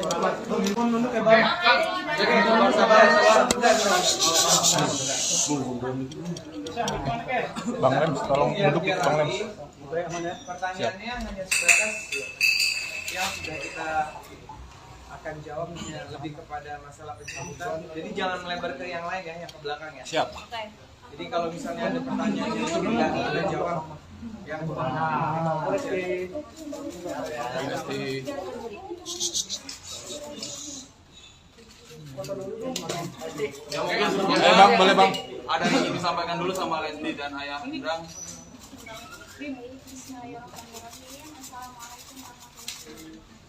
Bang Lems, tolong duduk Bang Lems. Pertanyaannya hanya sebatas yang sudah kita akan jawab lebih kepada masalah pencabutan. Jadi jangan melebar ke yang lain ya, yang ke belakang ya. Siap. Jadi kalau misalnya ada pertanyaan yang tidak ada jawab, yang Bang, boleh Bang. Ada yang ingin disampaikan dulu sama Lesti dan Ayah Indra.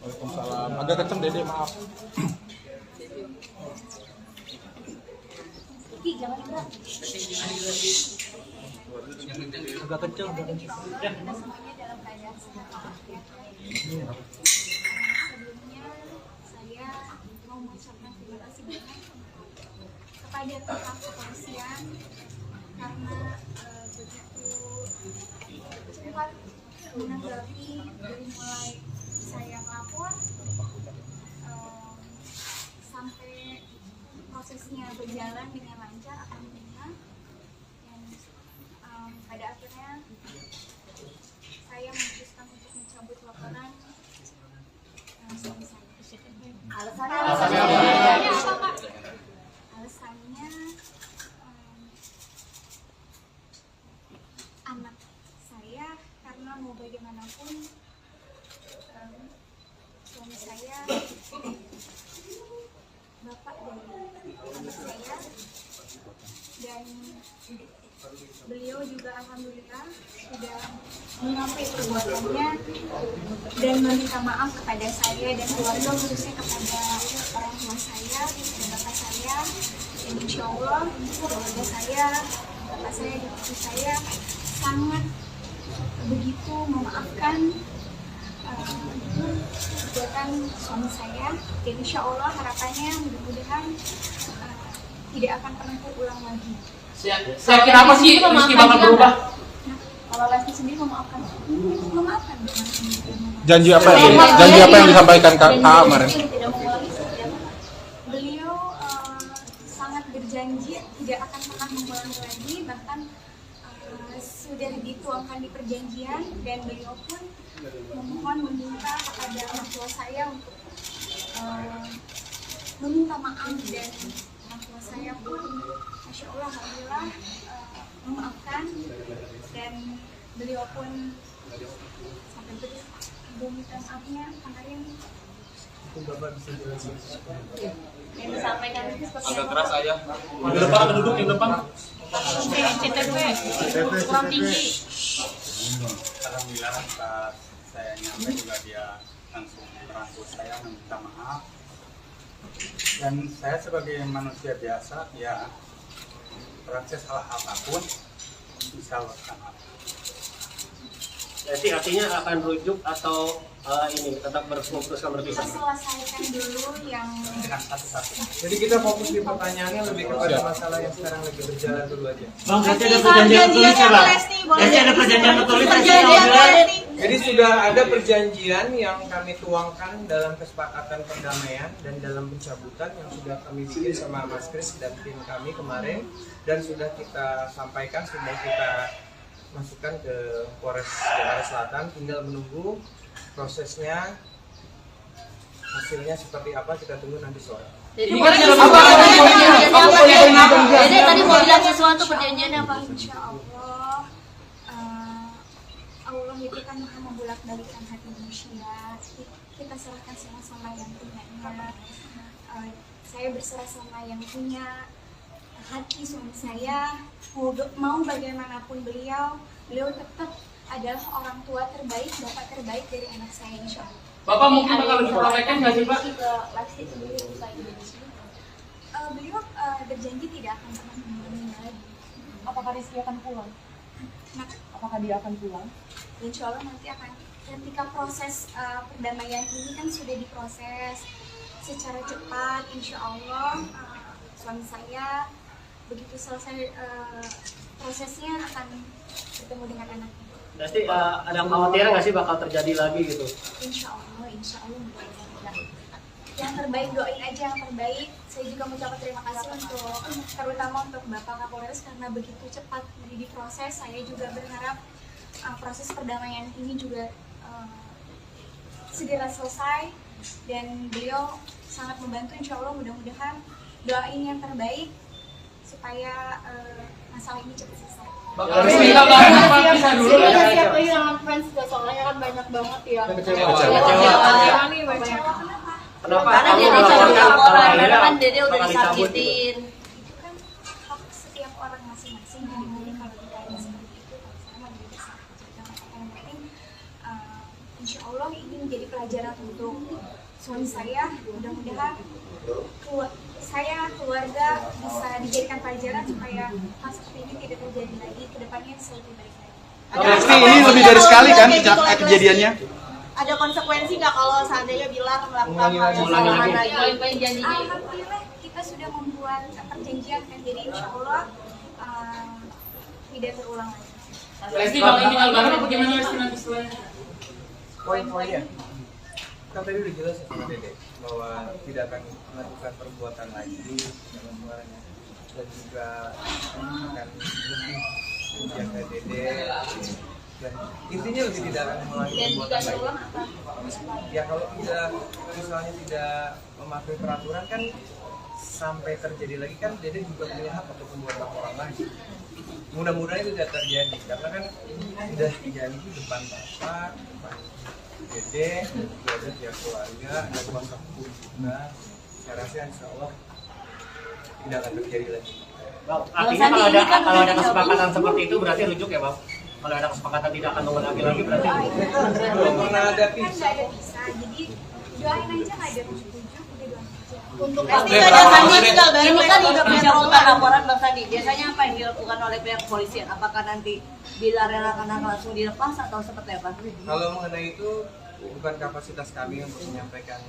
Waalaikumsalam. Agak kenceng Dede, maaf. agak kecil. Sebelumnya saya mau mengucapkan terima kasih banyak kepada pihak kepolisian karena begitu cepat menanggapi dari mulai saya melapor sampai prosesnya berjalan dengan lancar alhamdulillah, dan pada akhirnya saya memutuskan untuk mencabut laporan suami saya. Alasannya anak saya, karena mau bagaimanapun suami saya bapak dari anak saya, dan beliau juga alhamdulillah sudah mengakui perbuatannya dan meminta maaf kepada saya dan keluarga, khususnya kepada orang tua saya dan bapak saya, dan insya Allah keluarga saya, bapak saya dan ibu saya sangat begitu memaafkan perbuatan suami saya, dan insya Allah harapannya mudah-mudahan tidak akan pernah terulang lagi. Saya kira apa sih Rizky bakal berubah? Kalau Lesti sendiri memaafkan Janji apa yang disampaikan Kak kemarin? Beliau sangat berjanji tidak akan pernah mengulangi lagi, bahkan sudah dituangkan di perjanjian, dan beliau pun memohon meminta kepada orang tua saya untuk meminta maaf, dan orang tua saya pun Masya Allah alhamdulillah memaafkan, dan beliau pun sampai minta maafnya kemarin. Bapak bisa jelasin. Yang disampaikan itu seperti Agak keras Ayah. Di depan, duduk di depan. CTP kurang tinggi. Alhamdulillah saat saya nyampe juga dia langsung merangkul saya meminta maaf, dan saya sebagai manusia biasa ya proses salah apapun bisa maaf. Jadi artinya akan rujuk atau ini tetap memutuskan berpisah? Kita selesaikan dulu yang Dengan satu-satu. Jadi kita fokus di pertanyaannya lebih kepada masalah yang sekarang lagi berjalan dulu aja. Bang, berarti ada perjanjian tertulis ya Bang? Berarti ada perjanjian tertulis ya? Jadi sudah ada perjanjian yang kami tuangkan dalam kesepakatan perdamaian dan dalam pencabutan yang sudah kami bikin sama Mas Kris dan tim kami kemarin, dan sudah kita sampaikan, sudah kita masukkan ke Polres Jakarta Selatan. Tinggal menunggu prosesnya, hasilnya seperti apa, kita tunggu nanti sore. Jadi tadi mau bilang sesuatu, perjanjiannya apa? insya Allah Allah itu kan maha membolak-balikan hati manusia. Kita serahkan sama-sama yang punyanya. Saya berserah sama yang punya hati suami saya. Mau bagaimanapun beliau tetap adalah orang tua terbaik, bapak terbaik dari anak saya, insya Allah. Bapak mungkin bakal disampaikan nggak sih Pak? Ke Lesti sendiri usai Indonesia. Beliau berjanji tidak akan pernah mengulangi lagi. Apakah Rizky akan pulang? Nah, Apakah dia akan pulang? insya Allah nanti akan, ketika proses perdamaian ini kan sudah diproses secara cepat, insya Allah suami saya begitu selesai prosesnya akan bertemu dengan anaknya. Berarti ada kekhawatiran nggak sih bakal terjadi lagi gitu? Insya Allah tidak. yang terbaik, doain aja yang terbaik. Saya juga mengucapkan terima kasih untuk terutama untuk Bapak Kapolres karena begitu cepat diproses. Saya juga berharap proses perdamaian ini juga segera selesai dan beliau sangat membantu. Insya Allah mudah-mudahan doain yang terbaik supaya masalah ini cepat selesai. Siap kehilangan fans soalnya kan banyak banget yang Karena Dede cari laporan, karena kan Dede udah disakitin. Itu kan hak setiap orang masing-masing. Jadi mungkin kalau kita ada seperti itu, kalau saya mau jadi sakit, yang penting insya Allah ini menjadi pelajaran untuk suami saya. Mudah-mudahan saya keluarga bisa dijadikan pelajaran supaya hal seperti ini tidak terjadi lagi ke depannya lebih baik lagi. Lesti, ini lebih dari sekali kan kejadiannya? ada konsekuensi nggak kalau seandainya Bilar melakukan hal yang sama lagi? Alhamdulillah kita sudah membuat perjanjian kan, jadi insya Allah tidak terulang lagi. Lesti, kalau ini Albaran apa gimana Lesti nanti setelahnya? Poin-poinnya kan tadi udah jelas ya sama Dede bahwa tidak akan melakukan perbuatan lagi dalam suaranya, dan juga akan lebih menjaga Dede, dan intinya lebih tidak akan mengulangi perbuatan lagi. Ya kalau tidak, misalnya tidak mematuhi peraturan kan sampai terjadi lagi kan Dede juga punya hak untuk membuat laporan lagi. Mudah-mudahan itu tidak terjadi karena kan sudah dijanji depan Bapak, depan Dede, dan juga ada pihak keluarga dan kuasa hukum juga. Saya rasa insya Allah tidak akan terjadi lagi. Bang, artinya kalau ada kesepakatan seperti itu berarti rujuk ya Bang? Kalau ada kesepakatan tidak akan mengulangi lagi berarti Belum pernah ada Kan nggak ada bisa, jadi doain aja nggak ada rujuk-rujuk, udah doain aja. Untuk Ini kan udah pencabutan laporan Bang Sandi. Biasanya apa yang dilakukan oleh pihak kepolisian? Apakah nanti Bilar yang akan langsung dilepas atau seperti apa? Kalau mengenai itu bukan kapasitas kami untuk menyampaikan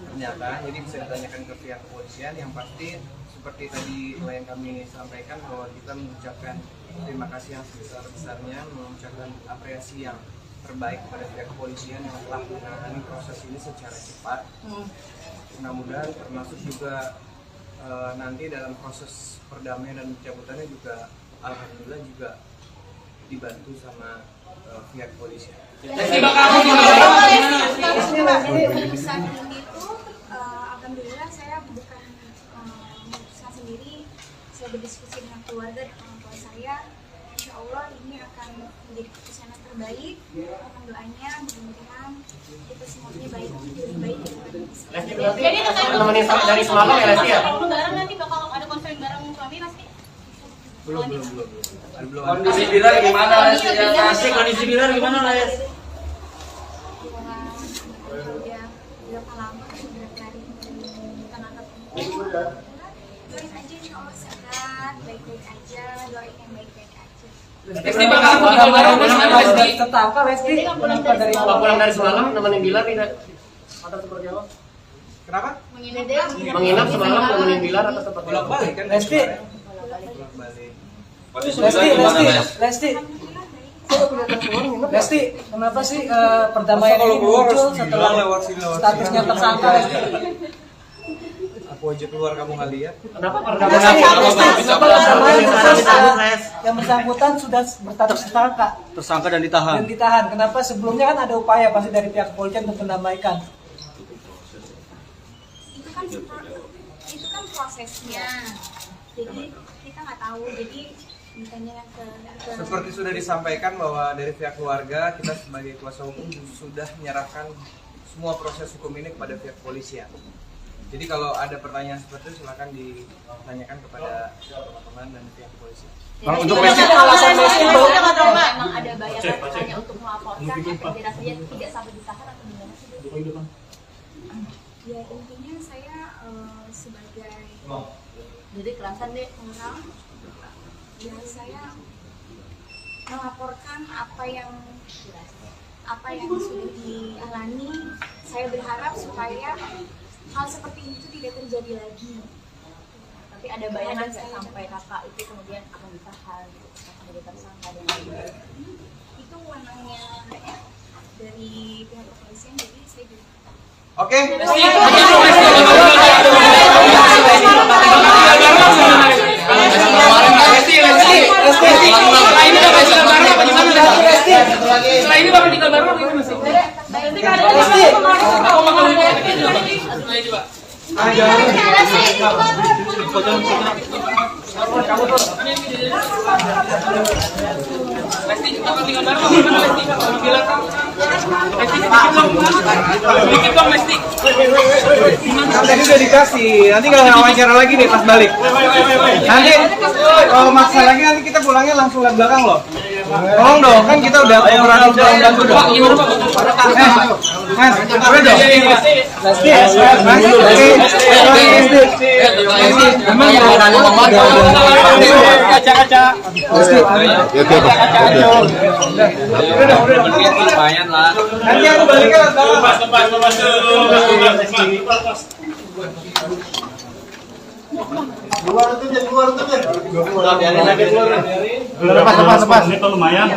pernyataan, jadi bisa ditanyakan ke pihak kepolisian. Yang pasti seperti tadi yang kami sampaikan bahwa kita mengucapkan terima kasih yang sebesar-besarnya, mengucapkan apresiasi yang terbaik kepada pihak kepolisian yang telah menangani proses ini secara cepat. Mudah-mudahan termasuk juga nanti dalam proses perdamaian dan pencabutannya juga alhamdulillah juga dibantu sama pihak kepolisian. Keputusan ini tuh alhamdulillah saya bukan memutuskan sendiri, saya berdiskusi dengan keluarga dan orang tua saya. Insya Allah ini akan menjadi keputusan yang terbaik. Mohon doanya, mudah-mudahan kita semuanya baik, lebih baik daripada bisa. Lesti berarti nemenin dari semalam ya Lesti ya? Lebaran nanti bakal ada konser bareng suami pasti. Belum. Kondisi Bilar gimana Lesti? Lesti, kondisi Bilar gimana Les? Udah berapa lama, berapa hari kita ngangkat umur. Doain aja insya Allah sehat, baik-baik aja, doain yang baik-baik aja. Lesti bakal tinggal bareng sama Lesti. Tetangga Lesti. Kalau pulang dari semalam nemenin Bilar tidak? Atau seperti apa? Kenapa? Menginap semalam nemenin Bilar atau seperti apa? Bolak-balik kan? Lesti. Bolak-balik. Lesti, kenapa sih perdamaian ini muncul setelah statusnya tersangka Lesti? Aku aja keluar kamu nggak lihat. Kenapa Yang bersangkutan sudah berstatus tersangka dan ditahan? Kenapa sebelumnya kan ada upaya pasti dari pihak kepolisian untuk mendamaikan? Itu kan prosesnya, jadi kita nggak tahu, jadi ditanya ke Seperti sudah disampaikan bahwa dari pihak keluarga kita sebagai kuasa hukum sudah menyerahkan semua proses hukum ini kepada pihak kepolisian. Jadi kalau ada pertanyaan seperti itu silakan ditanyakan kepada teman-teman dan pihak kepolisian. Kalau untuk Lesti, alasan Lesti memang ada bayangan hanya untuk melaporkan efek jerahnya tidak sampai ditahan atau gimana sih? Ya intinya saya sebagai Jadi kerasan deh. orang, ya saya melaporkan apa yang sudah dialami. Saya berharap supaya hal seperti itu tidak terjadi lagi. Tapi ada bayangan nggak sampai kakak itu kemudian akan ditahan, menjadi tersangka dan lain-lain? Itu wewenangnya dari pihak kepolisian, jadi saya juga Oke. Setelah ini bakal tinggal baru lagi masih. Lesti kita bakal tinggal baru gimana Lesti? Bilang Lesti sedikit dong Lesti. Tadi udah dikasih, nanti kalau wawancara lagi nih pas balik. Nanti kalau maksa lagi nanti kita pulangnya langsung lihat belakang loh. Tolong dong, kan kita udah kooperatif dalam bantu dong. Mas, boleh dong? Emang kaca-kaca. Lumayan lah. Nanti aku balik ke Lepas. Ini tuh lumayan.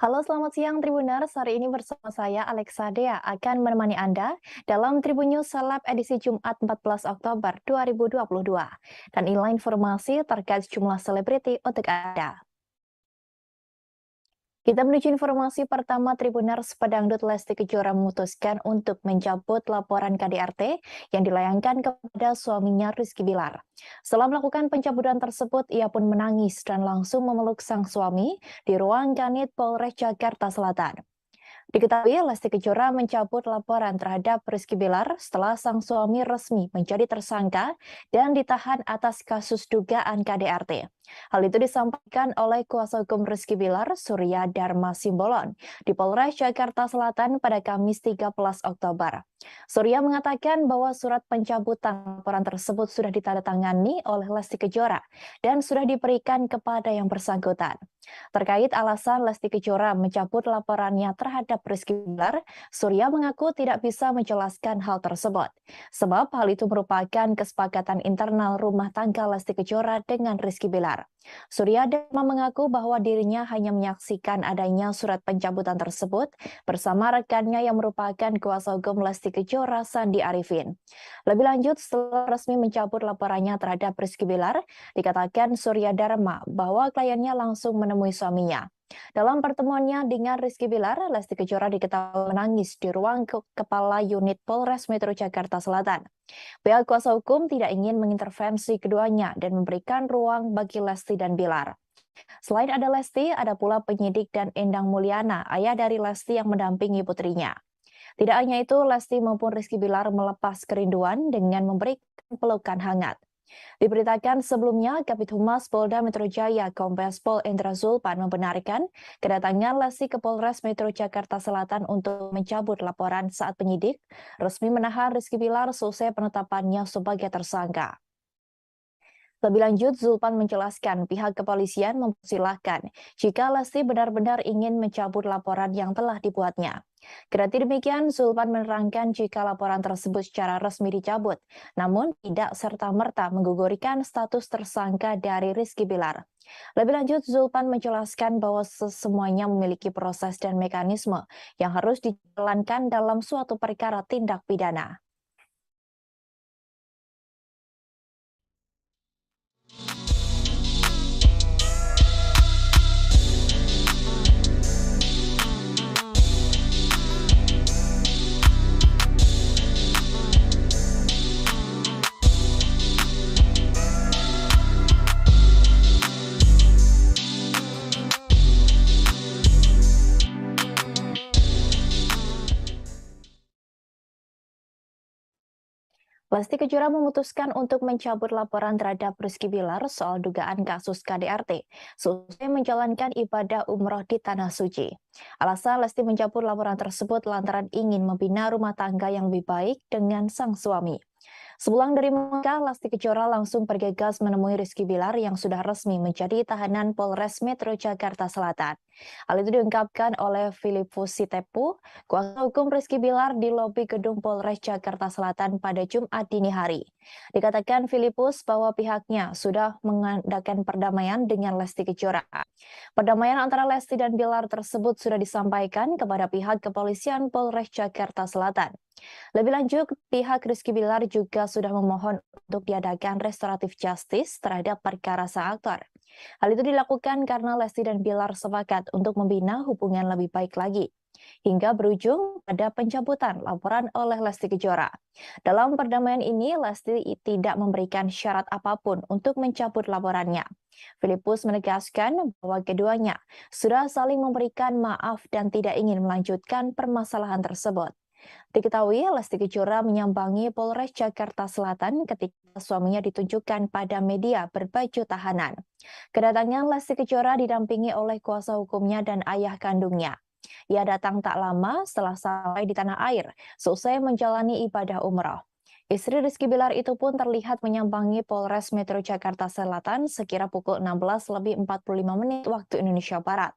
Halo, selamat siang Tribuners. Hari ini bersama saya Alexa Dea akan menemani Anda dalam Tribun News Seleb edisi Jumat 14 Oktober 2022. Dan inilah informasi terkait jumlah selebriti untuk Anda. Kita menuju informasi pertama. Tribuners, pedangdut Lesti Kejora memutuskan untuk mencabut laporan KDRT yang dilayangkan kepada suaminya Rizky Bilar. Setelah melakukan pencabutan tersebut, ia pun menangis dan langsung memeluk sang suami di ruang Kanit Polres Jakarta Selatan. Diketahui Lesti Kejora mencabut laporan terhadap Rizky Bilar setelah sang suami resmi menjadi tersangka dan ditahan atas kasus dugaan KDRT. Hal itu disampaikan oleh kuasa hukum Rizky Bilar, Surya Dharma Simbolon, di Polres Jakarta Selatan pada Kamis 13 Oktober. Surya mengatakan bahwa surat pencabutan laporan tersebut sudah ditandatangani oleh Lesti Kejora dan sudah diberikan kepada yang bersangkutan. Terkait alasan Lesti Kejora mencabut laporannya terhadap Rizky Bilar, Surya mengaku tidak bisa menjelaskan hal tersebut, sebab hal itu merupakan kesepakatan internal rumah tangga Lesti Kejora dengan Rizky Bilar. Surya Dharma mengaku bahwa dirinya hanya menyaksikan adanya surat pencabutan tersebut bersama rekannya yang merupakan kuasa hukum Lesti Kejora, Sandi Arifin. Lebih lanjut, setelah resmi mencabut laporannya terhadap Rizky Bilar, dikatakan Surya Dharma bahwa kliennya langsung menemui suaminya. Dalam pertemuannya dengan Rizky Bilar, Lesti Kejora diketahui menangis di ruang Kepala Unit Polres Metro Jakarta Selatan. Pihak kuasa hukum tidak ingin mengintervensi keduanya dan memberikan ruang bagi Lesti dan Bilar. Selain ada Lesti, ada pula penyidik dan Endang Mulyana, ayah dari Lesti yang mendampingi putrinya. Tidak hanya itu, Lesti maupun Rizky Bilar melepas kerinduan dengan memberikan pelukan hangat. Diberitakan sebelumnya, Kabid Humas Polda Metro Jaya Kombes Pol Endra Zulpan membenarkan kedatangan Lesti ke Polres Metro Jakarta Selatan untuk mencabut laporan saat penyidik resmi menahan Rizky Bilar selesai penetapannya sebagai tersangka. Lebih lanjut, Zulpan menjelaskan pihak kepolisian mempersilahkan jika Lesti benar-benar ingin mencabut laporan yang telah dibuatnya. Kendati demikian, Zulpan menerangkan jika laporan tersebut secara resmi dicabut, namun tidak serta-merta menggugurkan status tersangka dari Rizky Bilar. Lebih lanjut, Zulpan menjelaskan bahwa semuanya memiliki proses dan mekanisme yang harus dijalankan dalam suatu perkara tindak pidana. Lesti Kejora memutuskan untuk mencabut laporan terhadap Rizky Bilar soal dugaan kasus KDRT seusai menjalankan ibadah umroh di Tanah Suci. Alasan Lesti mencabut laporan tersebut lantaran ingin membina rumah tangga yang lebih baik dengan sang suami. Sepulang dari Mekah, Lesti Kejora langsung bergegas menemui Rizky Bilar yang sudah resmi menjadi tahanan Polres Metro Jakarta Selatan. Hal itu diungkapkan oleh Filipus Sitepu, kuasa hukum Rizky Bilar di lobi gedung Polres Jakarta Selatan pada Jumat dini hari. Dikatakan Filipus bahwa pihaknya sudah mengadakan perdamaian dengan Lesti Kejora. Perdamaian antara Lesti dan Bilar tersebut sudah disampaikan kepada pihak kepolisian Polres Jakarta Selatan. Lebih lanjut, pihak Rizky Bilar juga sudah memohon untuk diadakan restoratif justice terhadap perkara sang aktor. Hal itu dilakukan karena Lesti dan Bilar sepakat untuk membina hubungan lebih baik lagi, hingga berujung pada pencabutan laporan oleh Lesti Kejora. Dalam perdamaian ini, Lesti tidak memberikan syarat apapun untuk mencabut laporannya. Filipus menegaskan bahwa keduanya sudah saling memberikan maaf dan tidak ingin melanjutkan permasalahan tersebut. Diketahui Lesti Kejora menyambangi Polres Jakarta Selatan ketika suaminya ditunjukkan pada media berbaju tahanan. Kedatangan Lesti Kejora didampingi oleh kuasa hukumnya dan ayah kandungnya. Ia datang tak lama setelah sampai di tanah air, selesai menjalani ibadah umroh. Istri Rizky Bilar itu pun terlihat menyambangi Polres Metro Jakarta Selatan sekira pukul 16:45 waktu Indonesia Barat.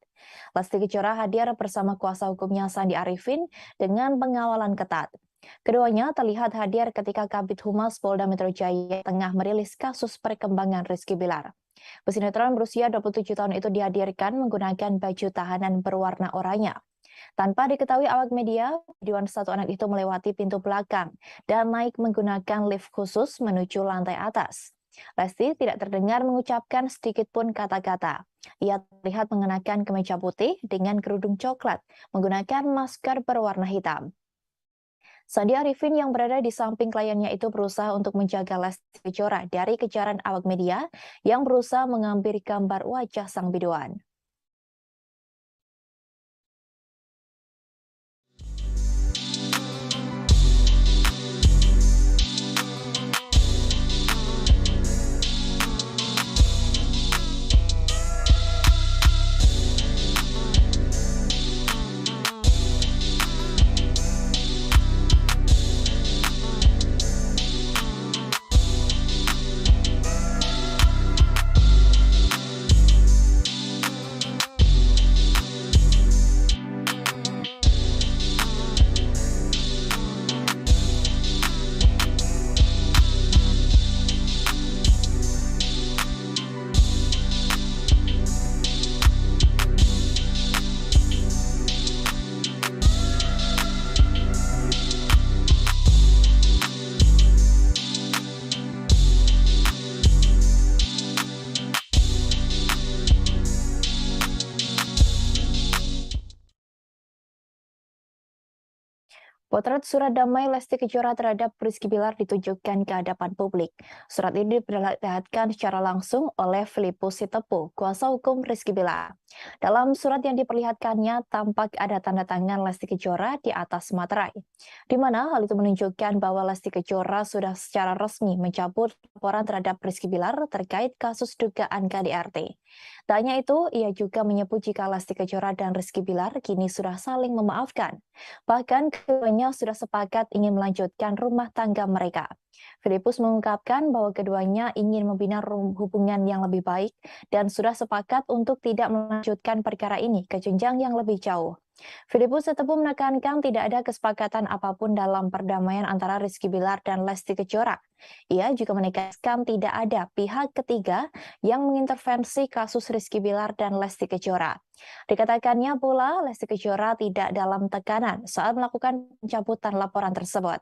Lesti Kejora hadir bersama kuasa hukumnya Sandi Arifin dengan pengawalan ketat. Keduanya terlihat hadir ketika Kabid Humas Polda Metro Jaya tengah merilis kasus perkembangan Rizky Bilar. Pesinetron berusia 27 tahun itu dihadirkan menggunakan baju tahanan berwarna oranye. Tanpa diketahui awak media, videoan satu anak itu melewati pintu belakang dan naik menggunakan lift khusus menuju lantai atas. Lesti tidak terdengar mengucapkan sedikit pun kata-kata. Ia terlihat mengenakan kemeja putih dengan kerudung coklat, menggunakan masker berwarna hitam. Sandi Arifin yang berada di samping kliennya itu berusaha untuk menjaga Lesti Kejora dari kejaran awak media yang berusaha mengambil gambar wajah sang biduan. Potret surat damai Lesti Kejora terhadap Rizky Bilar ditunjukkan ke hadapan publik. Surat ini diperlihatkan secara langsung oleh Filipus Sitepu, kuasa hukum Rizky Bilar. Dalam surat yang diperlihatkannya, tampak ada tanda tangan Lesti Kejora di atas materai, di mana hal itu menunjukkan bahwa Lesti Kejora sudah secara resmi mencabut laporan terhadap Rizky Bilar terkait kasus dugaan KDRT. Tak hanya itu, ia juga menyebut jika Lesti Kejora dan Rizky Bilar kini sudah saling memaafkan. Bahkan keduanya sudah sepakat ingin melanjutkan rumah tangga mereka. Filipus mengungkapkan bahwa keduanya ingin membina hubungan yang lebih baik dan sudah sepakat untuk tidak melanjutkan perkara ini ke jenjang yang lebih jauh. Filipus tetap menekankan tidak ada kesepakatan apapun dalam perdamaian antara Rizky Bilar dan Lesti Kejora. Ia juga menegaskan tidak ada pihak ketiga yang mengintervensi kasus Rizky Bilar dan Lesti Kejora. Dikatakannya pula Lesti Kejora tidak dalam tekanan saat melakukan pencabutan laporan tersebut.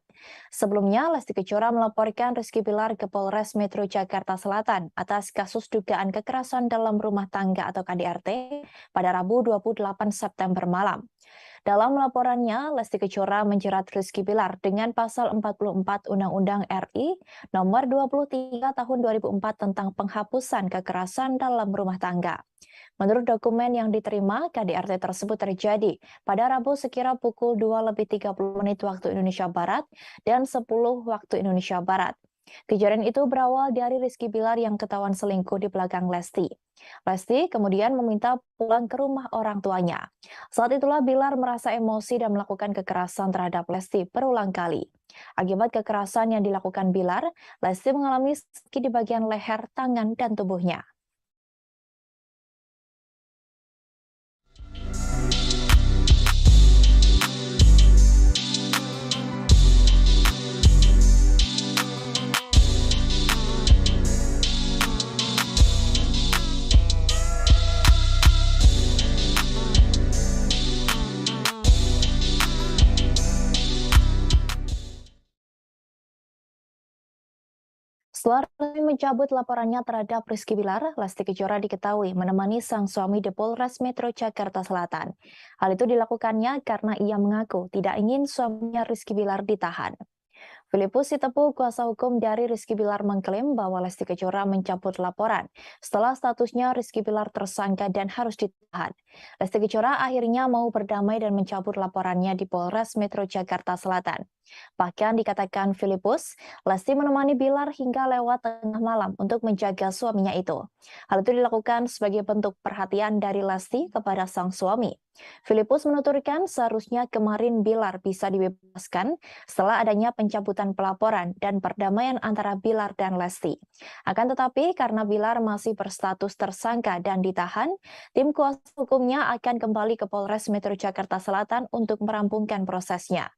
Sebelumnya, Lesti Kejora melaporkan Rizky Bilar ke Polres Metro Jakarta Selatan atas kasus dugaan kekerasan dalam rumah tangga atau KDRT pada Rabu 28 September malam. Dalam laporannya, Lesti Kejora menjerat Rizky Bilar dengan pasal 44 Undang-Undang RI nomor 23 tahun 2004 tentang penghapusan kekerasan dalam rumah tangga. Menurut dokumen yang diterima, KDRT tersebut terjadi pada Rabu sekira pukul 2:30 waktu Indonesia Barat dan 10 waktu Indonesia Barat. Kejadian itu berawal dari Rizky Bilar yang ketahuan selingkuh di belakang Lesti. Lesti kemudian meminta pulang ke rumah orang tuanya. Saat itulah Bilar merasa emosi dan melakukan kekerasan terhadap Lesti berulang kali. Akibat kekerasan yang dilakukan Bilar, Lesti mengalami sakit di bagian leher, tangan, dan tubuhnya. Setelah mencabut laporannya terhadap Rizky Bilar, Lesti Kejora diketahui menemani sang suami di Polres Metro Jakarta Selatan. Hal itu dilakukannya karena ia mengaku tidak ingin suaminya Rizky Bilar ditahan. Filipus Sitepu, kuasa hukum dari Rizky Bilar, mengklaim bahwa Lesti Kejora mencabut laporan setelah statusnya Rizky Bilar tersangka dan harus ditahan. Lesti Kejora akhirnya mau berdamai dan mencabut laporannya di Polres Metro Jakarta Selatan. Bahkan dikatakan Filipus, Lesti menemani Bilar hingga lewat tengah malam untuk menjaga suaminya itu. Hal itu dilakukan sebagai bentuk perhatian dari Lesti kepada sang suami. Filipus menuturkan seharusnya kemarin Bilar bisa dibebaskan setelah adanya pencabutan pelaporan dan perdamaian antara Bilar dan Lesti. Akan tetapi karena Bilar masih berstatus tersangka dan ditahan, tim kuasa hukumnya akan kembali ke Polres Metro Jakarta Selatan untuk merampungkan prosesnya.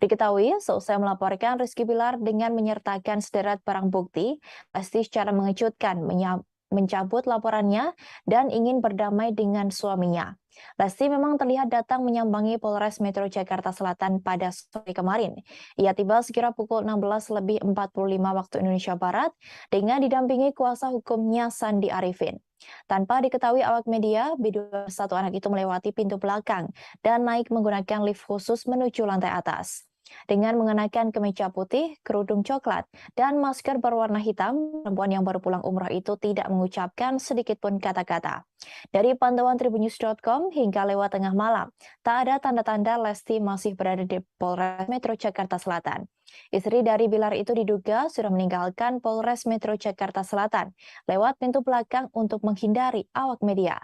Diketahui, seusai melaporkan Rizky Bilar dengan menyertakan sederet barang bukti, Lesti secara mengejutkan mencabut laporannya dan ingin berdamai dengan suaminya. Lesti memang terlihat datang menyambangi Polres Metro Jakarta Selatan pada sore kemarin. Ia tiba sekira pukul 16.45 waktu Indonesia Barat dengan didampingi kuasa hukumnya Sandi Arifin. Tanpa diketahui awak media, bidu satu anak itu melewati pintu belakang dan naik menggunakan lift khusus menuju lantai atas. Dengan mengenakan kemeja putih, kerudung coklat, dan masker berwarna hitam, perempuan yang baru pulang umrah itu tidak mengucapkan sedikit pun kata-kata. Dari pantauan tribunnews.com hingga lewat tengah malam, tak ada tanda-tanda Lesti masih berada di Polres Metro Jakarta Selatan. Istri dari Bilar itu diduga sudah meninggalkan Polres Metro Jakarta Selatan lewat pintu belakang untuk menghindari awak media.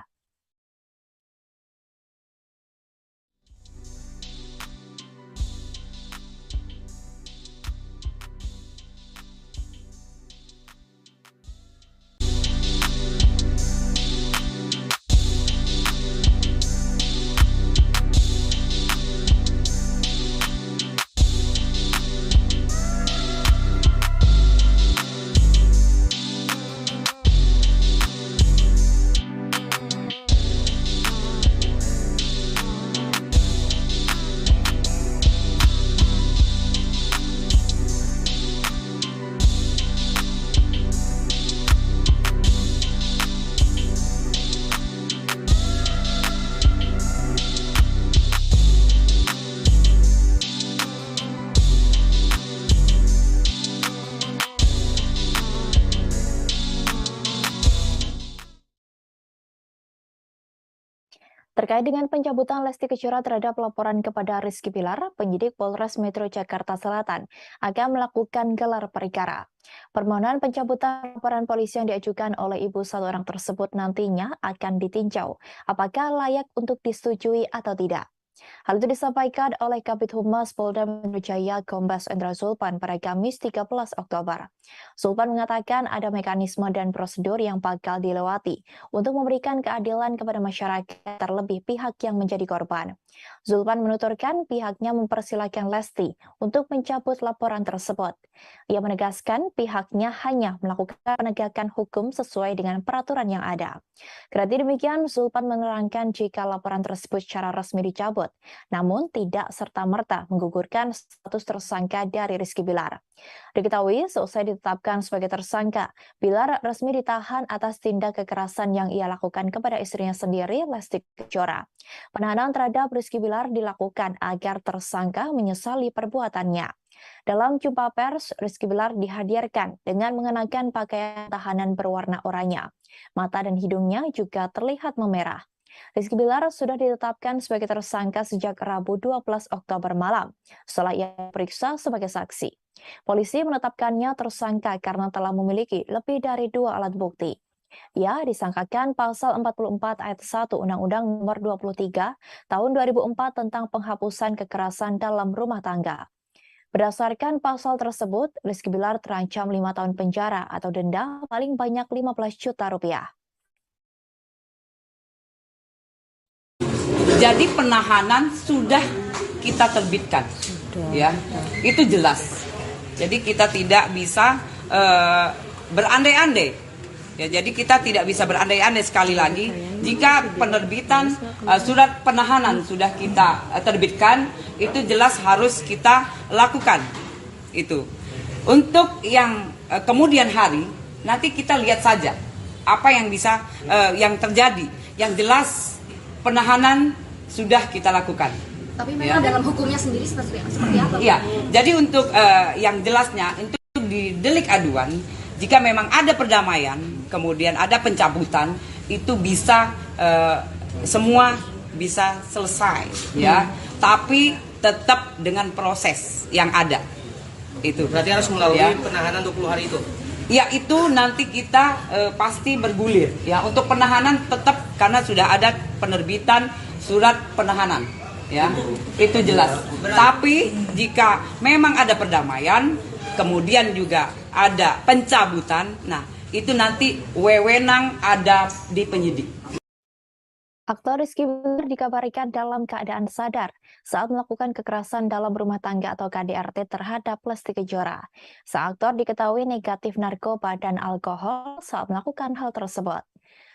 Terkait dengan pencabutan Lesti Kejora terhadap laporan kepada Rizky Bilar, penyidik Polres Metro Jakarta Selatan akan melakukan gelar perkara. Permohonan pencabutan laporan polisi yang diajukan oleh ibu satu orang tersebut nantinya akan ditinjau apakah layak untuk disetujui atau tidak. Hal itu disampaikan oleh Kabid Humas Polda Metro Jaya Kombes Endra Zulpan pada Kamis 13 Oktober. Zulpan mengatakan ada mekanisme dan prosedur yang bakal dilewati untuk memberikan keadilan kepada masyarakat, terlebih pihak yang menjadi korban. Zulpan menuturkan pihaknya mempersilahkan Lesti untuk mencabut laporan tersebut. Ia menegaskan pihaknya hanya melakukan penegakan hukum sesuai dengan peraturan yang ada. Kendati demikian, Zulpan menerangkan jika laporan tersebut secara resmi dicabut, namun tidak serta-merta menggugurkan status tersangka dari Rizky Bilar. Diketahui, seusai ditetapkan sebagai tersangka, Bilar resmi ditahan atas tindak kekerasan yang ia lakukan kepada istrinya sendiri, Lesti Kejora. Penahanan terhadap Rizky Bilar dilakukan agar tersangka menyesali perbuatannya. Dalam jumpa pers, Rizky Bilar dihadirkan dengan mengenakan pakaian tahanan berwarna oranye. Mata dan hidungnya juga terlihat memerah. Rizky Bilar sudah ditetapkan sebagai tersangka sejak Rabu 12 Oktober malam, setelah ia diperiksa sebagai saksi. Polisi menetapkannya tersangka karena telah memiliki lebih dari 2 alat bukti. Ia disangkakan pasal 44 ayat 1 Undang-Undang Nomor 23 Tahun 2004 tentang penghapusan kekerasan dalam rumah tangga. Berdasarkan pasal tersebut, Rizky Bilar terancam 5 tahun penjara atau denda paling banyak 15 juta rupiah. Jadi penahanan sudah kita terbitkan, ya, itu jelas. Jadi kita tidak bisa berandai-andai. Ya, jadi kita tidak bisa berandai-andai sekali lagi. Jika penerbitan surat penahanan sudah kita terbitkan, itu jelas harus kita lakukan. Itu. Untuk yang kemudian hari nanti kita lihat saja apa yang bisa yang terjadi. Yang jelas penahanan sudah kita lakukan. Tapi memang dalam hukumnya sendiri seperti apa? Iya, jadi untuk yang jelasnya untuk di delik aduan, jika memang ada perdamaian, kemudian ada pencabutan, itu bisa semua bisa selesai, ya. Tapi tetap dengan proses yang ada. Itu. Berarti harus melalui ya. penahanan 20 hari itu. Ya, itu nanti kita pasti bergulir. Ya, untuk penahanan tetap karena sudah ada penerbitan surat penahanan. Ya, itu jelas. Tapi jika memang ada perdamaian, kemudian juga ada pencabutan, nah itu nanti wewenang ada di penyidik. Aktor Rizky Bilar dikabarkan dalam keadaan sadar saat melakukan kekerasan dalam rumah tangga atau KDRT terhadap Lesti Kejora. Sang aktor diketahui negatif narkoba dan alkohol saat melakukan hal tersebut.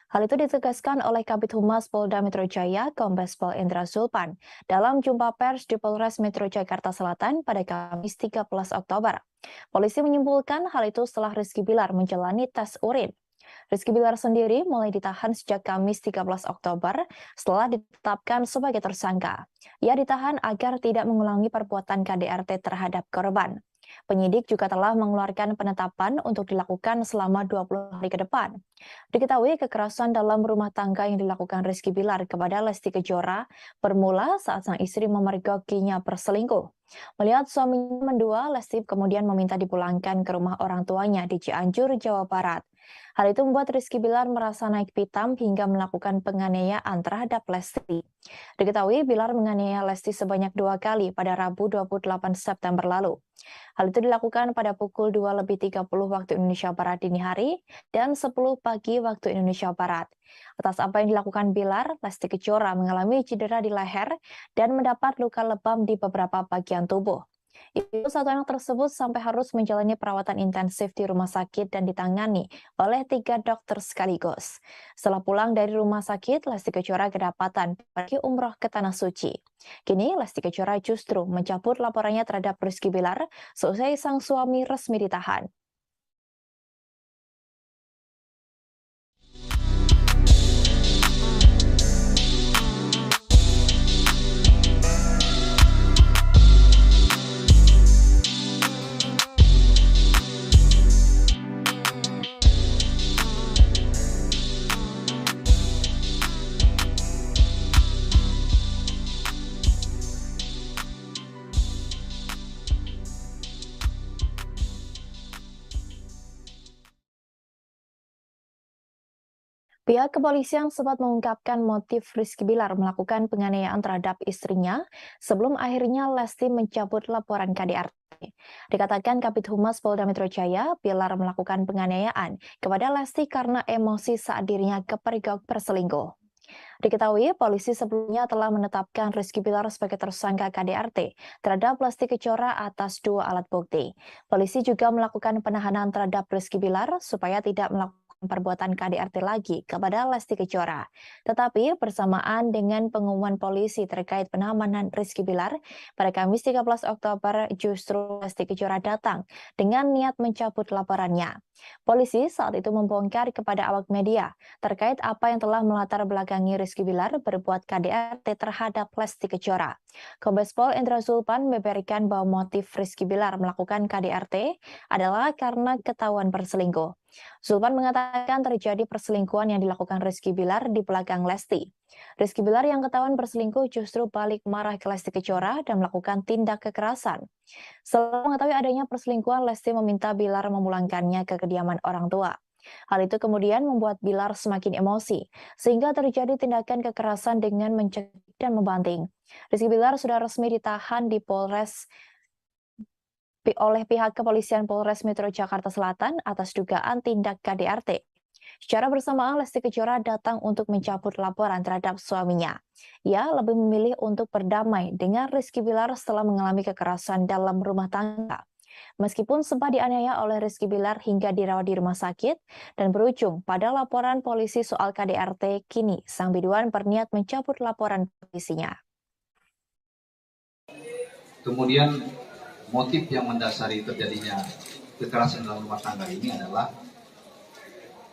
Hal itu ditegaskan oleh Kabid Humas Polda Metro Jaya, Kombes Pol Indra Zulpan, dalam jumpa pers di Polres Metro Jakarta Selatan pada Kamis 13 Oktober. Polisi menyimpulkan hal itu setelah Rizky Bilar menjalani tes urin. Rizky Bilar sendiri mulai ditahan sejak Kamis 13 Oktober setelah ditetapkan sebagai tersangka. Ia ditahan agar tidak mengulangi perbuatan KDRT terhadap korban. Penyidik juga telah mengeluarkan penetapan untuk dilakukan selama 20 hari ke depan. Diketahui kekerasan dalam rumah tangga yang dilakukan Rizky Bilar kepada Lesti Kejora bermula saat sang istri memergokinya berselingkuh. Melihat suaminya mendua, Lesti kemudian meminta dipulangkan ke rumah orang tuanya di Cianjur, Jawa Barat. Hal itu membuat Rizky Bilar merasa naik pitam hingga melakukan penganiayaan terhadap Lesti. Diketahui Bilar menganiaya Lesti sebanyak 2 kali pada Rabu 28 September lalu. Hal itu dilakukan pada pukul 2:30 waktu Indonesia Barat dini hari dan 10 pagi waktu Indonesia Barat. Atas apa yang dilakukan Bilar, Lesti Kejora mengalami cedera di leher dan mendapat luka lebam di beberapa bagian tubuh. Ibu satu anak tersebut sampai harus menjalani perawatan intensif di rumah sakit dan ditangani oleh 3 dokter sekaligus. Setelah pulang dari rumah sakit, Lesti Kejora kedapatan pergi umroh ke Tanah Suci. Kini Lesti Kejora justru mencabut laporannya terhadap Rizky Bilar seusai sang suami resmi ditahan. Pihak kepolisian sempat mengungkapkan motif Rizky Bilar melakukan penganiayaan terhadap istrinya sebelum akhirnya Lesti mencabut laporan KDRT. Dikatakan Kabid Humas Polda Metro Jaya, Bilar melakukan penganiayaan kepada Lesti karena emosi saat dirinya kepergok berselingkuh. Diketahui polisi sebelumnya telah menetapkan Rizky Bilar sebagai tersangka KDRT terhadap Lesti Kejora atas 2 alat bukti. Polisi juga melakukan penahanan terhadap Rizky Bilar supaya tidak melakukan perbuatan KDRT lagi kepada Lesti Kejora. Tetapi bersamaan dengan pengumuman polisi terkait pengamanan Rizky Bilar, pada Kamis 13 Oktober justru Lesti Kejora datang dengan niat mencabut laporannya. Polisi saat itu membongkar kepada awak media terkait apa yang telah melatar belakangi Rizky Bilar berbuat KDRT terhadap Lesti Kejora. Kombes Pol Indra Zulpan membeberkan bahwa motif Rizky Bilar melakukan KDRT adalah karena ketahuan berselingkuh. Zulpan mengatakan terjadi perselingkuhan yang dilakukan Rizky Bilar di belakang Lesti. Rizky Bilar yang ketahuan berselingkuh justru balik marah ke Lesti Kejora dan melakukan tindak kekerasan. Setelah mengetahui adanya perselingkuhan, Lesti meminta Bilar memulangkannya ke kediaman orang tua. Hal itu kemudian membuat Bilar semakin emosi, sehingga terjadi tindakan kekerasan dengan mencekik dan membanting. Rizky Bilar sudah resmi ditahan di Polres oleh pihak kepolisian Polres Metro Jakarta Selatan atas dugaan tindak KDRT. Secara bersamaan, Lesti Kejora datang untuk mencabut laporan terhadap suaminya. Ia lebih memilih untuk berdamai dengan Rizky Bilar setelah mengalami kekerasan dalam rumah tangga. Meskipun sempat dianiaya oleh Rizky Bilar hingga dirawat di rumah sakit dan berujung pada laporan polisi soal KDRT, kini sang biduan berniat mencabut laporan polisinya. Kemudian motif yang mendasari terjadinya kekerasan dalam rumah tangga ini adalah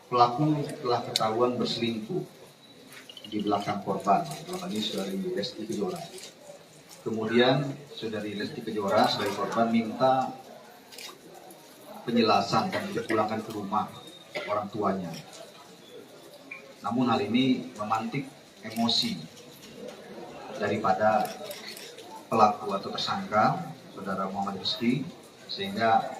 pelaku telah ketahuan berselingkuh di belakang korban, dalam ini saudari Lesti Kejora. Kemudian saudari Lesti Kejora sebagai korban minta penjelasan dan dipulangkan ke rumah orang tuanya. Namun hal ini memantik emosi daripada pelaku atau tersangka saudara Muhammad Rizky, sehingga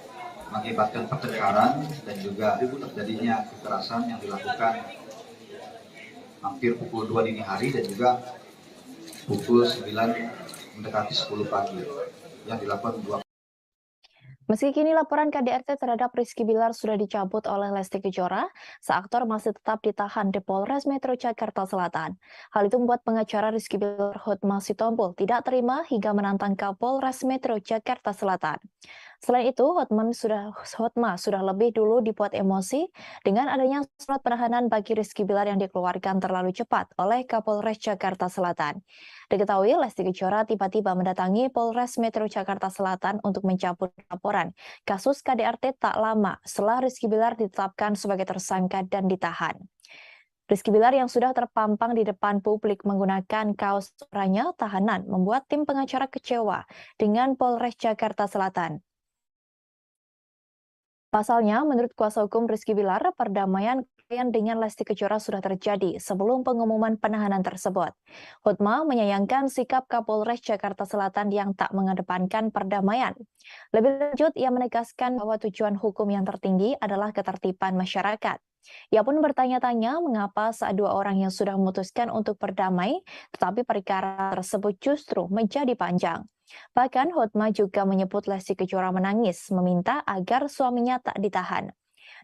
mengakibatkan pertengkaran dan juga terjadinya kekerasan yang dilakukan hampir pukul 2 dini hari dan juga pukul 9 mendekati 10 pagi yang dilakukan 2. Meski kini laporan KDRT terhadap Rizky Bilar sudah dicabut oleh Lesti Kejora, sang aktor masih tetap ditahan di Polres Metro Jakarta Selatan. Hal itu membuat pengacara Rizky Bilar Hotma Sitompul tidak terima hingga menantang Kapolres Metro Jakarta Selatan. Selain itu, Hotma sudah lebih dulu dibuat emosi dengan adanya surat penahanan bagi Rizky Bilar yang dikeluarkan terlalu cepat oleh Kapolres Jakarta Selatan. Diketahui Lesti Kejora tiba-tiba mendatangi Polres Metro Jakarta Selatan untuk mencabut laporan kasus KDRT tak lama setelah Rizky Bilar ditetapkan sebagai tersangka dan ditahan. Rizky Bilar yang sudah terpampang di depan publik menggunakan kaos oranye tahanan membuat tim pengacara kecewa dengan Polres Jakarta Selatan. Pasalnya, menurut kuasa hukum Rizky Bilar, perdamaian klien dengan Lesti Kejora sudah terjadi sebelum pengumuman penahanan tersebut. Hotma menyayangkan sikap Kapolres Jakarta Selatan yang tak mengedepankan perdamaian. Lebih lanjut, ia menegaskan bahwa tujuan hukum yang tertinggi adalah ketertiban masyarakat. Ia pun bertanya-tanya mengapa saat dua orang yang sudah memutuskan untuk berdamai, tetapi perkara tersebut justru menjadi panjang. Bahkan Hotma juga menyebut Lesti Kejora menangis, meminta agar suaminya tak ditahan.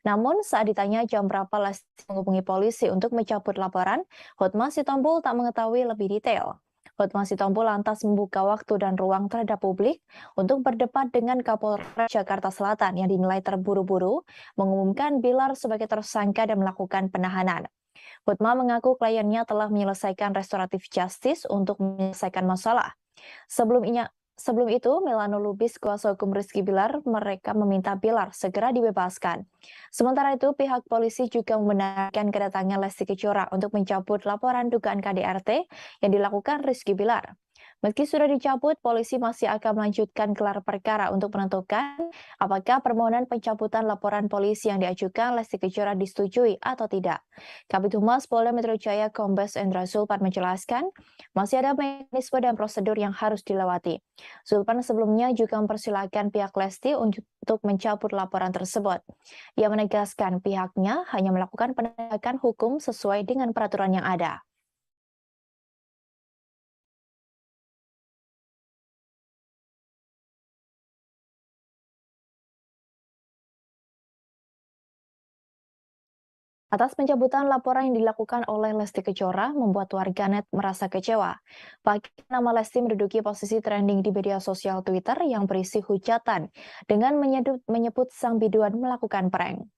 Namun saat ditanya jam berapa Lesti menghubungi polisi untuk mencabut laporan, Hotma Sitompul tak mengetahui lebih detail. Hotma Sitompul lantas membuka waktu dan ruang terhadap publik untuk berdebat dengan Kapolres Jakarta Selatan yang dinilai terburu-buru mengumumkan Bilar sebagai tersangka dan melakukan penahanan. Hotma mengaku kliennya telah menyelesaikan restoratif justice untuk menyelesaikan masalah. Sebelum itu, Melano Lubis, kuasa hukum Rizky Bilar, mereka meminta Bilar segera dibebaskan. Sementara itu, pihak polisi juga membenarkan kedatangan Lesti Kejora untuk mencabut laporan dugaan KDRT yang dilakukan Rizky Bilar. Meski sudah dicabut, polisi masih akan melanjutkan gelar perkara untuk menentukan apakah permohonan pencabutan laporan polisi yang diajukan Lesti Kejora disetujui atau tidak. Kabid Humas Polda Metro Jaya Kombes Endra Zulpan menjelaskan, masih ada mekanisme dan prosedur yang harus dilewati. Zulpan sebelumnya juga mempersilahkan pihak Lesti untuk mencabut laporan tersebut. Ia menegaskan pihaknya hanya melakukan penegakan hukum sesuai dengan peraturan yang ada. Atas pencabutan laporan yang dilakukan oleh Lesti Kejora membuat warganet merasa kecewa. Bahkan nama Lesti menduduki posisi trending di media sosial Twitter yang berisi hujatan dengan menyebut sang biduan melakukan prank.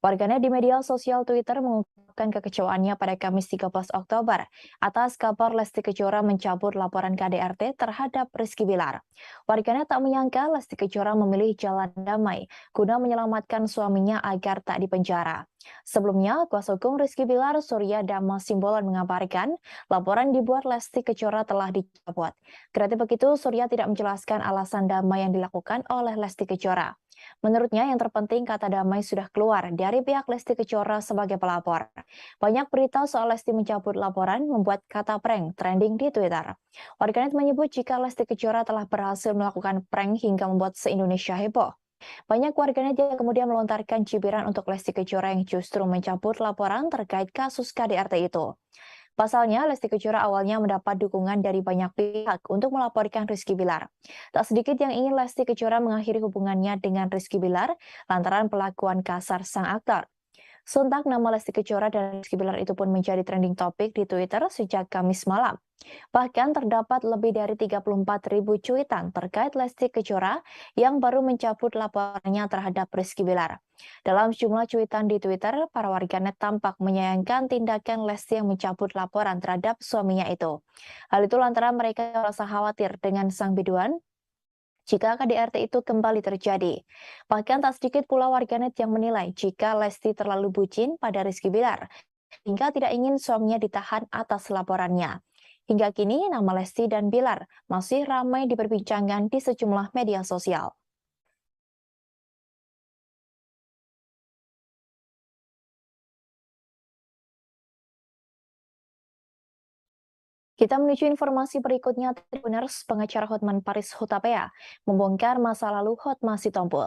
Warganet di media sosial Twitter mengungkapkan kekecewaannya pada Kamis 13 Oktober atas kabar Lesti Kejora mencabut laporan KDRT terhadap Rizky Bilar. Warganet tak menyangka Lesti Kejora memilih jalan damai guna menyelamatkan suaminya agar tak dipenjara. Sebelumnya, kuasa hukum Rizky Bilar, Surya Dhamma Simbolon mengabarkan laporan dibuat Lesti Kejora telah dicabut. Kendati begitu, Surya tidak menjelaskan alasan damai yang dilakukan oleh Lesti Kejora. Menurutnya yang terpenting kata damai sudah keluar dari pihak Lesti Kejora sebagai pelapor. Banyak berita soal Lesti mencabut laporan membuat kata prank trending di Twitter. Warganet menyebut jika Lesti Kejora telah berhasil melakukan prank hingga membuat se-Indonesia heboh. Banyak warganet yang kemudian melontarkan cibiran untuk Lesti Kejora yang justru mencabut laporan terkait kasus KDRT itu. Pasalnya, Lesti Kejora awalnya mendapat dukungan dari banyak pihak untuk melaporkan Rizky Bilar. Tak sedikit yang ingin Lesti Kejora mengakhiri hubungannya dengan Rizky Bilar lantaran perlakuan kasar sang aktor. Sontak nama Lesti Kejora dan Rizky Bilar itu pun menjadi trending topik di Twitter sejak Kamis malam. Bahkan terdapat lebih dari 34.000 cuitan terkait Lesti Kejora yang baru mencabut laporannya terhadap Rizky Bilar. Dalam sejumlah cuitan di Twitter, para warganet tampak menyayangkan tindakan Lesti yang mencabut laporan terhadap suaminya itu. Hal itu lantaran mereka merasa khawatir dengan sang biduan jika KDRT itu kembali terjadi. Bahkan tak sedikit pula warganet yang menilai jika Lesti terlalu bucin pada Rizky Bilar, hingga tidak ingin suaminya ditahan atas laporannya. Hingga kini, nama Lesti dan Bilar masih ramai diperbincangkan di sejumlah media sosial. Kita menuju informasi berikutnya. Tribuners, pengacara Hotman Paris Hutapea membongkar masa lalu Hotma Sitompul.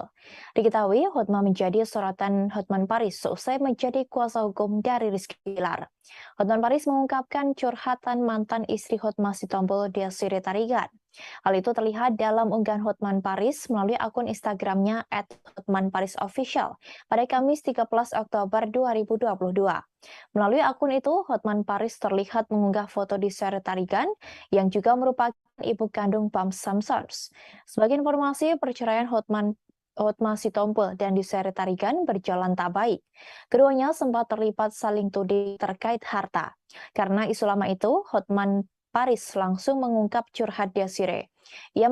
Diketahui Hotma menjadi sorotan Hotman Paris seusai menjadi kuasa hukum dari Rizky Bilar. Hotman Paris mengungkapkan curhatan mantan istri Hotma Sitompul, Desiree Tarigan. Hal itu terlihat dalam unggahan Hotman Paris melalui akun Instagramnya @hotmanparisofficial pada Kamis 13 Oktober 2022. Melalui akun itu, Hotman Paris terlihat mengunggah foto Desiree Tarigan yang juga merupakan ibu kandung Bams Samsons. Sebagai informasi, perceraian Hotma Sitompul dan Desiree Tarigan berjalan tak baik. Keduanya sempat terlibat saling tuding terkait harta. Karena isu lama itu, Hotman Paris langsung mengungkap curhat Desiree. Ia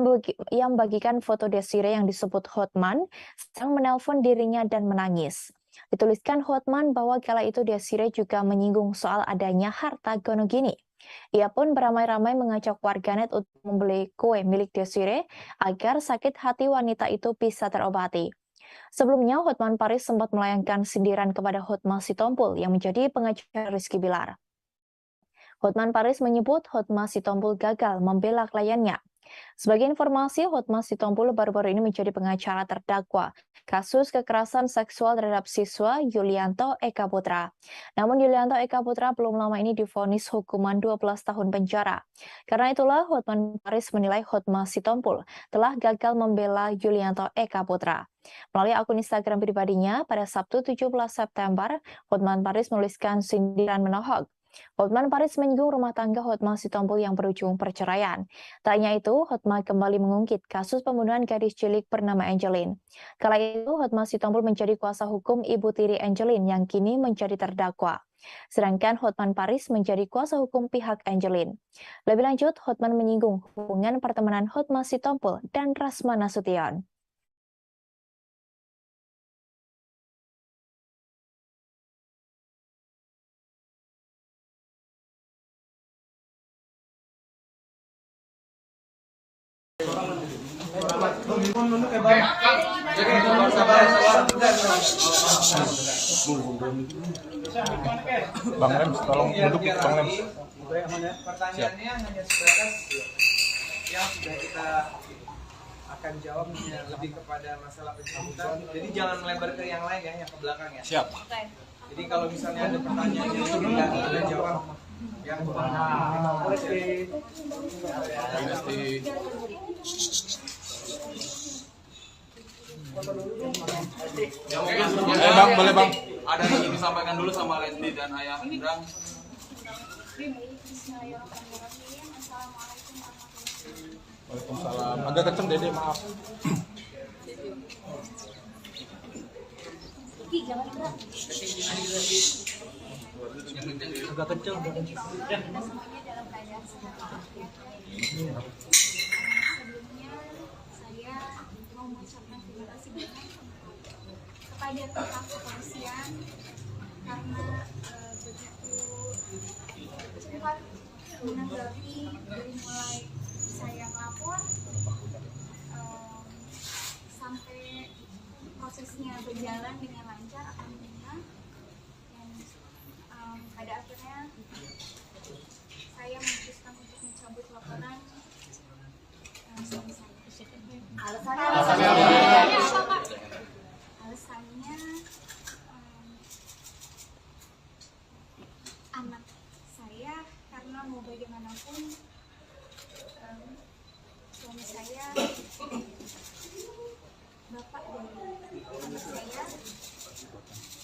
membagikan foto Desiree yang disebut Hotman sedang menelpon dirinya dan menangis. Dituliskan Hotman bahwa kala itu Desiree juga menyinggung soal adanya harta gono gini. Ia pun beramai-ramai mengajak warganet untuk membeli kue milik Desiree agar sakit hati wanita itu bisa terobati. Sebelumnya, Hotman Paris sempat melayangkan sindiran kepada Hotma Sitompul yang menjadi pengacara Rizky Bilar. Hotman Paris menyebut Hotma Sitompul gagal membela kliennya. Sebagai informasi, Hotma Sitompul baru-baru ini menjadi pengacara terdakwa kasus kekerasan seksual terhadap siswa Yulianto Eka Putra. Namun Yulianto Eka Putra belum lama ini divonis hukuman 12 tahun penjara. Karena itulah Hotman Paris menilai Hotma Sitompul telah gagal membela Yulianto Eka Putra. Melalui akun Instagram pribadinya pada Sabtu 17 September, Hotman Paris menuliskan sindiran menohok. Hotman Paris menyinggung rumah tangga Hotma Sitompul yang berujung perceraian. Tak hanya itu, Hotma kembali mengungkit kasus pembunuhan gadis cilik bernama Angelin. Kala itu, Hotma Sitompul menjadi kuasa hukum ibu tiri Angelin yang kini menjadi terdakwa. Sedangkan Hotman Paris menjadi kuasa hukum pihak Angelin. Lebih lanjut, Hotman menyinggung hubungan pertemanan Hotma Sitompul dan Rasma Nasution. Bang Lems, tolong duduk Bang Lems. Pertanyaannya hanya sebatas yang sudah kita akan jawab lebih kepada masalah pencabutan. Jadi jangan melebar ke yang lain ya, yang ke belakang ya. Siap. Jadi kalau misalnya ada pertanyaan yang tidak ada jawab, yang Bang, boleh Bang. Ada yang ingin disampaikan dulu sama Lesti dan Ayah Indra. Waalaikumsalam. Agak kenceng Dede, maaf. Agak kenceng. Kepada pihak kepolisian karena begitu cepat menanggapi dari mulai saya melapor sampai prosesnya berjalan dengan lancar alhamdulillah, dan pada akhirnya saya memutuskan untuk mencabut laporan suami saya. Alasannya anak saya, karena mau bagaimanapun suami saya bapak dari anak saya,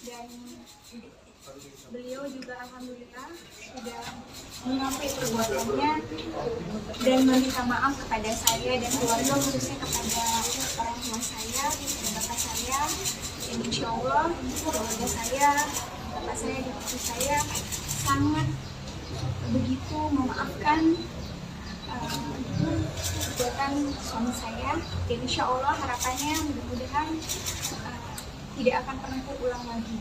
dan beliau juga alhamdulillah sudah mengakui perbuatannya dan meminta maaf kepada saya dan keluarga, khususnya kepada orang tua saya dan bapak saya, dan insya Allah keluarga saya, bapak saya dan ibu saya sangat begitu memaafkan kegiatan suami saya, dan insya Allah harapannya mudah-mudahan tidak akan pernah terulang lagi.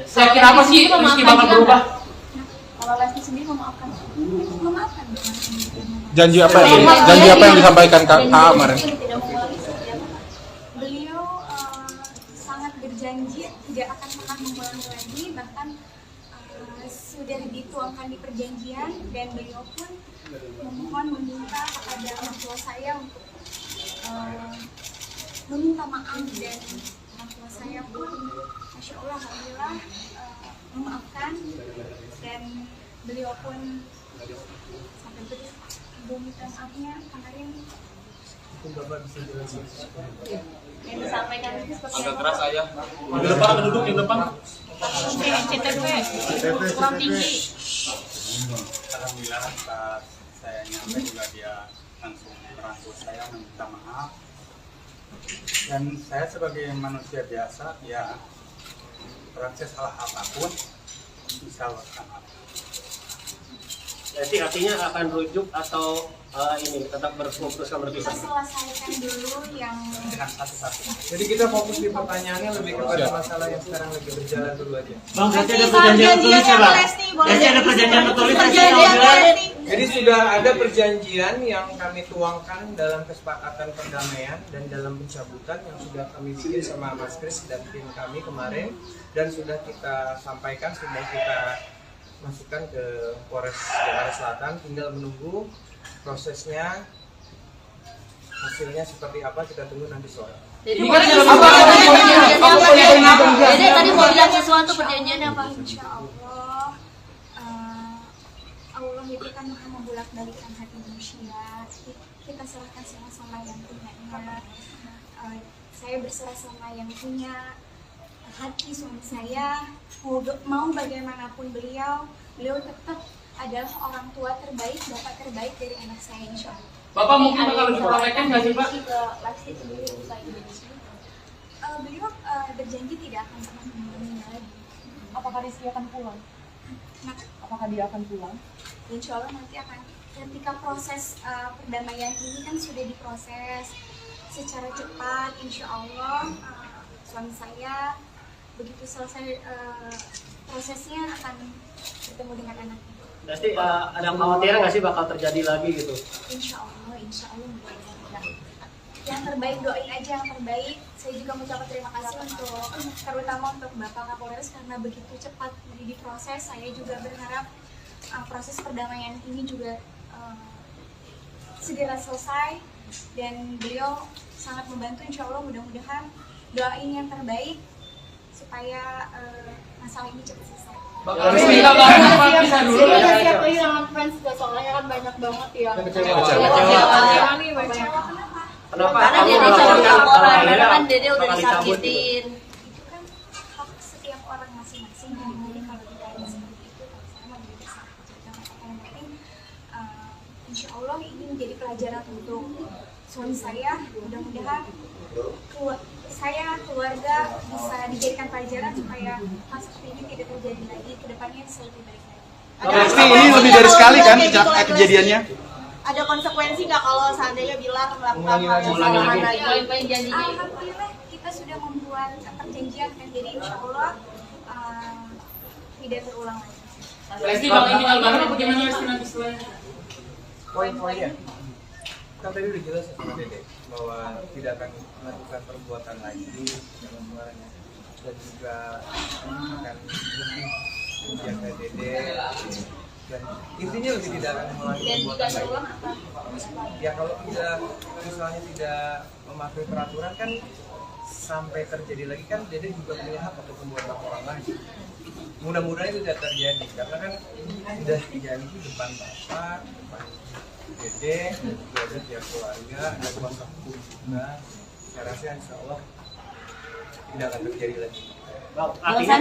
Saya kira apa sih Rizky bakal berubah? Kalau Lesti sendiri memaafkan dengan Janji apa yang disampaikan Kak kemarin? tidak mengulangi setiap beliau sangat berjanji tidak akan pernah mengulangi lagi, bahkan sudah dituangkan di perjanjian, dan beliau pun memohon meminta kepada orang tua saya untuk meminta maaf, dan orang tua saya pun Masya Allah alhamdulillah memaafkan, dan beliau pun sampai ibu minta maafnya kemarin. Bapak bisa jelasin Yang disampaikan itu seperti Agak apa? keras ayah. Di depan ada duduk di depan. CTP kurang tinggi. Alhamdulillah pas saya nyampe juga dia langsung merangkul saya meminta maaf. Dan saya sebagai manusia biasa ya proses salah apapun bisa maaf. Jadi artinya akan rujuk atau ini tetap memutuskan berpisah? Kita selesaikan dulu yang Dengan satu-satu. Jadi kita fokus di pertanyaannya lebih kepada masalah yang sekarang lagi berjalan dulu aja. Bang, berarti ada perjanjian tertulis ya Bang? Berarti ada perjanjian tertulis ya? Jadi sudah ada perjanjian yang kami tuangkan dalam kesepakatan perdamaian dan dalam pencabutan yang sudah kami bikin sama Mas Kris dan tim kami kemarin, dan sudah kita sampaikan, sudah kita masukkan ke Polres Jakarta Selatan. Tinggal menunggu prosesnya, hasilnya seperti apa, kita tunggu nanti sore. Jadi tadi mau bilang sesuatu, perjanjiannya apa? insya Allah Allah itu kan maha membolak-balikan hati manusia. Kita serahkan sama-sama yang punyanya. Saya berserah sama yang punya hati suami saya. Mau bagaimanapun beliau tetap adalah orang tua terbaik, bapak terbaik dari anak saya, insya Allah. Bapak mungkin bakal lebih protektif nggak sih Pak? Ke Lesti sendiri usai Indonesia. Beliau berjanji tidak akan pernah mengulangi lagi. Apakah Rizky akan pulang? Nah, Apakah dia akan pulang? insya Allah nanti akan, ketika proses perdamaian ini kan sudah diproses secara cepat, insya Allah suami saya begitu selesai prosesnya akan bertemu dengan anaknya. Berarti ada kekhawatiran nggak sih bakal terjadi lagi gitu? Insya Allah mudah-mudahan. Yang terbaik, doain aja yang terbaik. Saya juga mengucapkan terima kasih untuk terutama untuk Bapak Kapolres karena begitu cepat diproses. Saya juga berharap proses perdamaian ini juga segera selesai, dan beliau sangat membantu. Insya Allah mudah-mudahan, doain yang terbaik supaya masalah ini cepat selesai. Siapa kehilangan fans soalnya kan banyak banget yang Kenapa? Karena dia dicabut laporan, karena kan Dede udah disakitin. Itu kan hak setiap orang masing-masing. Jadi kalau kita ada seperti itu, sama begitu yang penting, insya Allah ini menjadi pelajaran untuk suami saya. Mudah-mudahan saya keluarga bisa dijadikan pelajaran supaya hal seperti ini tidak terjadi lagi, kedepannya bisa lebih baik lagi. Lesti ini lebih dari sekali kan kejadiannya? ada konsekuensi nggak kalau seandainya Bilar melakukan hal yang sama lagi? Alhamdulillah kita sudah membuat perjanjian, dan jadi insya Allah tidak terulang lagi. Lesti bakal tinggal bareng apa gimana Lesti nanti setelahnya? Poin-poinnya kan tadi udah jelas ya sama Dede bahwa tidak akan melakukan perbuatan lagi dalam suaranya, dan juga akan lebih menjaga Dede, dan intinya lebih tidak akan mengulangi perbuatan lagi. Ya kalau tidak, misalnya tidak mematuhi peraturan kan sampai terjadi lagi kan Dede juga punya hak untuk membuat laporan lagi. Mudah-mudahan itu tidak terjadi karena kan sudah dijanji depan bapak, depan Dede, dan juga ada pihak keluarga, ada kuasa hukum juga. Saya rasa insya Allah tidak akan terjadi lagi. Bang, artinya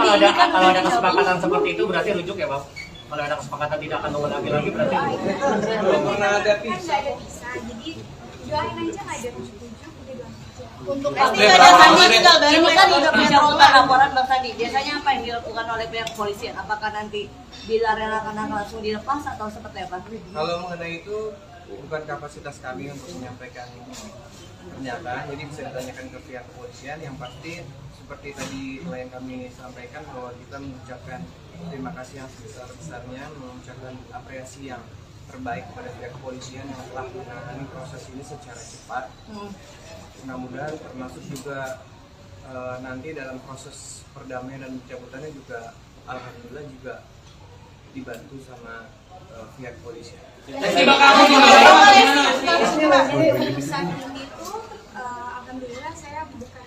kalau ada kesepakatan seperti itu berarti rujuk ya Bang? Kalau ada kesepakatan tidak akan mengulangi lagi berarti belum pernah ada Kan nggak ada pisah, jadi doain aja nggak ada rujuk-rujuk, udah doain aja. Untuk Bang, Lesti ada Sandi tinggal bareng ini kan lagi. udah pencabutan laporan Bang Sandi. Biasanya apa yang dilakukan oleh pihak kepolisian? Apakah nanti Bilar yang akan langsung dilepas atau seperti apa? Kalau mengenai itu bukan kapasitas kami untuk menyampaikan pernyataan, jadi bisa ditanyakan ke pihak kepolisian. Yang pasti seperti tadi klien kami sampaikan bahwa kita mengucapkan terima kasih yang sebesar-besarnya, mengucapkan apresiasi yang terbaik kepada pihak kepolisian yang telah menangani proses ini secara cepat. Mudah-mudahan termasuk juga nanti dalam proses perdamaian dan pencabutannya juga alhamdulillah juga dibantu sama pihak kepolisian. Saat ini tuh alhamdulillah saya bukan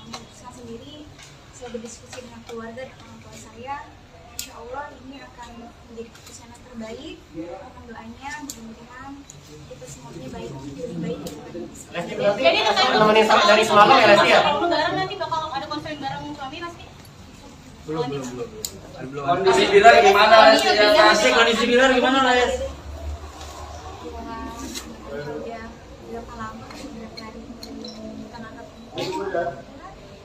memutuskan sendiri, saya berdiskusi dengan keluarga dan orang tua saya. Insya Allah ini akan menjadi keputusan yang terbaik. Mohon doanya, mudah-mudahan kita semuanya baik, lebih baik daripada Lesti berarti nemenin dari semalam ya Lesti ya? Kalau lebaran nanti bakal ada konser bareng suami pasti. Belum. Kondisi Bilar gimana? Asik kondisi Bilar gimana lah ya? Berapa lama berapa hari kita ngangkat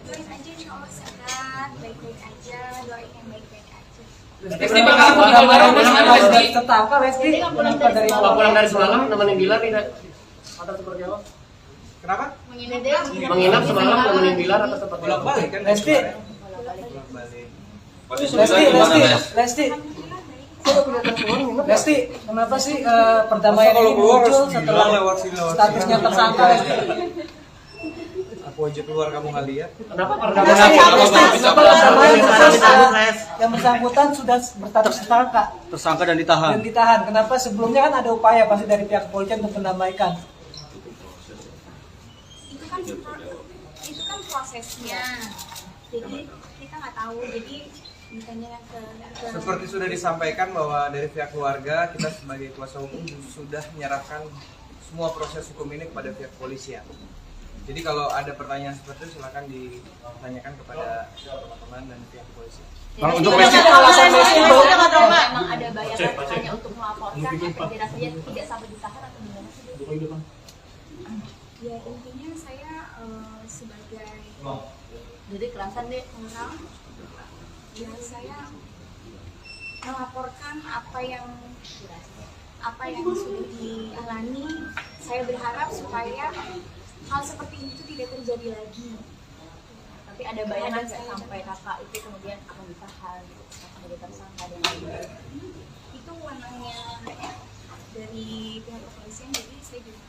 doain aja insya Allah sehat, baik-baik aja, doain yang baik-baik aja. Lesti bakal tinggal bareng sama Lesti. Tetangga Lesti Pulang dari semalam nemenin Bilar tidak? Atau seperti apa? Kenapa? Menginap semalam nemenin Bilar atau seperti apa? Bolak-balik kan? Lesti, Lesti, kenapa sih perdamaian ini muncul setelah statusnya tersangka Lesti? Aku aja keluar kamu nggak lihat. Kenapa yang bersangkutan sudah berstatus tersangka dan ditahan. Kenapa sebelumnya kan ada upaya pasti dari pihak kepolisian untuk mendamaikan? Itu kan prosesnya. Jadi kita nggak tahu. Jadi ditanya ke Seperti sudah disampaikan bahwa dari pihak keluarga kita sebagai kuasa hukum sudah menyerahkan semua proses hukum ini kepada pihak kepolisian. Jadi kalau ada pertanyaan seperti itu silakan ditanyakan kepada teman-teman dan pihak kepolisian. Kalau untuk alasan memang ada bayangan hanya untuk melaporkan efek jerah saja tidak sampai ditahan atau gimana sih? Ya intinya saya sebagai Jadi kerasan deh orang, ya saya melaporkan apa yang sudah dialami. Saya berharap supaya hal seperti itu tidak terjadi lagi. tapi ada bayangan nggak sampai kakak itu kemudian akan ditahan sebagai tersangka dan lain-lain? Itu wewenangnya dari pihak kepolisian, jadi saya juga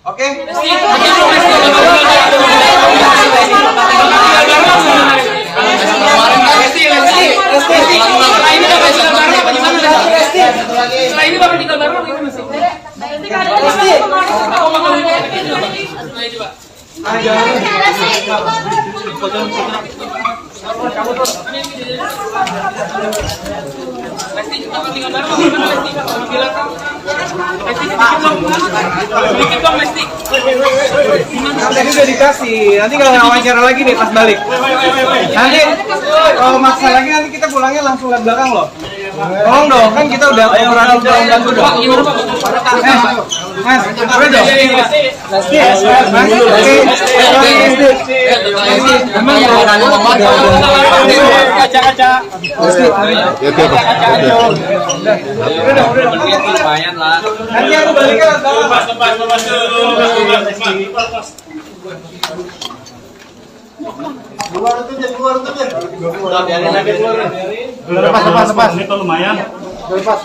Oke. Setelah ini bakal tinggal bareng gimana sih? Lesti kita tinggal bareng gimana Lesti? Bilang kamu. Lesti sedikit dong Lesti. Tadi udah dikasih, nanti kalau wawancara lagi nih pas balik. Nanti kalau maksa lagi nanti kita pulangnya langsung ke belakang loh. Tolong dong, kan kita udah kooperatif dalam bantu dong. Mas, udah dong. Emang ya kaca-kaca. Lumayan lah. Nanti aku balik ke Lepas. Ini tuh lumayan. Lepas.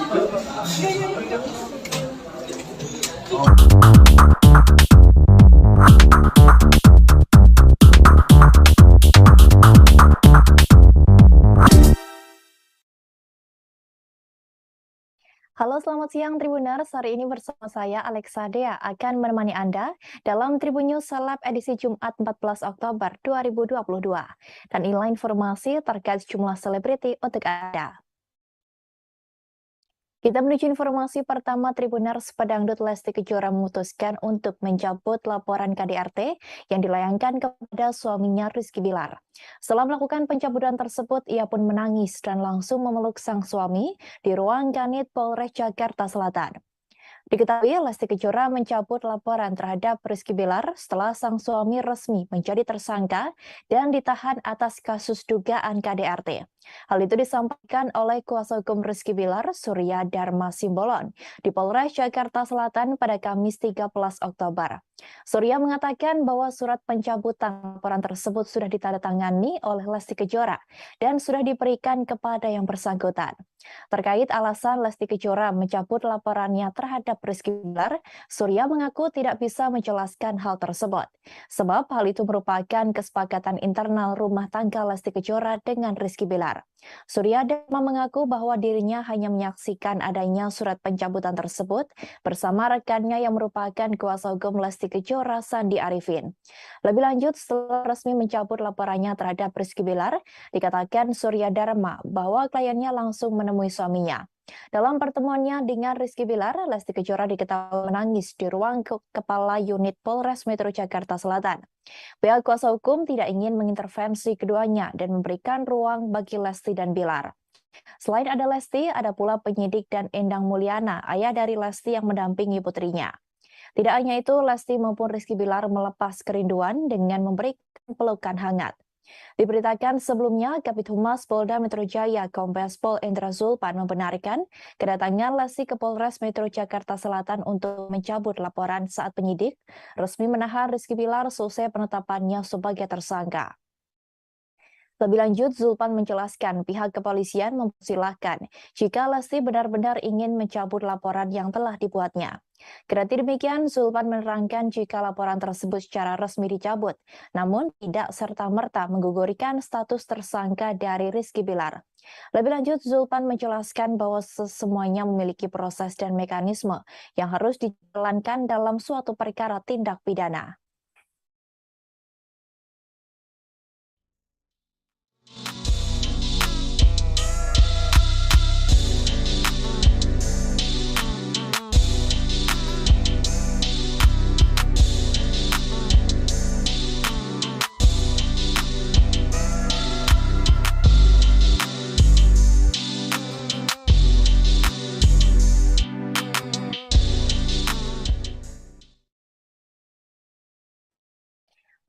Halo, selamat siang Tribuners. Hari ini bersama saya Alexa Dea akan menemani Anda dalam Tribun News Seleb edisi Jumat 14 Oktober 2022. Dan inilah informasi terkait jumlah selebriti untuk Anda. Kita menuju informasi pertama. Tribuners, pedangdut Lesti Kejora memutuskan untuk mencabut laporan KDRT yang dilayangkan kepada suaminya Rizky Bilar. Setelah melakukan pencabutan tersebut, ia pun menangis dan langsung memeluk sang suami di ruang Kanit Polres Jakarta Selatan. Diketahui Lesti Kejora mencabut laporan terhadap Rizky Bilar setelah sang suami resmi menjadi tersangka dan ditahan atas kasus dugaan KDRT. Hal itu disampaikan oleh kuasa hukum Rizky Bilar, Surya Dharma Simbolon, di Polres Jakarta Selatan pada Kamis 13 Oktober. Surya mengatakan bahwa surat pencabutan laporan tersebut sudah ditandatangani oleh Lesti Kejora dan sudah diberikan kepada yang bersangkutan. Terkait alasan Lesti Kejora mencabut laporannya terhadap Rizky Bilar, Surya mengaku tidak bisa menjelaskan hal tersebut, sebab hal itu merupakan kesepakatan internal rumah tangga Lesti Kejora dengan Rizky Bilar. Surya Dharma mengaku bahwa dirinya hanya menyaksikan adanya surat pencabutan tersebut bersama rekannya yang merupakan kuasa hukum Lesti Kejora, Sandi Arifin. Lebih lanjut, setelah resmi mencabut laporannya terhadap Rizky Bilar, dikatakan Surya Dharma bahwa kliennya langsung menemui suaminya. Dalam pertemuannya dengan Rizky Bilar, Lesti Kejora diketahui menangis di ruang Kepala Unit Polres Metro Jakarta Selatan. Pihak kuasa hukum tidak ingin mengintervensi keduanya dan memberikan ruang bagi Lesti dan Bilar. Selain ada Lesti, ada pula penyidik dan Endang Mulyana, ayah dari Lesti yang mendampingi putrinya. Tidak hanya itu, Lesti maupun Rizky Bilar melepas kerinduan dengan memberikan pelukan hangat. Diberitakan sebelumnya, Kabid Humas Polda Metro Jaya Kombes Pol Endra Zulpan membenarkan kedatangan Lesti ke Polres Metro Jakarta Selatan untuk mencabut laporan saat penyidik resmi menahan Rizky Bilar selesai penetapannya sebagai tersangka. Lebih lanjut, Zulpan menjelaskan pihak kepolisian mempersilahkan jika Lesti benar-benar ingin mencabut laporan yang telah dibuatnya. Kendati demikian, Zulpan menerangkan jika laporan tersebut secara resmi dicabut, namun tidak serta-merta menggugurkan status tersangka dari Rizky Bilar. Lebih lanjut, Zulpan menjelaskan bahwa semuanya memiliki proses dan mekanisme yang harus dijalankan dalam suatu perkara tindak pidana.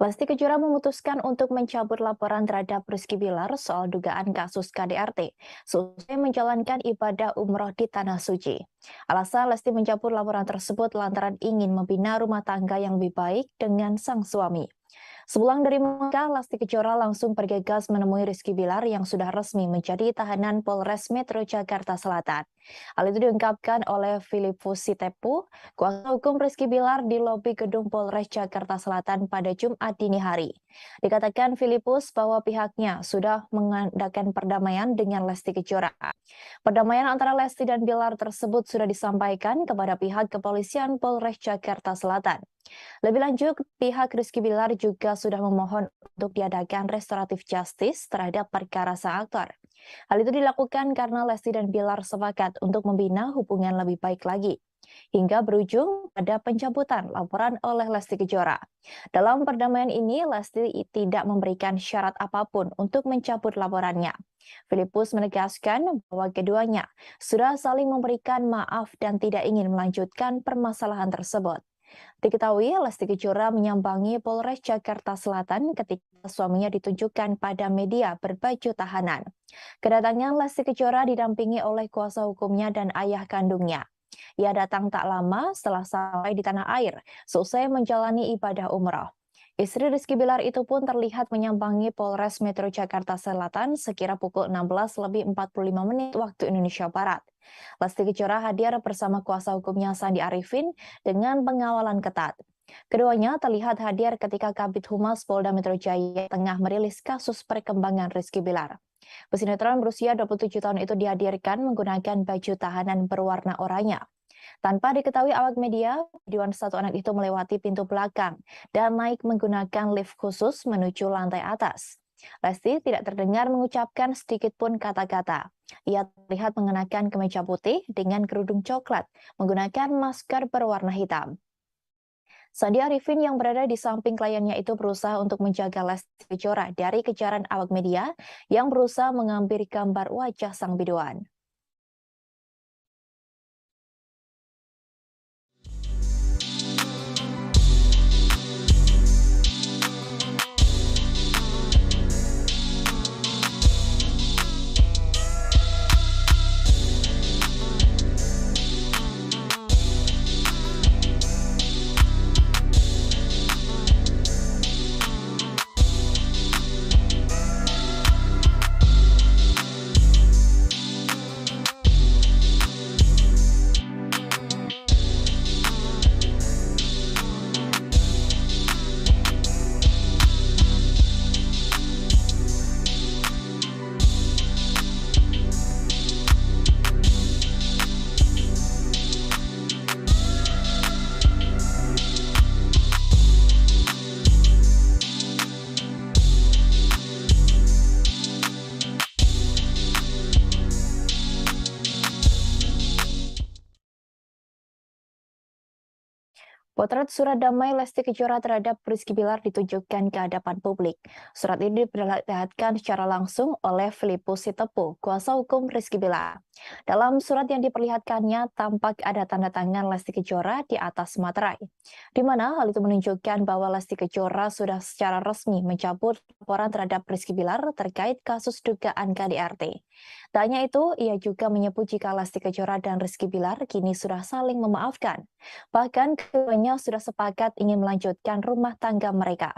Lesti Kejora memutuskan untuk mencabut laporan terhadap Rizky Bilar soal dugaan kasus KDRT seusai menjalankan ibadah umroh di Tanah Suci. Alasan Lesti mencabut laporan tersebut lantaran ingin membina rumah tangga yang lebih baik dengan sang suami. Sepulang dari Mekah, Lesti Kejora langsung bergegas menemui Rizky Bilar yang sudah resmi menjadi tahanan Polres Metro Jakarta Selatan. Hal itu diungkapkan oleh Filipus Sitepu, kuasa hukum Rizky Bilar di lobi gedung Polres Jakarta Selatan pada Jumat dini hari. Dikatakan Filipus bahwa pihaknya sudah mengadakan perdamaian dengan Lesti Kejora. Perdamaian antara Lesti dan Bilar tersebut sudah disampaikan kepada pihak kepolisian Polres Jakarta Selatan. Lebih lanjut, pihak Rizky Bilar juga sudah memohon untuk diadakan restoratif justice terhadap perkara sang aktor. Hal itu dilakukan karena Lesti dan Bilar sepakat untuk membina hubungan lebih baik lagi, hingga berujung pada pencabutan laporan oleh Lesti Kejora. Dalam perdamaian ini, Lesti tidak memberikan syarat apapun untuk mencabut laporannya. Filipus menegaskan bahwa keduanya sudah saling memberikan maaf dan tidak ingin melanjutkan permasalahan tersebut. Diketahui Lesti Kejora menyambangi Polres Jakarta Selatan ketika suaminya ditunjukkan pada media berbaju tahanan. Kedatangan Lesti Kejora didampingi oleh kuasa hukumnya dan ayah kandungnya. Ia datang tak lama setelah sampai di tanah air, selesai menjalani ibadah umroh. Istri Rizky Bilar itu pun terlihat menyambangi Polres Metro Jakarta Selatan sekira pukul 16:45 waktu Indonesia Barat. Lesti Kejora hadir bersama kuasa hukumnya Sandi Arifin dengan pengawalan ketat. Keduanya terlihat hadir ketika Kabid Humas Polda Metro Jaya tengah merilis kasus perkembangan Rizky Bilar. Pesinetron berusia 27 tahun itu dihadirkan menggunakan baju tahanan berwarna oranye. Tanpa diketahui awak media, videoan satu anak itu melewati pintu belakang dan naik menggunakan lift khusus menuju lantai atas. Lesti tidak terdengar mengucapkan sedikit pun kata-kata. Ia terlihat mengenakan kemeja putih dengan kerudung coklat, menggunakan masker berwarna hitam. Sandi Arifin yang berada di samping kliennya itu berusaha untuk menjaga Lesti Kejora dari kejaran awak media yang berusaha mengambil gambar wajah sang biduan. Potret surat damai Lesti Kejora terhadap Rizky Bilar ditunjukkan ke hadapan publik. Surat ini diperlihatkan secara langsung oleh Filipus Sitepu, kuasa hukum Rizky Bilar. Dalam surat yang diperlihatkannya, tampak ada tanda tangan Lesti Kejora di atas materai, di mana hal itu menunjukkan bahwa Lesti Kejora sudah secara resmi mencabut laporan terhadap Rizky Bilar terkait kasus dugaan KDRT. Tak hanya itu, ia juga menyebut jika Lesti Kejora dan Rizky Bilar kini sudah saling memaafkan. Bahkan keduanya sudah sepakat ingin melanjutkan rumah tangga mereka.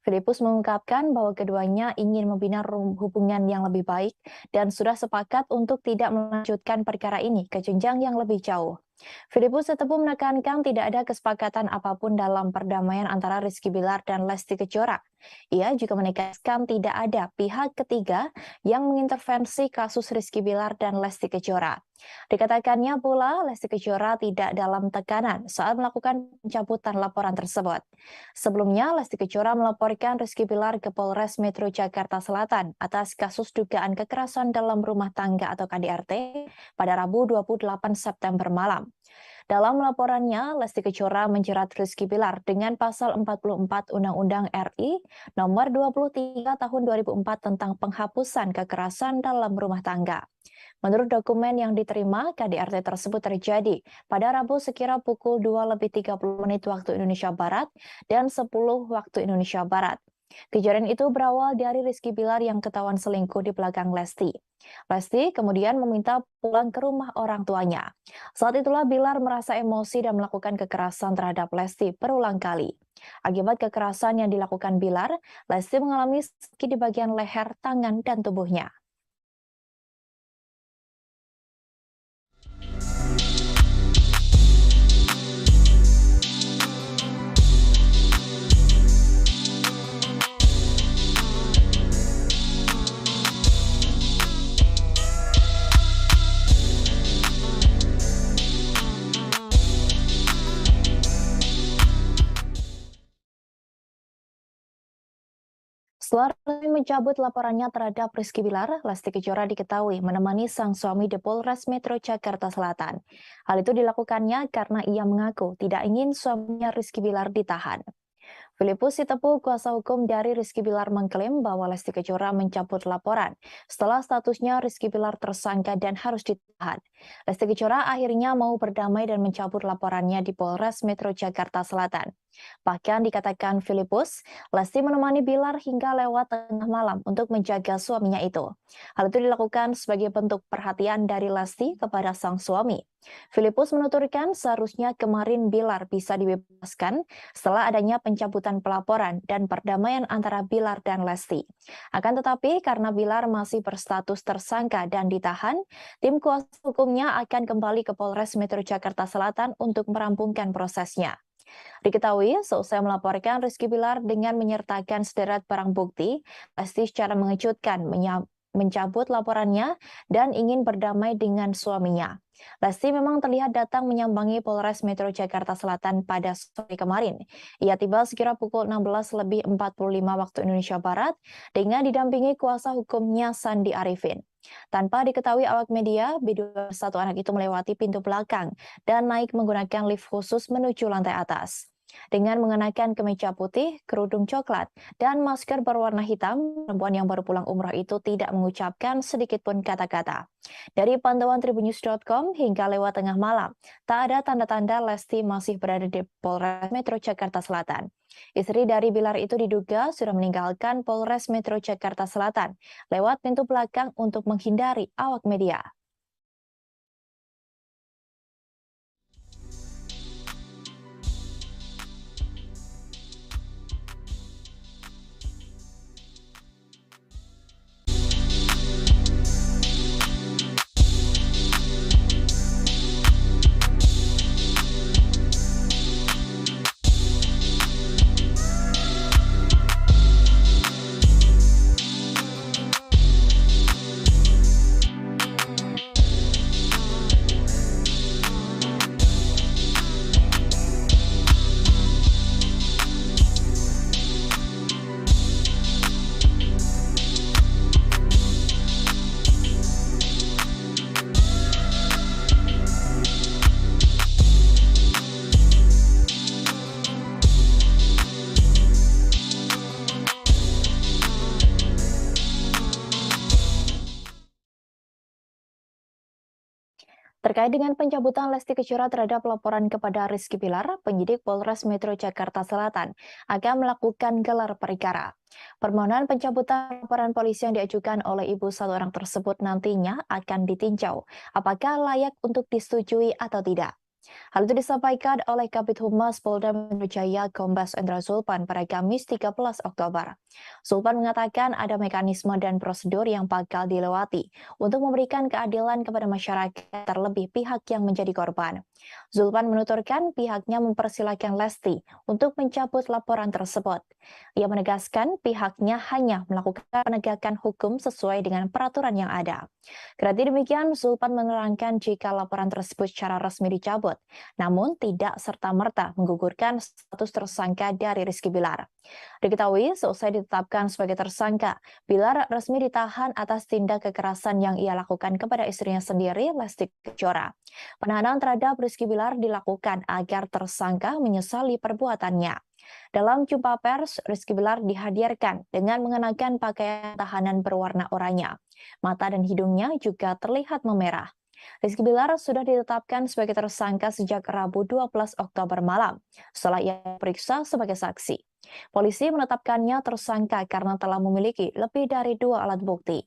Filipus mengungkapkan bahwa keduanya ingin membina hubungan yang lebih baik dan sudah sepakat untuk tidak melanjutkan perkara ini ke jenjang yang lebih jauh. Filipus tetap menekankan tidak ada kesepakatan apapun dalam perdamaian antara Rizky Bilar dan Lesti Kejora. Ia juga menegaskan tidak ada pihak ketiga yang mengintervensi kasus Rizky Bilar dan Lesti Kejora. Dikatakannya pula Lesti Kejora tidak dalam tekanan saat melakukan pencabutan laporan tersebut. Sebelumnya, Lesti Kejora melaporkan Rizky Bilar ke Polres Metro Jakarta Selatan atas kasus dugaan kekerasan dalam rumah tangga atau KDRT pada Rabu 28 September malam. Dalam laporannya, Lesti Kejora menjerat Rizky Bilar dengan pasal 44 Undang-Undang RI nomor 23 tahun 2004 tentang penghapusan kekerasan dalam rumah tangga. Menurut dokumen yang diterima, KDRT tersebut terjadi pada Rabu sekira pukul 2:30 waktu Indonesia Barat dan 10 waktu Indonesia Barat. Kejadian itu berawal dari Rizky Bilar yang ketahuan selingkuh di belakang Lesti. Lesti kemudian meminta pulang ke rumah orang tuanya. Saat itulah Bilar merasa emosi dan melakukan kekerasan terhadap Lesti berulang kali. Akibat kekerasan yang dilakukan Bilar, Lesti mengalami sakit di bagian leher, tangan, dan tubuhnya. Setelah mencabut laporannya terhadap Rizky Bilar, Lesti Kejora diketahui menemani sang suami di Polres Metro Jakarta Selatan. Hal itu dilakukannya karena ia mengaku tidak ingin suaminya Rizky Bilar ditahan. Filipus Sitepu, kuasa hukum dari Rizky Bilar, mengklaim bahwa Lesti Kejora mencabut laporan setelah statusnya Rizky Bilar tersangka dan harus ditahan. Lesti Kejora akhirnya mau berdamai dan mencabut laporannya di Polres Metro Jakarta Selatan. Bahkan dikatakan Filipus, Lesti menemani Bilar hingga lewat tengah malam untuk menjaga suaminya itu. Hal itu dilakukan sebagai bentuk perhatian dari Lesti kepada sang suami. Filipus menuturkan seharusnya kemarin Bilar bisa dibebaskan setelah adanya pencabutan pelaporan dan perdamaian antara Bilar dan Lesti. Akan tetapi karena Bilar masih berstatus tersangka dan ditahan, tim kuasa hukumnya akan kembali ke Polres Metro Jakarta Selatan untuk merampungkan prosesnya. Diketahui, seusai melaporkan Rizky Bilar dengan menyertakan sederet barang bukti, Lesti secara mengejutkan mencabut laporannya dan ingin berdamai dengan suaminya. Lesti memang terlihat datang menyambangi Polres Metro Jakarta Selatan pada sore kemarin. Ia tiba sekira pukul 16:45 waktu Indonesia Barat dengan didampingi kuasa hukumnya Sandi Arifin. Tanpa diketahui awak media, B21 anak itu melewati pintu belakang dan naik menggunakan lift khusus menuju lantai atas. Dengan mengenakan kemeja putih, kerudung coklat, dan masker berwarna hitam, perempuan yang baru pulang umroh itu tidak mengucapkan sedikit pun kata-kata. Dari pantauan Tribunnews.com hingga lewat tengah malam, tak ada tanda-tanda Lesti masih berada di Polres Metro Jakarta Selatan. Istri dari Bilar itu diduga sudah meninggalkan Polres Metro Jakarta Selatan lewat pintu belakang untuk menghindari awak media. Terkait dengan pencabutan Lesti Kejora terhadap laporan kepada Rizky Bilar, penyidik Polres Metro Jakarta Selatan akan melakukan gelar perkara. Permohonan pencabutan laporan polisi yang diajukan oleh ibu satu orang tersebut nantinya akan ditinjau apakah layak untuk disetujui atau tidak. Hal itu disampaikan oleh Kabid Humas Polda Metro Jaya Kombes Endra Zulpan pada Kamis 13 Oktober. Zulpan mengatakan ada mekanisme dan prosedur yang bakal dilewati untuk memberikan keadilan kepada masyarakat, terlebih pihak yang menjadi korban. Zulpan menuturkan pihaknya mempersilahkan Lesti untuk mencabut laporan tersebut. Ia menegaskan pihaknya hanya melakukan penegakan hukum sesuai dengan peraturan yang ada. Kendati demikian, Zulpan menerangkan jika laporan tersebut secara resmi dicabut, namun tidak serta-merta menggugurkan status tersangka dari Rizky Bilar. Diketahui, seusai ditetapkan sebagai tersangka, Bilar resmi ditahan atas tindak kekerasan yang ia lakukan kepada istrinya sendiri, Lesti Kejora. Penahanan terhadap Rizky Bilar dilakukan agar tersangka menyesali perbuatannya. Dalam jumpa pers, Rizky Bilar dihadirkan dengan mengenakan pakaian tahanan berwarna oranye. Mata dan hidungnya juga terlihat memerah. Rizky Bilar sudah ditetapkan sebagai tersangka sejak Rabu 12 Oktober malam, setelah ia diperiksa sebagai saksi. Polisi menetapkannya tersangka karena telah memiliki lebih dari 2 alat bukti.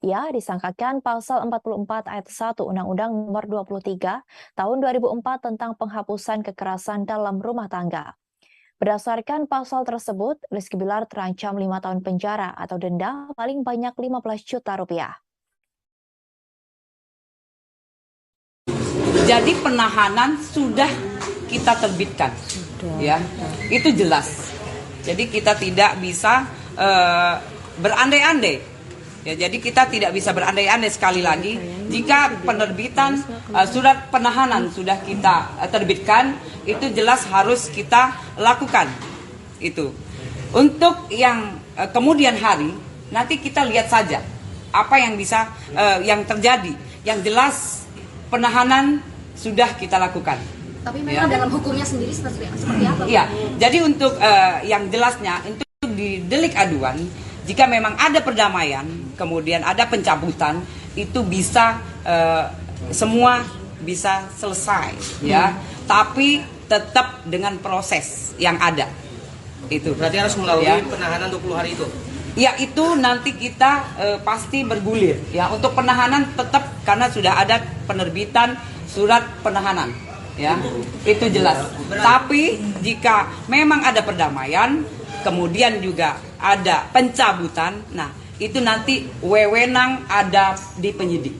Ia disangkakan pasal 44 ayat 1 Undang-Undang Nomor 23 Tahun 2004 tentang penghapusan kekerasan dalam rumah tangga. Berdasarkan pasal tersebut, Rizky Bilar terancam 5 tahun penjara atau denda paling banyak 15 juta rupiah. Jadi penahanan sudah kita terbitkan, ya, itu jelas. Jadi kita tidak bisa berandai-andai. Ya, jadi kita tidak bisa berandai-andai sekali lagi. Jika penerbitan surat penahanan sudah kita terbitkan, itu jelas harus kita lakukan. Itu. Untuk yang kemudian hari, nanti kita lihat saja apa yang bisa yang terjadi. Yang jelas penahanan sudah kita lakukan. Tapi memang dalam hukumnya sendiri seperti apa? Iya. Jadi untuk yang jelasnya untuk di delik aduan, jika memang ada perdamaian, kemudian ada pencabutan, itu bisa semua bisa selesai, ya. Tapi tetap dengan proses yang ada. Itu. Berarti harus melalui penahanan 20 hari itu. Ya, itu nanti kita pasti bergulir. Ya, untuk penahanan tetap karena sudah ada penerbitan surat penahanan. Ya, itu jelas. Tapi jika memang ada perdamaian, kemudian juga ada pencabutan, nah itu nanti wewenang ada di penyidik.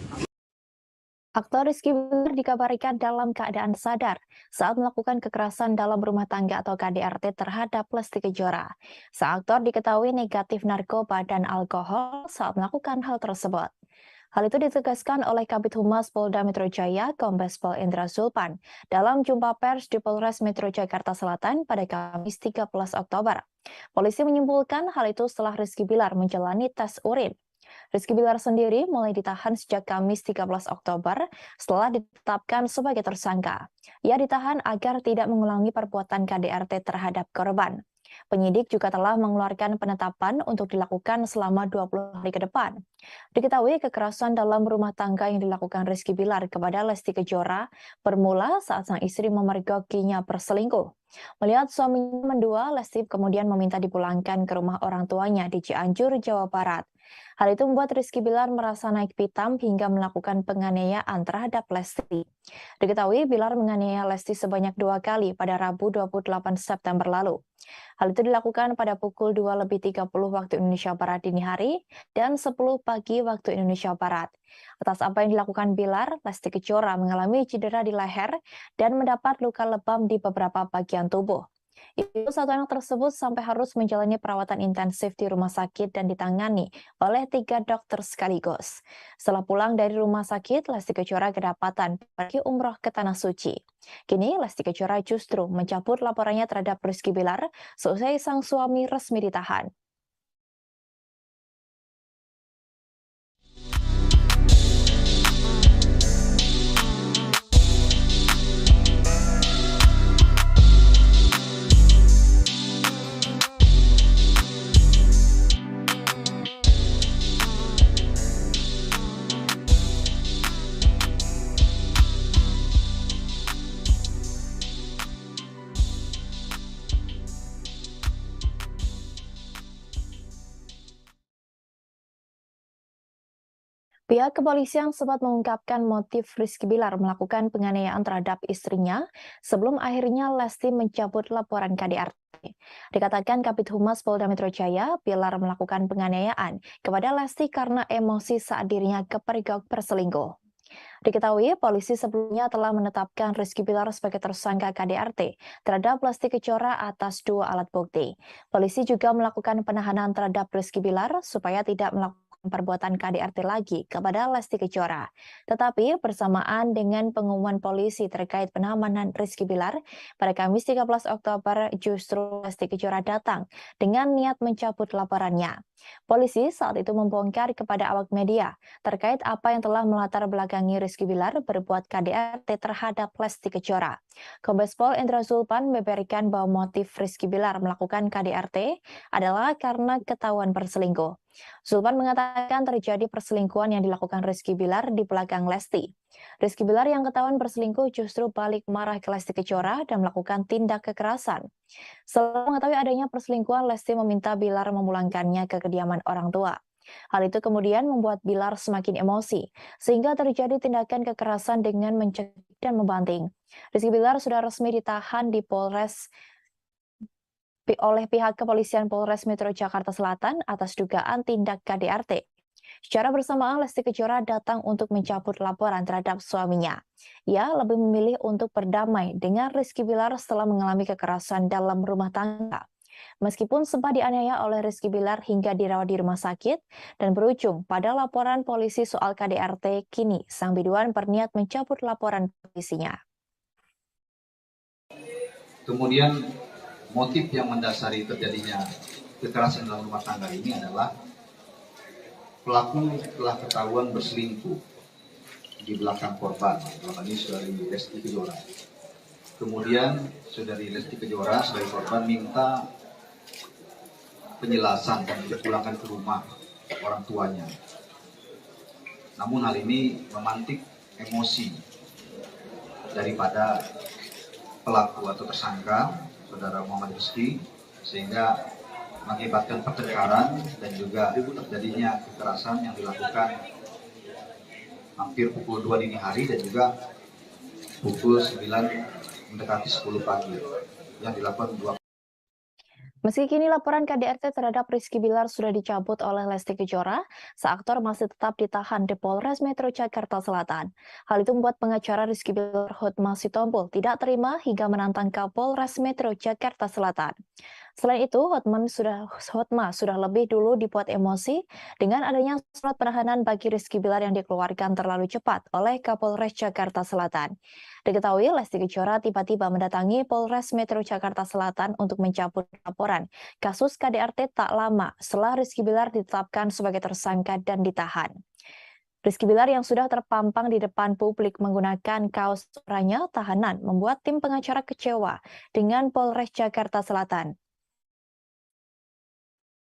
Aktor Rizky Bilar dikabarkan dalam keadaan sadar saat melakukan kekerasan dalam rumah tangga atau KDRT terhadap Lesti Kejora. Sang aktor diketahui negatif narkoba dan alkohol saat melakukan hal tersebut. Hal itu ditegaskan oleh Kabid Humas Polda Metro Jaya, Kombes Pol Endra Zulpan, dalam jumpa pers di Polres Metro Jakarta Selatan pada Kamis 13 Oktober. Polisi menyimpulkan hal itu setelah Rizky Bilar menjalani tes urin. Rizky Bilar sendiri mulai ditahan sejak Kamis 13 Oktober setelah ditetapkan sebagai tersangka. Ia ditahan agar tidak mengulangi perbuatan KDRT terhadap korban. Penyidik juga telah mengeluarkan penetapan untuk dilakukan selama 20 hari ke depan. Diketahui kekerasan dalam rumah tangga yang dilakukan Rizky Bilar kepada Lesti Kejora bermula saat sang istri memergokinya berselingkuh. Melihat suaminya mendua, Lesti kemudian meminta dipulangkan ke rumah orang tuanya di Cianjur, Jawa Barat. Hal itu membuat Rizky Bilar merasa naik pitam hingga melakukan penganiayaan terhadap Lesti. Diketahui Bilar menganiaya Lesti sebanyak 2 kali pada Rabu 28 September lalu. Hal itu dilakukan pada pukul 2:30 waktu Indonesia Barat dini hari dan 10 pagi waktu Indonesia Barat. Atas apa yang dilakukan Bilar, Lesti Kejora mengalami cedera di leher dan mendapat luka lebam di beberapa bagian tubuh. Ibu satu anak tersebut sampai harus menjalani perawatan intensif di rumah sakit dan ditangani oleh 3 dokter sekaligus. Setelah pulang dari rumah sakit, Lesti Kejora kedapatan pergi umroh ke Tanah Suci. Kini Lesti Kejora justru mencabut laporannya terhadap Rizky Bilar seusai sang suami resmi ditahan. Pihak kepolisian sempat mengungkapkan motif Rizky Bilar melakukan penganiayaan terhadap istrinya sebelum akhirnya Lesti mencabut laporan KDRT. Dikatakan Kabid Humas Polda Metro Jaya, Bilar melakukan penganiayaan kepada Lesti karena emosi saat dirinya kepergok berselingkuh. Diketahui, polisi sebelumnya telah menetapkan Rizky Bilar sebagai tersangka KDRT terhadap Lesti Kejora atas 2 alat bukti. Polisi juga melakukan penahanan terhadap Rizky Bilar supaya tidak melakukan perbuatan KDRT lagi kepada Lesti Kejora. Tetapi bersamaan dengan pengumuman polisi terkait pengamanan Rizky Bilar, pada Kamis 13 Oktober justru Lesti Kejora datang dengan niat mencabut laporannya. Polisi saat itu membongkar kepada awak media terkait apa yang telah melatar belakangi Rizky Bilar berbuat KDRT terhadap Lesti Kejora. Kombes Pol Endra Zulpan membeberkan bahwa motif Rizky Bilar melakukan KDRT adalah karena ketahuan berselingkuh. Zulpan mengatakan terjadi perselingkuhan yang dilakukan Rizky Bilar di belakang Lesti. Rizky Bilar yang ketahuan berselingkuh justru balik marah ke Lesti Kejora dan melakukan tindak kekerasan. Setelah mengetahui adanya perselingkuhan, Lesti meminta Bilar memulangkannya ke kediaman orang tua. Hal itu kemudian membuat Bilar semakin emosi, sehingga terjadi tindakan kekerasan dengan mencekik dan membanting. Rizky Bilar sudah resmi ditahan di Polres oleh pihak kepolisian Polres Metro Jakarta Selatan atas dugaan tindak KDRT. Secara bersamaan, Lesti Kejora datang untuk mencabut laporan terhadap suaminya. Ia lebih memilih untuk berdamai dengan Rizky Bilar setelah mengalami kekerasan dalam rumah tangga. Meskipun sempat dianiaya oleh Rizky Bilar hingga dirawat di rumah sakit dan berujung pada laporan polisi soal KDRT, kini sang biduan berniat mencabut laporan polisinya. Kemudian motif yang mendasari terjadinya kekerasan dalam rumah tangga ini adalah pelaku telah ketahuan berselingkuh di belakang korban, dalam ini saudari Lesti Kejora. Kemudian saudari Lesti Kejora sebagai korban minta penjelasan dan dipulangkan ke rumah orang tuanya. Namun hal ini memantik emosi daripada pelaku atau tersangka saudara Muhammad Rizky, sehingga mengakibatkan pertengkaran dan juga terjadinya kekerasan yang dilakukan hampir pukul 2 dini hari dan juga pukul 9 mendekati 10 pagi yang dilakukan 2. Meski kini laporan KDRT terhadap Rizky Bilar sudah dicabut oleh Lesti Kejora, sang aktor masih tetap ditahan di Polres Metro Jakarta Selatan. Hal itu membuat pengacara Rizky Bilar Hotma Sitompul tidak terima hingga menantang Kapolres Metro Jakarta Selatan. Selain itu, Hotma sudah lebih dulu dibuat emosi dengan adanya surat penahanan bagi Rizky Bilar yang dikeluarkan terlalu cepat oleh Kapolres Jakarta Selatan. Diketahui Lesti Kejora tiba-tiba mendatangi Polres Metro Jakarta Selatan untuk mencabut laporan kasus KDRT tak lama setelah Rizky Bilar ditetapkan sebagai tersangka dan ditahan. Rizky Bilar yang sudah terpampang di depan publik menggunakan kaos oranye tahanan membuat tim pengacara kecewa dengan Polres Jakarta Selatan.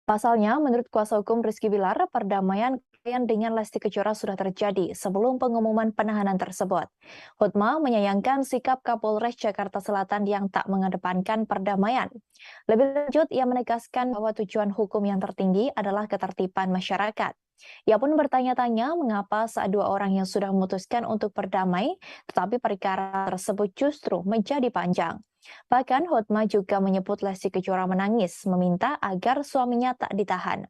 Pasalnya, menurut kuasa hukum Rizky Bilar, perdamaian klien dengan Lesti Kejora sudah terjadi sebelum pengumuman penahanan tersebut. Hotma menyayangkan sikap Kapolres Jakarta Selatan yang tak mengedepankan perdamaian. Lebih lanjut, ia menegaskan bahwa tujuan hukum yang tertinggi adalah ketertiban masyarakat. Ia pun bertanya-tanya mengapa saat 2 orang yang sudah memutuskan untuk berdamai, tetapi perkara tersebut justru menjadi panjang. Bahkan Hotma juga menyebut Lesti Kejora menangis, meminta agar suaminya tak ditahan.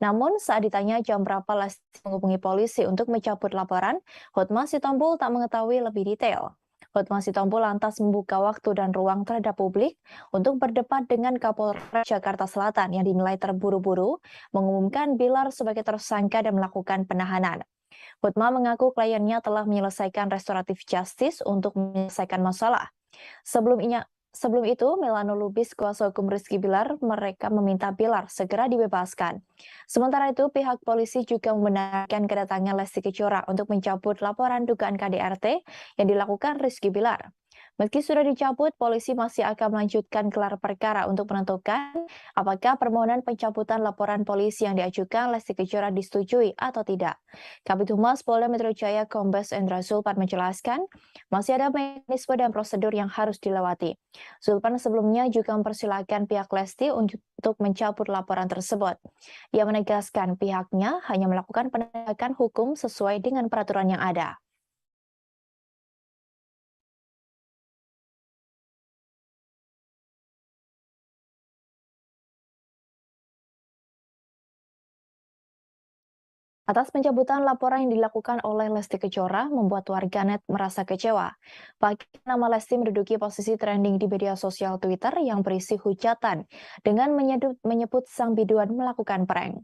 Namun saat ditanya jam berapa Lesti menghubungi polisi untuk mencabut laporan, Hotma Sitompul tak mengetahui lebih detail. Hotma Sitompul lantas membuka waktu dan ruang terhadap publik untuk berdebat dengan Kapolres Jakarta Selatan yang dinilai terburu-buru mengumumkan Bilar sebagai tersangka dan melakukan penahanan. Hotma mengaku kliennya telah menyelesaikan restoratif justice untuk menyelesaikan masalah. Sebelum itu, Melano Lubis, kuasa hukum Rizky Bilar, mereka meminta Bilar segera dibebaskan. Sementara itu, pihak polisi juga membenarkan kedatangan Lesti Kejora untuk mencabut laporan dugaan KDRT yang dilakukan Rizky Bilar. Meski sudah dicabut, polisi masih akan melanjutkan gelar perkara untuk menentukan apakah permohonan pencabutan laporan polisi yang diajukan Lesti Kejora disetujui atau tidak. Kabid Humas Polda Metro Jaya Kombes Endra Zulpan menjelaskan, masih ada mekanisme dan prosedur yang harus dilewati. Zulpan sebelumnya juga mempersilahkan pihak Lesti untuk mencabut laporan tersebut. Ia menegaskan pihaknya hanya melakukan penegakan hukum sesuai dengan peraturan yang ada. Atas pencabutan laporan yang dilakukan oleh Lesti Kejora membuat warganet merasa kecewa. Bahkan nama Lesti menduduki posisi trending di media sosial Twitter yang berisi hujatan dengan menyebut sang biduan melakukan prank.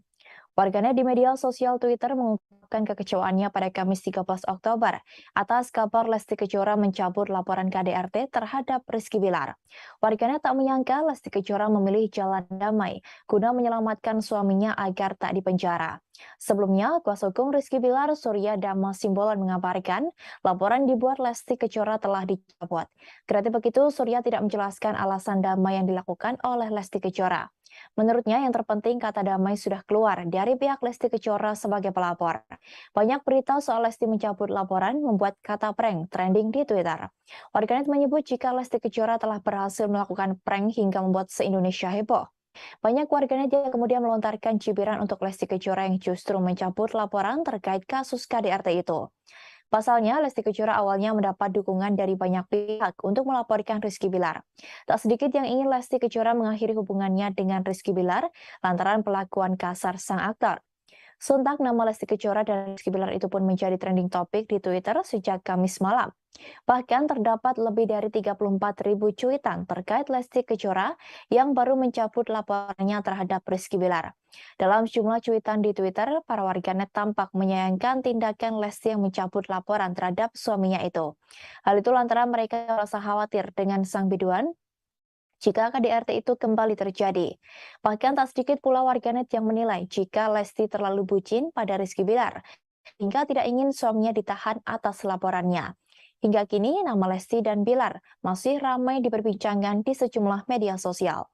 Warganet di media sosial Twitter mengungkapkan kekecewaannya pada Kamis 13 Oktober atas kabar Lesti Kejora mencabut laporan KDRT terhadap Rizky Bilar. Warganet tak menyangka Lesti Kejora memilih jalan damai guna menyelamatkan suaminya agar tak dipenjara. Sebelumnya, kuasa hukum Rizky Bilar, Surya Dhamma Simbolon mengabarkan laporan dibuat Lesti Kejora telah dicabut. Kendati begitu, Surya tidak menjelaskan alasan damai yang dilakukan oleh Lesti Kejora. Menurutnya yang terpenting kata damai sudah keluar dari pihak Lesti Kejora sebagai pelapor. Banyak berita soal Lesti mencabut laporan membuat kata prank trending di Twitter. Warganet menyebut jika Lesti Kejora telah berhasil melakukan prank hingga membuat se-Indonesia heboh. Banyak warganet yang kemudian melontarkan cibiran untuk Lesti Kejora yang justru mencabut laporan terkait kasus KDRT itu. Pasalnya, Lesti Kejora awalnya mendapat dukungan dari banyak pihak untuk melaporkan Rizky Bilar. Tak sedikit yang ingin Lesti Kejora mengakhiri hubungannya dengan Rizky Bilar lantaran perlakuan kasar sang aktor. Sontak nama Lesti Kejora dan Rizky Bilar itu pun menjadi trending topik di Twitter sejak Kamis malam. Bahkan terdapat lebih dari 34.000 cuitan terkait Lesti Kejora yang baru mencabut laporannya terhadap Rizky Bilar. Dalam sejumlah cuitan di Twitter, para warganet tampak menyayangkan tindakan Lesti yang mencabut laporan terhadap suaminya itu. Hal itu lantaran mereka merasa khawatir dengan sang biduan jika KDRT itu kembali terjadi. Bahkan tak sedikit pula warganet yang menilai jika Lesti terlalu bucin pada Rizky Bilar, hingga tidak ingin suaminya ditahan atas laporannya. Hingga kini, nama Lesti dan Bilar masih ramai diperbincangkan di sejumlah media sosial.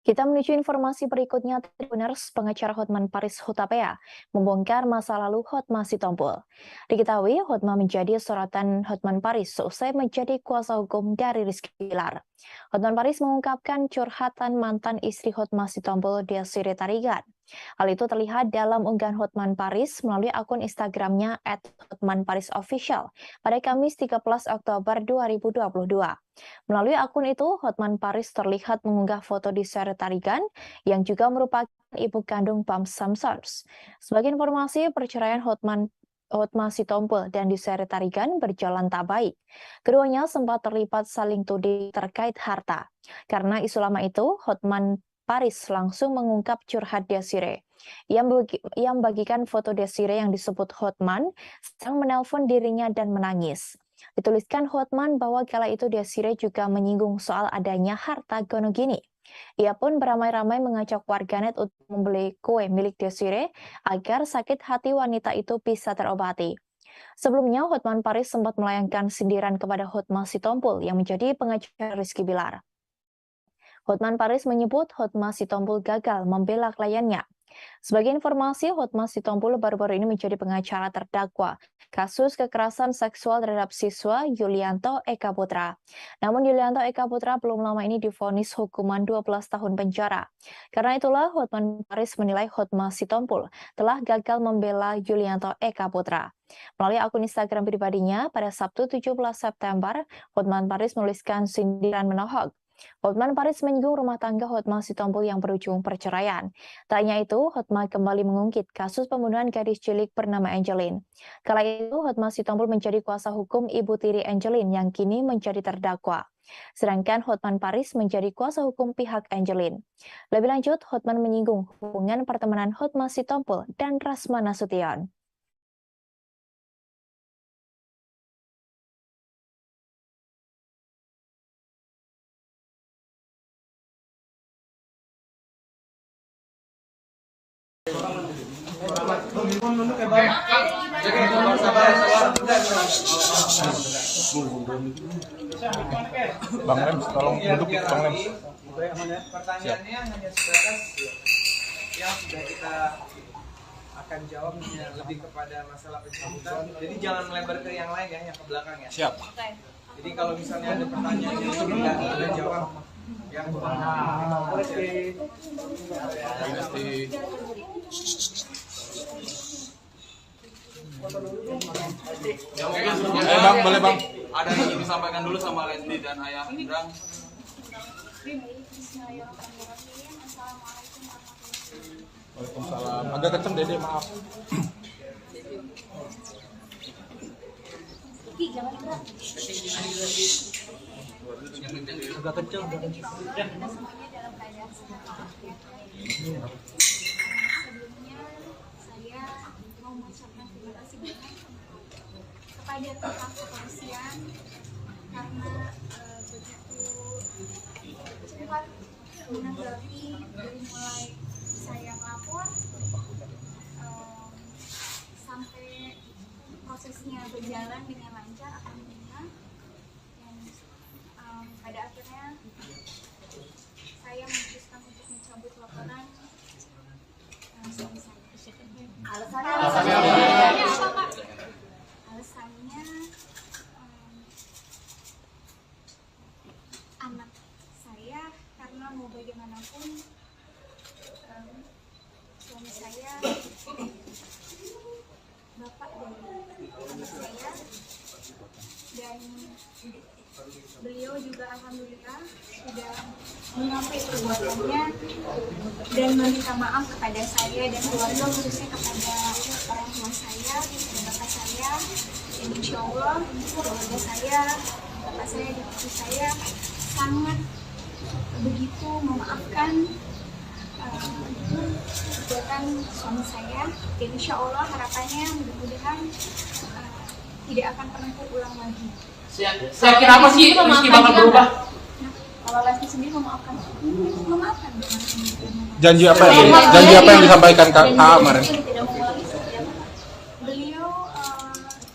Kita menuju informasi berikutnya. Tribuners, pengacara Hotman Paris Hutapea membongkar masa lalu Hotma Sitompul. Diketahui Hotma menjadi sorotan Hotman Paris seusai menjadi kuasa hukum dari Rizky Bilar. Hotman Paris mengungkapkan curhatan mantan istri Hotma Sitompul Desiree Tarigan. Hal itu terlihat dalam unggahan Hotman Paris melalui akun Instagramnya @hotmanparisofficial pada Kamis 13 Oktober 2022. Melalui akun itu, Hotman Paris terlihat mengunggah foto Desiree Tarigan yang juga merupakan ibu kandung Bams Samsons. Sebagai informasi, perceraian Hotma Sitompul dan Desiree Tarigan berjalan tak baik. Keduanya sempat terlibat saling tuding terkait harta. Karena isu lama itu, Hotman Paris langsung mengungkap curhat Desiree. Ia membagikan foto Desiree yang disebut Hotman sedang menelpon dirinya dan menangis. Dituliskan Hotman bahwa kala itu Desiree juga menyinggung soal adanya harta gono gini. Ia pun beramai-ramai mengajak warganet untuk membeli kue milik Desiree agar sakit hati wanita itu bisa terobati. Sebelumnya, Hotman Paris sempat melayangkan sindiran kepada Hotma Sitompul yang menjadi pengacara Rizky Bilar. Hotman Paris menyebut Hotma Sitompul gagal membela kliennya. Sebagai informasi, Hotma Sitompul baru-baru ini menjadi pengacara terdakwa kasus kekerasan seksual terhadap siswa Yulianto Eka Putra. Namun Yulianto Eka Putra belum lama ini divonis hukuman 12 tahun penjara. Karena itulah Hotman Paris menilai Hotma Sitompul telah gagal membela Yulianto Eka Putra. Melalui akun Instagram pribadinya pada Sabtu 17 September, Hotman Paris menuliskan sindiran menohok. Hotman Paris menyinggung rumah tangga Hotma Sitompul yang berujung perceraian. Tak hanya itu, Hotma kembali mengungkit kasus pembunuhan gadis cilik bernama Angeline. Kala itu, Hotma Sitompul menjadi kuasa hukum ibu tiri Angeline yang kini menjadi terdakwa. Sedangkan Hotman Paris menjadi kuasa hukum pihak Angeline. Lebih lanjut, Hotman menyinggung hubungan pertemanan Hotma Sitompul dan Rasma Nasution. Bang Lem, tolong duduk Bang Lem. Pertanyaannya hanya sebatas yang sudah kita akan jawab lebih kepada masalah pencabutan. Jadi jangan melebar ke yang lain ya, yang ke belakang ya. Siap. Jadi kalau misalnya ada pertanyaan yang tidak kita jawab, yang Bang, boleh Bang. Ada yang ingin disampaikan dulu sama Lesti dan Ayah Hendang. Waalaikumsalam. Agak kenceng Dede, maaf. Agak kenceng. Sebelumnya saya mau mengucapkan terima kasih banyak kepada pihak kepolisian karena begitu cepat menanggapi dari mulai saya melapor sampai prosesnya berjalan dengan lancar alhamdulillah, dan pada akhirnya saya memutuskan untuk mencabut laporan suami saya. Alasannya anak saya, karena mau bagaimanapun suami saya bapak dari anak saya, dan beliau juga alhamdulillah sudah mengakui perbuatannya dan meminta maaf kepada saya dan keluarga, khususnya kepada orang tua saya dan bapak saya, dan insya Allah keluarga saya, bapak saya dan ibu saya sangat begitu memaafkan perbuatan suami saya, dan insya Allah harapannya mudah-mudahan tidak akan pernah terulang lagi. Saya kira apa sih Rizky bakal berubah? Kalau Lesti sendiri memaafkan Janji apa yang disampaikan Kak kemarin? Beliau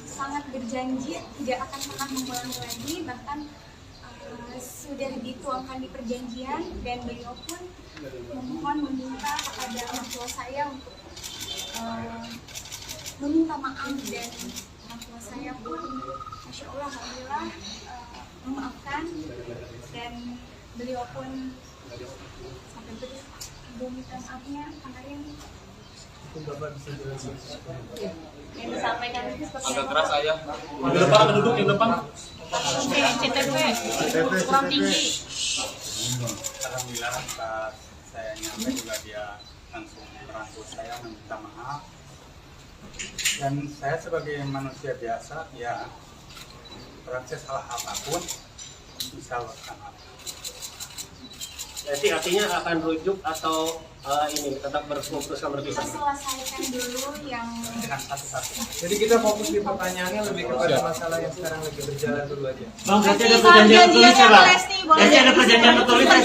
sangat berjanji tidak akan pernah mengulangi lagi, bahkan sudah dituangkan di perjanjian, dan beliau pun memohon meminta kepada orang tua saya untuk meminta maaf, dan orang tua saya pun Masya Allah alhamdulillah memaafkan, dan beliau pun sampai minta maafnya kemarin. Bapak bisa jelasin Yang disampaikan itu seperti Agak apa? keras Ayah. Di depan, duduk di depan. CTP kurang tinggi. Alhamdulillah pas saya nyampe juga dia langsung merangkul saya, meminta maaf. Dan saya sebagai manusia biasa, ya proses salah apapun bisa maaf. Jadi artinya akan rujuk atau ini tetap memutuskan berpisah? Kita selesaikan dulu yang Dengan satu-satu. Jadi kita fokus di pertanyaannya lebih kepada masalah yang sekarang lagi berjalan dulu aja. Bang, berarti ada perjanjian tertulis ya Bang? Berarti ada perjanjian tertulis ya?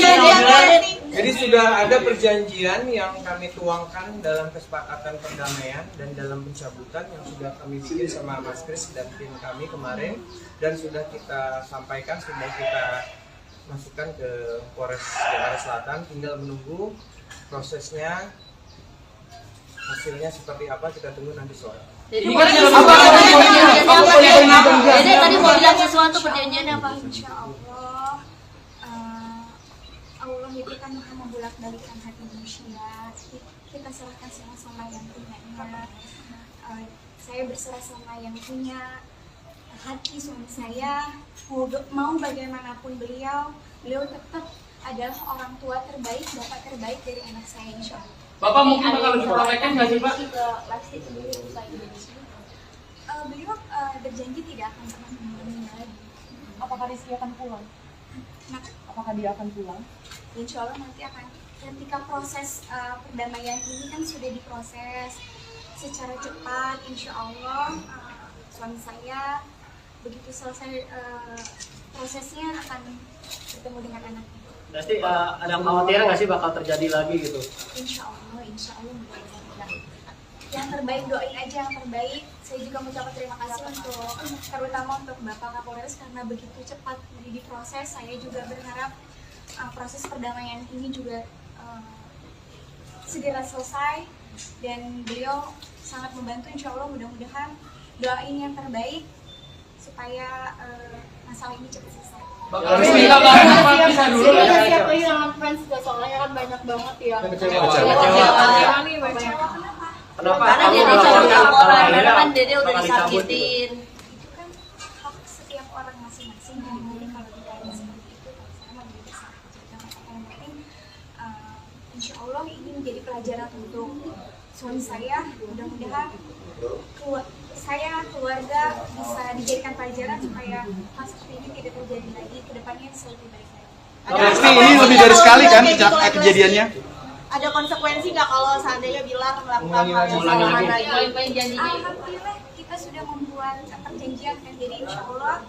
Jadi sudah ada perjanjian yang kami tuangkan dalam kesepakatan perdamaian dan dalam pencabutan yang sudah kami bikin sama Mas Kris dan tim kami kemarin, dan sudah kita sampaikan, sudah kita masukkan ke Polres Jakarta Selatan. Tinggal menunggu prosesnya, hasilnya seperti apa, kita tunggu nanti sore. Jadi tadi mau bilang sesuatu, perjanjiannya apa? Insya Allah Allah itu kan maha membolak-balikkan hati manusia. Kita serahkan sama-sama yang punyanya. Saya berserah sama yang punya hati suami saya. Mau bagaimanapun beliau tetap adalah orang tua terbaik, bapak terbaik dari anak saya, insya Allah. Bapak mungkin bakal lebih protektif nggak sih Pak? Lesti sendiri usai Indonesia. Beliau berjanji tidak akan pernah mengulangi lagi. Apakah Rizky akan pulang? Apakah dia akan pulang? Insya Allah nanti akan, ketika proses perdamaian ini kan sudah diproses secara cepat, insya Allah suami saya begitu selesai prosesnya akan bertemu dengan anaknya. Pasti ada kekhawatiran nggak sih bakal terjadi lagi gitu? Insya Allah mudah-mudahan. yang terbaik, doain aja yang terbaik. Saya juga mengucapkan terima kasih terutama untuk Bapak Kapolres karena begitu cepat diproses. Saya juga berharap proses perdamaian ini juga segera selesai dan beliau sangat membantu. Insya Allah mudah-mudahan doain yang terbaik supaya masalah ini cepat selesai. Siap kehilangan fans soalnya kan banyak banget ya. Karena dia dicabut laporan, karena kan Dede udah disakitin. Itu kan hak setiap orang masing-masing. Jadi mungkin kalau ditanya seperti itu, kalau saya mau jadi sakit. Yang penting, insya Allah ini menjadi pelajaran untuk suami saya. Mudah-mudahan saya keluarga bisa dijadikan pelajaran supaya hal seperti ini tidak terjadi lagi ke depannya lebih baik lagi. Pasti ini lebih dari sekali kan kejadiannya. Ada konsekuensi nggak kalau seandainya Bilar melakukan hal yang sama lagi? Alhamdulillah kita sudah membuat perjanjian dan jadi insya Allah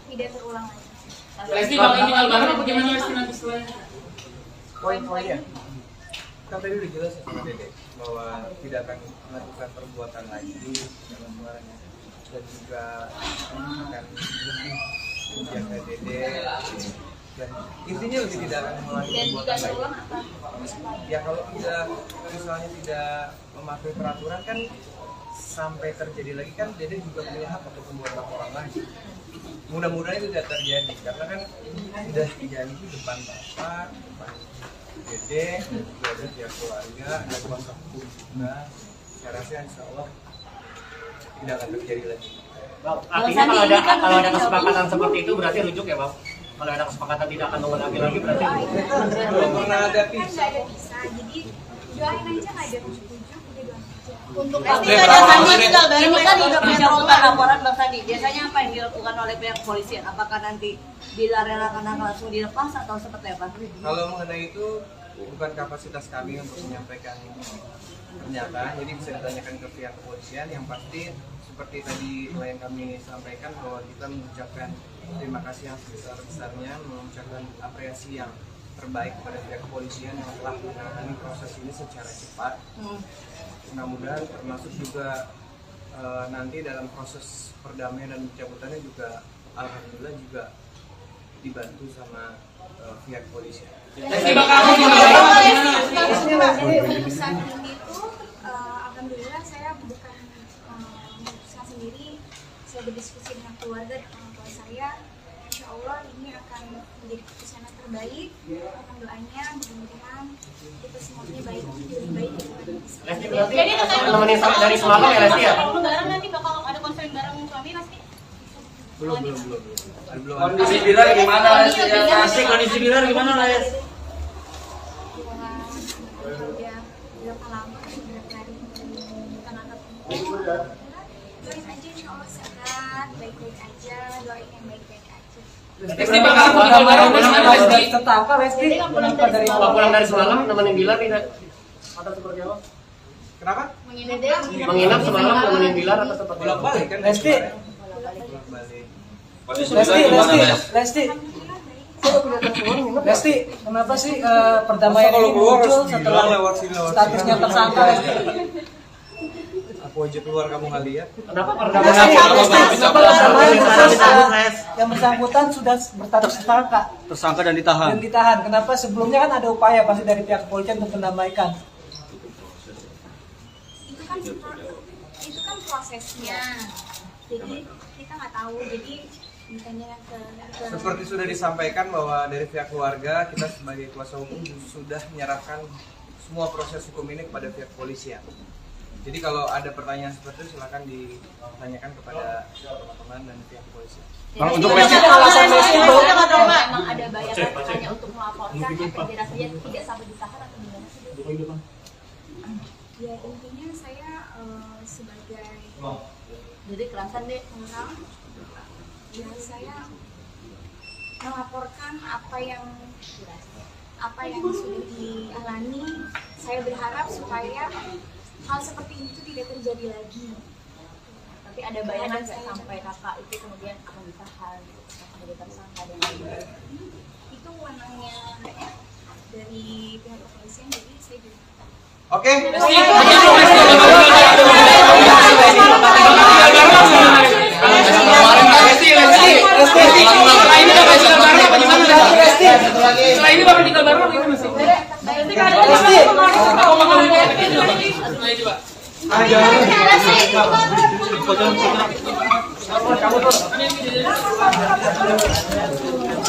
tidak terulang lagi. Lesti, kalau ini Albaran bagaimana Lesti nanti setelahnya? Poin-poinnya kan tadi udah jelas ya sama Dede bahwa tidak akan melakukan perbuatan lagi dalam suaranya dan juga akan lebih menjaga Dede dan intinya lebih tidak akan mengulangi perbuatan lagi. Ya kalau tidak misalnya tidak mematuhi peraturan kan sampai terjadi lagi kan Dede juga punya hak untuk membuat laporan lagi. Mudah-mudahan itu tidak terjadi karena kan sudah dijanji depan Bapak, depan Dede, juga ada pihak keluarga, ada kuasa hukum juga. Saya rasa insya Allah tidak akan terjadi lagi. Artinya kalau ada kesepakatan seperti itu berarti rujuk ya Bang? Kalau ada kesepakatan tidak akan mengulangi lagi berarti belum pernah ada pisah. Jadi doain aja nggak ada rujuk-rujuk, udah doain aja. Untuk ini kan juga pencabutan laporan Bang Sandi. Biasanya apa yang dilakukan oleh pihak kepolisian? Apakah nanti Bilar akan langsung dilepas atau seperti apa? Kalau mengenai itu bukan kapasitas kami untuk menyampaikan pernyataan, jadi bisa ditanyakan ke pihak kepolisian. Yang pasti seperti tadi yang kami sampaikan bahwa kita mengucapkan terima kasih yang sebesar-besarnya, mengucapkan apresiasi yang terbaik kepada pihak kepolisian yang telah menangani proses ini secara cepat. Mudah-mudahan termasuk juga nanti dalam proses perdamaian dan pencabutannya juga alhamdulillah juga dibantu sama pihak kepolisian. Keputusan ini tuh alhamdulillah saya bukan memutuskan sendiri, saya berdiskusi dengan keluarga dan orang tua saya. Insya Allah ini akan menjadi keputusan yang terbaik. Mohon doanya, mudah-mudahan kita semuanya baik, lebih baik daripada Lesti berarti nemenin dari semalam ya Lesti ya? Lebaran nanti bakal ada konser bareng suami pasti? Belum. Kondisi Bilar gimana Lesti? Asik kondisi Bilar gimana Lesti? Udah berapa lama, berapa hari bukan angkat doain aja insya Allah sehat, baik-baik aja, doain yang baik-baik aja. Lesti bakal Lesti. Tetangga Lesti Pulang dari semalam nemenin Bilar tidak? Atau seperti apa? Kenapa? Menginap semalam nemenin Bilar atau seperti apa? Bolak-balik kan? Lesti. Lesti, kenapa sih perdamaian ini muncul setelah statusnya tersangka Lesti? Aku aja keluar kamu nggak lihat. Kenapa Yang bersangkutan sudah berstatus tersangka dan ditahan. Kenapa sebelumnya kan ada upaya pasti dari pihak kepolisian untuk mendamaikan? Itu kan prosesnya. Jadi kita nggak tahu. Jadi ditanya ke seperti sudah disampaikan bahwa dari pihak keluarga kita sebagai kuasa hukum sudah menyerahkan semua proses hukum ini kepada pihak kepolisian. Jadi kalau ada pertanyaan seperti itu silakan ditanyakan kepada teman-teman dan pihak kepolisian. Untuk alasan Lesti itu memang ada bayangan hanya untuk melaporkan tidak saja tidak sampai ditahan atau gimana sih? Ya intinya saya sebagai Jadi kerasan deh orang, ya saya melaporkan apa yang sudah dialami. Saya berharap supaya hal seperti itu tidak terjadi lagi. Tapi ada bayangan nggak sampai kakak itu kemudian akan ditahan, akan jadi tersangka dan lain-lain? Itu wewenangnya dari pihak kepolisian, jadi saya juga Oke? Setelah ini bakal tinggal bareng gitu masih.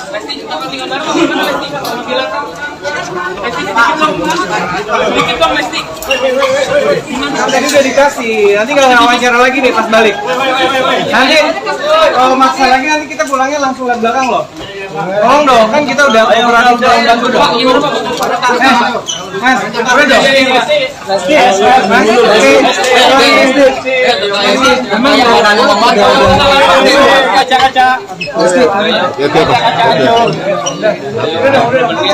Lesti kita bakal tinggal bareng sama Lesti. Kamu bilang Lesti sedikit dong Lesti. Tadi udah dikasih, nanti kalau wawancara lagi deh pas balik. Nanti kalau maksa lagi nanti kita pulangnya langsung lihat belakang loh. Tolong dong, kan kita udah kooperatif dalam bantu dong. Mas, udah dong. Kaca-kaca.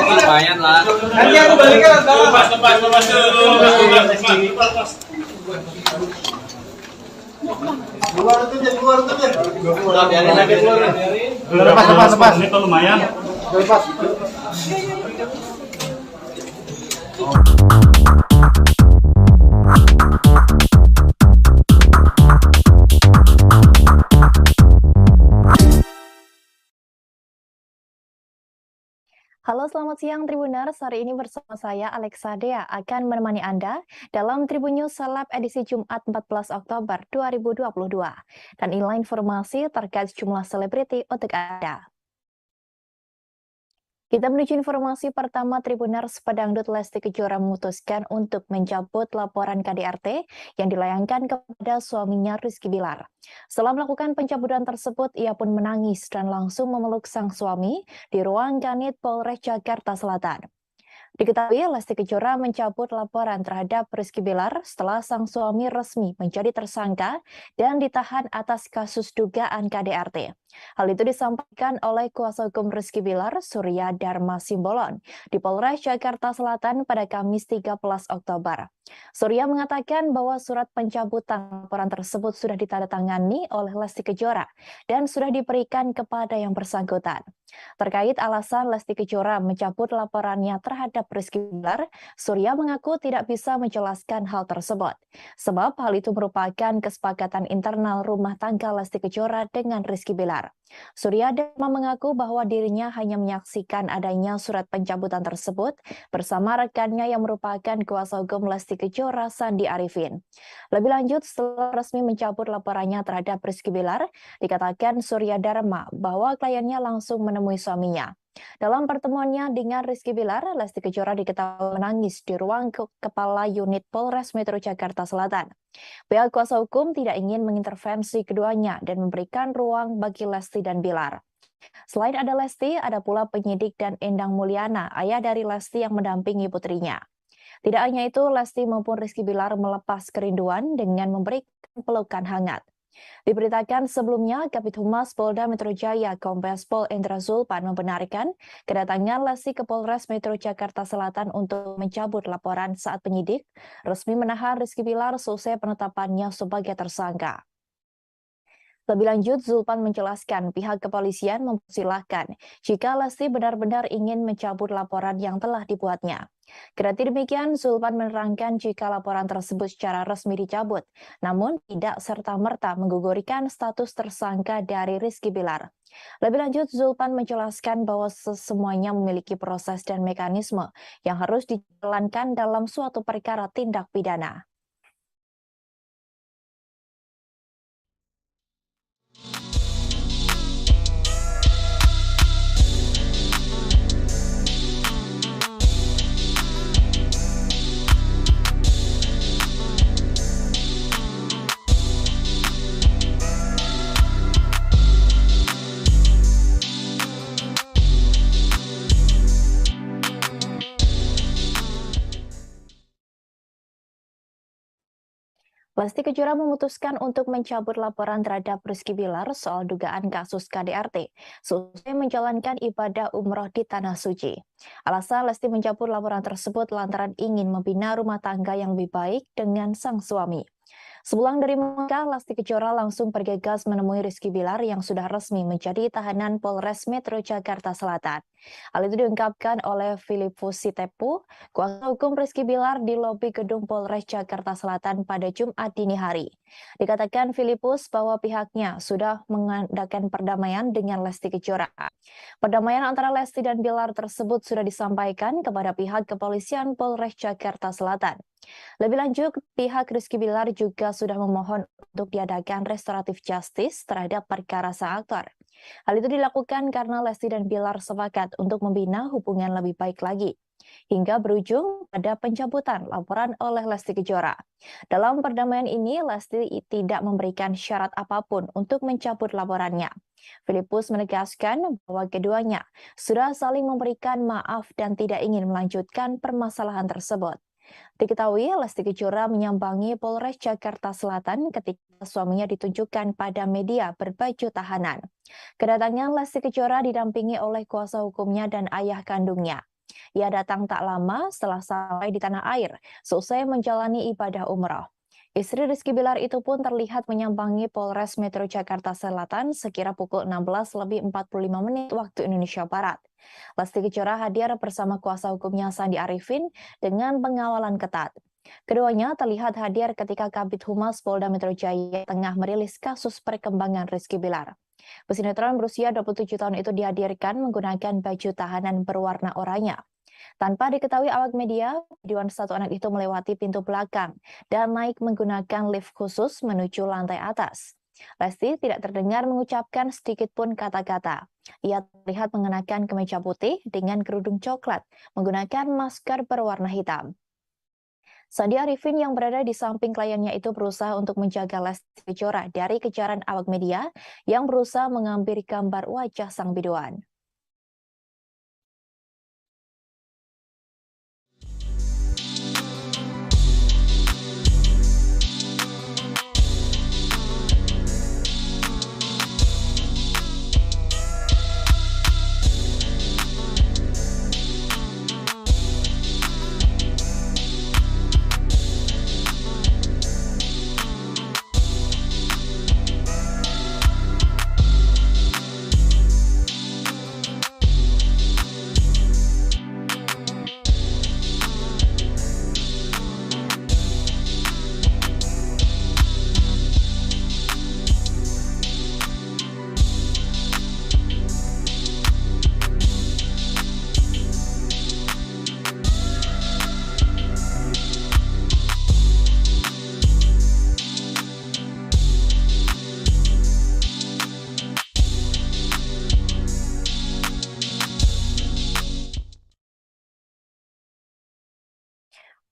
Lumayan lah. Nanti aku baliknya lepas. Udah biarin aja keluar. Lepas. Ini lumayan. Lepas. Halo, selamat siang Tribuners. Hari ini bersama saya Alexa Dea akan menemani Anda dalam Tribun News Seleb edisi Jumat 14 Oktober 2022. Dan inilah informasi terkait jumlah selebriti untuk Anda. Kita menuju informasi pertama. Tribuners, pedangdut Lesti Kejora memutuskan untuk mencabut laporan KDRT yang dilayangkan kepada suaminya Rizky Bilar. Setelah melakukan pencabutan tersebut, ia pun menangis dan langsung memeluk sang suami di ruang Kanit Polres Jakarta Selatan. Diketahui Lesti Kejora mencabut laporan terhadap Rizky Bilar setelah sang suami resmi menjadi tersangka dan ditahan atas kasus dugaan KDRT. Hal itu disampaikan oleh kuasa hukum Rizky Bilar, Surya Dharma Simbolon, di Polres Jakarta Selatan pada Kamis 13 Oktober. Surya mengatakan bahwa surat pencabutan laporan tersebut sudah ditandatangani oleh Lesti Kejora dan sudah diberikan kepada yang bersangkutan. Terkait alasan Lesti Kejora mencabut laporannya terhadap Rizky Bilar, Surya mengaku tidak bisa menjelaskan hal tersebut, sebab hal itu merupakan kesepakatan internal rumah tangga Lesti Kejora dengan Rizky Bilar. Surya Dharma mengaku bahwa dirinya hanya menyaksikan adanya surat pencabutan tersebut bersama rekannya yang merupakan kuasa hukum Lesti Kejora, Sandi Arifin. Lebih lanjut, setelah resmi mencabut laporannya terhadap Rizky Bilar, dikatakan Surya Dharma bahwa kliennya langsung menemui suaminya. Dalam pertemuannya dengan Rizky Bilar, Lesti Kejora diketahui menangis di ruang Kepala Unit Polres Metro Jakarta Selatan. Pihak kuasa hukum tidak ingin mengintervensi keduanya dan memberikan ruang bagi Lesti dan Bilar. Selain ada Lesti, ada pula penyidik dan Endang Mulyana, ayah dari Lesti yang mendampingi putrinya. Tidak hanya itu, Lesti maupun Rizky Bilar melepas kerinduan dengan memberikan pelukan hangat. Diberitakan sebelumnya, Kabid Humas Polda Metro Jaya Kombes Pol Endra Zulpan membenarkan kedatangan Lesti ke Polres Metro Jakarta Selatan untuk mencabut laporan saat penyidik resmi menahan Rizky Bilar selesai penetapannya sebagai tersangka. Lebih lanjut, Zulpan menjelaskan pihak kepolisian mempersilahkan jika Lesti benar-benar ingin mencabut laporan yang telah dibuatnya. Kendati demikian, Zulpan menerangkan jika laporan tersebut secara resmi dicabut, namun tidak serta-merta menggugurkan status tersangka dari Rizky Bilar. Lebih lanjut, Zulpan menjelaskan bahwa semuanya memiliki proses dan mekanisme yang harus dijalankan dalam suatu perkara tindak pidana. Lesti Kejora memutuskan untuk mencabut laporan terhadap Rizky Bilar soal dugaan kasus KDRT seusai menjalankan ibadah umroh di Tanah Suci. Alasan Lesti mencabut laporan tersebut lantaran ingin membina rumah tangga yang lebih baik dengan sang suami. Sepulang dari Mekah, Lesti Kejora langsung bergegas menemui Rizky Bilar yang sudah resmi menjadi tahanan Polres Metro Jakarta Selatan. Hal itu diungkapkan oleh Filipus Sitepu, kuasa hukum Rizky Bilar di lobi gedung Polres Jakarta Selatan pada Jumat dini hari. Dikatakan Filipus bahwa pihaknya sudah mengadakan perdamaian dengan Lesti Kejora. Perdamaian antara Lesti dan Bilar tersebut sudah disampaikan kepada pihak kepolisian Polres Jakarta Selatan. Lebih lanjut, pihak Rizky Bilar juga sudah memohon untuk diadakan restoratif justice terhadap perkara sang aktor. Hal itu dilakukan karena Lesti dan Bilar sepakat untuk membina hubungan lebih baik lagi, hingga berujung pada pencabutan laporan oleh Lesti Kejora. Dalam perdamaian ini, Lesti tidak memberikan syarat apapun untuk mencabut laporannya. Filipus menegaskan bahwa keduanya sudah saling memberikan maaf dan tidak ingin melanjutkan permasalahan tersebut. Diketahui Lesti Kejora menyambangi Polres Jakarta Selatan ketika suaminya ditunjukkan pada media berbaju tahanan. Kedatangan Lesti Kejora didampingi oleh kuasa hukumnya dan ayah kandungnya. Ia datang tak lama setelah sampai di tanah air, selesai menjalani ibadah umroh. Istri Rizky Bilar itu pun terlihat menyambangi Polres Metro Jakarta Selatan sekira pukul 16:45 waktu Indonesia Barat. Lesti Kejora hadir bersama kuasa hukumnya Sandi Arifin dengan pengawalan ketat. Keduanya terlihat hadir ketika Kabid Humas Polda Metro Jaya tengah merilis kasus perkembangan Rizky Bilar. Pesinetron berusia 27 tahun itu dihadirkan menggunakan baju tahanan berwarna oranye. Tanpa diketahui awak media, videoan satu anak itu melewati pintu belakang dan naik menggunakan lift khusus menuju lantai atas. Lesti tidak terdengar mengucapkan sedikit pun kata-kata. Ia terlihat mengenakan kemeja putih dengan kerudung coklat, menggunakan masker berwarna hitam. Sandi Arifin yang berada di samping kliennya itu berusaha untuk menjaga Lesti Kejora dari kejaran awak media yang berusaha mengambil gambar wajah sang biduan.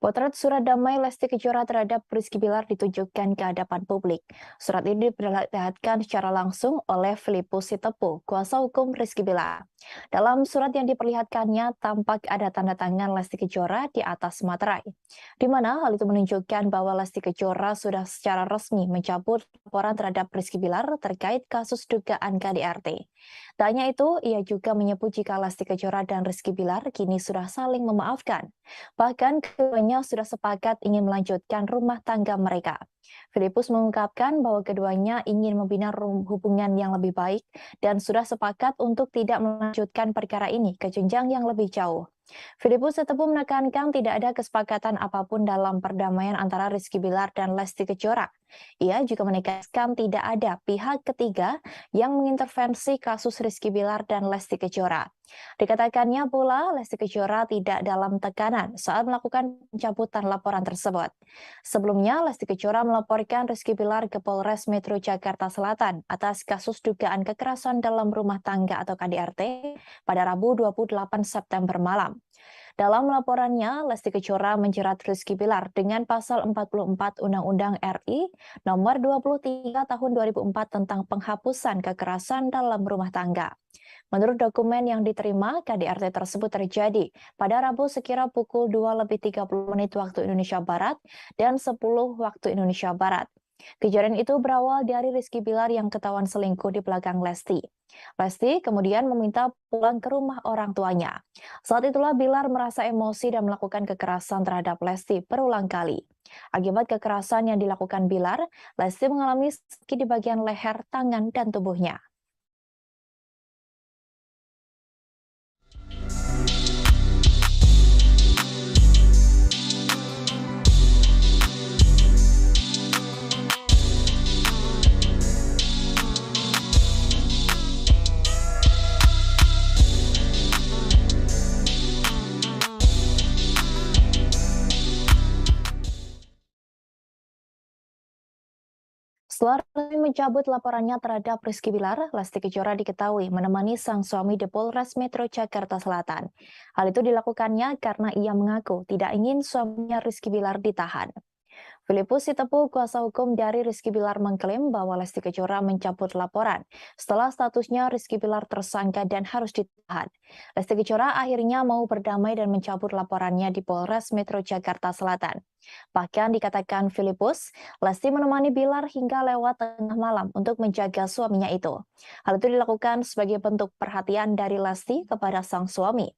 Potret surat damai Lesti Kejora terhadap Rizky Bilar ditunjukkan ke hadapan publik. Surat ini diperlihatkan secara langsung oleh Filipus Sitepu, kuasa hukum Rizky Bilar. Dalam surat yang diperlihatkannya, tampak ada tanda tangan Lesti Kejora di atas materai, di mana hal itu menunjukkan bahwa Lesti Kejora sudah secara resmi mencabut laporan terhadap Rizky Bilar terkait kasus dugaan KDRT. Tak hanya itu, ia juga menyebut jika Lesti Kejora dan Rizky Bilar kini sudah saling memaafkan. Bahkan keduanya sudah sepakat ingin melanjutkan rumah tangga mereka. Filipus mengungkapkan bahwa keduanya ingin membina hubungan yang lebih baik dan sudah sepakat untuk tidak melanjutkan perkara ini ke jenjang yang lebih jauh. Filipus Sitepu menekankan tidak ada kesepakatan apapun dalam perdamaian antara Rizky Bilar dan Lesti Kejora. Ia juga menegaskan tidak ada pihak ketiga yang mengintervensi kasus Rizky Bilar dan Lesti Kejora. Dikatakannya pula Lesti Kejora tidak dalam tekanan saat melakukan pencabutan laporan tersebut. Sebelumnya, Lesti Kejora melaporkan Rizky Bilar ke Polres Metro Jakarta Selatan atas kasus dugaan kekerasan dalam rumah tangga atau KDRT pada Rabu 28 September malam. Dalam laporannya, Lesti Kejora menjerat Rizky Bilar dengan pasal 44 Undang-Undang RI nomor 23 tahun 2004 tentang penghapusan kekerasan dalam rumah tangga. Menurut dokumen yang diterima, KDRT tersebut terjadi pada Rabu sekira pukul 2:30 waktu Indonesia Barat dan 10 waktu Indonesia Barat. Kejadian itu berawal dari Rizky Bilar yang ketahuan selingkuh di belakang Lesti. Lesti kemudian meminta pulang ke rumah orang tuanya. Saat itulah Bilar merasa emosi dan melakukan kekerasan terhadap Lesti berulang kali. Akibat kekerasan yang dilakukan Bilar, Lesti mengalami sakit di bagian leher, tangan, dan tubuhnya. Setelah resmi mencabut laporannya terhadap Rizky Bilar, Lesti Kejora diketahui menemani sang suami di Polres Metro Jakarta Selatan. Hal itu dilakukannya karena ia mengaku tidak ingin suaminya Rizky Bilar ditahan. Filipus Sitepu, kuasa hukum dari Rizky Bilar, mengklaim bahwa Lesti Kejora mencabut laporan setelah statusnya Rizky Bilar tersangka dan harus ditahan. Lesti Kejora akhirnya mau berdamai dan mencabut laporannya di Polres Metro Jakarta Selatan. Bahkan dikatakan Filipus, Lesti menemani Bilar hingga lewat tengah malam untuk menjaga suaminya itu. Hal itu dilakukan sebagai bentuk perhatian dari Lesti kepada sang suami.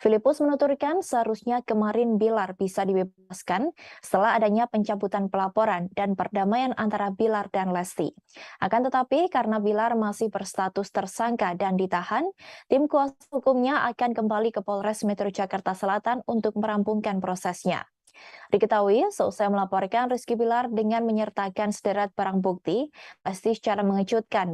Filipus menuturkan seharusnya kemarin Bilar bisa dibebaskan setelah adanya pencabutan pelaporan dan perdamaian antara Bilar dan Lesti. Akan tetapi karena Bilar masih berstatus tersangka dan ditahan, tim kuasa hukumnya akan kembali ke Polres Metro Jakarta Selatan untuk merampungkan prosesnya. Diketahui, seusai melaporkan Rizky Bilar dengan menyertakan sederet barang bukti, Lesti secara mengejutkan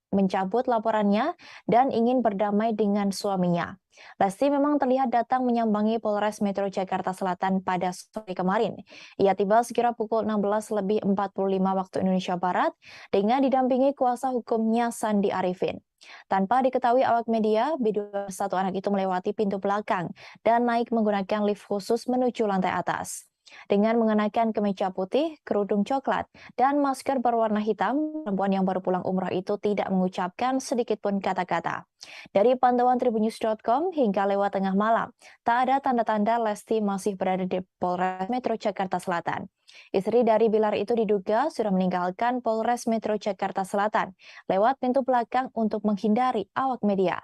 mencabut laporannya dan ingin berdamai dengan suaminya. Lesti memang terlihat datang menyambangi Polres Metro Jakarta Selatan pada sore kemarin. Ia tiba sekira pukul 16.45 waktu Indonesia Barat dengan didampingi kuasa hukumnya Sandi Arifin. Tanpa diketahui awak media, bidu satu anak itu melewati pintu belakang dan naik menggunakan lift khusus menuju lantai atas. Dengan mengenakan kemeja putih, kerudung coklat, dan masker berwarna hitam, perempuan yang baru pulang umrah itu tidak mengucapkan sedikit pun kata-kata. Dari pantauan tribunnews.com hingga lewat tengah malam, tak ada tanda-tanda Lesti masih berada di Polres Metro Jakarta Selatan. Istri dari Bilar itu diduga sudah meninggalkan Polres Metro Jakarta Selatan lewat pintu belakang untuk menghindari awak media.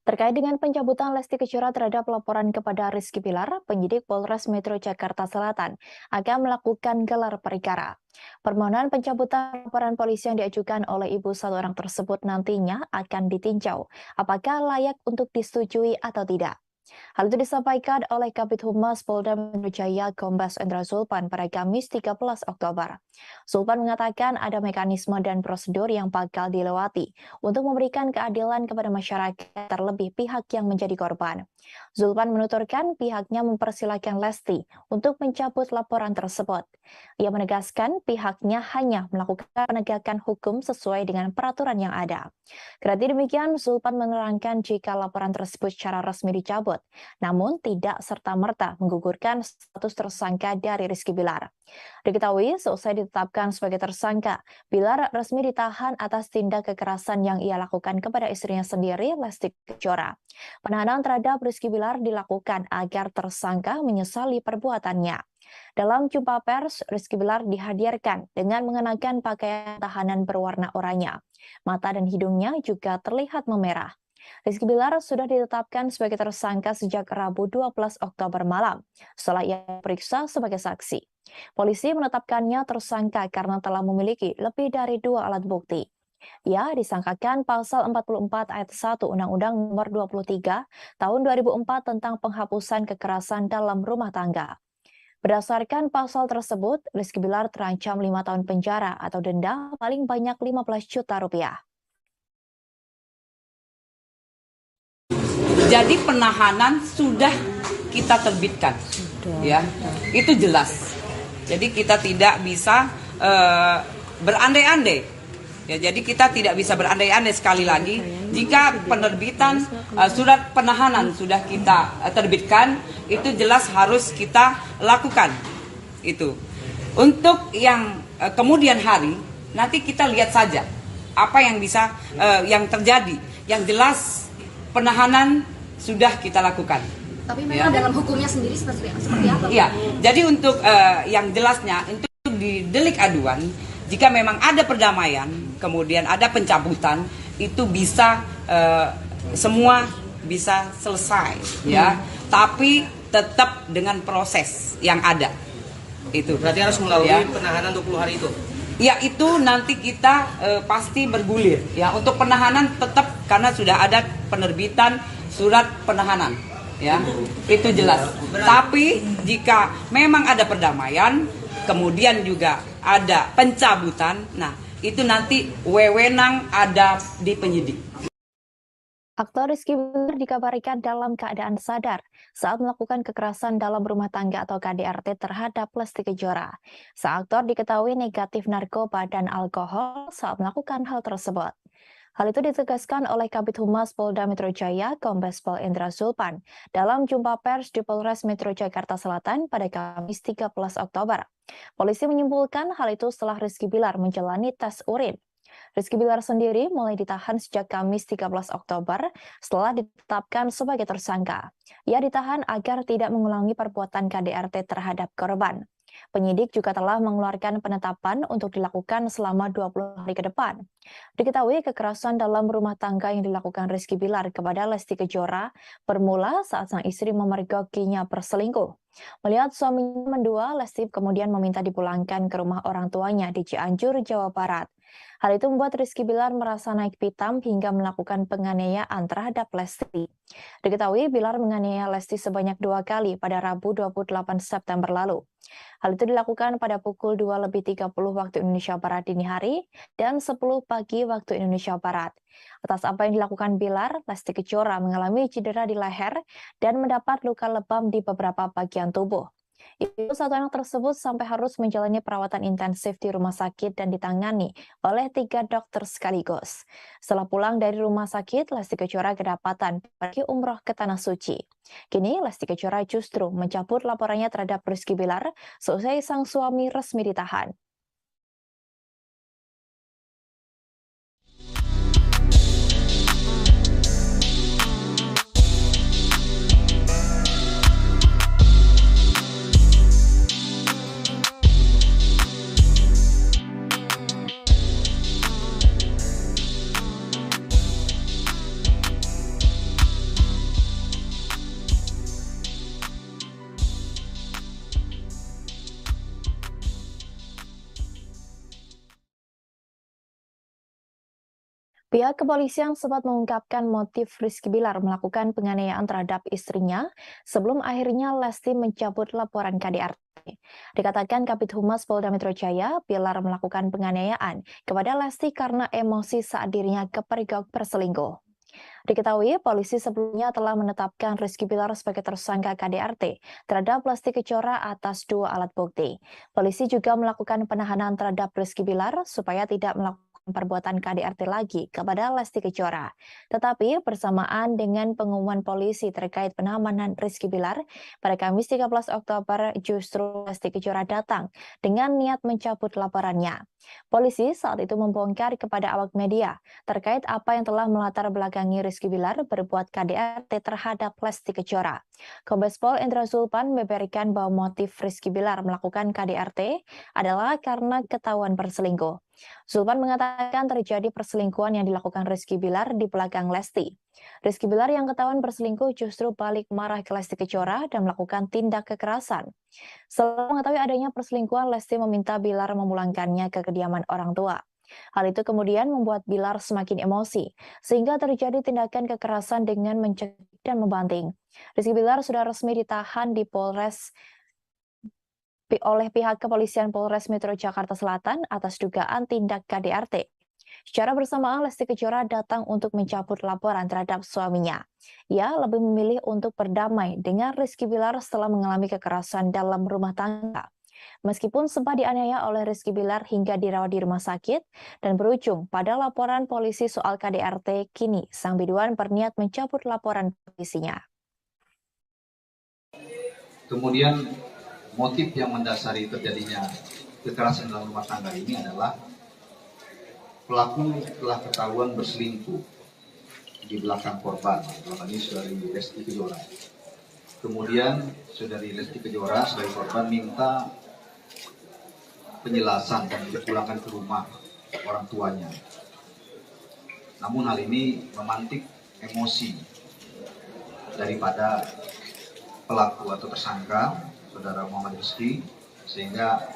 Terkait dengan pencabutan Lesti Kejora terhadap laporan kepada Rizky Bilar, penyidik Polres Metro Jakarta Selatan akan melakukan gelar perkara. Permohonan pencabutan laporan polisi yang diajukan oleh ibu satu orang tersebut nantinya akan ditinjau apakah layak untuk disetujui atau tidak. Hal itu disampaikan oleh Kabid Humas Polda Metro Jaya Kombes Endra Zulpan pada Kamis 13 Oktober. Zulpan mengatakan ada mekanisme dan prosedur yang bakal dilewati untuk memberikan keadilan kepada masyarakat, terlebih pihak yang menjadi korban. Zulpan menuturkan pihaknya mempersilahkan Lesti untuk mencabut laporan tersebut. Ia menegaskan pihaknya hanya melakukan penegakan hukum sesuai dengan peraturan yang ada. Kendati demikian, Zulpan menerangkan jika laporan tersebut secara resmi dicabut, namun tidak serta-merta menggugurkan status tersangka dari Rizky Bilar. Diketahui, seusai ditetapkan sebagai tersangka, Bilar resmi ditahan atas tindak kekerasan yang ia lakukan kepada istrinya sendiri, Lesti Kejora. Penahanan terhadap Rizky Bilar dilakukan agar tersangka menyesali perbuatannya. Dalam jumpa pers, Rizky Bilar dihadirkan dengan mengenakan pakaian tahanan berwarna oranye. Mata dan hidungnya juga terlihat memerah. Rizky Bilar sudah ditetapkan sebagai tersangka sejak Rabu 12 Oktober malam, setelah ia diperiksa sebagai saksi. Polisi menetapkannya tersangka karena telah memiliki lebih dari 2 alat bukti. Ia disangkakan pasal 44 ayat 1 Undang-Undang Nomor 23 Tahun 2004 tentang penghapusan kekerasan dalam rumah tangga. Berdasarkan pasal tersebut, Rizky Bilar terancam 5 tahun penjara atau denda paling banyak 15 juta rupiah. Jadi penahanan sudah kita terbitkan, ya, itu jelas. Jadi kita tidak bisa berandai-andai. Ya, jadi kita tidak bisa berandai-andai sekali lagi. Jika penerbitan surat penahanan sudah kita terbitkan, itu jelas harus kita lakukan. Itu. Untuk yang kemudian hari, nanti kita lihat saja apa yang bisa yang terjadi. Yang jelas penahanan sudah kita lakukan. Tapi memang dalam hukumnya sendiri seperti apa? Iya, jadi untuk yang jelasnya, untuk di delik aduan, jika memang ada perdamaian, kemudian ada pencabutan, itu bisa semua bisa selesai, ya. Tapi tetap dengan proses yang ada. Itu. Berarti harus melalui ya. penahanan 20 hari itu. Ya, itu nanti kita pasti bergulir. Ya, untuk penahanan tetap karena sudah ada penerbitan surat penahanan. Ya, itu jelas. Tapi jika memang ada perdamaian, kemudian juga ada pencabutan, nah itu nanti wewenang ada di penyidik. Aktor Rizky Bilar dikabarkan dalam keadaan sadar saat melakukan kekerasan dalam rumah tangga atau KDRT terhadap Lesti Kejora. Sang aktor diketahui negatif narkoba dan alkohol saat melakukan hal tersebut. Hal itu ditegaskan oleh Kabid Humas Polda Metro Jaya, Kombes Pol Indra Zulpan, dalam jumpa pers di Polres Metro Jakarta Selatan pada Kamis 13 Oktober. Polisi menyimpulkan hal itu setelah Rizky Bilar menjalani tes urin. Rizky Bilar sendiri mulai ditahan sejak Kamis 13 Oktober setelah ditetapkan sebagai tersangka. Ia ditahan agar tidak mengulangi perbuatan KDRT terhadap korban. Penyidik juga telah mengeluarkan penetapan untuk dilakukan selama 20 hari ke depan. Diketahui kekerasan dalam rumah tangga yang dilakukan Rizky Bilar kepada Lesti Kejora bermula saat sang istri memergokinya berselingkuh. Melihat suaminya mendua, Lesti kemudian meminta dipulangkan ke rumah orang tuanya di Cianjur, Jawa Barat. Hal itu membuat Rizky Bilar merasa naik pitam hingga melakukan penganiayaan terhadap Lesti. Diketahui Bilar menganiaya Lesti sebanyak 2 kali pada Rabu 28 September lalu. Hal itu dilakukan pada pukul 2:30 waktu Indonesia Barat dini hari dan 10 pagi waktu Indonesia Barat. Atas apa yang dilakukan Bilar, Lesti Kejora mengalami cedera di leher dan mendapat luka lebam di beberapa bagian tubuh. Ibu satu anak tersebut sampai harus menjalani perawatan intensif di rumah sakit dan ditangani oleh 3 dokter sekaligus. Setelah pulang dari rumah sakit, Lesti Kejora kedapatan pergi umroh ke Tanah Suci. Kini Lesti Kejora justru mencabut laporannya terhadap Rizky Bilar seusai sang suami resmi ditahan. Pihak kepolisian sempat mengungkapkan motif Rizky Bilar melakukan penganiayaan terhadap istrinya sebelum akhirnya Lesti mencabut laporan KDRT. Dikatakan Kabid Humas Polda Metro Jaya, Bilar melakukan penganiayaan kepada Lesti karena emosi saat dirinya kepergok berselingkuh. Diketahui polisi sebelumnya telah menetapkan Rizky Bilar sebagai tersangka KDRT terhadap Lesti Kejora atas 2 alat bukti. Polisi juga melakukan penahanan terhadap Rizky Bilar supaya tidak melakukan perbuatan KDRT lagi kepada Lesti Kejora. Tetapi bersamaan dengan pengumuman polisi terkait pengamanan Rizky Bilar, pada Kamis 13 Oktober justru Lesti Kejora datang dengan niat mencabut laporannya. Polisi saat itu membongkar kepada awak media terkait apa yang telah melatar belakangi Rizky Bilar berbuat KDRT terhadap Lesti Kejora. Kombes Pol Indra Zulpan membeberkan bahwa motif Rizky Bilar melakukan KDRT adalah karena ketahuan berselingkuh. Zulpan mengatakan terjadi perselingkuhan yang dilakukan Rizky Bilar di belakang Lesti. Rizky Bilar yang ketahuan berselingkuh justru balik marah ke Lesti Kejora dan melakukan tindak kekerasan. Setelah mengetahui adanya perselingkuhan, Lesti meminta Bilar memulangkannya ke kediaman orang tua. Hal itu kemudian membuat Bilar semakin emosi, sehingga terjadi tindakan kekerasan dengan mencekik dan membanting. Rizky Bilar sudah resmi ditahan di Polres oleh pihak kepolisian Polres Metro Jakarta Selatan atas dugaan tindak KDRT. Secara bersamaan, Lesti Kejora datang untuk mencabut laporan terhadap suaminya. Ia lebih memilih untuk berdamai dengan Rizky Bilar setelah mengalami kekerasan dalam rumah tangga. Meskipun sempat dianiaya oleh Rizky Bilar hingga dirawat di rumah sakit dan berujung pada laporan polisi soal KDRT, kini sang biduan berniat mencabut laporan polisinya. Kemudian motif yang mendasari terjadinya kekerasan dalam rumah tangga ini adalah pelaku telah ketahuan berselingkuh di belakang korban, dalam ini saudari Lesti Kejora. Kemudian saudari Lesti Kejora sebagai korban minta penjelasan dan dipulangkan ke rumah orang tuanya. Namun hal ini memantik emosi daripada pelaku atau tersangka, saudara Muhammad Rizky, sehingga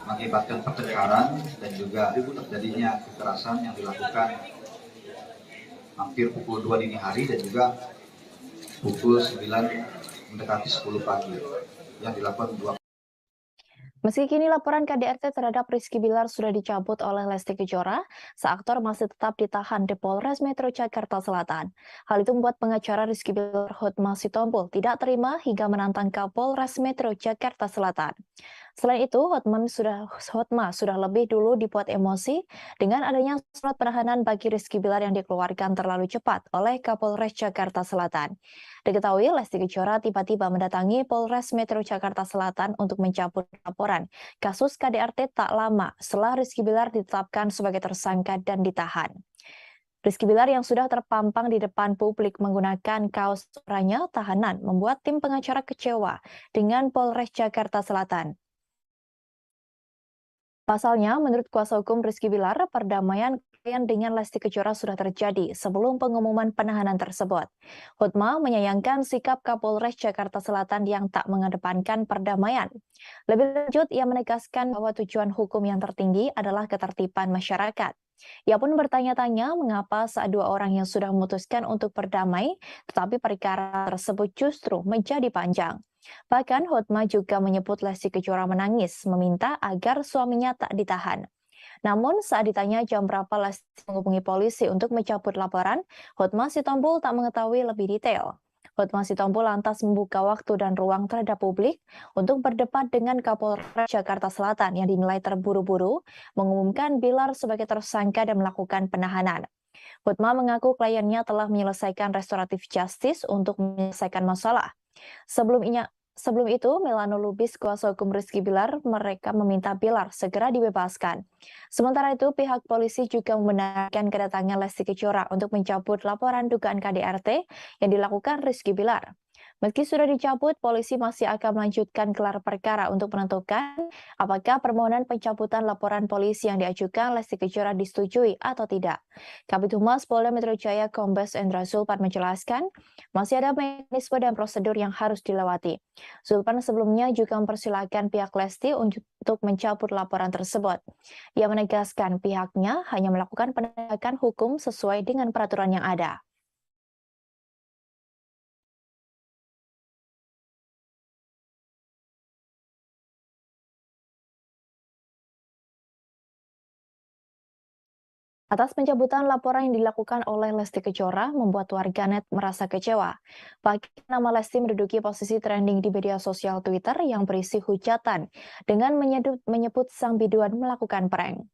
mengakibatkan pertengkaran dan juga terjadinya kekerasan yang dilakukan hampir pukul 2 dini hari dan juga pukul 9 mendekati 10 pagi yang dilakukan dua. Meski kini laporan KDRT terhadap Rizky Bilar sudah dicabut oleh Lesti Kejora, sang aktor masih tetap ditahan di Polres Metro Jakarta Selatan. Hal itu membuat pengacara Rizky Bilar, Hotma Sitompul, tidak terima hingga menantang Kapolres Metro Jakarta Selatan. Selain itu, Hotma sudah lebih dulu dibuat emosi dengan adanya surat penahanan bagi Rizky Bilar yang dikeluarkan terlalu cepat oleh Kapolres Jakarta Selatan. Diketahui Lesti Kejora tiba-tiba mendatangi Polres Metro Jakarta Selatan untuk mencabut laporan kasus KDRT tak lama setelah Rizky Bilar ditetapkan sebagai tersangka dan ditahan. Rizky Bilar yang sudah terpampang di depan publik menggunakan kaos oranye tahanan membuat tim pengacara kecewa dengan Polres Jakarta Selatan. Pasalnya, menurut kuasa hukum Rizky Bilar, perdamaian klien dengan Lesti Kejora sudah terjadi sebelum pengumuman penahanan tersebut. Hotma menyayangkan sikap Kapolres Jakarta Selatan yang tak mengedepankan perdamaian. Lebih lanjut, ia menegaskan bahwa tujuan hukum yang tertinggi adalah ketertiban masyarakat. Ia pun bertanya-tanya mengapa saat dua orang yang sudah memutuskan untuk berdamai, tetapi perkara tersebut justru menjadi panjang. Bahkan Hotma juga menyebut Lesti Kejora menangis, meminta agar suaminya tak ditahan. Namun saat ditanya jam berapa Lesti menghubungi polisi untuk mencabut laporan, Hotma Sitompul tak mengetahui lebih detail. Hotma Sitompul lantas membuka waktu dan ruang terhadap publik untuk berdebat dengan Kapolres Jakarta Selatan yang dinilai terburu-buru mengumumkan Bilar sebagai tersangka dan melakukan penahanan. Hotma mengaku kliennya telah menyelesaikan restoratif justice untuk menyelesaikan masalah. Sebelum itu, Melano Lubis, kuasa hukum Rizky Bilar, mereka meminta Bilar segera dibebaskan. Sementara itu, pihak polisi juga membenarkan kedatangan Lesti Kejora untuk mencabut laporan dugaan KDRT yang dilakukan Rizky Bilar. Meski sudah dicabut, polisi masih akan melanjutkan gelar perkara untuk menentukan apakah permohonan pencabutan laporan polisi yang diajukan Lesti Kejora disetujui atau tidak. Kabid Humas Polda Metro Jaya Kombes Endra Zulpan menjelaskan, masih ada mekanisme dan prosedur yang harus dilewati. Zulpan sebelumnya juga mempersilahkan pihak Lesti untuk mencabut laporan tersebut. Ia menegaskan pihaknya hanya melakukan penegakan hukum sesuai dengan peraturan yang ada. Atas pencabutan laporan yang dilakukan oleh Lesti Kejora membuat warganet merasa kecewa. Bahkan nama Lesti menduduki posisi trending di media sosial Twitter yang berisi hujatan dengan menyebut sang biduan melakukan prank.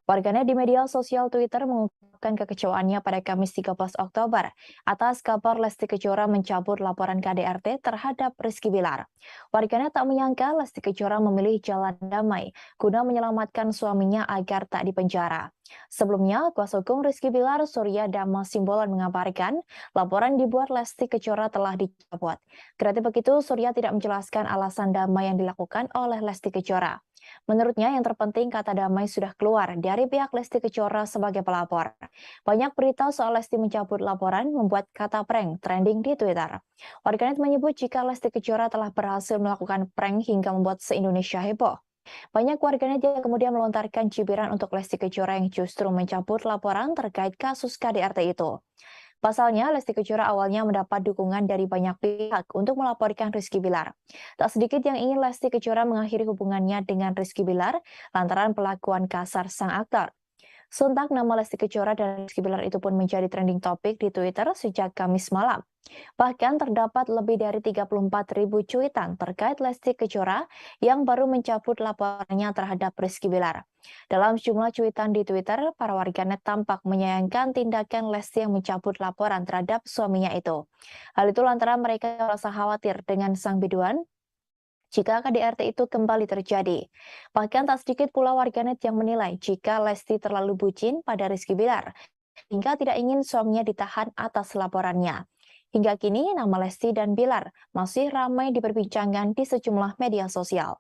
Warganet di media sosial Twitter mengungkapkan kekecewaannya pada Kamis 13 Oktober atas kabar Lesti Kejora mencabut laporan KDRT terhadap Rizky Bilar. Warganet tak menyangka Lesti Kejora memilih jalan damai guna menyelamatkan suaminya agar tak dipenjara. Sebelumnya, kuasa hukum Rizky Bilar, Surya Dhamma Simbolon mengabarkan laporan dibuat Lesti Kejora telah dicabut. Kendati begitu, Surya tidak menjelaskan alasan damai yang dilakukan oleh Lesti Kejora. Menurutnya yang terpenting kata damai sudah keluar dari pihak Lesti Kejora sebagai pelapor. Banyak berita soal Lesti mencabut laporan membuat kata prank trending di Twitter. Warganet menyebut jika Lesti Kejora telah berhasil melakukan prank hingga membuat se-Indonesia heboh. Banyak warganet yang kemudian melontarkan cibiran untuk Lesti Kejora yang justru mencabut laporan terkait kasus KDRT itu. Pasalnya, Lesti Kejora awalnya mendapat dukungan dari banyak pihak untuk melaporkan Rizky Bilar. Tak sedikit yang ingin Lesti Kejora mengakhiri hubungannya dengan Rizky Bilar lantaran perlakuan kasar sang aktor. Sontak nama Lesti Kejora dan Rizky Bilar itu pun menjadi trending topik di Twitter sejak Kamis malam. Bahkan terdapat lebih dari 34.000 cuitan terkait Lesti Kejora yang baru mencabut laporannya terhadap Rizky Bilar. Dalam sejumlah cuitan di Twitter, para warganet tampak menyayangkan tindakan Lesti yang mencabut laporan terhadap suaminya itu. Hal itu lantaran mereka merasa khawatir dengan sang biduan jika KDRT itu kembali terjadi. Bahkan tak sedikit pula warganet yang menilai jika Lesti terlalu bucin pada Rizky Bilar, hingga tidak ingin suaminya ditahan atas laporannya. Hingga kini, nama Lesti dan Bilar masih ramai diperbincangkan di sejumlah media sosial.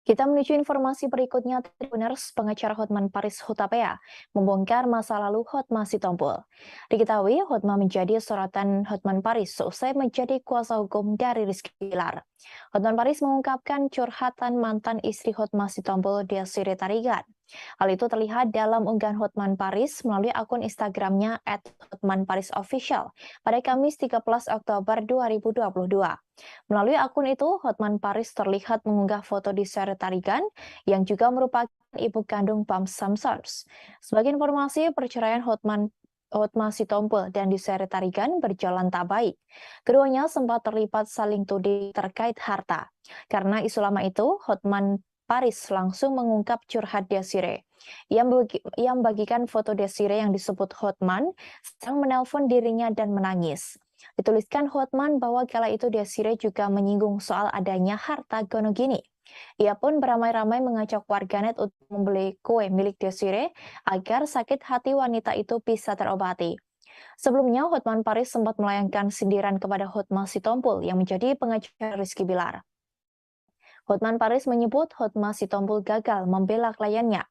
Kita menuju informasi berikutnya. Tribuners, pengacara Hotman Paris Hutapea membongkar masa lalu Hotma Sitompul. Diketahui Hotma menjadi sorotan Hotman Paris seusai menjadi kuasa hukum dari Rizky Bilar. Hotman Paris mengungkapkan curhatan mantan istri Hotma Sitompul, Desiree Tarigan. Hal itu terlihat dalam unggahan Hotman Paris melalui akun Instagramnya @hotmanparisofficial pada Kamis 13 Oktober 2022. Melalui akun itu, Hotman Paris terlihat mengunggah foto Desiree Tarigan yang juga merupakan ibu kandung Bams Samsons. Sebagai informasi, perceraian Hotma Sitompul dan Desiree Tarigan berjalan tak baik. Keduanya sempat terlibat saling tuding terkait harta. Karena isu lama itu, Hotman Paris langsung mengungkap curhat Desiree. Ia membagikan foto Desiree yang disebut Hotman sedang menelpon dirinya dan menangis. Dituliskan Hotman bahwa kala itu Desiree juga menyinggung soal adanya harta gono gini. Ia pun beramai-ramai mengajak warganet untuk membeli kue milik Desiree agar sakit hati wanita itu bisa terobati. Sebelumnya, Hotman Paris sempat melayangkan sindiran kepada Hotma Sitompul yang menjadi pengacara Rizky Bilar. Hotman Paris menyebut Hotma Sitompul gagal membela kliennya.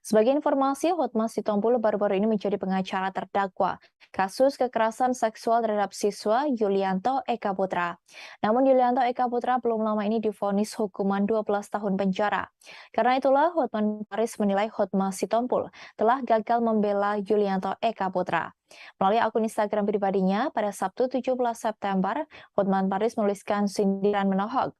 Sebagai informasi, Hotma Sitompul baru-baru ini menjadi pengacara terdakwa kasus kekerasan seksual terhadap siswa Yulianto Eka Putra. Namun Yulianto Eka Putra belum lama ini divonis hukuman 12 tahun penjara. Karena itulah Hotman Paris menilai Hotma Sitompul telah gagal membela Yulianto Eka Putra. Melalui akun Instagram pribadinya pada Sabtu 17 September, Hotman Paris menuliskan sindiran menohok.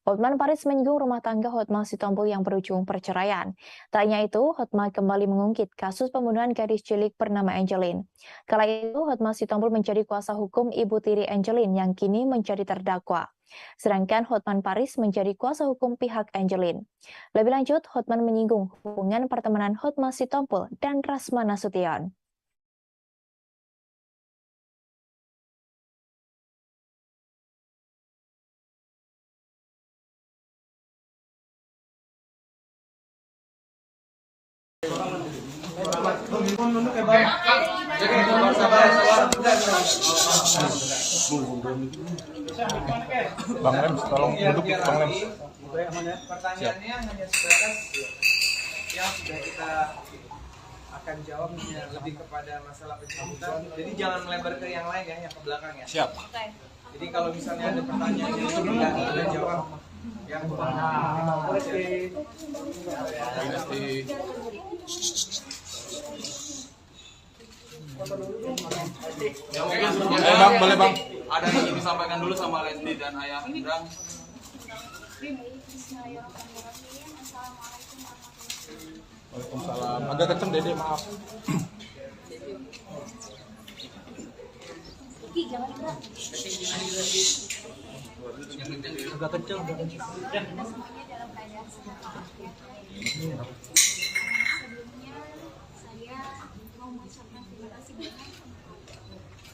Hotman Paris menyinggung rumah tangga Hotma Sitompul yang berujung perceraian. Tak hanya itu, Hotma kembali mengungkit kasus pembunuhan gadis cilik bernama Angelin. Kala itu, Hotma Sitompul menjadi kuasa hukum ibu tiri Angelin yang kini menjadi terdakwa. Sedangkan Hotman Paris menjadi kuasa hukum pihak Angelin. Lebih lanjut, Hotman menyinggung hubungan pertemanan Hotma Sitompul dan Rasma Nasution. Bang Lem, tolong duduk Bang Lem. Pertanyaannya hanya sebatas yang sudah kita akan jawab lebih kepada masalah pencabutan. Jadi jangan melebar ke yang lain ya, yang ke belakang ya. Siap. Jadi kalau misalnya ada pertanyaan yang tidak kita jawab, yang Bang, boleh Bang. Ada yang ingin disampaikan dulu sama Lesti dan Ayah Indra. Waalaikumsalam. Agak kenceng Dede, maaf. Agak kenceng.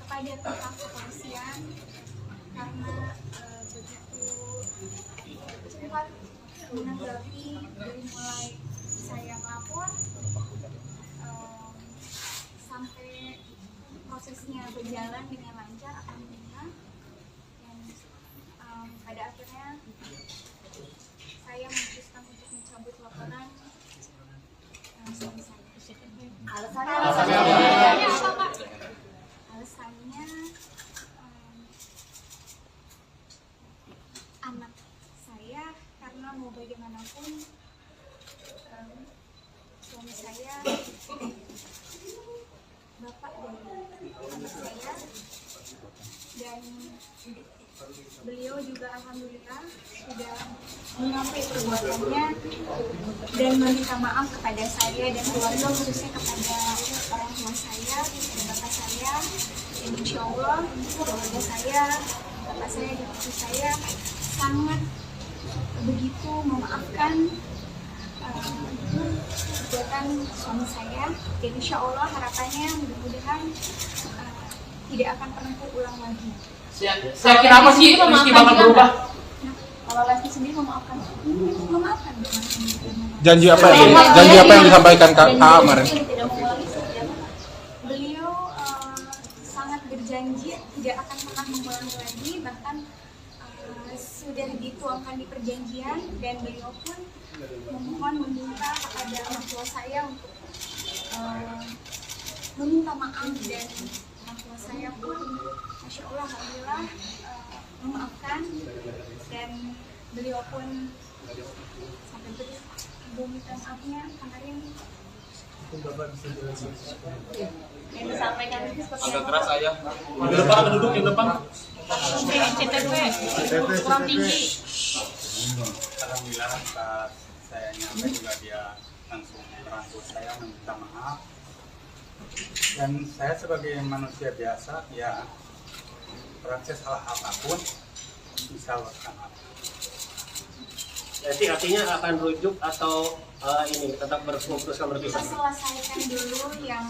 Kepada pihak kepolisian karena begitu cepat menanggapi dari mulai saya melapor sampai prosesnya berjalan dengan lancar alhamdulillah, dan pada akhirnya saya memutuskan untuk mencabut laporan suami saya. Alasannya apa, Pak? Alasannya anak saya karena dan beliau juga alhamdulillah sudah mengakui perbuatannya dan meminta maaf kepada saya dan keluarga, khususnya kepada orang tua saya dan bapak saya, dan insya Allah keluarga saya, bapak saya dan ibu saya sangat begitu memaafkan perbuatan suami saya, dan insya Allah harapannya mudah-mudahan tidak akan pernah terulang lagi. Saya kira apa sih Rizky bakal berubah? Kalau Lesti sendiri memaafkan Janji apa yang disampaikan Kak kemarin? Beliau sangat berjanji tidak akan pernah mengulangi lagi, bahkan sudah dituangkan di perjanjian, dan beliau pun memohon meminta kepada orang tua saya untuk meminta maaf, dan orang tua saya pun Masya Allah alhamdulillah memaafkan, dan beliau pun sampai minta maafnya kemarin. Bapak bisa jelasin Yang disampaikan itu seperti Agak apa? keras aja. Di depan duduk di depan. CTP kurang tinggi. Alhamdulillah pas saya nyampe juga dia langsung merangkul saya, meminta maaf. Dan saya sebagai manusia biasa, ya proses salah apapun bisa maaf. Jadi artinya akan rujuk atau ini tetap memutuskan berpisah? Kita selesaikan dulu yang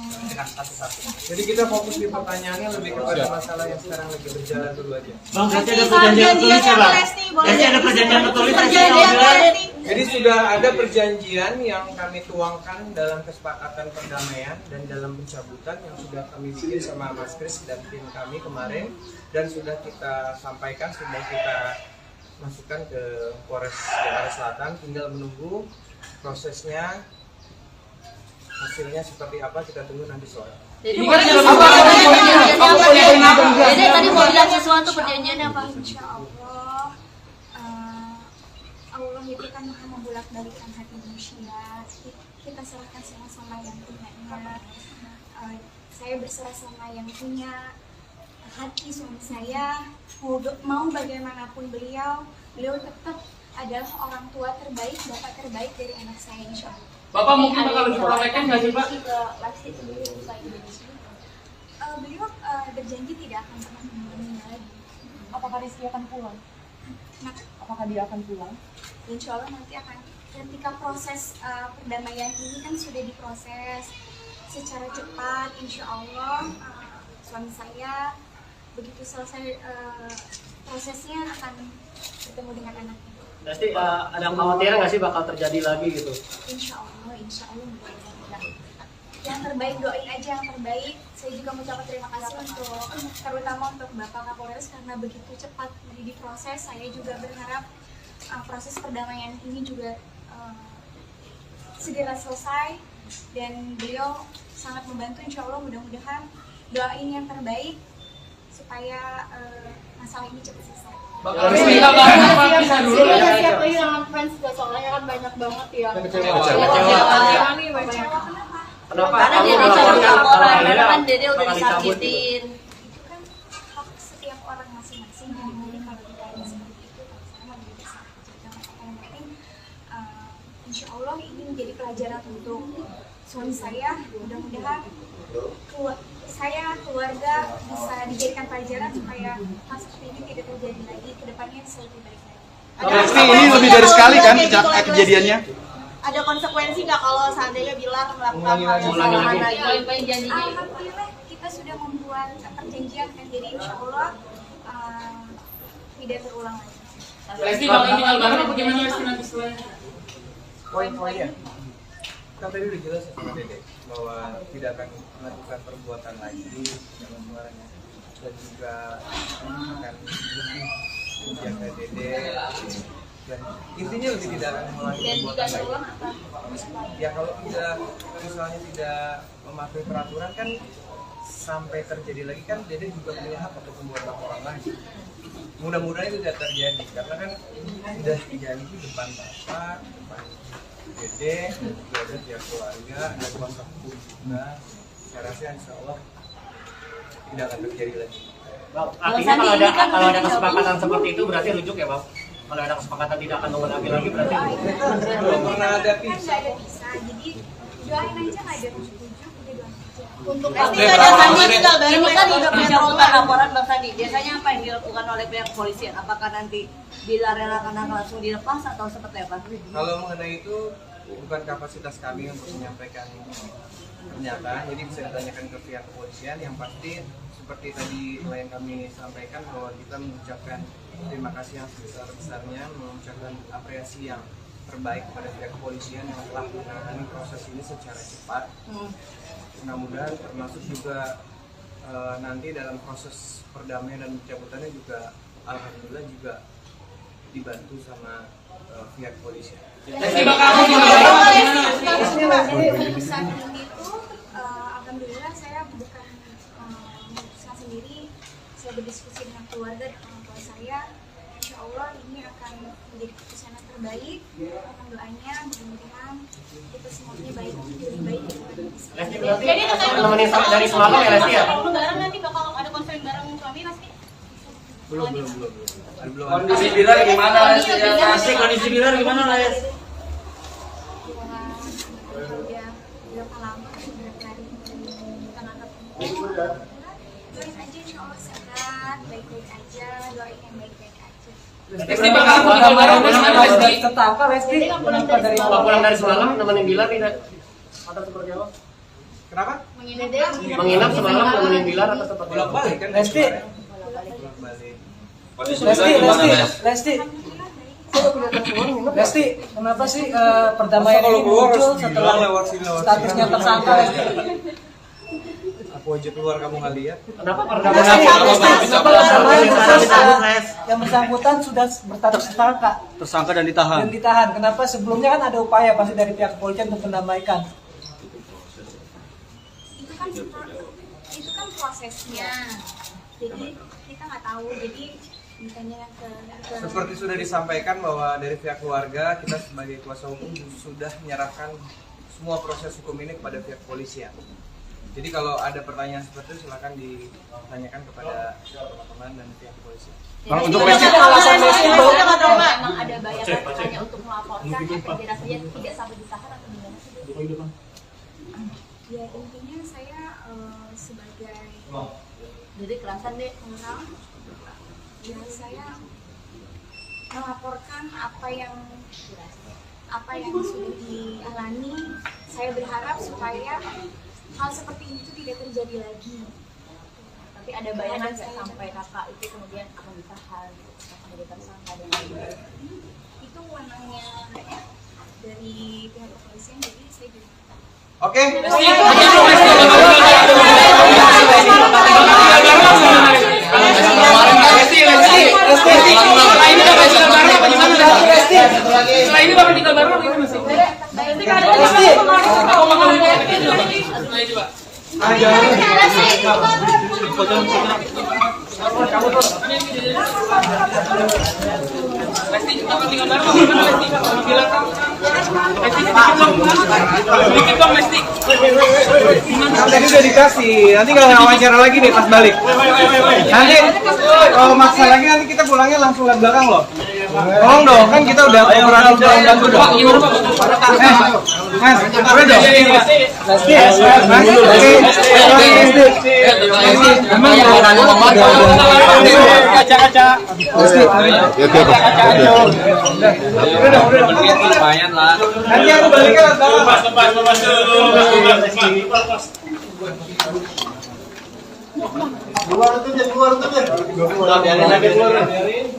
Jadi kita fokus di pertanyaannya lebih kepada masalah yang sekarang lagi berjalan dulu aja. Bang, berarti ada perjanjian tertulis ya Bang? Berarti ada perjanjian tertulis ya? Jadi sudah ada perjanjian yang kami tuangkan dalam kesepakatan perdamaian dan dalam pencabutan yang sudah kami bikin sama Mas Kris dan tim kami kemarin, dan sudah kita sampaikan, sudah kita masukkan ke Polres Jakarta Selatan. Tinggal menunggu prosesnya, hasilnya seperti apa, kita tunggu nanti sore. Jadi tadi mau bilang sesuatu, perjanjiannya apa? Insya Allah Allah itu kan maha membolak-balikkan hati manusia. Kita serahkan sama-sama yang punyanya. Saya berserah sama yang punya hati suami saya. Mau bagaimanapun beliau tetap adalah orang tua terbaik, bapak terbaik dari anak saya, insya Allah. Bapak mungkin bakal lebih protektif nggak sih Pak? Lesti sendiri usai Indonesia. Beliau berjanji tidak akan pernah mengulanginya lagi. Apakah Rizky akan pulang? Apakah dia akan pulang? Insya Allah nanti akan, ketika proses perdamaian ini kan sudah diproses secara cepat, insya Allah suami saya begitu selesai prosesnya akan bertemu dengan anaknya. Pasti ada kekhawatiran nggak sih bakal terjadi lagi gitu? Insya Allah mudah-mudahan. Yang terbaik, doain aja yang terbaik. Saya juga mengucapkan terima kasih terutama untuk Bapak Kapolres karena begitu cepat diproses. Saya juga berharap proses perdamaian ini juga segera selesai, dan beliau sangat membantu. Insya Allah mudah-mudahan, doain yang terbaik supaya masalah ini cepat selesai. Siap kehilangan fans, soalnya kan banyak banget ya. Kenapa? Karena dia laporan, karena kan dia udah disakitin. Itu kan hak setiap orang masing-masing, yang mungkin kalau ditanya seperti itu, sama dia bisa jaga. Yang penting, insya Allah ini menjadi pelajaran untuk suami saya. Mudah-mudahan saya, keluarga bisa dijadikan pelajaran supaya hal seperti ini tidak terjadi lagi, kedepannya bisa lebih baik lagi. Pasti ini lebih dari sekali kan kejadiannya? Ada konsekuensi nggak kalau seandainya Bilar melakukan hal yang sama lagi? Alhamdulillah kita sudah membuat perjanjian kan, jadi insya Allah tidak terulang lagi. Lesti Bang, ini Albaran apa gimana Lesti nanti setelahnya? Poin-poinnya kan tadi udah jelas ya sama Dede bahwa tidak akan melakukan perbuatan lagi dalam suaranya, dan juga akan lebih menjaga Dede, dan intinya lebih tidak akan mengulangi perbuatan lagi. Ya kalau tidak, misalnya tidak mematuhi peraturan kan sampai terjadi lagi kan Dede juga punya hak untuk membuat laporan lagi. Mudah-mudahan itu tidak terjadi karena kan sudah dijanji depan bapak, depan Dede, juga ada pihak keluarga, ada kuasa hukum juga. Saya rasa insya Allah tidak akan terjadi lagi. Artinya kalau ada kesepakatan seperti itu berarti rujuk ya, Bang? Kalau ada kesepakatan tidak akan nunggu lagi berarti rujuk. Belum pernah ada Kan nggak ada bisa, jadi doain aja nggak ada rujuk-rujuk, udah doain aja. Untuk pasti ada sama ini kan juga pencabutan laporan Bang Sandi. Biasanya apa yang dilakukan oleh pihak kepolisian? Apakah nanti bila relakan langsung dilepas atau seperti apa? Kalau mengenai itu bukan kapasitas kami untuk menyampaikan pernyataan, jadi bisa ditanyakan ke pihak kepolisian. Yang pasti seperti tadi yang kami sampaikan bahwa kita mengucapkan terima kasih yang sebesar-besarnya, mengucapkan apresiasi yang terbaik kepada pihak kepolisian yang telah menangani proses ini secara cepat. Mudah-mudahan termasuk juga nanti dalam proses perdamaian dan pencabutannya juga alhamdulillah juga dibantu sama pihak kepolisian. Keputusan ini tuh alhamdulillah saya bukan memutuskan sendiri, saya berdiskusi dengan keluarga dan orang tua saya. Insya Allah ini akan menjadi keputusan yang terbaik. Mohon doanya, mudah-mudahan kita semuanya baik, lebih baik daripada Lesti berarti nemenin dari semalam ya, Lesti ya? Lebaran nanti bakal ada konseling bareng suami pasti. Belum. Kondisi Bilar gimana, Lesti? Kasih kondisi Bilar gimana, Les? udah berapa lama, berapa hari kita nangkap ini. Doain aja insya Allah sehat, baik-baik aja, doain yang baik-baik aja. Lesti bakal Lesti. Tetangga Lesti Pulang dari semalam nemenin Bilar tidak? Atau seperti apa? Kenapa? Menginap semalam nemenin Bilar atau seperti apa? Bolak-balik kan? Lesti. Bolak-balik. Lesti, kenapa sih perdamaian ini muncul setelah statusnya tersangka Lesti? Aku aja keluar kamu nggak lihat. Kenapa Yang bersangkutan sudah berstatus tersangka dan ditahan. Kenapa sebelumnya kan ada upaya pasti dari pihak kepolisian untuk mendamaikan? Itu kan prosesnya, jadi kita nggak tahu. Jadi misalnya Seperti sudah disampaikan bahwa dari pihak keluarga kita sebagai kuasa hukum sudah menyerahkan semua proses hukum ini kepada pihak kepolisian. Jadi kalau ada pertanyaan seperti itu silakan ditanyakan kepada teman-teman dan pihak kepolisian. Untuk alasan Lesti memang ada bayangan hanya untuk melaporkan efek jelas saja tidak sampai ditahan atau gimana sih? ya intinya saya sebagai Jadi kerasan deh orang, ya saya melaporkan apa yang sudah dialami. Saya berharap supaya hal seperti itu tidak terjadi lagi. Tapi ada bayangan nggak sampai kakak itu kemudian akan ditahan, akan jadi tersangka dan lain-lain? Itu wewenangnya dari pihak kepolisian, jadi saya juga. Oke. Setelah ini bakal tinggal bareng ini masih. Lesti bakal tinggal bareng sama Lesti. Bilang Lesti sedikit dong Lesti. Tadi udah dikasih, nanti kalau wawancara lagi deh pas balik. Nanti kalau maksa lagi nanti kita pulangnya langsung lihat belakang loh. Tolong dong, kan kita udah kooperatif dalam bantu dong. Mas, udah dong. Lumayan lah. Nanti aku balik ke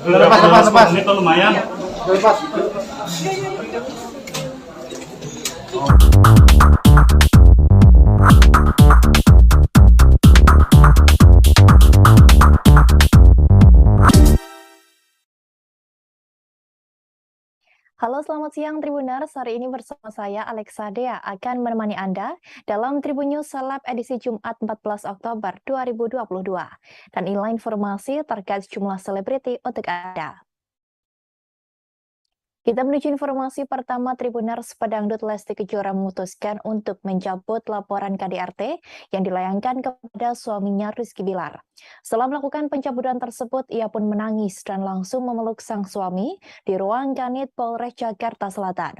Lepas Lepas. Itu lumayan. Halo, selamat siang Tribuners. Hari ini bersama saya Alexa Dea akan menemani Anda dalam Tribun News Seleb edisi Jumat 14 Oktober 2022. Dan inilah informasi terkait jumlah selebriti untuk Anda. Kita menuju informasi pertama. Tribuners Pedangdut Lesti Kejora memutuskan untuk mencabut laporan KDRT yang dilayangkan kepada suaminya Rizky Bilar. Setelah melakukan pencabutan tersebut, ia pun menangis dan langsung memeluk sang suami di ruang Kanit Polres Jakarta Selatan.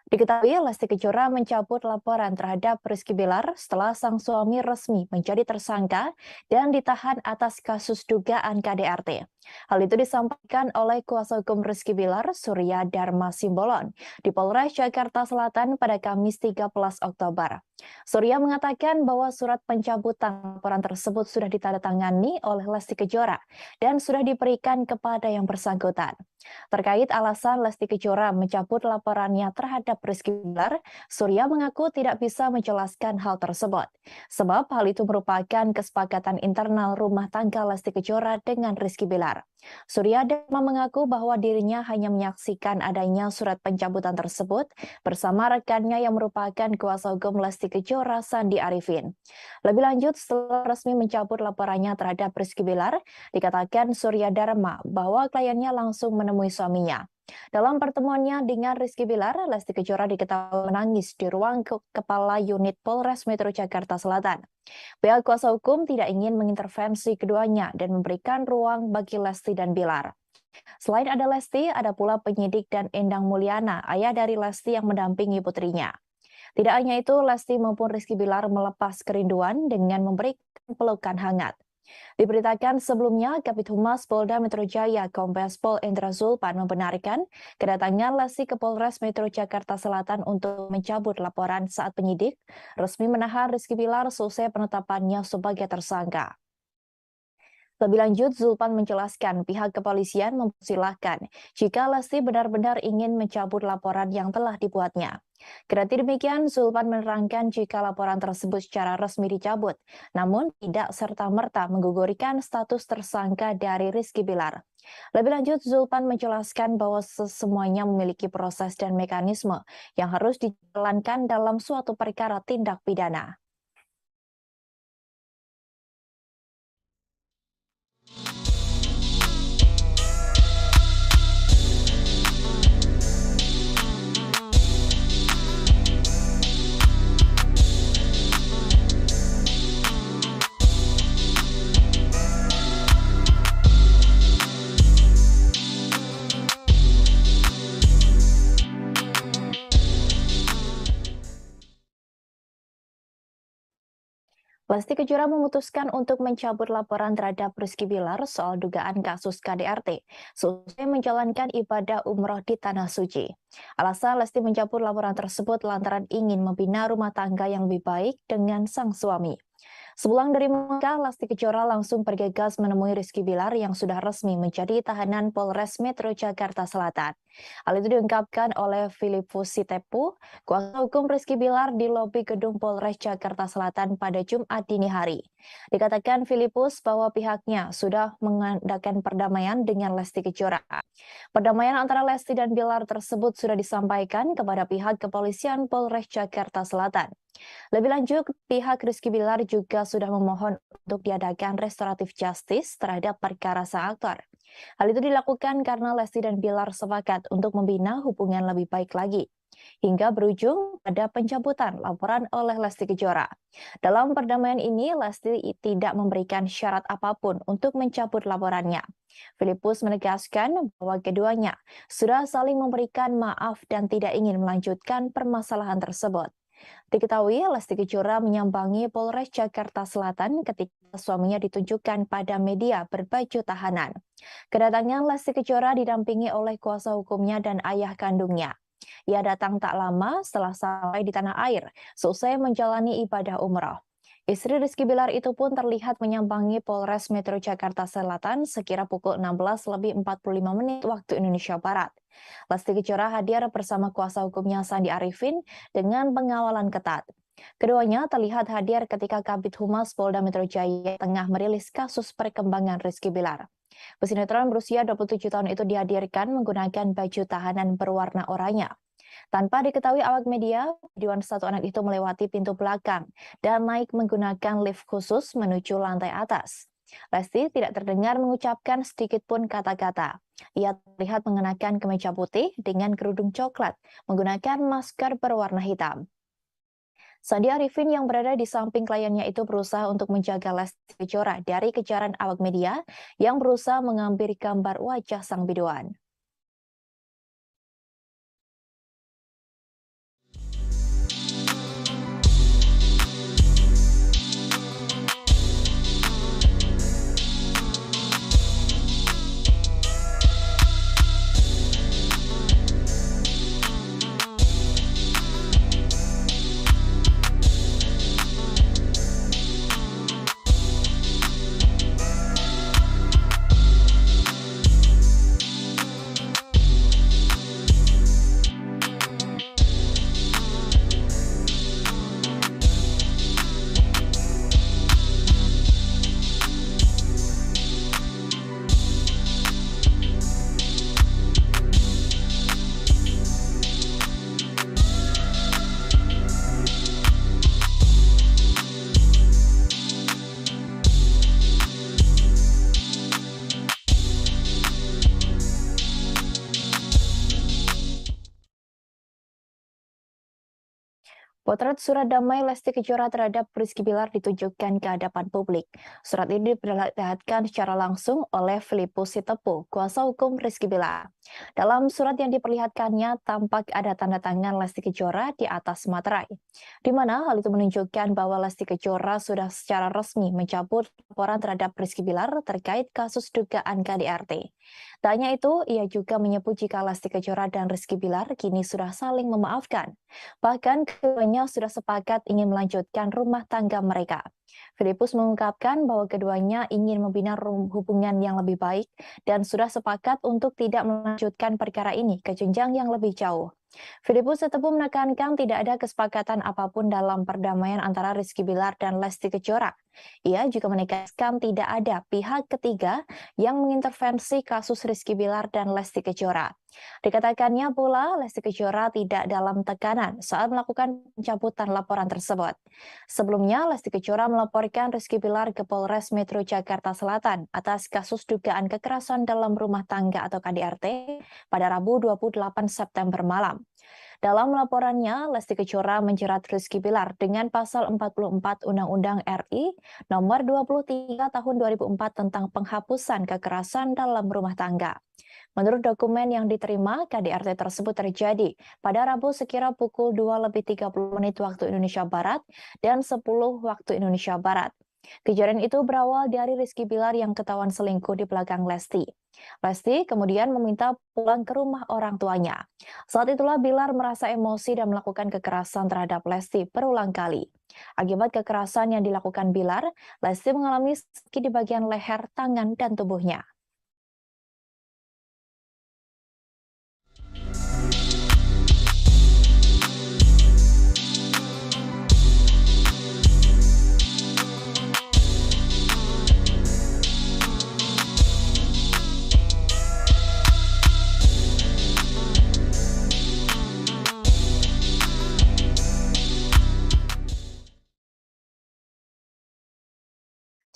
Diketahui Lesti Kejora mencabut laporan terhadap Rizky Bilar setelah sang suami resmi menjadi tersangka dan ditahan atas kasus dugaan KDRT. Hal itu disampaikan oleh kuasa hukum Rizky Bilar, Surya Dharma Simbolon, di Polres Jakarta Selatan pada Kamis 13 Oktober. Surya mengatakan bahwa surat pencabutan laporan tersebut sudah ditandatangani oleh Lesti Kejora dan sudah diberikan kepada yang bersangkutan. Terkait alasan Lesti Kejora mencabut laporannya terhadap Rizky Bilar, Surya mengaku tidak bisa menjelaskan hal tersebut, sebab hal itu merupakan kesepakatan internal rumah tangga Lesti Kejora dengan Rizky Bilar. Surya Dharma mengaku bahwa dirinya hanya menyaksikan adanya surat pencabutan tersebut bersama rekannya yang merupakan kuasa hukum Lesti Kejora, Sandi Arifin. Lebih lanjut, setelah resmi mencabut laporannya terhadap Rizky Bilar, dikatakan Surya Dharma bahwa kliennya langsung menemui suaminya. Dalam pertemuannya dengan Rizky Bilar, Lesti Kejora diketahui menangis di ruang Kepala Unit Polres Metro Jakarta Selatan. Pihak kuasa hukum tidak ingin mengintervensi keduanya dan memberikan ruang bagi Lesti dan Bilar. Selain ada Lesti, ada pula penyidik dan Endang Mulyana, ayah dari Lesti yang mendampingi putrinya. Tidak hanya itu, Lesti maupun Rizky Bilar melepas kerinduan dengan memberikan pelukan hangat. Diberitakan sebelumnya, Kabid Humas Polda Metro Jaya Kombes Pol Endra Zulpan membenarkan kedatangan Lesti ke Polres Metro Jakarta Selatan untuk mencabut laporan saat penyidik resmi menahan Rizky Bilar selesai penetapannya sebagai tersangka. Lebih lanjut, Zulpan menjelaskan pihak kepolisian mempersilahkan jika Lesti benar-benar ingin mencabut laporan yang telah dibuatnya. Kendati demikian, Zulpan menerangkan jika laporan tersebut secara resmi dicabut, namun tidak serta-merta menggugurkan status tersangka dari Rizky Bilar. Lebih lanjut, Zulpan menjelaskan bahwa semuanya memiliki proses dan mekanisme yang harus dijalankan dalam suatu perkara tindak pidana. Lesti Kejora memutuskan untuk mencabut laporan terhadap Rizky Bilar soal dugaan kasus KDRT selesai menjalankan ibadah umroh di Tanah Suci. Alasan Lesti mencabut laporan tersebut lantaran ingin membina rumah tangga yang lebih baik dengan sang suami. Sepulang dari Mekah, Lesti Kejora langsung bergegas menemui Rizky Bilar yang sudah resmi menjadi tahanan Polres Metro Jakarta Selatan. Hal itu diungkapkan oleh Filipus Sitepu, kuasa hukum Rizky Bilar di lobi gedung Polres Jakarta Selatan pada Jumat dini hari. Dikatakan Filipus bahwa pihaknya sudah mengadakan perdamaian dengan Lesti Kejora. Perdamaian antara Lesti dan Bilar tersebut sudah disampaikan kepada pihak kepolisian Polres Jakarta Selatan. Lebih lanjut, pihak Rizky Bilar juga sudah memohon untuk diadakan restoratif justice terhadap perkara sang aktor. Hal itu dilakukan karena Lesti dan Bilar sepakat untuk membina hubungan lebih baik lagi, hingga berujung pada pencabutan laporan oleh Lesti Kejora. Dalam perdamaian ini, Lesti tidak memberikan syarat apapun untuk mencabut laporannya. Filipus menegaskan bahwa keduanya sudah saling memberikan maaf dan tidak ingin melanjutkan permasalahan tersebut. Diketahui Lesti Kejora menyambangi Polres Jakarta Selatan ketika suaminya ditunjukkan pada media berbaju tahanan. Kedatangan Lesti Kejora didampingi oleh kuasa hukumnya dan ayah kandungnya. Ia datang tak lama setelah sampai di tanah air, selesai menjalani ibadah umroh. Istri Rizky Bilar itu pun terlihat menyambangi Polres Metro Jakarta Selatan sekira pukul 16:45 waktu Indonesia Barat. Lesti Kejora hadir bersama kuasa hukumnya Sandi Arifin dengan pengawalan ketat. Keduanya terlihat hadir ketika Kabid Humas Polda Metro Jaya tengah merilis kasus perkembangan Rizky Bilar. Pesinetron berusia 27 tahun itu dihadirkan menggunakan baju tahanan berwarna oranye. Tanpa diketahui awak media, videoan satu anak itu melewati pintu belakang dan naik menggunakan lift khusus menuju lantai atas. Lesti tidak terdengar mengucapkan sedikit pun kata-kata. Ia terlihat mengenakan kemeja putih dengan kerudung coklat, menggunakan masker berwarna hitam. Sandi Arifin yang berada di samping kliennya itu berusaha untuk menjaga Lesti Kejora dari kejaran awak media yang berusaha mengambil gambar wajah sang biduan. Potret surat damai Lesti Kejora terhadap Rizky Bilar ditunjukkan ke hadapan publik. Surat ini diperlihatkan secara langsung oleh Filipus Sitepu, kuasa hukum Rizky Bilar. Dalam surat yang diperlihatkannya, tampak ada tanda tangan Lesti Kejora di atas materai, di mana hal itu menunjukkan bahwa Lesti Kejora sudah secara resmi mencabut laporan terhadap Rizky Bilar terkait kasus dugaan KDRT. Tak hanya itu, ia juga menyebut jika Lesti Kejora dan Rizky Bilar kini sudah saling memaafkan. Bahkan keduanya sudah sepakat ingin melanjutkan rumah tangga mereka. Filipus mengungkapkan bahwa keduanya ingin membina hubungan yang lebih baik dan sudah sepakat untuk tidak melanjutkan perkara ini ke jenjang yang lebih jauh. Filipus Sitepu menekankan tidak ada kesepakatan apapun dalam perdamaian antara Rizky Bilar dan Lesti Kejora. Ia juga menegaskan tidak ada pihak ketiga yang mengintervensi kasus Rizky Bilar dan Lesti Kejora. Dikatakannya pula Lesti Kejora tidak dalam tekanan saat melakukan pencabutan laporan tersebut. Sebelumnya, Lesti Kejora melaporkan Rizky Bilar ke Polres Metro Jakarta Selatan atas kasus dugaan kekerasan dalam rumah tangga atau KDRT pada Rabu 28 September malam. Dalam laporannya, Lesti Kejora menjerat Rizky Bilar dengan pasal 44 Undang-Undang RI nomor 23 tahun 2004 tentang penghapusan kekerasan dalam rumah tangga. Menurut dokumen yang diterima, KDRT tersebut terjadi pada Rabu sekira pukul 2:30 waktu Indonesia Barat dan 10 waktu Indonesia Barat. Kejadian itu berawal dari Rizky Bilar yang ketahuan selingkuh di belakang Lesti. Lesti kemudian meminta pulang ke rumah orang tuanya. Saat itulah Bilar merasa emosi dan melakukan kekerasan terhadap Lesti berulang kali. Akibat kekerasan yang dilakukan Bilar, Lesti mengalami sakit di bagian leher, tangan, dan tubuhnya.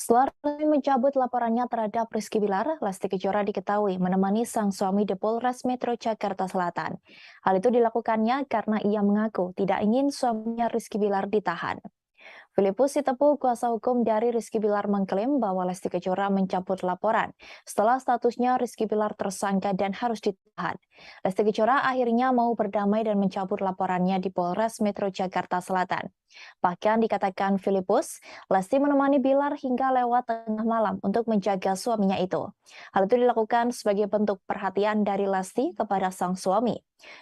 Setelah mencabut laporannya terhadap Rizky Bilar, Lesti Kejora diketahui menemani sang suami di Polres Metro Jakarta Selatan. Hal itu dilakukannya karena ia mengaku tidak ingin suaminya Rizky Bilar ditahan. Filipus Sitepu, kuasa hukum dari Rizky Bilar, mengklaim bahwa Lesti Kejora mencabut laporan setelah statusnya Rizky Bilar tersangka dan harus ditahan. Lesti Kejora akhirnya mau berdamai dan mencabut laporannya di Polres Metro Jakarta Selatan. Bahkan dikatakan Filipus, Lesti menemani Bilar hingga lewat tengah malam untuk menjaga suaminya itu. Hal itu dilakukan sebagai bentuk perhatian dari Lesti kepada sang suami.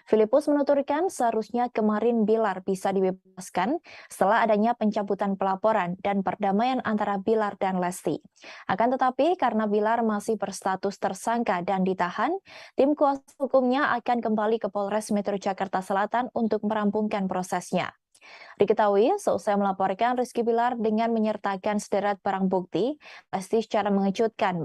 Filipus menuturkan seharusnya kemarin Bilar bisa dibebaskan setelah adanya pencabutan pelaporan dan perdamaian antara Bilar dan Lesti. Akan tetapi karena Bilar masih berstatus tersangka dan ditahan, tim kuasa hukumnya akan kembali ke Polres Metro Jakarta Selatan untuk merampungkan prosesnya. Diketahui, seusai melaporkan Rizky Bilar dengan menyertakan sederet barang bukti, Lesti secara mengejutkan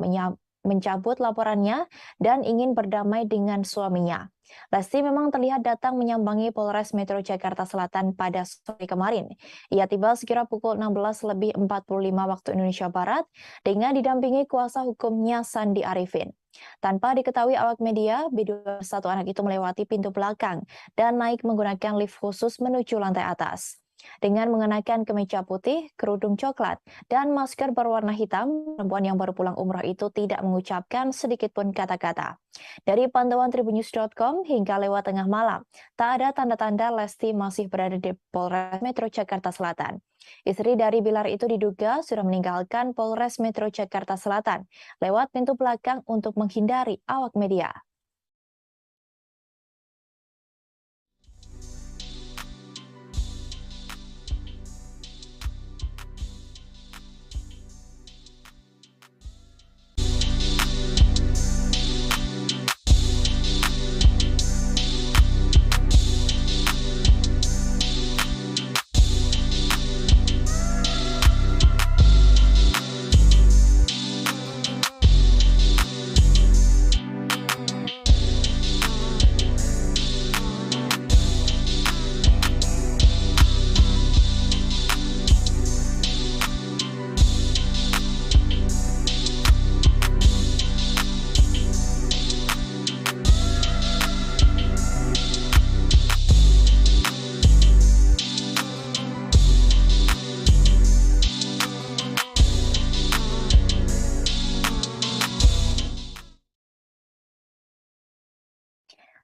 mencabut laporannya dan ingin berdamai dengan suaminya. Lesti memang terlihat datang menyambangi Polres Metro Jakarta Selatan pada sore kemarin. Ia tiba sekira pukul 16:45 waktu Indonesia Barat dengan didampingi kuasa hukumnya Sandi Arifin. Tanpa diketahui awak media, B21 anak itu melewati pintu belakang dan naik menggunakan lift khusus menuju lantai atas. Dengan mengenakan kemeja putih, kerudung coklat, dan masker berwarna hitam, perempuan yang baru pulang umrah itu tidak mengucapkan sedikit pun kata-kata. Dari pantauan tribunnews.com hingga lewat tengah malam, tak ada tanda-tanda Lesti masih berada di Polres Metro Jakarta Selatan. Istri dari Bilar itu diduga sudah meninggalkan Polres Metro Jakarta Selatan lewat pintu belakang untuk menghindari awak media.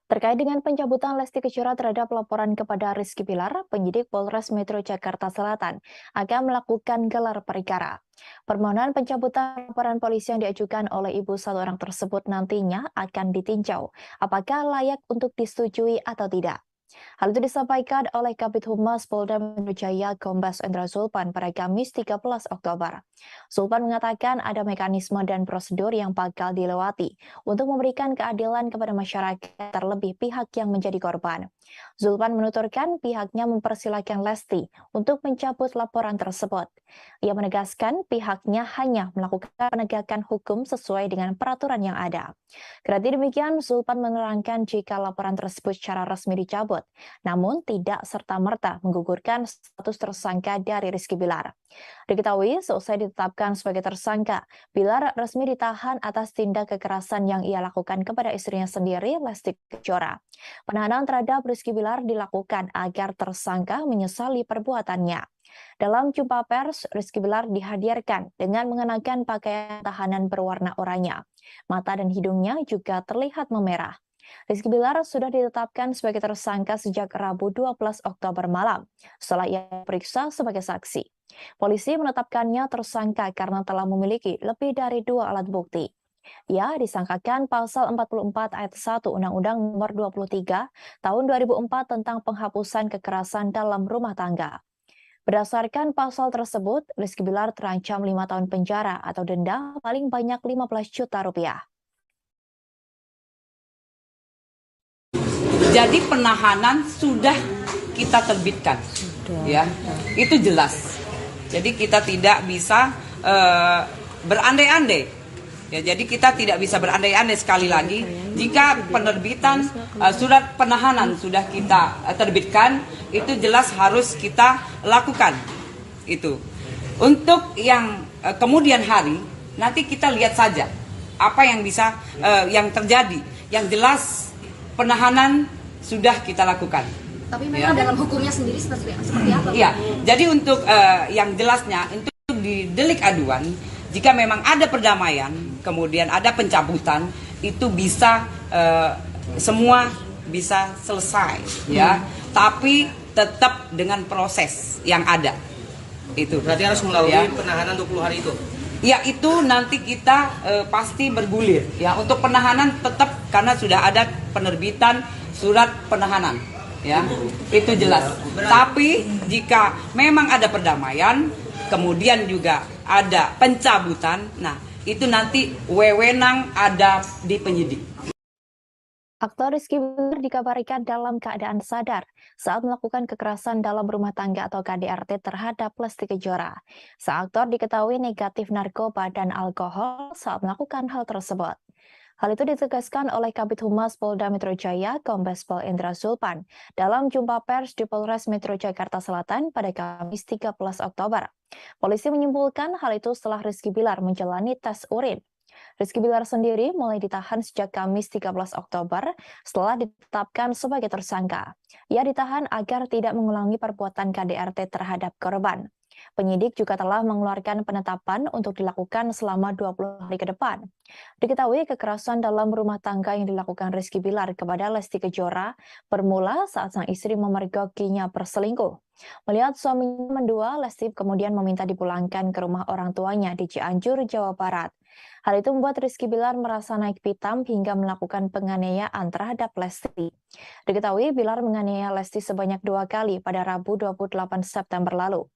Terkait dengan pencabutan Lesti Kejora terhadap laporan kepada Rizky Bilar, penyidik Polres Metro Jakarta Selatan akan melakukan gelar perkara. Permohonan pencabutan laporan polisi yang diajukan oleh ibu satu orang tersebut nantinya akan ditinjau apakah layak untuk disetujui atau tidak. Hal itu disampaikan oleh Kabid Humas Polda Metro Jaya Kombes Endra Zulpan pada Kamis 13 Oktober. Zulpan mengatakan ada mekanisme dan prosedur yang bakal dilewati untuk memberikan keadilan kepada masyarakat terlebih pihak yang menjadi korban. Zulpan menuturkan pihaknya mempersilahkan Lesti untuk mencabut laporan tersebut. Ia menegaskan pihaknya hanya melakukan penegakan hukum sesuai dengan peraturan yang ada. Kendati demikian, Zulpan menerangkan jika laporan tersebut secara resmi dicabut, namun tidak serta-merta menggugurkan status tersangka dari Rizky Bilar. Diketahui, seusai ditetapkan sebagai tersangka, Bilar resmi ditahan atas tindak kekerasan yang ia lakukan kepada istrinya sendiri, Lesti Kejora. Penahanan terhadap Rizky Bilar dilakukan agar tersangka menyesali perbuatannya. Dalam jumpa pers, Rizky Bilar dihadirkan dengan mengenakan pakaian tahanan berwarna oranye. Mata dan hidungnya juga terlihat memerah. Rizky Bilar sudah ditetapkan sebagai tersangka sejak Rabu 12 Oktober malam, setelah ia diperiksa sebagai saksi. Polisi menetapkannya tersangka karena telah memiliki lebih dari 2 alat bukti. Ia disangkakan pasal 44 ayat 1 Undang-Undang Nomor 23 Tahun 2004 tentang penghapusan kekerasan dalam rumah tangga. Berdasarkan pasal tersebut, Rizky Bilar terancam 5 tahun penjara atau denda paling banyak 15 juta rupiah. Jadi penahanan sudah kita terbitkan, ya, itu jelas. Jadi kita tidak bisa berandai-andai. Ya, jadi kita tidak bisa berandai-andai sekali lagi. Jika penerbitan surat penahanan sudah kita terbitkan, itu jelas harus kita lakukan. Itu. Untuk yang kemudian hari, nanti kita lihat saja apa yang bisa yang terjadi. Yang jelas penahanan sudah kita lakukan. Tapi memang dalam hukumnya sendiri seperti apa? Iya, jadi untuk yang jelasnya, untuk di delik aduan, jika memang ada perdamaian, kemudian ada pencabutan, itu bisa semua bisa selesai, ya. Tapi tetap dengan proses yang ada. Itu. Berarti harus melalui penahanan 20 hari itu. Ya, itu nanti kita pasti bergulir. Ya, untuk penahanan tetap karena sudah ada penerbitan surat penahanan. Ya, itu jelas. Tapi jika memang ada perdamaian, kemudian juga ada pencabutan, nah itu nanti wewenang ada di penyidik. Aktor Rizky Bilar dikabarkan dalam keadaan sadar saat melakukan kekerasan dalam rumah tangga atau KDRT terhadap Lesti Kejora. Sang aktor diketahui negatif narkoba dan alkohol saat melakukan hal tersebut. Hal itu ditegaskan oleh Kabid Humas Polda Metro Jaya, Kombes Pol Indra Zulpan, dalam jumpa pers di Polres Metro Jakarta Selatan pada Kamis 13 Oktober. Polisi menyimpulkan hal itu setelah Rizky Bilar menjalani tes urin. Rizky Bilar sendiri mulai ditahan sejak Kamis 13 Oktober setelah ditetapkan sebagai tersangka. Ia ditahan agar tidak mengulangi perbuatan KDRT terhadap korban. Penyidik juga telah mengeluarkan penetapan untuk dilakukan selama 20 hari ke depan. Diketahui kekerasan dalam rumah tangga yang dilakukan Rizky Bilar kepada Lesti Kejora bermula saat sang istri memergokinya berselingkuh. Melihat suaminya mendua, Lesti kemudian meminta dipulangkan ke rumah orang tuanya di Cianjur, Jawa Barat. Hal itu membuat Rizky Bilar merasa naik pitam hingga melakukan penganiayaan terhadap Lesti. Diketahui Bilar menganiaya Lesti sebanyak 2 kali pada Rabu 28 September lalu.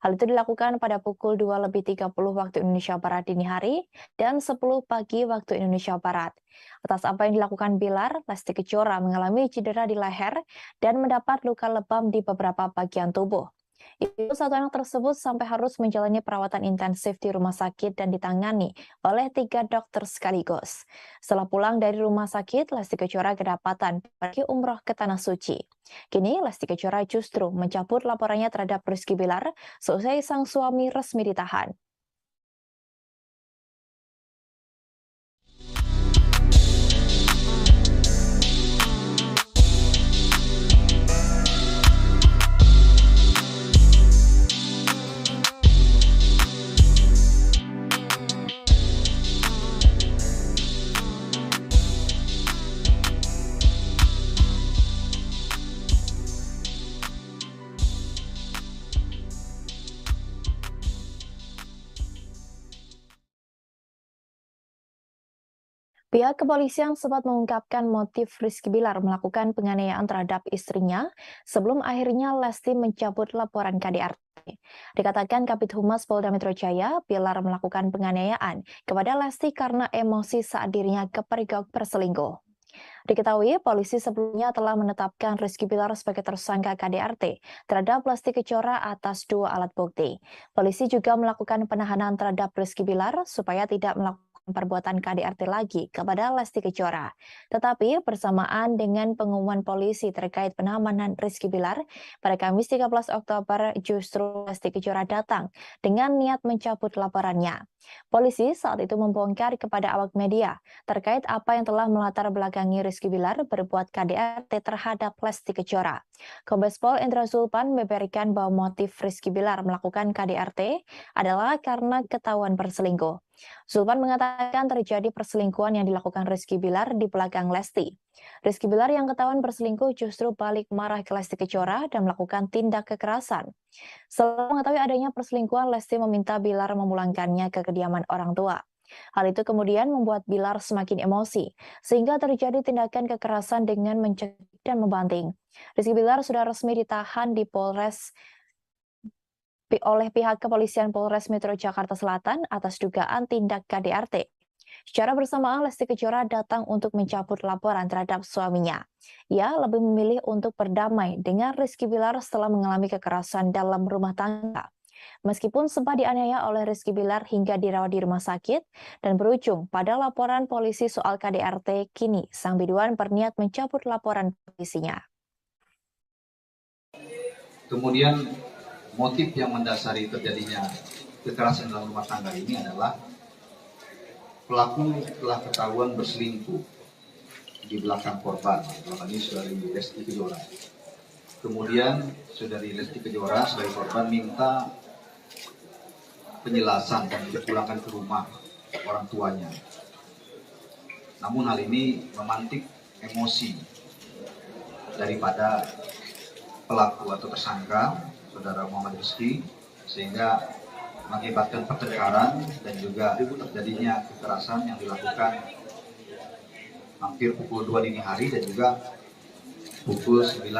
Hal itu dilakukan pada pukul 2:30 waktu Indonesia Barat dini hari dan 10 pagi waktu Indonesia Barat. Atas apa yang dilakukan Bilar, Lesti Kejora mengalami cedera di leher dan mendapat luka lebam di beberapa bagian tubuh. Ibu satu anak tersebut sampai harus menjalani perawatan intensif di rumah sakit dan ditangani oleh 3 dokter sekaligus. Setelah pulang dari rumah sakit, Lesti Kejora kedapatan pergi umroh ke Tanah Suci. Kini Lesti Kejora justru mencabut laporannya terhadap Rizky Bilar seusai sang suami resmi ditahan. Pihak kepolisian sempat mengungkapkan motif Rizky Bilar melakukan penganiayaan terhadap istrinya sebelum akhirnya Lesti mencabut laporan KDRT. Dikatakan Kabid Humas Polda Metro Jaya, Bilar melakukan penganiayaan kepada Lesti karena emosi saat dirinya kepergok berselingkuh. Diketahui polisi sebelumnya telah menetapkan Rizky Bilar sebagai tersangka KDRT terhadap Lesti Kejora atas 2 alat bukti. Polisi juga melakukan penahanan terhadap Rizky Bilar supaya tidak melakukan perbuatan KDRT lagi kepada Lesti Kejora. Tetapi bersamaan dengan pengumuman polisi terkait pengamanan Rizky Bilar, pada Kamis 13 Oktober justru Lesti Kejora datang dengan niat mencabut laporannya. Polisi saat itu membongkar kepada awak media terkait apa yang telah melatar belakangi Rizky Bilar berbuat KDRT terhadap Lesti Kejora. Kombes Pol Indra Zulpan membeberkan bahwa motif Rizky Bilar melakukan KDRT adalah karena ketahuan berselingkuh. Zulpan mengatakan terjadi perselingkuhan yang dilakukan Rizky Bilar di belakang Lesti. Rizky Bilar yang ketahuan berselingkuh justru balik marah ke Lesti Kejora dan melakukan tindak kekerasan. Setelah mengetahui adanya perselingkuhan, Lesti meminta Bilar memulangkannya ke kediaman orang tua. Hal itu kemudian membuat Bilar semakin emosi, sehingga terjadi tindakan kekerasan dengan mencekik dan membanting. Rizky Bilar sudah resmi ditahan di Polres oleh pihak kepolisian Polres Metro Jakarta Selatan atas dugaan tindak KDRT. Secara bersamaan, Lesti Kejora datang untuk mencabut laporan terhadap suaminya. Ia lebih memilih untuk berdamai dengan Rizky Bilar setelah mengalami kekerasan dalam rumah tangga. Meskipun sempat dianiaya oleh Rizky Bilar hingga dirawat di rumah sakit dan berujung pada laporan polisi soal KDRT, kini sang biduan berniat mencabut laporan polisinya. Kemudian motif yang mendasari terjadinya kekerasan dalam rumah tangga ini adalah pelaku telah ketahuan berselingkuh di belakang korban, dalam hal ini saudari Lesti Kejora. Kemudian saudari Lesti Kejora sebagai korban minta penjelasan dan dipulangkan ke rumah orang tuanya. Namun hal ini memantik emosi daripada pelaku atau tersangka saudara Muhammad Rizky, sehingga mengakibatkan pertengkaran dan juga terjadinya kekerasan yang dilakukan hampir pukul 2 dini hari dan juga pukul 9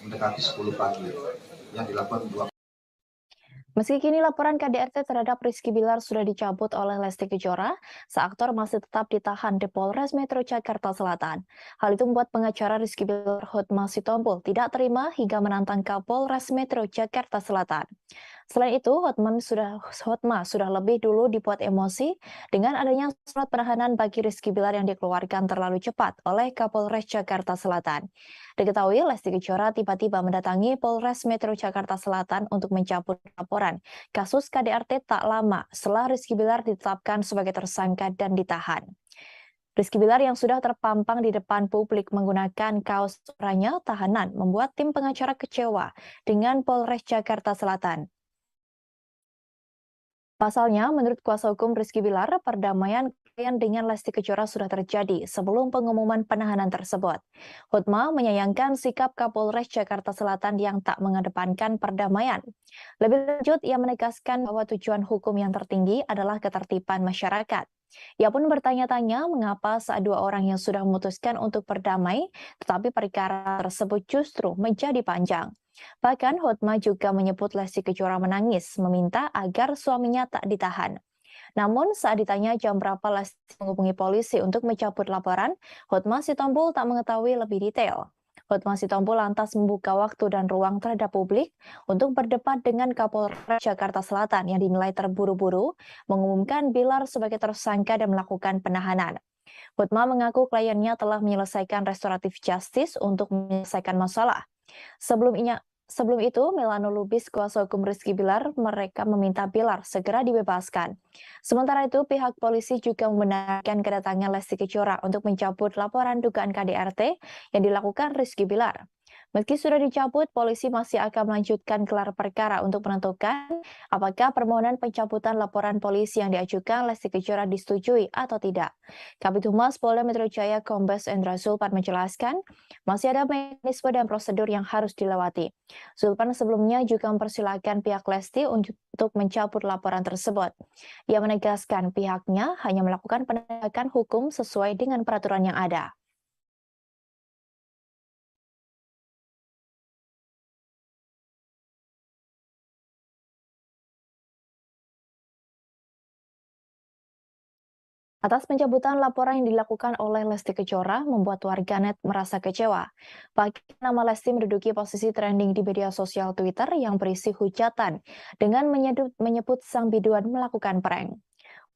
mendekati 10 pagi yang dilakukan 2. Meski kini laporan KDRT terhadap Rizky Bilar sudah dicabut oleh Lesti Kejora, sang aktor masih tetap ditahan di Polres Metro Jakarta Selatan. Hal itu membuat pengacara Rizky Bilar Hotma Sitompul tidak terima hingga menantang Kapolres Metro Jakarta Selatan. Selain itu, Hotma sudah lebih dulu dibuat emosi dengan adanya surat penahanan bagi Rizky Bilar yang dikeluarkan terlalu cepat oleh Kapolres Jakarta Selatan. Diketahui Lesti Kejora tiba-tiba mendatangi Polres Metro Jakarta Selatan untuk mencabut laporan kasus KDRT tak lama setelah Rizky Bilar ditetapkan sebagai tersangka dan ditahan. Rizky Bilar yang sudah terpampang di depan publik menggunakan kaos oranye tahanan membuat tim pengacara kecewa dengan Polres Jakarta Selatan. Pasalnya, menurut kuasa hukum Rizky Bilar, perdamaian klien dengan Lesti Kejora sudah terjadi sebelum pengumuman penahanan tersebut. Hotma menyayangkan sikap Kapolres Jakarta Selatan yang tak mengedepankan perdamaian. Lebih lanjut, ia menegaskan bahwa tujuan hukum yang tertinggi adalah ketertiban masyarakat. Ia pun bertanya-tanya mengapa saat dua orang yang sudah memutuskan untuk berdamai, tetapi perkara tersebut justru menjadi panjang. Bahkan Hotma juga menyebut Lesti Kejora menangis, meminta agar suaminya tak ditahan. Namun saat ditanya jam berapa Lesti menghubungi polisi untuk mencabut laporan, Hotma Sitompul tak mengetahui lebih detail. Hotma Sitompul lantas membuka waktu dan ruang terhadap publik untuk berdebat dengan Kapolres Jakarta Selatan yang dinilai terburu-buru mengumumkan Bilar sebagai tersangka dan melakukan penahanan. Hotma mengaku kliennya telah menyelesaikan restoratif justice untuk menyelesaikan masalah. Sebelum itu, Melano Lubis, kuasa hukum Rizky Bilar, mereka meminta Bilar segera dibebaskan. Sementara itu, pihak polisi juga membenarkan kedatangan Lesti Kejora untuk mencabut laporan dugaan KDRT yang dilakukan Rizky Bilar. Meski sudah dicabut, polisi masih akan melanjutkan gelar perkara untuk menentukan apakah permohonan pencabutan laporan polisi yang diajukan Lesti Kejora disetujui atau tidak. Kabid Humas Polda Metro Jaya Kombes Endra Zulpan menjelaskan, masih ada mekanisme dan prosedur yang harus dilewati. Zulpan sebelumnya juga mempersilahkan pihak Lesti untuk mencabut laporan tersebut. Ia menegaskan pihaknya hanya melakukan penegakan hukum sesuai dengan peraturan yang ada. Atas pencabutan laporan yang dilakukan oleh Lesti Kejora membuat warganet merasa kecewa. Bahkan nama Lesti menduduki posisi trending di media sosial Twitter yang berisi hujatan dengan menyebut sang biduan melakukan prank.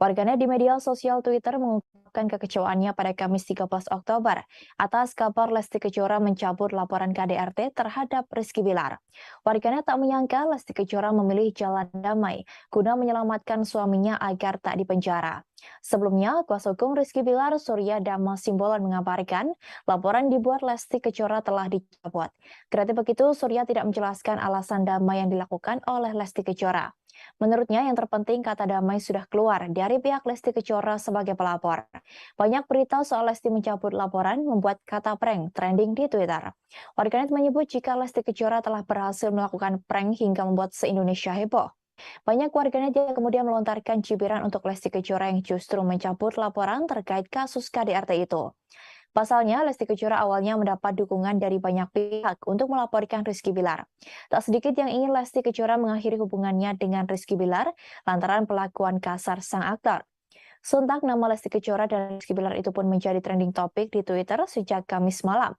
Warganet di media sosial Twitter mengungkapkan kekecewaannya pada Kamis 13 Oktober atas kabar Lesti Kejora mencabut laporan KDRT terhadap Rizky Bilar. Warganet tak menyangka Lesti Kejora memilih jalan damai guna menyelamatkan suaminya agar tak dipenjara. Sebelumnya, kuasa hukum Rizky Bilar, Surya Dhamma Simbolon mengabarkan laporan dibuat Lesti Kejora telah dicabut. Kendati begitu, Surya tidak menjelaskan alasan damai yang dilakukan oleh Lesti Kejora. Menurutnya yang terpenting kata damai sudah keluar dari pihak Lesti Kejora sebagai pelapor. Banyak berita soal Lesti mencabut laporan membuat kata prank trending di Twitter. Warganet menyebut jika Lesti Kejora telah berhasil melakukan prank hingga membuat se-Indonesia heboh. Banyak warganet yang kemudian melontarkan cibiran untuk Lesti Kejora yang justru mencabut laporan terkait kasus KDRT itu. Pasalnya, Lesti Kejora awalnya mendapat dukungan dari banyak pihak untuk melaporkan Rizky Bilar. Tak sedikit yang ingin Lesti Kejora mengakhiri hubungannya dengan Rizky Bilar lantaran pelakuan kasar sang aktor. Sontak nama Lesti Kejora dan Rizky Bilar itu pun menjadi trending topik di Twitter sejak Kamis malam.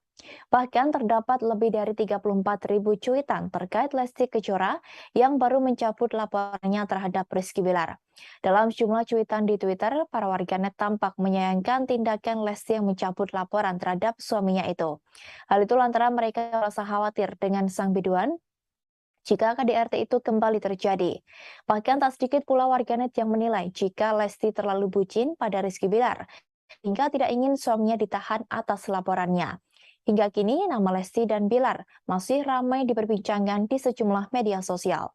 Bahkan terdapat lebih dari 34.000 cuitan terkait Lesti Kejora yang baru mencabut laporannya terhadap Rizky Bilar. Dalam sejumlah cuitan di Twitter, para warganet tampak menyayangkan tindakan Lesti yang mencabut laporan terhadap suaminya itu. Hal itu lantaran mereka merasa khawatir dengan sang biduan jika KDRT itu kembali terjadi. Bahkan tak sedikit pula warganet yang menilai jika Lesti terlalu bucin pada Rizky Bilar, hingga tidak ingin suaminya ditahan atas laporannya. Hingga kini, nama Lesti dan Bilar masih ramai diperbincangkan di sejumlah media sosial.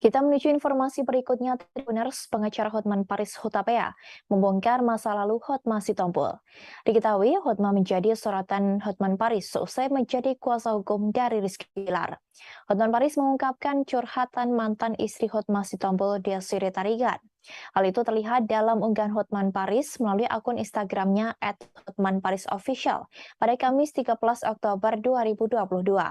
Kita menuju informasi berikutnya. Tribuners, pengacara Hotman Paris Hutapea membongkar masa lalu Hotma Sitompul. Diketahui Hotma menjadi sorotan Hotman Paris seusai menjadi kuasa hukum dari Rizky Bilar. Hotman Paris mengungkapkan curhatan mantan istri Hotma Sitompul, Desiree Tarigan. Hal itu terlihat dalam unggahan Hotman Paris melalui akun Instagramnya @hotmanparisofficial pada Kamis 13 Oktober 2022.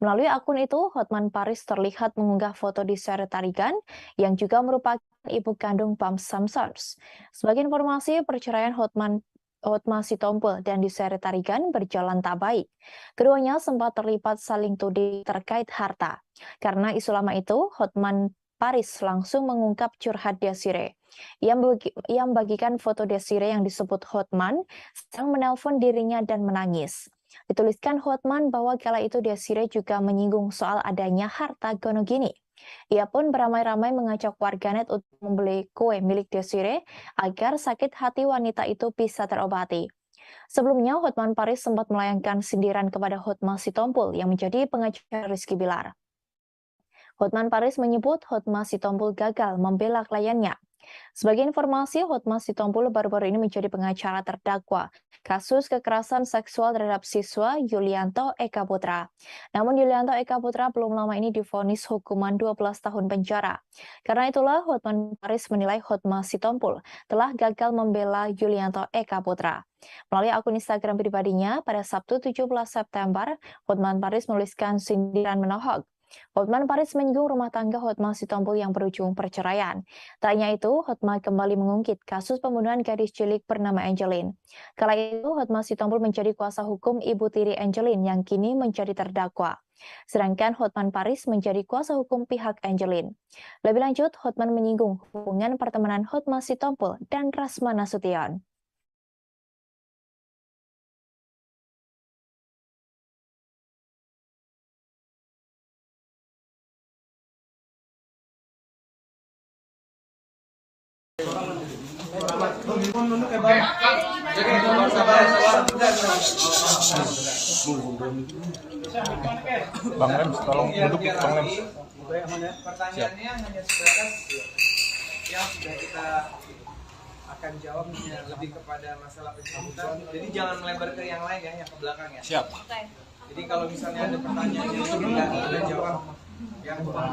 Melalui akun itu, Hotman Paris terlihat mengunggah foto Desiree Tarigan yang juga merupakan ibu kandung Bams Samsons. Sebagai informasi, perceraian Hotman Hotma Sitompul dan Yusri Tarigan berjalan tak baik. Keduanya sempat terlibat saling tuding terkait harta. Karena isu lama itu, Hotman Paris langsung mengungkap curhat Desiree. Ia membagikan foto Desiree yang disebut Hotman sedang menelpon dirinya dan menangis. Dituliskan Hotman bahwa kala itu Desiree juga menyinggung soal adanya harta gono gini. Ia pun beramai-ramai mengajak warganet untuk membeli kue milik Desiree agar sakit hati wanita itu bisa terobati. Sebelumnya, Hotman Paris sempat melayangkan sindiran kepada Hotma Sitompul yang menjadi pengacara Rizky Bilar. Hotman Paris menyebut Hotma Sitompul gagal membela kliennya. Sebagai informasi, Hotma Sitompul baru-baru ini menjadi pengacara terdakwa kasus kekerasan seksual terhadap siswa Yulianto Eka Putra. Namun Yulianto Eka Putra belum lama ini divonis hukuman 12 tahun penjara. Karena itulah Hotman Paris menilai Hotma Sitompul telah gagal membela Yulianto Eka Putra. Melalui akun Instagram pribadinya pada Sabtu 17 September, Hotman Paris menuliskan sindiran menohok. Hotman Paris menyinggung rumah tangga Hotma Sitompul yang berujung perceraian. Tak hanya itu, Hotma kembali mengungkit kasus pembunuhan gadis cilik bernama Angelin. Kala itu, Hotma Sitompul menjadi kuasa hukum ibu tiri Angelin yang kini menjadi terdakwa. Sedangkan Hotman Paris menjadi kuasa hukum pihak Angelin. Lebih lanjut, Hotman menyinggung hubungan pertemanan Hotma Sitompul dan Rasma Nasution. Bang Lems, tolong duduk Bang Lems. Pertanyaannya hanya sebatas yang sudah kita akan jawab lebih kepada masalah pencabutan. Jadi jangan melebar ke yang lain ya, yang ke belakang ya. Siap. Jadi kalau misalnya ada pertanyaan yang tidak ada jawab, yang Bang,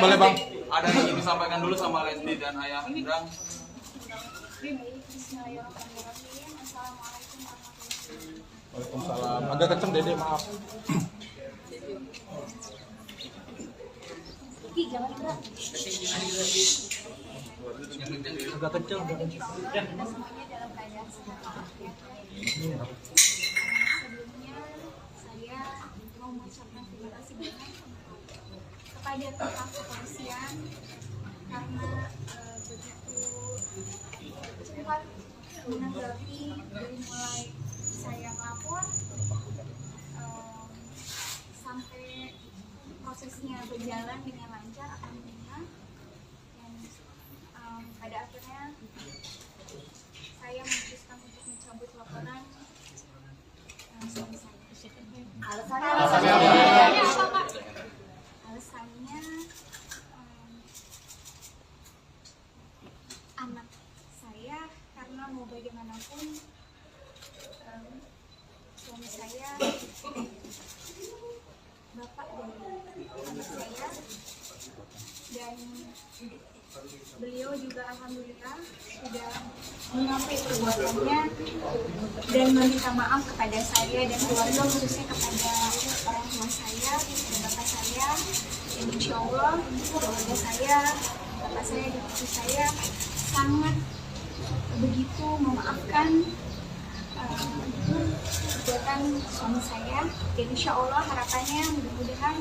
boleh Bang. Ada yang ingin disampaikan dulu sama Leslie dan Ayah Indrang. Waalaikumsalam. Agak kenceng Dede, maaf. Agak kenceng. Kepada pihak kepolisian karena begitu cepat menanggapi dari mulai saya melapor sampai prosesnya berjalan dengan lancar alhamdulillah, dan pada akhirnya saya memutuskan untuk mencabut laporan suami saya. Alasannya anak saya, karena mau bagaimanapun suami saya bapak dari anak saya, dan beliau juga alhamdulillah sudah mengakui perbuatannya dan meminta maaf kepada saya dan keluarga, khususnya kepada orang tua saya dan bapak saya, dan insya Allah keluarga saya, bapak saya dan ibu saya sangat begitu memaafkan perbuatan suami saya, dan insya Allah harapannya mudah-mudahan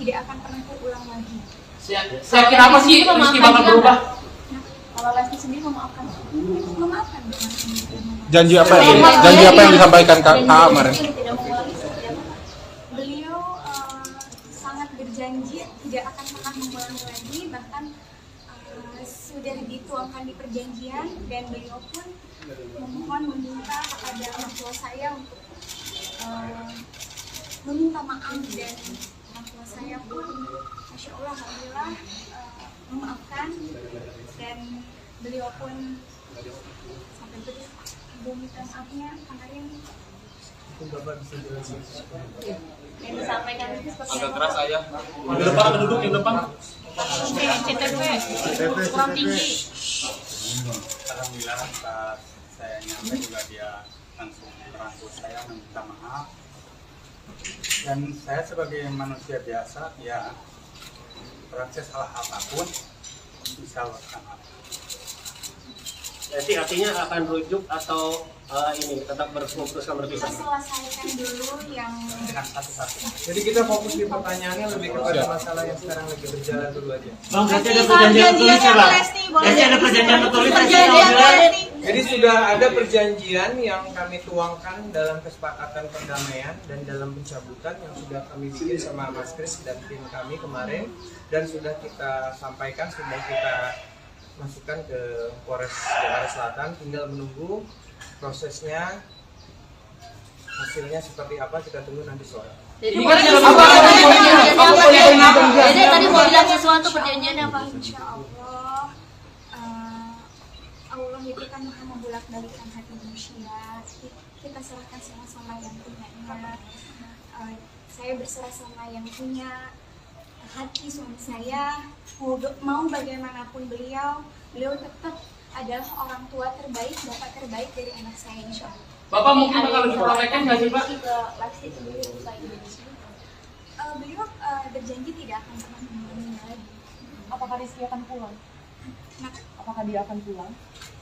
tidak akan pernah terulang lagi. Saya kira apa sih Rizky bakal berubah? Kalau Leslie sendiri memaafkan, memaafkan. Janji apa yang disampaikan Kak kemarin? Beliau sangat berjanji tidak akan pernah mengulangi lagi, bahkan sudah dituangkan di perjanjian, dan beliau pun memohon meminta kepada orang tua saya untuk meminta maaf, dan orang tua saya pun Masya Allah alhamdulillah memaafkan, dan beliau pun sampai ibu minta maafnya kemarin. Bapak bisa jelasin. Yang disampaikan itu seperti Agak keras Ayah. Di depan, duduk di depan. CTP kurang tinggi. Alhamdulillah pas saya nyampe juga dia langsung merangkul saya meminta maaf, Dan saya sebagai manusia biasa, ya proses hal apapun bisa lakukan. Jadi artinya akan rujuk atau ini tetap memutuskan berpisah? Kita selesaikan dulu yang Jadi kita fokus di pertanyaannya lebih kepada masalah yang sekarang lagi berjalan dulu aja. Bang, berarti ada perjanjian tertulis ya, Bang? Berarti ada perjanjian tertulis Jadi sudah ada perjanjian yang kami tuangkan dalam kesepakatan perdamaian dan dalam pencabutan yang sudah kami bikin sama Mas Kris dan tim kami kemarin, dan sudah kita sampaikan, sudah kita masukkan ke Polres Jakarta Selatan. Tinggal menunggu prosesnya, hasilnya seperti apa, kita tunggu nanti sore. Jadi tadi mau bilang sesuatu, perjanjiannya apa? Insya Allah Allah itu kan maha membulak-balikan hati manusia. Kita serahkan sama-sama yang punyanya. Saya berserah sama yang punya hati suami saya. Mau bagaimanapun beliau tetap adalah orang tua terbaik, bapak terbaik dari anak saya, insya Allah. Bapak mungkin bakal lebih protektif nggak sih, Pak? Beliau berjanji tidak akan pernah mengulanginya lagi. Apakah Rizky akan pulang? Nah, Apakah dia akan pulang?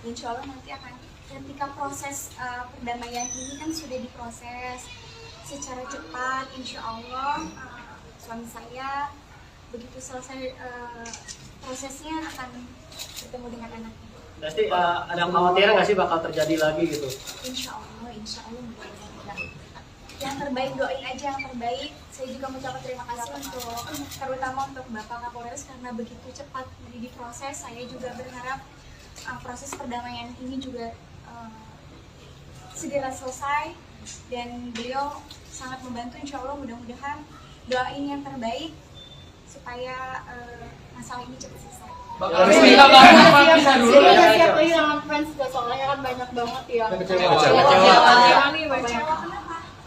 insya Allah nanti akan, ketika proses perdamaian ini kan sudah diproses secara cepat, insya Allah suami saya begitu selesai prosesnya akan bertemu dengan anaknya. Berarti ada kekhawatiran nggak sih bakal terjadi lagi gitu? Insya Allah mudah-mudahan. Yang terbaik, doain aja yang terbaik. Saya juga mengucapkan terima kasih terutama untuk Bapak Kapolres karena begitu cepat diproses. Saya juga berharap proses perdamaian ini juga segera selesai dan beliau sangat membantu. Insya Allah mudah-mudahan, doain yang terbaik supaya masalah ini cepat selesai. Siap kehilangan fans gak, soalnya kan banyak banget ya.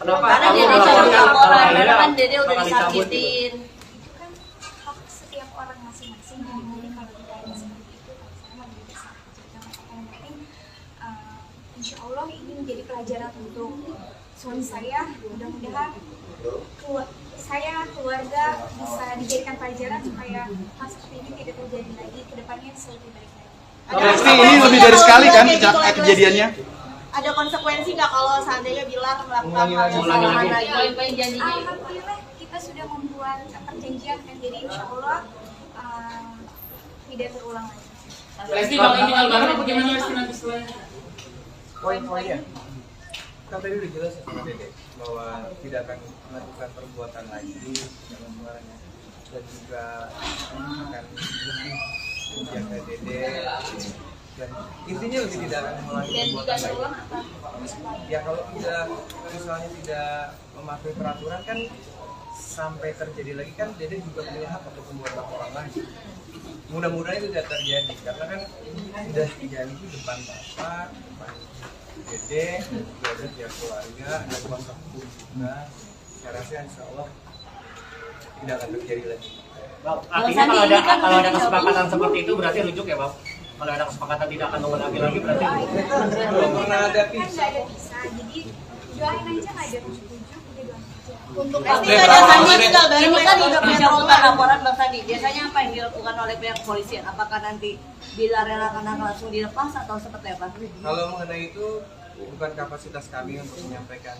Karena Dede cabut laporan, karena kan Dede udah disakitin. Itu kan hak setiap orang masing-masing. Jadi kalau kita ada seperti itu, kalau saya mau jadi sahaja. Yang penting, insya Allah ini menjadi pelajaran untuk suami saya. Mudah-mudahan saya, keluarga bisa dijadikan pelajaran supaya hal seperti ini tidak terjadi lagi ke depannya, lebih baik lagi. Pasti ini lebih dari sekali kan kejadiannya? Ada konsekuensi nggak kalau seandainya Bilar melakukan Kesalahan lagi. Alhamdulillah kita sudah membuat perjanjian kan, jadi insya Allah tidak terulang lagi. Lesti, Bang, ini Albaran apa gimana Lesti nanti setelahnya? Poin-poinnya kan tadi udah jelas ya sama Dede bahwa tidak akan melakukan perbuatan lagi dalam suaranya, dan juga akan lebih menjaga Dede, dan intinya lebih tidak akan mengulangi perbuatan lagi. Ya kalau tidak, misalnya tidak mematuhi peraturan kan sampai terjadi lagi kan Dede juga punya hak untuk membuat laporan lagi. Mudah-mudahan itu tidak terjadi karena kan sudah dijanji depan bapak, depan Dede, dan juga ada pihak keluarga, ada kuasa hukum juga. Saya rasa insya Allah tidak akan terjadi lagi. Bang, artinya kalau ada kesepakatan seperti itu berarti rujuk ya, Bang? Kalau ada kesepakatan tidak akan mengulangi lagi berarti belum pernah ada Kan nggak ada pisah, jadi doain aja nggak ada rujuk-rujuk, udah doain aja. Untuk ini kan udah pencabutan laporan Bang Sandi. Biasanya apa yang dilakukan oleh pihak kepolisian? Apakah nanti Bilar akan langsung dilepas atau seperti apa? Kalau mengenai itu bukan kapasitas kami untuk menyampaikan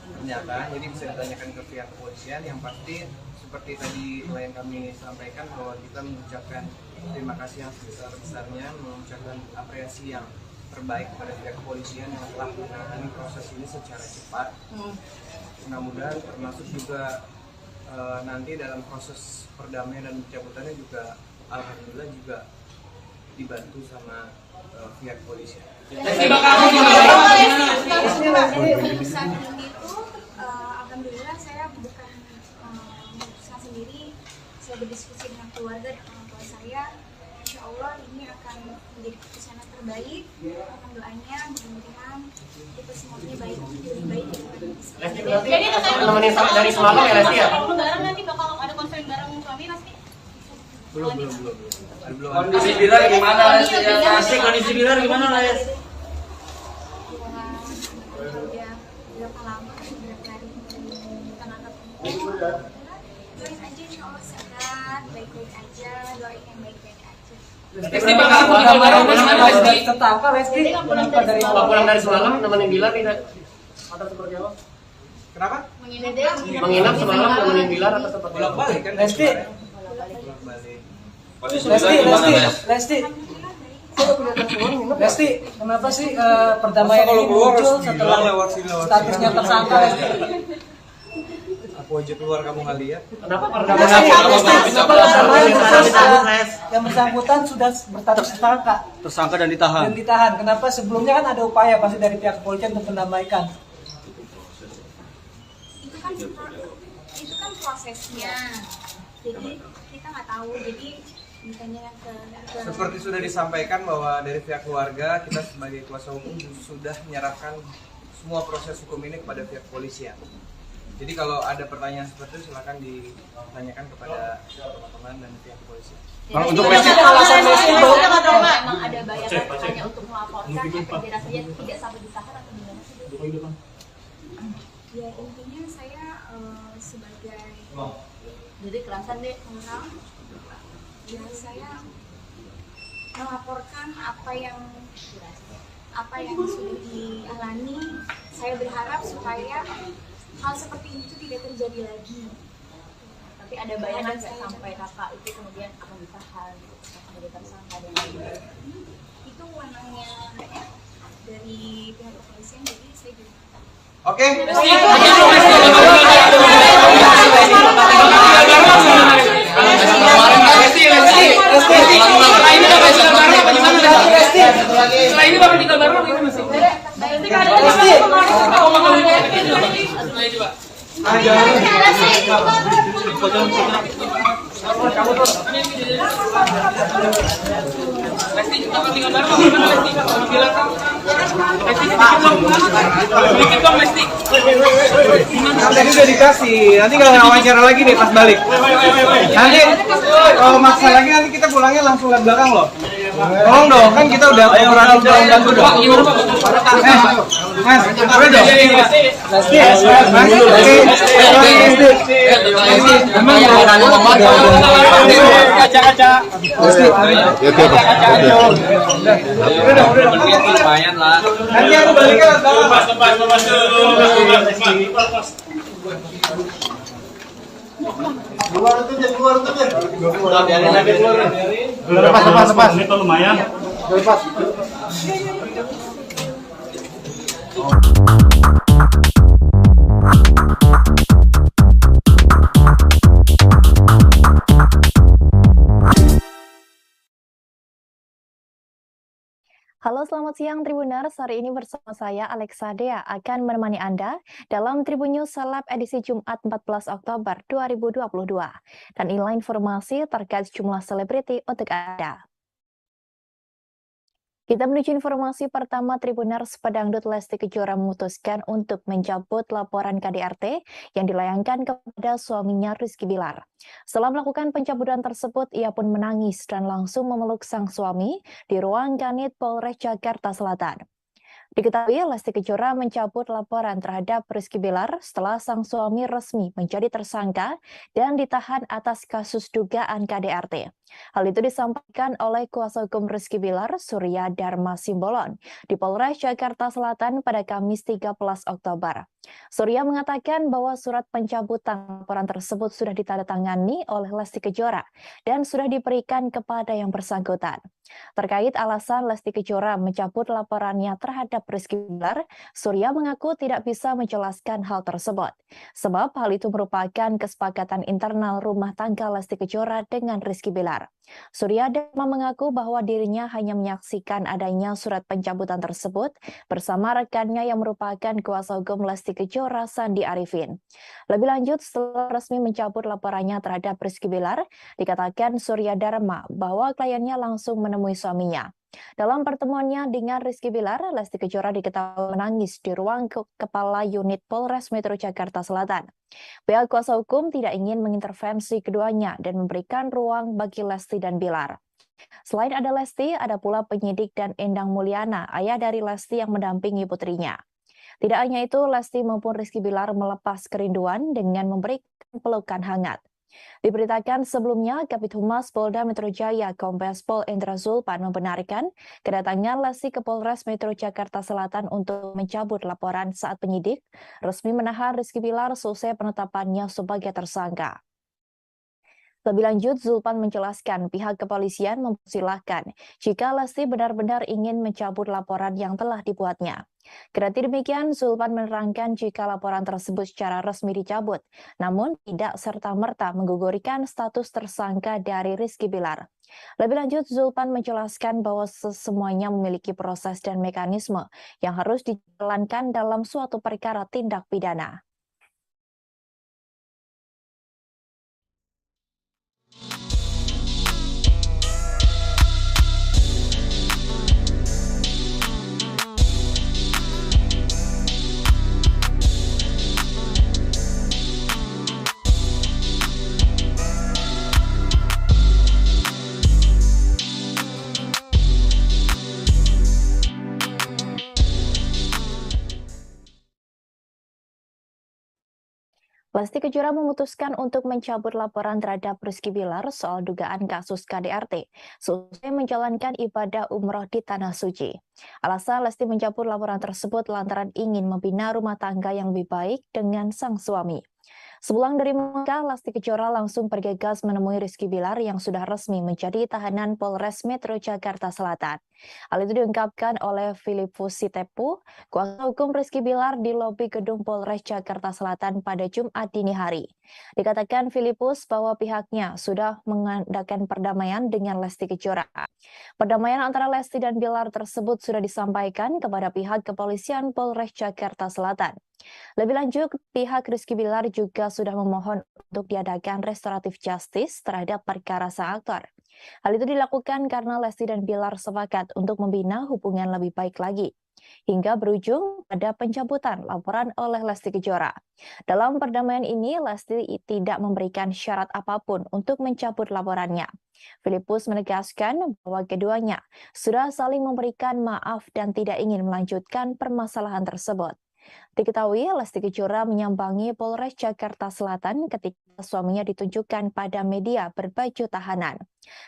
pernyataan, jadi bisa ditanyakan ke pihak kepolisian. Yang pasti seperti tadi klien kami sampaikan bahwa kita mengucapkan terima kasih yang sebesar-besarnya, mengucapkan apresiasi yang terbaik kepada pihak kepolisian yang telah menangani proses ini secara cepat. Mudah-mudahan termasuk juga nanti dalam proses perdamaian dan pencabutannya juga alhamdulillah juga dibantu sama pihak kepolisian. Keputusan itu alhamdulillah saya bukan memutuskan sendiri, saya berdiskusi dengan keluarga dan orang tua saya. Insya Allah ini akan menjadi keputusan yang terbaik. Mohon doanya, mudah-mudahan kita semuanya baik, lebih baik daripada Lesti berarti nemenin dari semalam ya Lesti ya? Lebaran nanti bakal ada konser bareng suami Lesti? Belum. Kondisi Bilar gimana Lesti? Asik kondisi Bilar gimana Lesti? udah berapa lama, berapa hari Doain aja insya Allah sehat, baik-baik aja, doain yang baik-baik aja. Lesti bakal tinggal bareng sama Lesti. Ketapa Lesti? Kenapa dari Pulang dari semalam nemenin Bilar tidak? Atau seperti apa? Kenapa? Menginap semalam nemenin Bilar atau seperti apa? Bolak-balik kan? Lesti? Bolak-balik. Lesti, kenapa sih perdamaian ini muncul setelah statusnya tersangka Lesti? Aku aja keluar kamu nggak lihat. Kenapa Kenapa perdamaian muncul setelah yang bersangkutan sudah berstatus tersangka? Tersangka dan ditahan. Kenapa sebelumnya kan ada upaya pasti dari pihak kepolisian untuk mendamaikan? Itu kan prosesnya. Jadi kita nggak tahu. Jadi ditanya ke Seperti sudah disampaikan bahwa dari pihak keluarga kita sebagai kuasa hukum sudah menyerahkan semua proses hukum ini kepada pihak kepolisian. Jadi kalau ada pertanyaan seperti itu silakan ditanyakan kepada teman-teman dan pihak kepolisian. Kalau untuk alasan Lesti memang ada bayangan hanya untuk melaporkan efek jerah saja tidak sampai ditahan atau gimana sih? ya intinya saya sebagai jadi kerasan deh orang ya saya melaporkan apa yang sudah dialami. Saya berharap supaya hal seperti itu tidak terjadi lagi. Tapi ada bayangan nggak sampai kakak itu kemudian akan ditahan sebagai tersangka dan lain-lain? Itu wewenangnya dari pihak kepolisian, jadi saya juga. Oke. Setelah ini bakal tinggal bareng ini masih. Lesti bakal tinggal bareng gimana Lesti? Bilang Lesti sedikit dong Lesti. Tadi udah dikasih, nanti kalau wawancara lagi nih pas balik. Nanti kalau maksa lagi nanti kita pulangnya langsung ke belakang loh. Tolong dong, kan kita udah kooperatif dalam ganggu dong. Mas, udah dong. Kaca-kaca. Lumayan lah. Nanti aku balikin Lepas dulu. Lepas. Ini tuh lumayan. Halo, selamat siang Tribuners. Hari ini bersama saya Alexa Dea akan menemani Anda dalam Tribun News Seleb edisi Jumat 14 Oktober 2022. Dan inilah informasi terkait jumlah selebriti untuk Anda. Kita menuju informasi pertama. Tribuners, pedangdut Lesti Kejora memutuskan untuk mencabut laporan KDRT yang dilayangkan kepada suaminya Rizky Bilar. Setelah melakukan pencabutan tersebut, ia pun menangis dan langsung memeluk sang suami di ruang Kanit Polres Jakarta Selatan. Diketahui Lesti Kejora mencabut laporan terhadap Rizky Bilar setelah sang suami resmi menjadi tersangka dan ditahan atas kasus dugaan KDRT. Hal itu disampaikan oleh kuasa hukum Rizky Bilar, Surya Dharma Simbolon, di Polres Jakarta Selatan pada Kamis 13 Oktober. Surya mengatakan bahwa surat pencabutan laporan tersebut sudah ditandatangani oleh Lesti Kejora dan sudah diberikan kepada yang bersangkutan. Terkait alasan Lesti Kejora mencabut laporannya terhadap Rizky Bilar, Surya mengaku tidak bisa menjelaskan hal tersebut, sebab hal itu merupakan kesepakatan internal rumah tangga Lesti Kejora dengan Rizky Bilar. Surya Dharma mengaku bahwa dirinya hanya menyaksikan adanya surat pencabutan tersebut bersama rekannya yang merupakan kuasa hukum Lesti Kejora, Sandi Arifin. Lebih lanjut, setelah resmi mencabut laporannya terhadap Rizky Bilar, dikatakan Surya Dharma bahwa kliennya langsung menemui suaminya. Dalam pertemuannya dengan Rizky Bilar, Lesti Kejora diketahui menangis di ruang Kepala Unit Polres Metro Jakarta Selatan. Pihak kuasa hukum tidak ingin mengintervensi keduanya dan memberikan ruang bagi Lesti dan Bilar. Selain ada Lesti, ada pula penyidik dan Endang Mulyana, ayah dari Lesti yang mendampingi putrinya. Tidak hanya itu, Lesti maupun Rizky Bilar melepas kerinduan dengan memberikan pelukan hangat. Diberitakan sebelumnya, Kabid Humas Polda Metro Jaya Kombes Pol Endra Zulpan membenarkan kedatangan Lesti ke Polres Metro Jakarta Selatan untuk mencabut laporan saat penyidik resmi menahan Rizky Bilar selesai penetapannya sebagai tersangka. Lebih lanjut, Zulpan menjelaskan pihak kepolisian mempersilahkan jika Lesti benar-benar ingin mencabut laporan yang telah dibuatnya. Kendati demikian, Zulpan menerangkan jika laporan tersebut secara resmi dicabut, namun tidak serta-merta menggugurkan status tersangka dari Rizky Bilar. Lebih lanjut, Zulpan menjelaskan bahwa semuanya memiliki proses dan mekanisme yang harus dijalankan dalam suatu perkara tindak pidana. Lesti Kejora memutuskan untuk mencabut laporan terhadap Rizky Bilar soal dugaan kasus KDRT seusai menjalankan ibadah umroh di Tanah Suci. Alasan Lesti mencabut laporan tersebut lantaran ingin membina rumah tangga yang lebih baik dengan sang suami. Sepulang dari Mekah, Lesti Kejora langsung bergegas menemui Rizky Bilar yang sudah resmi menjadi tahanan Polres Metro Jakarta Selatan. Hal itu diungkapkan oleh Filipus Sitepu, kuasa hukum Rizky Bilar di lobi gedung Polres Jakarta Selatan pada Jumat dini hari. Dikatakan Filipus bahwa pihaknya sudah mengadakan perdamaian dengan Lesti Kejora. Perdamaian antara Lesti dan Bilar tersebut sudah disampaikan kepada pihak kepolisian Polres Jakarta Selatan. Lebih lanjut, pihak Rizky Bilar juga sudah memohon untuk diadakan restoratif justice terhadap perkara sang aktor. Hal itu dilakukan karena Lesti dan Bilar sepakat untuk membina hubungan lebih baik lagi, hingga berujung pada pencabutan laporan oleh Lesti Kejora. Dalam perdamaian ini, Lesti tidak memberikan syarat apapun untuk mencabut laporannya. Filipus menegaskan bahwa keduanya sudah saling memberikan maaf dan tidak ingin melanjutkan permasalahan tersebut. Diketahui Lesti Kejora menyambangi Polres Jakarta Selatan ketika suaminya ditunjukkan pada media berbaju tahanan.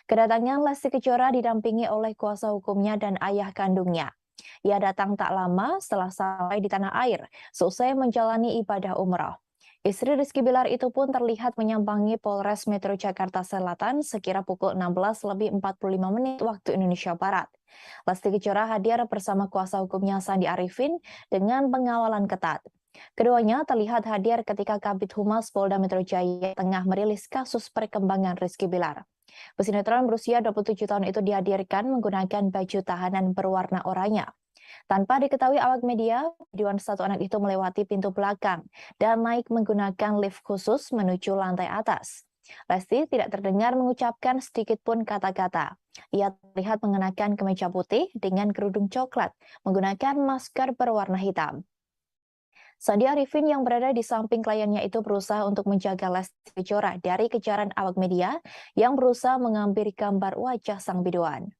Kedatangan Lesti Kejora didampingi oleh kuasa hukumnya dan ayah kandungnya. Ia datang tak lama setelah sampai di tanah air, selesai menjalani ibadah umroh. Istri Rizky Bilar itu pun terlihat menyambangi Polres Metro Jakarta Selatan sekira pukul 16:45 waktu Indonesia Barat. Lesti Kejora hadir bersama kuasa hukumnya Sandi Arifin dengan pengawalan ketat. Keduanya terlihat hadir ketika Kabid Humas Polda Metro Jaya tengah merilis kasus perkembangan Rizky Bilar. Pesinetron berusia 27 tahun itu dihadirkan menggunakan baju tahanan berwarna oranye. Tanpa diketahui awak media, videoan satu anak itu melewati pintu belakang dan naik menggunakan lift khusus menuju lantai atas. Lesti tidak terdengar mengucapkan sedikit pun kata-kata. Ia terlihat mengenakan kemeja putih dengan kerudung coklat, menggunakan masker berwarna hitam. Sandi Arifin yang berada di samping kliennya itu berusaha untuk menjaga Lesti Kejora dari kejaran awak media yang berusaha mengambil gambar wajah sang biduan.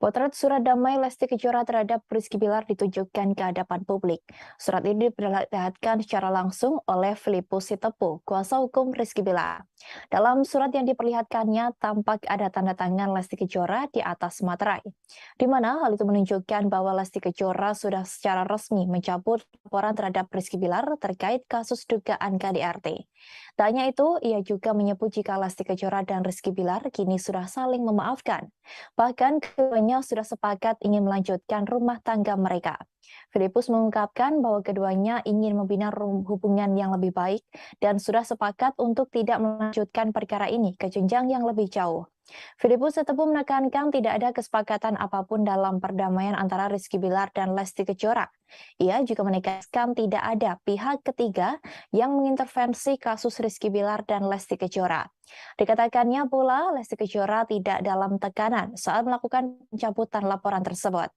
Potret surat damai Lesti Kejora terhadap Rizky Bilar ditunjukkan ke hadapan publik. Surat ini diperlihatkan secara langsung oleh Filipus Sitepu, kuasa hukum Rizky Bilar. Dalam surat yang diperlihatkannya tampak ada tanda tangan Lesti Kejora di atas materai, di mana hal itu menunjukkan bahwa Lesti Kejora sudah secara resmi mencabut laporan terhadap Rizky Bilar terkait kasus dugaan KDRT. Tak hanya itu, ia juga menyebut jika Lesti Kejora dan Rizky Bilar kini sudah saling memaafkan. Bahkan keduanya sudah sepakat ingin melanjutkan rumah tangga mereka. Filipus mengungkapkan bahwa keduanya ingin membina hubungan yang lebih baik dan sudah sepakat untuk tidak melanjutkan perkara ini ke jenjang yang lebih jauh. Filipus Sitepu menekankan tidak ada kesepakatan apapun dalam perdamaian antara Rizky Bilar dan Lesti Kejora. Ia juga menegaskan tidak ada pihak ketiga yang mengintervensi kasus Rizky Bilar dan Lesti Kejora. Dikatakannya pula Lesti Kejora tidak dalam tekanan saat melakukan pencabutan laporan tersebut.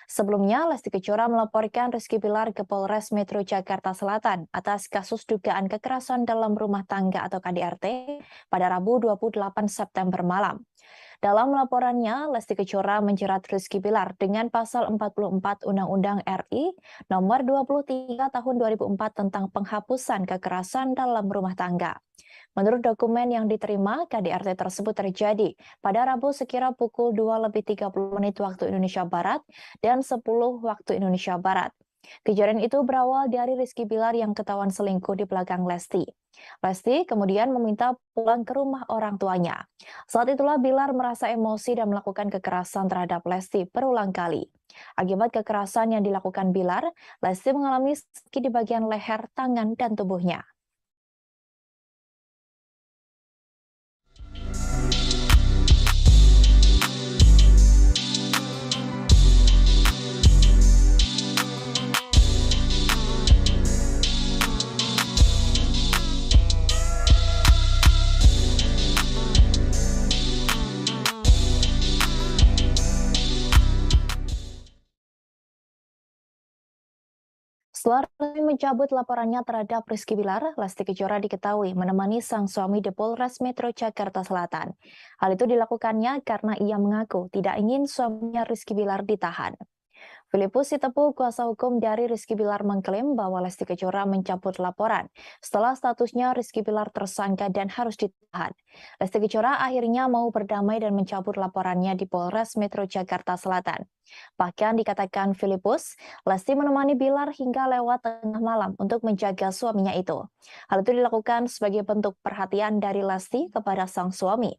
Sebelumnya, Lesti Kejora melaporkan Rizky Bilar ke Polres Metro Jakarta Selatan atas kasus dugaan kekerasan dalam rumah tangga atau KDRT pada Rabu 28 September malam. Dalam laporannya, Lesti Kejora menjerat Rizky Bilar dengan pasal 44 Undang-Undang RI nomor 23 tahun 2004 tentang penghapusan kekerasan dalam rumah tangga. Menurut dokumen yang diterima, KDRT tersebut terjadi pada Rabu sekira pukul 2:30 waktu Indonesia Barat dan 10 waktu Indonesia Barat. Kejadian itu berawal dari Rizky Bilar yang ketahuan selingkuh di belakang Lesti. Lesti kemudian meminta pulang ke rumah orang tuanya. Saat itulah Bilar merasa emosi dan melakukan kekerasan terhadap Lesti berulang kali. Akibat kekerasan yang dilakukan Bilar, Lesti mengalami sakit di bagian leher, tangan, dan tubuhnya. Setelah mencabut laporannya terhadap Rizky Bilar, Lesti Kejora diketahui menemani sang suami di Polres Metro Jakarta Selatan. Hal itu dilakukannya karena ia mengaku tidak ingin suaminya Rizky Bilar ditahan. Filipus Sitepu, kuasa hukum dari Rizky Bilar, mengklaim bahwa Lesti Kejora mencabut laporan setelah statusnya Rizky Bilar tersangka dan harus ditahan. Lesti Kejora akhirnya mau berdamai dan mencabut laporannya di Polres Metro Jakarta Selatan. Bahkan dikatakan Filipus, Lesti menemani Bilar hingga lewat tengah malam untuk menjaga suaminya itu. Hal itu dilakukan sebagai bentuk perhatian dari Lesti kepada sang suami.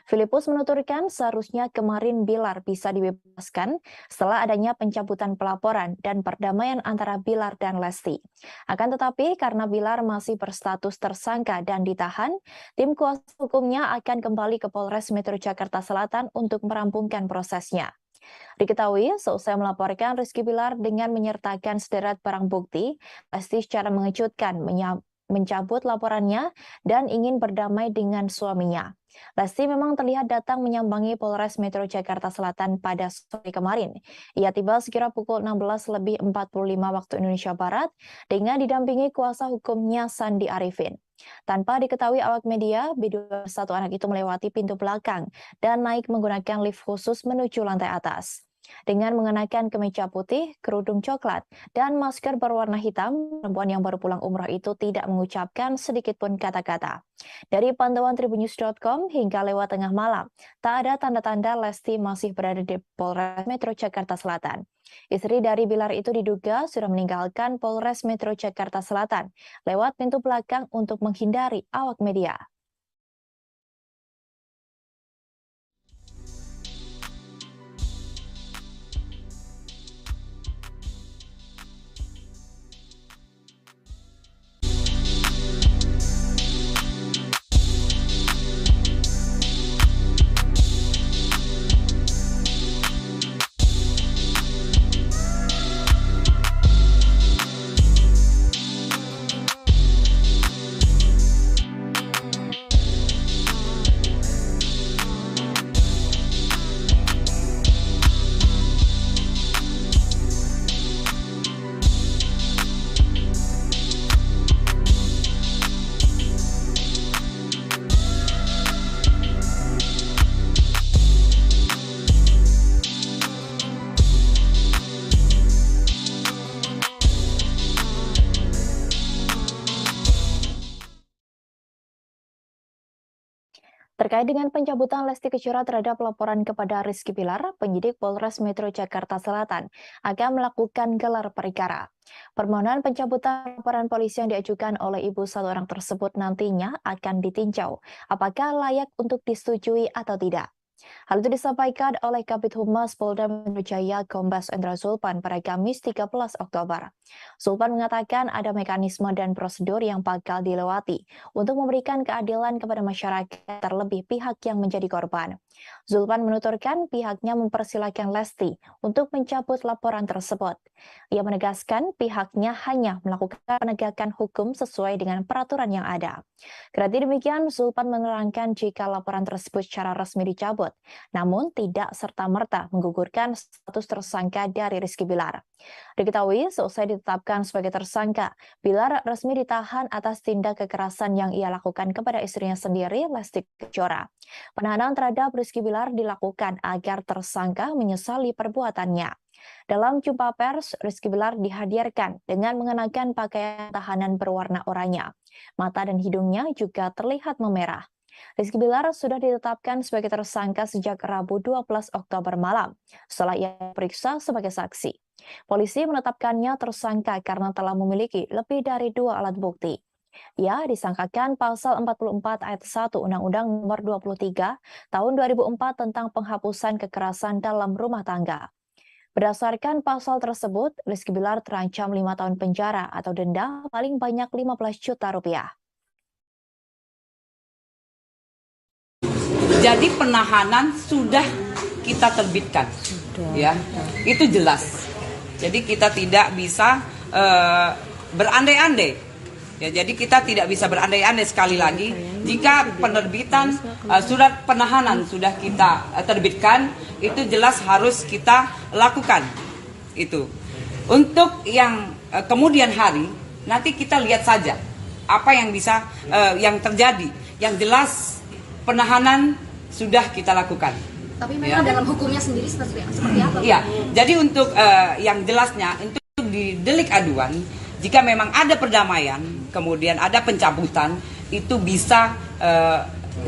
Filipus menuturkan seharusnya kemarin Bilar bisa dibebaskan setelah adanya pencabutan pelaporan dan perdamaian antara Bilar dan Lesti. Akan tetapi karena Bilar masih berstatus tersangka dan ditahan, tim kuasa hukumnya akan kembali ke Polres Metro Jakarta Selatan untuk merampungkan prosesnya. Diketahui, seusai melaporkan Rizky Bilar dengan menyertakan sederet barang bukti, Lesti secara mengejutkan mencabut laporannya dan ingin berdamai dengan suaminya. Lesti memang terlihat datang menyambangi Polres Metro Jakarta Selatan pada sore kemarin. Ia tiba sekira pukul 16:45 waktu Indonesia Barat dengan didampingi kuasa hukumnya Sandi Arifin. Tanpa diketahui awak media, B21 anak itu melewati pintu belakang dan naik menggunakan lift khusus menuju lantai atas. Dengan mengenakan kemeja putih, kerudung coklat, dan masker berwarna hitam, perempuan yang baru pulang umrah itu tidak mengucapkan sedikit pun kata-kata. Dari pantauan tribunnews.com hingga lewat tengah malam, tak ada tanda-tanda Lesti masih berada di Polres Metro Jakarta Selatan. Istri dari Bilar itu diduga sudah meninggalkan Polres Metro Jakarta Selatan lewat pintu belakang untuk menghindari awak media. Terkait dengan pencabutan Lesti Kejora terhadap laporan kepada Rizky Bilar, penyidik Polres Metro Jakarta Selatan akan melakukan gelar perkara. Permohonan pencabutan laporan polisi yang diajukan oleh ibu satu orang tersebut nantinya akan ditinjau apakah layak untuk disetujui atau tidak. Hal itu disampaikan oleh Kabid Humas Polda Metro Jaya Kombes Endra Zulpan pada Kamis 13 Oktober. Zulpan mengatakan ada mekanisme dan prosedur yang bakal dilewati untuk memberikan keadilan kepada masyarakat, terlebih pihak yang menjadi korban. Zulpan menuturkan pihaknya mempersilahkan Lesti untuk mencabut laporan tersebut. Ia menegaskan pihaknya hanya melakukan penegakan hukum sesuai dengan peraturan yang ada. Kendati demikian, Zulpan menerangkan jika laporan tersebut secara resmi dicabut, namun tidak serta-merta menggugurkan status tersangka dari Rizky Bilar. Diketahui, seusai ditetapkan sebagai tersangka, Bilar resmi ditahan atas tindak kekerasan yang ia lakukan kepada istrinya sendiri, Lesti Kejora. Penahanan terhadap Rizky Bilar dilakukan agar tersangka menyesali perbuatannya. Dalam jumpa pers, Rizky Bilar dihadirkan dengan mengenakan pakaian tahanan berwarna oranye. Mata dan hidungnya juga terlihat memerah. Rizky Bilar sudah ditetapkan sebagai tersangka sejak Rabu 12 Oktober malam, setelah ia diperiksa sebagai saksi. Polisi menetapkannya tersangka karena telah memiliki lebih dari 2 alat bukti. Ia disangkakan pasal 44 ayat 1 Undang-Undang Nomor 23 Tahun 2004 tentang penghapusan kekerasan dalam rumah tangga. Berdasarkan pasal tersebut, Rizky Bilar terancam 5 tahun penjara atau denda paling banyak 15 juta rupiah. Jadi penahanan sudah kita terbitkan, ya, itu jelas. Jadi kita tidak bisa berandai-andai. Ya, jadi kita tidak bisa berandai-andai sekali lagi. Jika penerbitan surat penahanan sudah kita terbitkan, itu jelas harus kita lakukan. Itu. Untuk yang kemudian hari, nanti kita lihat saja apa yang bisa yang terjadi. Yang jelas penahanan sudah kita lakukan. Tapi memang dalam hukumnya sendiri seperti apa? Iya. Jadi untuk yang jelasnya, untuk di delik aduan, jika memang ada perdamaian, kemudian ada pencabutan, itu bisa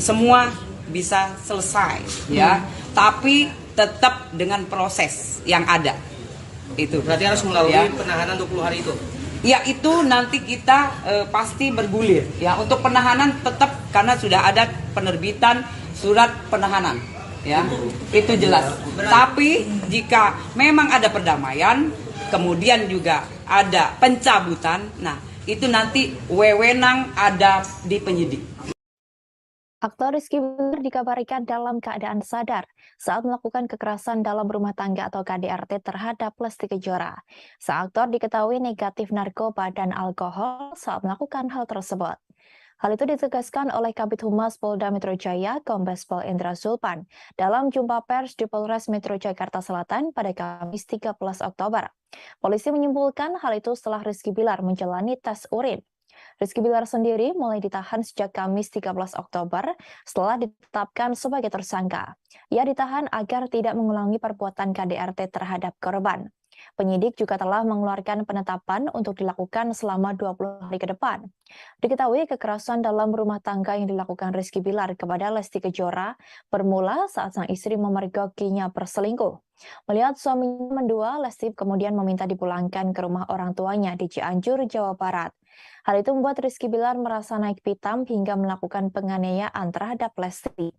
semua bisa selesai, ya. Tapi tetap dengan proses yang ada. Itu. Berarti harus melalui penahanan 20 hari itu. Ya, itu nanti kita pasti bergulir. Ya, untuk penahanan tetap karena sudah ada penerbitan surat penahanan. Ya, itu jelas. Tapi jika memang ada perdamaian, kemudian juga ada pencabutan, nah itu nanti wewenang ada di penyidik. Aktor Rizky Bilar dikabarkan dalam keadaan sadar saat melakukan kekerasan dalam rumah tangga atau KDRT terhadap Lesti Kejora. Sang aktor diketahui negatif narkoba dan alkohol saat melakukan hal tersebut. Hal itu ditegaskan oleh Kabid Humas Polda Metro Jaya, Kombes Pol Endra Zulpan, dalam jumpa pers di Polres Metro Jakarta Selatan pada Kamis 13 Oktober. Polisi menyimpulkan hal itu setelah Rizky Bilar menjalani tes urin. Rizky Bilar sendiri mulai ditahan sejak Kamis 13 Oktober setelah ditetapkan sebagai tersangka. Ia ditahan agar tidak mengulangi perbuatan KDRT terhadap korban. Penyidik juga telah mengeluarkan penetapan untuk dilakukan selama 20 hari ke depan. Diketahui kekerasan dalam rumah tangga yang dilakukan Rizky Bilar kepada Lesti Kejora bermula saat sang istri memergokinya berselingkuh. Melihat suaminya mendua, Lesti kemudian meminta dipulangkan ke rumah orang tuanya di Cianjur, Jawa Barat. Hal itu membuat Rizky Bilar merasa naik pitam hingga melakukan penganiayaan terhadap Lesti.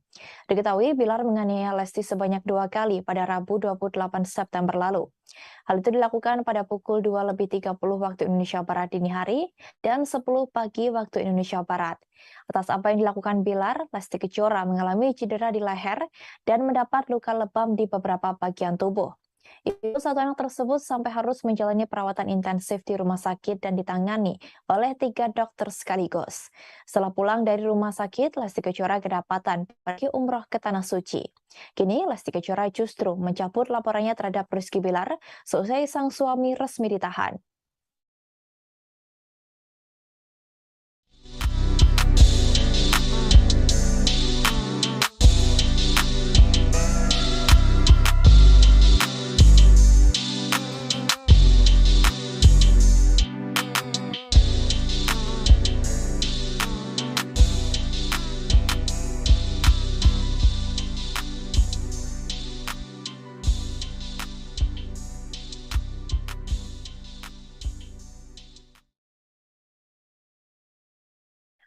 Diketahui Bilar menganiaya Lesti sebanyak 2 kali pada Rabu 28 September lalu. Hal itu dilakukan pada pukul 2:30 waktu Indonesia Barat dini hari dan 10 pagi waktu Indonesia Barat. Atas apa yang dilakukan Bilar, Lesti Kejora mengalami cedera di leher dan mendapat luka lebam di beberapa bagian tubuh. Ibu satu anak tersebut sampai harus menjalani perawatan intensif di rumah sakit dan ditangani oleh 3 dokter sekaligus. Setelah pulang dari rumah sakit, Lesti Kejora kedapatan pergi umroh ke Tanah Suci. Kini Lesti Kejora justru mencabut laporannya terhadap Rizky Bilar seusai sang suami resmi ditahan.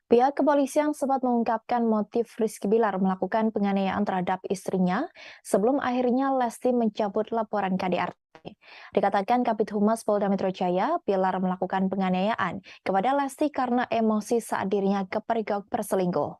Pihak kepolisian sempat mengungkapkan motif Rizky Bilar melakukan penganiayaan terhadap istrinya sebelum akhirnya Lesti mencabut laporan KDRT. Dikatakan Kabid Humas Polda Metro Jaya, Bilar melakukan penganiayaan kepada Lesti karena emosi saat dirinya kepergok berselingkuh.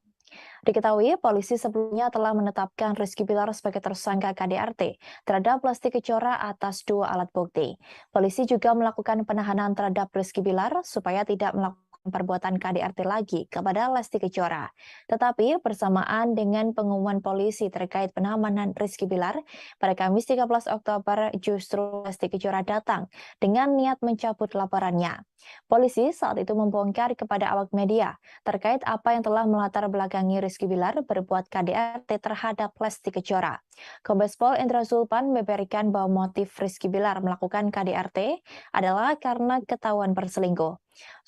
Diketahui, polisi sebelumnya telah menetapkan Rizky Bilar sebagai tersangka KDRT terhadap Lesti Kejora atas 2 alat bukti. Polisi juga melakukan penahanan terhadap Rizky Bilar supaya tidak melakukan perbuatan KDRT lagi kepada Lesti Kejora. Tetapi bersamaan dengan pengumuman polisi terkait pengamanan Rizky Bilar, pada Kamis 13 Oktober justru Lesti Kejora datang dengan niat mencabut laporannya. Polisi saat itu membongkar kepada awak media terkait apa yang telah melatar belakangi Rizky Bilar berbuat KDRT terhadap Lesti Kejora. Kombes Pol Endra Zulpan membeberkan bahwa motif Rizky Bilar melakukan KDRT adalah karena ketahuan berselingkuh.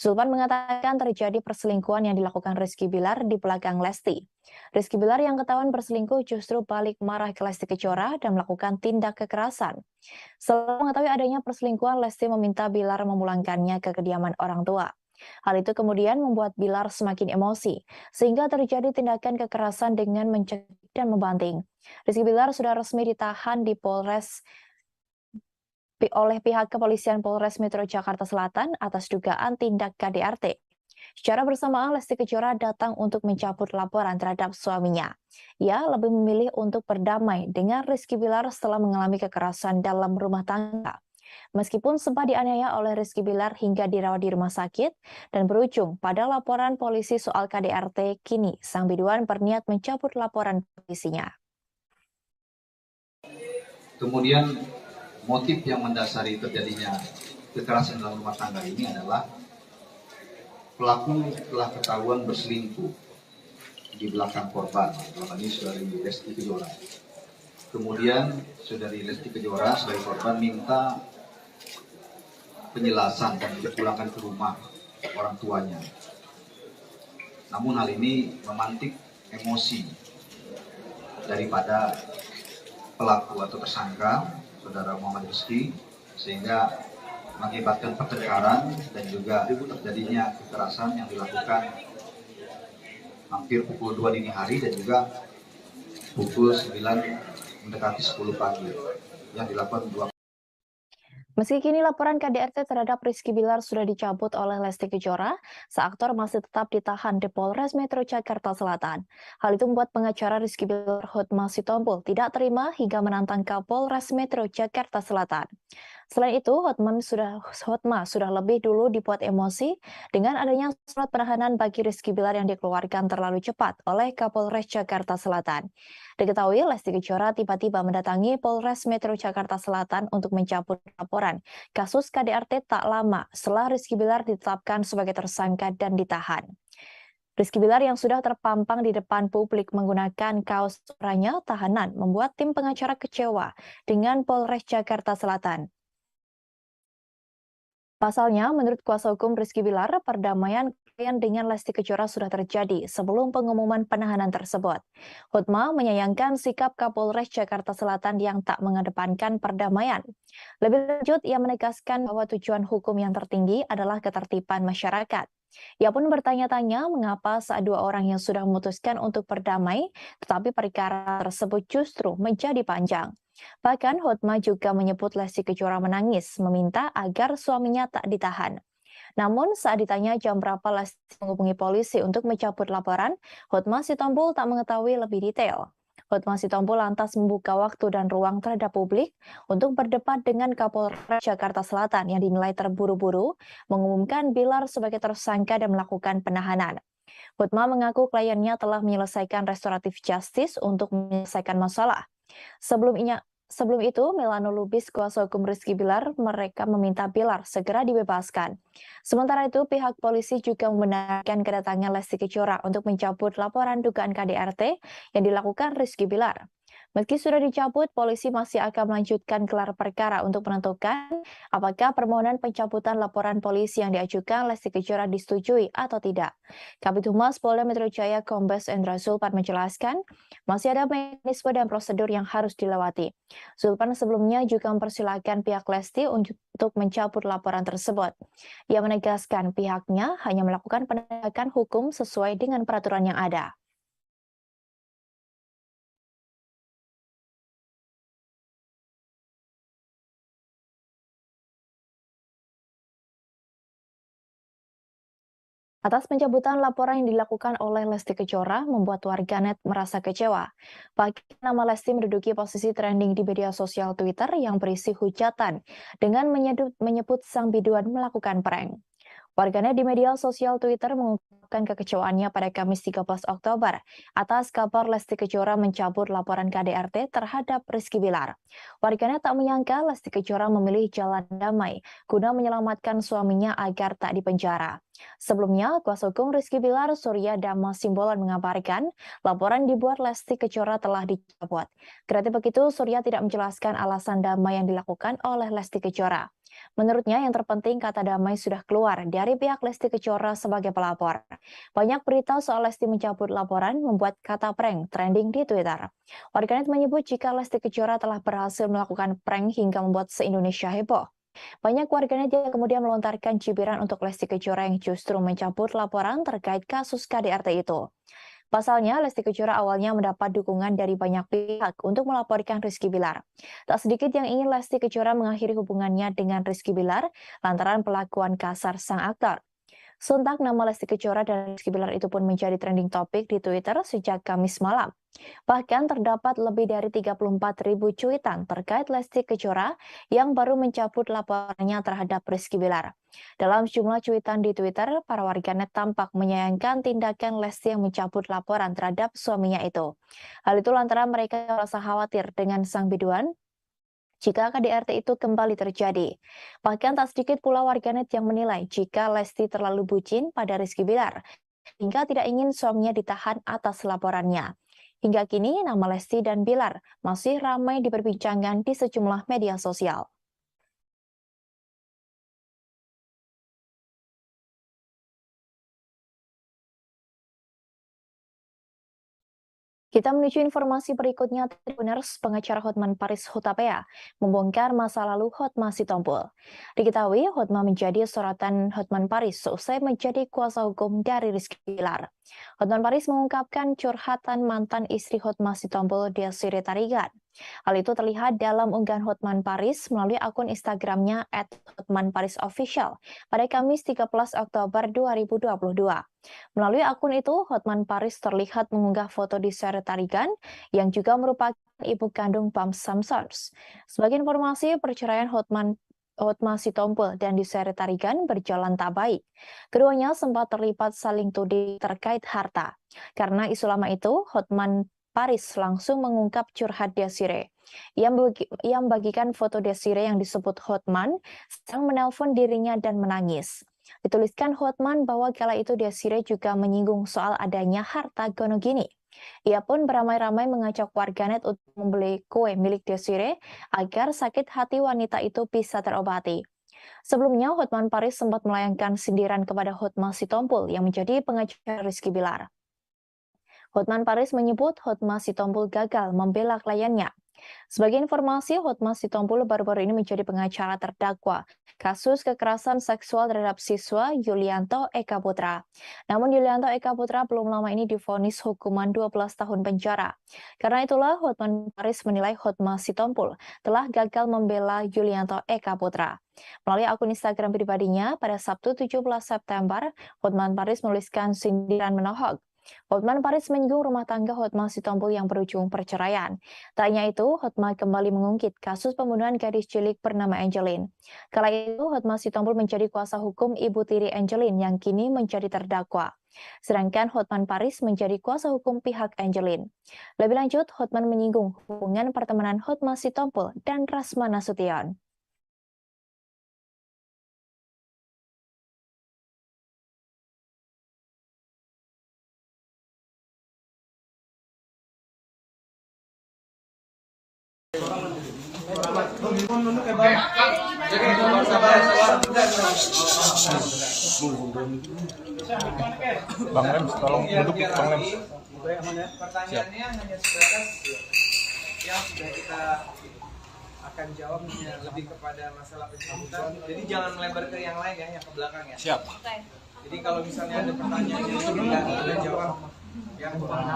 Zulpan mengatakan terjadi perselingkuhan yang dilakukan Rizky Bilar di belakang Lesti. Rizky Bilar yang ketahuan berselingkuh justru balik marah ke Lesti Kejora dan melakukan tindak kekerasan. Setelah mengetahui adanya perselingkuhan, Lesti meminta Bilar memulangkannya ke kediaman orang tua. Hal itu kemudian membuat Bilar semakin emosi, sehingga terjadi tindakan kekerasan dengan mencekik dan membanting. Rizky Bilar sudah resmi ditahan di Polres oleh pihak kepolisian Polres Metro Jakarta Selatan atas dugaan tindak KDRT. Secara bersamaan, Lesti Kejora datang untuk mencabut laporan terhadap suaminya. Ia lebih memilih untuk berdamai dengan Rizky Bilar setelah mengalami kekerasan dalam rumah tangga. Meskipun sempat dianiaya oleh Rizky Bilar hingga dirawat di rumah sakit dan berujung pada laporan polisi soal KDRT, kini sang biduan berniat mencabut laporan polisinya. Kemudian motif yang mendasari terjadinya kekerasan dalam rumah tangga ini adalah pelaku telah ketahuan berselingkuh di belakang korban, dalam ini saudari Lesti Kejora. Kemudian saudari Lesti Kejora sebagai korban minta penjelasan dan dipulangkan ke rumah orang tuanya. Namun hal ini memantik emosi daripada pelaku atau tersangka saudara Muhammad Rizky, sehingga mengakibatkan pertengkaran dan juga terjadinya kekerasan yang dilakukan hampir pukul 2 dini hari dan juga pukul 9 mendekati 10 pagi yang dilakukan 2. Meski kini laporan KDRT terhadap Rizky Bilar sudah dicabut oleh Lesti Kejora, sang aktor masih tetap ditahan di Polres Metro Jakarta Selatan. Hal itu membuat pengacara Rizky Bilar Hotma Sitompul tidak terima hingga menantang Kapolres Metro Jakarta Selatan. Selain itu, Hotma sudah lebih dulu dibuat emosi dengan adanya surat penahanan bagi Rizky Bilar yang dikeluarkan terlalu cepat oleh Kapolres Jakarta Selatan. Diketahui Lesti Kejora tiba-tiba mendatangi Polres Metro Jakarta Selatan untuk mencabut laporan kasus KDRT tak lama setelah Rizky Bilar ditetapkan sebagai tersangka dan ditahan. Rizky Bilar yang sudah terpampang di depan publik menggunakan kaos oranye tahanan membuat tim pengacara kecewa dengan Polres Jakarta Selatan. Pasalnya, menurut kuasa hukum Rizky Bilar, perdamaian klien dengan Lesti Kejora sudah terjadi sebelum pengumuman penahanan tersebut. Hotma menyayangkan sikap Kapolres Jakarta Selatan yang tak mengedepankan perdamaian. Lebih lanjut, ia menegaskan bahwa tujuan hukum yang tertinggi adalah ketertiban masyarakat. Ia pun bertanya-tanya mengapa saat 2 orang yang sudah memutuskan untuk berdamai, tetapi perkara tersebut justru menjadi panjang. Bahkan Hotma juga menyebut Lesti Kejora menangis, meminta agar suaminya tak ditahan. Namun saat ditanya jam berapa Lesti menghubungi polisi untuk mencabut laporan, Hotma Sitompul tak mengetahui lebih detail. Hotma Sitompul lantas membuka waktu dan ruang terhadap publik untuk berdebat dengan Kapolres Jakarta Selatan yang dinilai terburu-buru mengumumkan Bilar sebagai tersangka dan melakukan penahanan. Hotma mengaku kliennya telah menyelesaikan restoratif justice untuk menyelesaikan masalah. Sebelum itu, Melano Lubis, kuasa hukum Rizky Bilar, mereka meminta Bilar segera dibebaskan. Sementara itu, pihak polisi juga membenarkan kedatangan Lesti Kejora untuk mencabut laporan dugaan KDRT yang dilakukan Rizky Bilar. Meski sudah dicabut, polisi masih akan melanjutkan gelar perkara untuk menentukan apakah permohonan pencabutan laporan polisi yang diajukan Lesti Kejora disetujui atau tidak. Kabid Humas Polda Metro Jaya Kombes Endra Zulpan menjelaskan, masih ada mekanisme dan prosedur yang harus dilewati. Zulpan sebelumnya juga mempersilahkan pihak Lesti untuk mencabut laporan tersebut. Ia menegaskan pihaknya hanya melakukan penegakan hukum sesuai dengan peraturan yang ada. Atas pencabutan laporan yang dilakukan oleh Lesti Kejora membuat warganet merasa kecewa. Bahkan nama Lesti menduduki posisi trending di media sosial Twitter yang berisi hujatan dengan menyebut sang biduan melakukan prank. Warganet di media sosial Twitter mengungkapkan kekecewaannya pada Kamis 13 Oktober atas kabar Lesti Kejora mencabut laporan KDRT terhadap Rizky Bilar. Warganet tak menyangka Lesti Kejora memilih jalan damai guna menyelamatkan suaminya agar tak dipenjara. Sebelumnya, kuasa hukum Rizky Bilar, Surya Dhamma Simbolon mengabarkan laporan dibuat Lesti Kejora telah dicabut. Kendati begitu, Surya tidak menjelaskan alasan damai yang dilakukan oleh Lesti Kejora. Menurutnya yang terpenting kata damai sudah keluar dari pihak Lesti Kejora sebagai pelapor. Banyak berita soal Lesti mencabut laporan membuat kata prank trending di Twitter. Warganet menyebut jika Lesti Kejora telah berhasil melakukan prank hingga membuat se-Indonesia heboh. Banyak warganet yang kemudian melontarkan cibiran untuk Lesti Kejora yang justru mencabut laporan terkait kasus KDRT itu. Pasalnya, Lesti Kejora awalnya mendapat dukungan dari banyak pihak untuk melaporkan Rizky Bilar. Tak sedikit yang ingin Lesti Kejora mengakhiri hubungannya dengan Rizky Bilar lantaran perlakuan kasar sang aktor. Sontak nama Lesti Kejora dan Rizky Bilar itu pun menjadi trending topik di Twitter sejak Kamis malam. Bahkan terdapat lebih dari 34.000 cuitan terkait Lesti Kejora yang baru mencabut laporannya terhadap Rizky Bilar. Dalam sejumlah cuitan di Twitter, para warganet tampak menyayangkan tindakan Lesti yang mencabut laporan terhadap suaminya itu. Hal itu lantaran mereka merasa khawatir dengan sang biduan jika KDRT itu kembali terjadi. Bahkan tak sedikit pula warganet yang menilai jika Lesti terlalu bucin pada Rizky Bilar, hingga tidak ingin suaminya ditahan atas laporannya. Hingga kini, nama Lesti dan Bilar masih ramai diperbincangkan di sejumlah media sosial. Kita menuju informasi berikutnya. Tribuners, pengacara Hotman Paris Hutapea membongkar masa lalu Hotma Sitompul. Diketahui Hotma menjadi sorotan Hotman Paris seusai menjadi kuasa hukum dari Rizky Bilar. Hotman Paris mengungkapkan curhatan mantan istri Hotma Sitompul Desiree Tarigan. Hal itu terlihat dalam unggahan Hotman Paris melalui akun Instagramnya @hotmanparisofficial pada Kamis 13 Oktober 2022. Melalui akun itu, Hotman Paris terlihat mengunggah foto Desiree Tarigan yang juga merupakan ibu kandung Bam Samsons. Sebagai informasi, perceraian Hotma Sitompul dan Desiree Tarigan berjalan tak baik. Keduanya sempat terlibat saling tuding terkait harta. Karena isu lama itu, Hotman Paris langsung mengungkap curhat Desiree. Ia membagikan foto Desiree yang disebut Hotman sedang menelpon dirinya dan menangis. Dituliskan Hotman bahwa kala itu Desiree juga menyinggung soal adanya harta gono gini. Ia pun beramai-ramai mengajak warganet untuk membeli kue milik Desiree agar sakit hati wanita itu bisa terobati. Sebelumnya, Hotman Paris sempat melayangkan sindiran kepada Hotma Sitompul yang menjadi pengacara Rizky Bilar. Hotman Paris menyebut Hotma Sitompul gagal membela kliennya. Sebagai informasi, Hotma Sitompul baru-baru ini menjadi pengacara terdakwa kasus kekerasan seksual terhadap siswa Yulianto Eka Putra. Namun Yulianto Eka Putra belum lama ini divonis hukuman 12 tahun penjara. Karena itulah Hotman Paris menilai Hotma Sitompul telah gagal membela Yulianto Eka Putra. Melalui akun Instagram pribadinya pada Sabtu 17 September, Hotman Paris menuliskan sindiran menohok. Hotman Paris menyinggung rumah tangga Hotma Sitompul yang berujung perceraian. Tak hanya itu, Hotma kembali mengungkit kasus pembunuhan gadis cilik bernama Angeline. Kala itu, Hotma Sitompul menjadi kuasa hukum ibu tiri Angeline yang kini menjadi terdakwa. Sedangkan Hotman Paris menjadi kuasa hukum pihak Angeline. Lebih lanjut, Hotman menyinggung hubungan pertemanan Hotma Sitompul dan Rasma Nasution. Bang Lems, tolong duduk Bang Lems. Pertanyaannya hanya sebatas yang sudah kita akan jawab hanya lebih kepada masalah pencabutan. Jadi jangan melebar ke yang lain ya, yang ke belakang ya. Siap. Jadi kalau misalnya ada pertanyaan yang tidak kita jawab, yang Bang,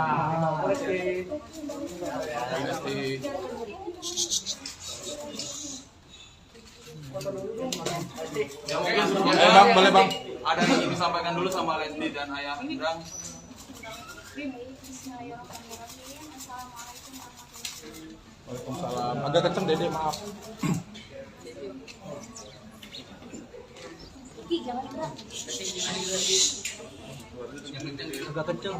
boleh Bang. Ada yang ingin disampaikan dulu sama Lesti dan Ayah Indra. Waalaikumsalam. Agak kenceng Dede, maaf. Agak kenceng.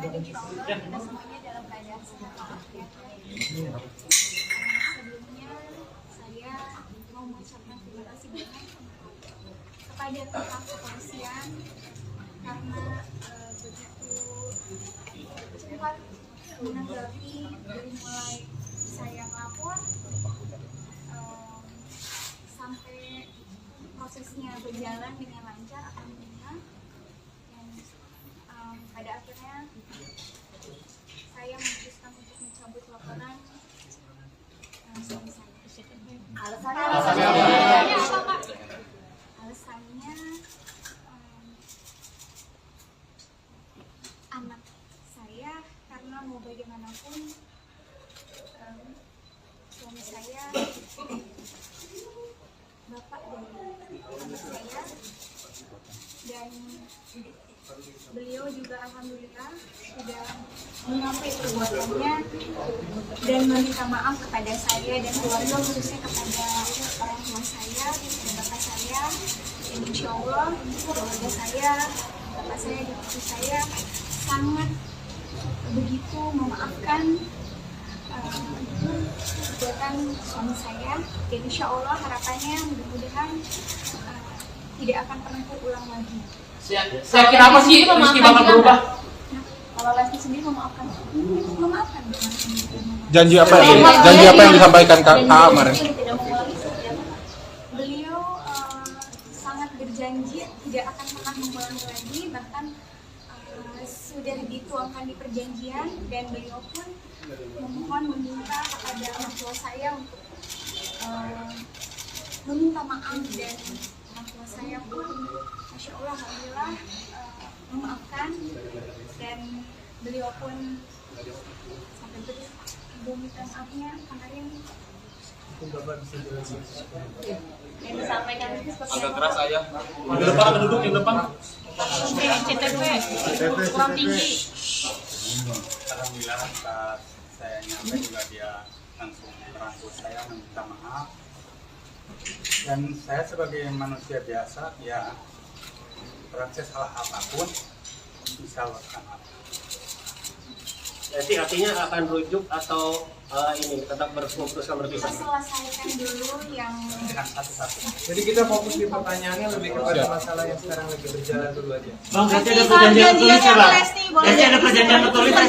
Sebelumnya saya mau mengucapkan terima kasih banyak kepada pihak kepolisian karena begitu cepat menanggapi dari mulai saya melapor sampai prosesnya berjalan dengan lancar alhamdulillah, dan pada akhirnya saya memutuskan untuk mencabut laporan suami saya. Alasannya anak saya, karena mau bagaimanapun suami saya bapak dari anak saya, dan beliau juga alhamdulillah sudah mengakui perbuatannya dan meminta maaf kepada saya dan keluarga, khususnya kepada orang tua saya dan bapak saya, dan insya Allah keluarga saya, bapak saya dan ibu saya sangat begitu memaafkan perbuatan suami saya, dan insya Allah harapannya mudah-mudahan tidak akan pernah terulang lagi. Saya kira apa sih Rizky bakal berubah? Kalau Lesti sendiri memaafkan Janji apa yang disampaikan Kak kemarin? Beliau sangat berjanji tidak akan pernah mengulangi lagi, bahkan sudah dituangkan di perjanjian, dan beliau pun memohon meminta kepada orang tua saya untuk meminta maaf, dan orang tua saya pun Masya Allah alhamdulillah memaafkan, dan beliau pun sampai minta maafnya kemarin. Yang disampaikan itu seperti Agak apa? keras Ayah. Di depan ada duduk di depan. CTP kurang tinggi. Alhamdulillah saat saya nyampe juga dia langsung merangkul saya, meminta maaf. Dan saya sebagai manusia biasa ya proses salah apapun bisa lakukan apa. Jadi artinya akan rujuk atau ini tetap memutuskan berpisah? Kita selesaikan dulu yang Dengan satu-satu. Jadi kita fokus di pertanyaannya lebih kepada masalah yang sekarang lagi berjalan dulu aja. Bang, berarti ada perjanjian tertulis ya Bang? Berarti ada perjanjian tertulis ya?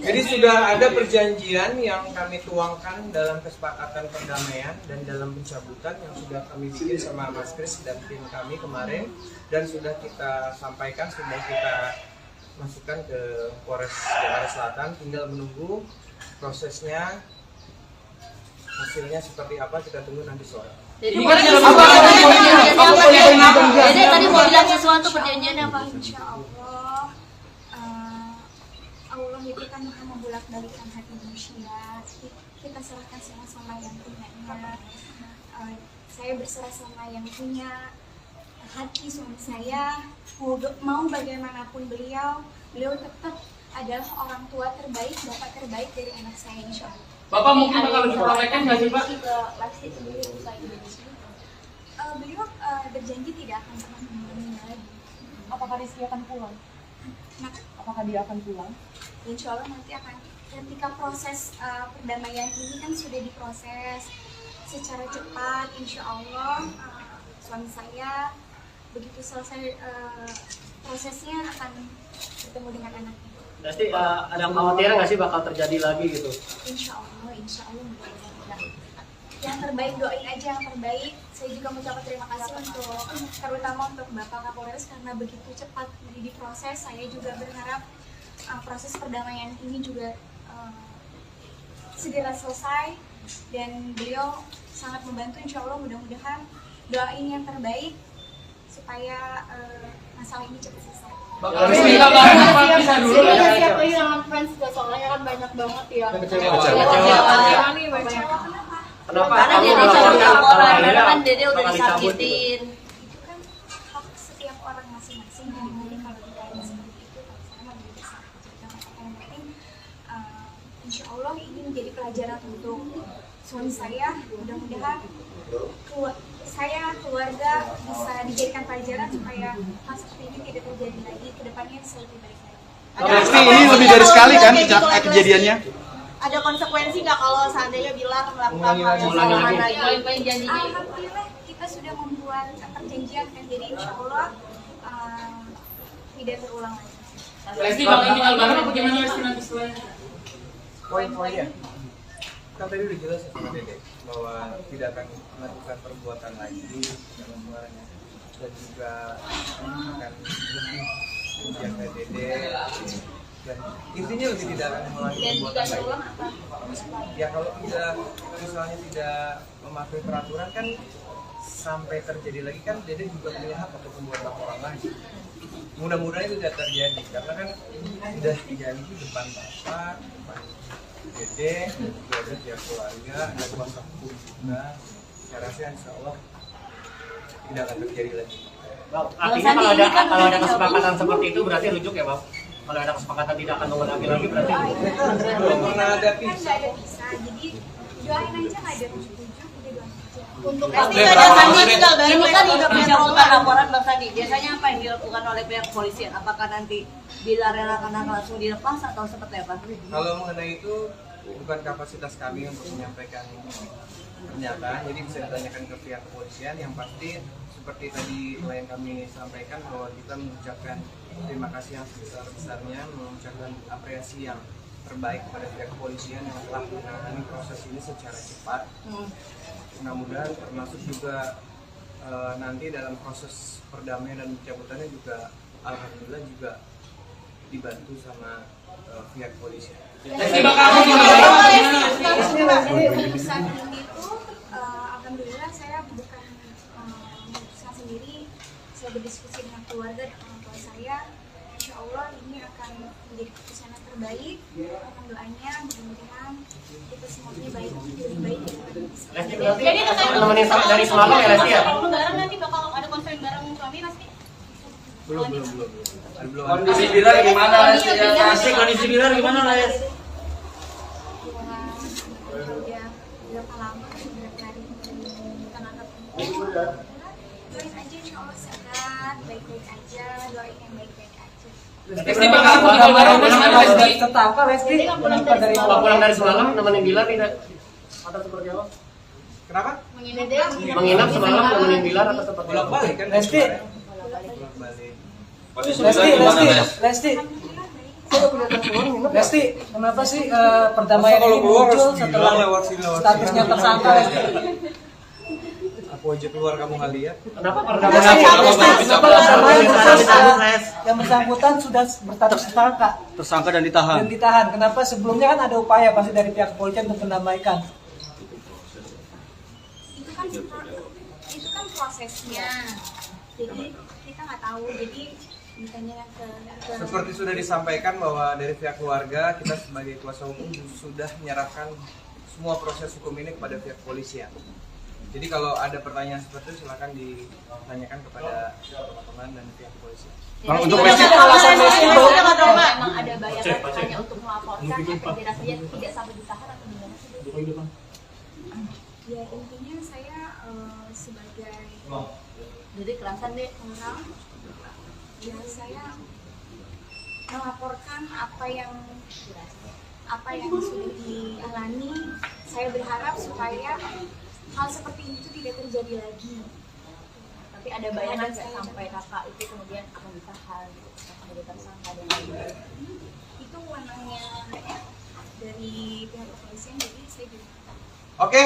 Jadi sudah ada perjanjian yang kami tuangkan dalam kesepakatan perdamaian dan dalam pencabutan yang sudah kami bikin sama Mas Kris dan tim kami kemarin, dan sudah kita sampaikan, sudah kita masukkan ke Polres Jakarta Selatan. Tinggal menunggu prosesnya, hasilnya seperti apa, kita tunggu nanti sore. Jadi tadi mau bilang sesuatu perjanjiannya apa? Insya Allah Allah itu kan maha membolak-balikkan hati manusia. Kita serahkan sama-sama yang punyanya. Saya berserah sama yang punya hati suami saya. Mau bagaimanapun beliau tetap adalah orang tua terbaik, bapak terbaik dari anak saya, insya Allah. Bapak mungkin bakal diprotekkan nggak sih Pak? Lesti sendiri usai Indonesia. Beliau berjanji tidak akan pernah mengulangi lagi. Apakah Rizky akan pulang? Apakah dia akan pulang? Insya Allah nanti akan, ketika proses perdamaian ini kan sudah diproses secara cepat, insya Allah suami saya begitu selesai prosesnya akan bertemu dengan anaknya. Pasti ada kekhawatiran nggak sih bakal terjadi lagi gitu? Insya Allah mudah-mudahan. yang terbaik, doain aja yang terbaik. Saya juga mengucapkan terima kasih terutama untuk Bapak Kapolres karena begitu cepat diproses. Saya juga berharap proses perdamaian ini juga segera selesai dan beliau sangat membantu. Insya Allah mudah-mudahan doain yang terbaik supaya masalah ini cepat selesai. Siap kehilangan fans soalnya kan banyak banget ya. Kenapa? Karena dia dicabut laporan, karena kan Dede udah disakitin. Itu kan hak setiap orang masing-masing. Jadi mungkin kalau ditanya seperti itu, sama juga bisa. Yang penting, insya Allah ini menjadi pelajaran untuk suami saya. Mudah-mudahan saya keluarga bisa dijadikan pelajaran supaya hal seperti ini tidak terjadi lagi. Kedepannya bisa lebih baik lagi. Pasti ini lebih dari sekali kan kejadiannya? Ada konsekuensi nggak kalau seandainya Bilar melakukan hal yang sama lagi? Alhamdulillah kita sudah membuat perjanjian dan jadi insya Allah tidak terulang lagi. Lesti, Bang ini Albaran apa gimana Lesti nanti setelahnya? Poin-poinnya kan tadi udah jelas ya sama Dede bahwa tidak akan melakukan perbuatan lagi dalam suaranya dan juga akan lebih menjaga Dede dan intinya lebih tidak akan mengulangi perbuatan lagi. Ya kalau tidak misalnya tidak mematuhi peraturan kan sampai terjadi lagi kan Dede juga punya hak untuk membuat laporan lagi. Mudah-mudahan itu tidak terjadi karena kan sudah dijanji depan Bapak, depan Dede, dan juga ada pihak keluarga, ada kuasa hukum juga. Saya rasa insya Allah tidak akan terjadi lagi. Artinya kalau ada kesepakatan seperti itu berarti rujuk ya, Bang? Kalau ada kesepakatan tidak akan mengulangi lagi berarti belum pernah ada Kan nggak ada bisa, jadi doain aja nggak ada rujuk-rujuk, udah doain aja. Untuk ini kan udah pencabutan laporan Bang Sandi. Biasanya apa yang dilakukan oleh pihak kepolisian? Apakah nanti bila akan langsung dilepas atau seperti apa? Kalau mengenai itu bukan kapasitas kami untuk menyampaikan pernyataan, jadi bisa ditanyakan ke pihak kepolisian. Yang pasti seperti tadi yang kami sampaikan bahwa kita mengucapkan terima kasih yang sebesar-besarnya, mengucapkan apresiasi yang terbaik kepada pihak kepolisian yang telah menangani proses ini secara cepat. Mudah-mudahan termasuk juga nanti dalam proses perdamaian dan pencabutannya juga alhamdulillah juga dibantu sama pihak kepolisian. Keputusan ini itu alhamdulillah saya bukan memutuskan sendiri, saya berdiskusi dengan keluarga dan orang tua saya. Insya Allah ini akan menjadi keputusan yang terbaik. Mohon doanya, mudah-mudahan kita semuanya baik, lebih baik daripada bisa. Jadi nemenin dari semalam ya Lesti ya? Lebaran nanti bakal ada konser bareng suami pasti. Belum. Kondisi Bilar gimana Lesti? Asik kondisi Bilar gimana Lesti? Berapa lama, berapa hari kita angkat doain aja insya Allah sehat, baik-baik aja, doain yang baik-baik aja. Lesti bakal bareng Lesti. Tetap Lesti. Pulang dari semalam nemenin Bilar tidak? Atau seperti apa? Kenapa? Menginap semalam nemenin Bilar atau seperti apa? Bolak-balik kan? Lesti. Lesti. Lesti, kenapa sih perdamaian ini muncul setelah statusnya tersangka Lesti? Aku aja keluar kamu nggak lihat. Kenapa Yang bersangkutan sudah berstatus tersangka dan ditahan. Kenapa sebelumnya kan ada upaya pasti dari pihak kepolisian untuk mendamaikan? Itu kan prosesnya, jadi kita nggak tahu. Jadi ditanya ke seperti sudah disampaikan bahwa dari pihak keluarga kita sebagai kuasa hukum sudah menyerahkan semua proses hukum ini kepada pihak kepolisian. Jadi kalau ada pertanyaan seperti itu silakan ditanyakan kepada teman-teman dan pihak kepolisian. Untuk Lesti, Alasan Lesti memang ada bayangan hanya untuk melaporkan efek jerak saja tidak sampai ditahan atau gimana sih? ya intinya saya sebagai Jadi kerasan deh orang, ya saya melaporkan apa yang sudah dialami. Saya berharap supaya hal seperti itu tidak terjadi lagi. Tapi ada bayangan nggak sampai kakak itu kemudian akan ditahan, akan jadi tersangka dan lain-lain? Itu wewenangnya dari pihak kepolisian, jadi saya juga Oke?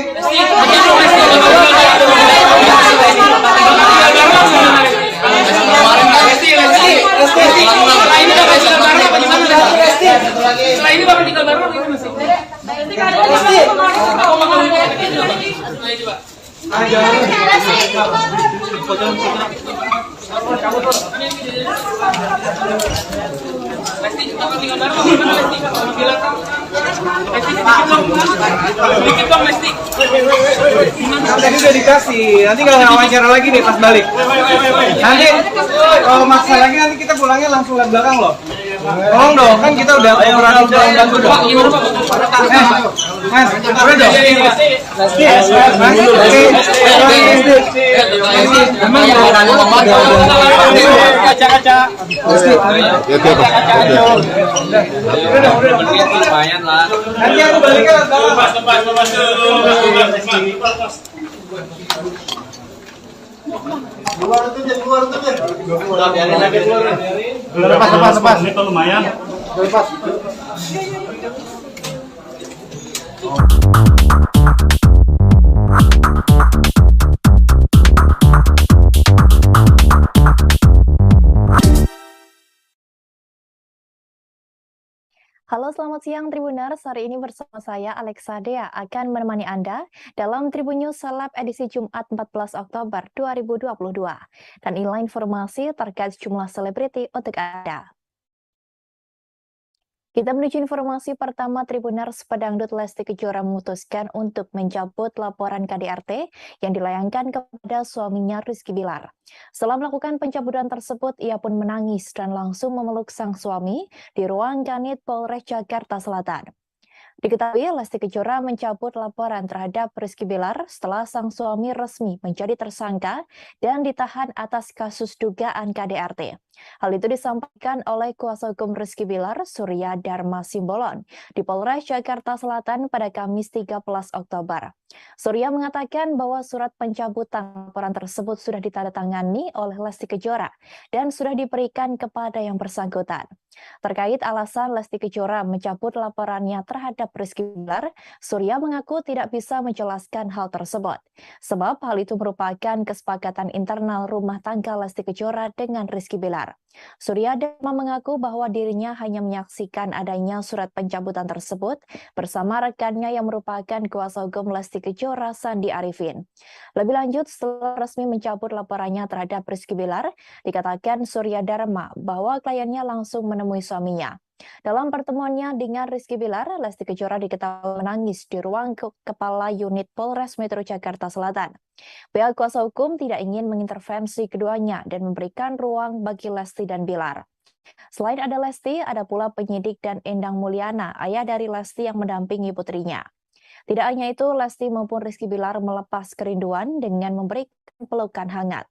Setelah ini baru tinggal baru ini masih. Sedikit dong, Lesti. Tadi udah dikasih, nanti kalau wawancara lagi deh pas balik. Nanti kalau maksa lagi nanti kita pulangnya langsung lihat belakang loh. Tolong dong, kan kita udah kooperatif dalam bantu dong. Mas, udah dong. Kaca-kaca. Lumayan lah. Nanti aku baliknya lepas Udah biarin aja keluar. Lepas. Ini lumayan. Lepas. Halo, selamat siang Tribuners. Hari ini bersama saya Alexa Dea akan menemani Anda dalam Tribun News Seleb edisi Jumat 14 Oktober 2022. Dan inilah informasi terkait jumlah selebriti untuk Anda. Kita menuju informasi pertama. Tribuners, pedangdut Lesti Kejora memutuskan untuk mencabut laporan KDRT yang dilayangkan kepada suaminya Rizky Bilar. Setelah melakukan pencabutan tersebut, ia pun menangis dan langsung memeluk sang suami di ruang Kanit Polres Jakarta Selatan. Diketahui Lesti Kejora mencabut laporan terhadap Rizky Bilar setelah sang suami resmi menjadi tersangka dan ditahan atas kasus dugaan KDRT. Hal itu disampaikan oleh kuasa hukum Rizky Bilar, Surya Dharma Simbolon, di Polres Jakarta Selatan pada Kamis 13 Oktober. Surya mengatakan bahwa surat pencabutan laporan tersebut sudah ditandatangani oleh Lesti Kejora dan sudah diberikan kepada yang bersangkutan. Terkait alasan Lesti Kejora mencabut laporannya terhadap Rizky Bilar, Surya mengaku tidak bisa menjelaskan hal tersebut, sebab hal itu merupakan kesepakatan internal rumah tangga Lesti Kejora dengan Rizky Bilar. Surya Dharma mengaku bahwa dirinya hanya menyaksikan adanya surat pencabutan tersebut bersama rekannya yang merupakan kuasa hukum Lesti Kejora, Sandi Arifin. Lebih lanjut, setelah resmi mencabut laporannya terhadap Rizky Bilar, dikatakan Surya Dharma bahwa kliennya langsung menemui suaminya. Dalam pertemuannya dengan Rizky Bilar, Lesti Kejora diketahui menangis di ruang Kepala Unit Polres Metro Jakarta Selatan. Pihak kuasa hukum tidak ingin mengintervensi keduanya dan memberikan ruang bagi Lesti dan Bilar. Selain ada Lesti, ada pula penyidik dan Endang Mulyana, ayah dari Lesti yang mendampingi putrinya. Tidak hanya itu, Lesti maupun Rizky Bilar melepas kerinduan dengan memberikan pelukan hangat.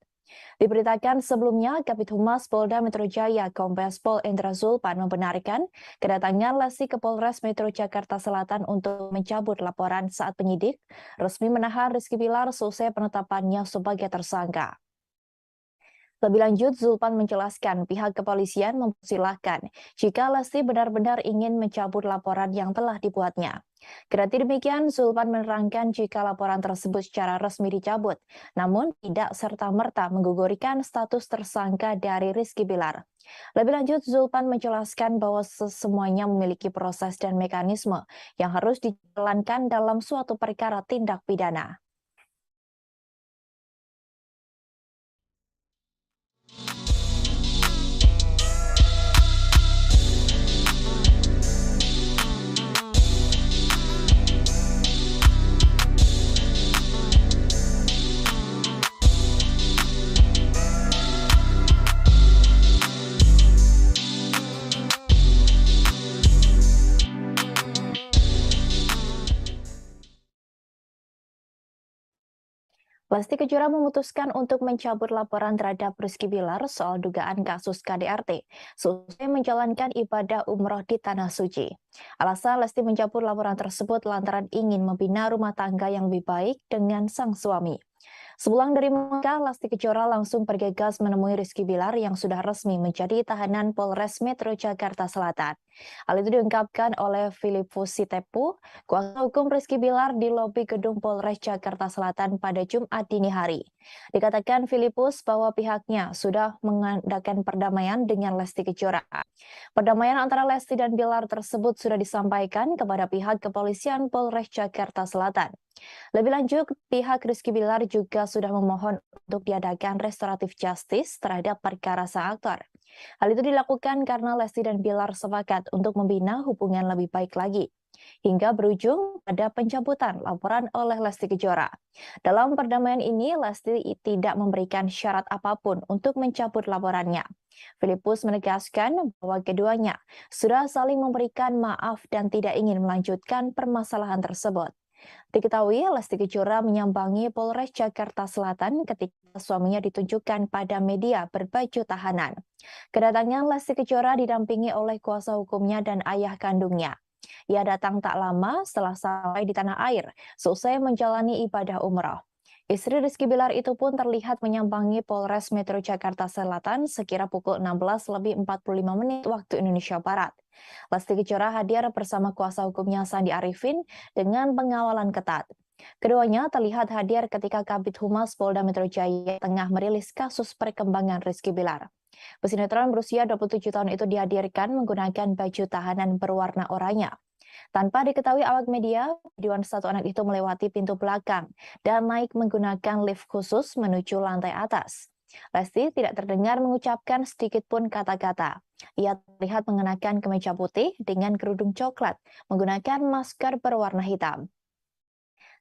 Diberitakan sebelumnya, Kabid Humas Polda Metro Jaya Kombes Pol Endra Zulpan membenarkan kedatangan Lesti ke Polres Metro Jakarta Selatan untuk mencabut laporan saat penyidik resmi menahan Rizky Bilar selesai penetapannya sebagai tersangka. Lebih lanjut, Zulpan menjelaskan pihak kepolisian mempersilahkan jika Lesti benar-benar ingin mencabut laporan yang telah dibuatnya. Kendati demikian, Zulpan menerangkan jika laporan tersebut secara resmi dicabut, namun tidak serta-merta menggugurkan status tersangka dari Rizky Bilar. Lebih lanjut, Zulpan menjelaskan bahwa semuanya memiliki proses dan mekanisme yang harus dijalankan dalam suatu perkara tindak pidana. Lesti Kejora memutuskan untuk mencabut laporan terhadap Rizky Bilar soal dugaan kasus KDRT seusai menjalankan ibadah umroh di Tanah Suci. Alasan Lesti mencabut laporan tersebut lantaran ingin membina rumah tangga yang lebih baik dengan sang suami. Sepulang dari Mekah, Lesti Kejora langsung bergegas menemui Rizky Bilar yang sudah resmi menjadi tahanan Polres Metro Jakarta Selatan. Hal itu diungkapkan oleh Filipus Sitepu, kuasa hukum Rizky Bilar di lobi gedung Polres Jakarta Selatan pada Jumat dini hari. Dikatakan Filipus bahwa pihaknya sudah mengadakan perdamaian dengan Lesti Kejora. Perdamaian antara Lesti dan Bilar tersebut sudah disampaikan kepada pihak kepolisian Polres Jakarta Selatan. Lebih lanjut, pihak Rizky Bilar juga sudah memohon untuk diadakan restoratif justice terhadap perkara sang aktor. Hal itu dilakukan karena Lesti dan Bilar sepakat untuk membina hubungan lebih baik lagi, hingga berujung pada pencabutan laporan oleh Lesti Kejora. Dalam perdamaian ini, Lesti tidak memberikan syarat apapun untuk mencabut laporannya. Filipus menegaskan bahwa keduanya sudah saling memberikan maaf dan tidak ingin melanjutkan permasalahan tersebut. Diketahui Lesti Kejora menyambangi Polres Jakarta Selatan ketika suaminya ditunjukkan pada media berbaju tahanan. Kedatangan Lesti Kejora didampingi oleh kuasa hukumnya dan ayah kandungnya. Ia datang tak lama setelah sampai di tanah air, selesai menjalani ibadah umrah. Istri Rizky Bilar itu pun terlihat menyambangi Polres Metro Jakarta Selatan sekira pukul 16:45 waktu Indonesia Barat. Lesti Kejora hadir bersama kuasa hukumnya Sandi Arifin dengan pengawalan ketat. Keduanya terlihat hadir ketika Kabid Humas Polda Metro Jaya tengah merilis kasus perkembangan Rizky Bilar. Pesinetron berusia 27 tahun itu dihadirkan menggunakan baju tahanan berwarna oranye. Tanpa diketahui awak media, videoan satu anak itu melewati pintu belakang dan naik menggunakan lift khusus menuju lantai atas. Lesti tidak terdengar mengucapkan sedikit pun kata-kata. Ia terlihat mengenakan kemeja putih dengan kerudung coklat, menggunakan masker berwarna hitam.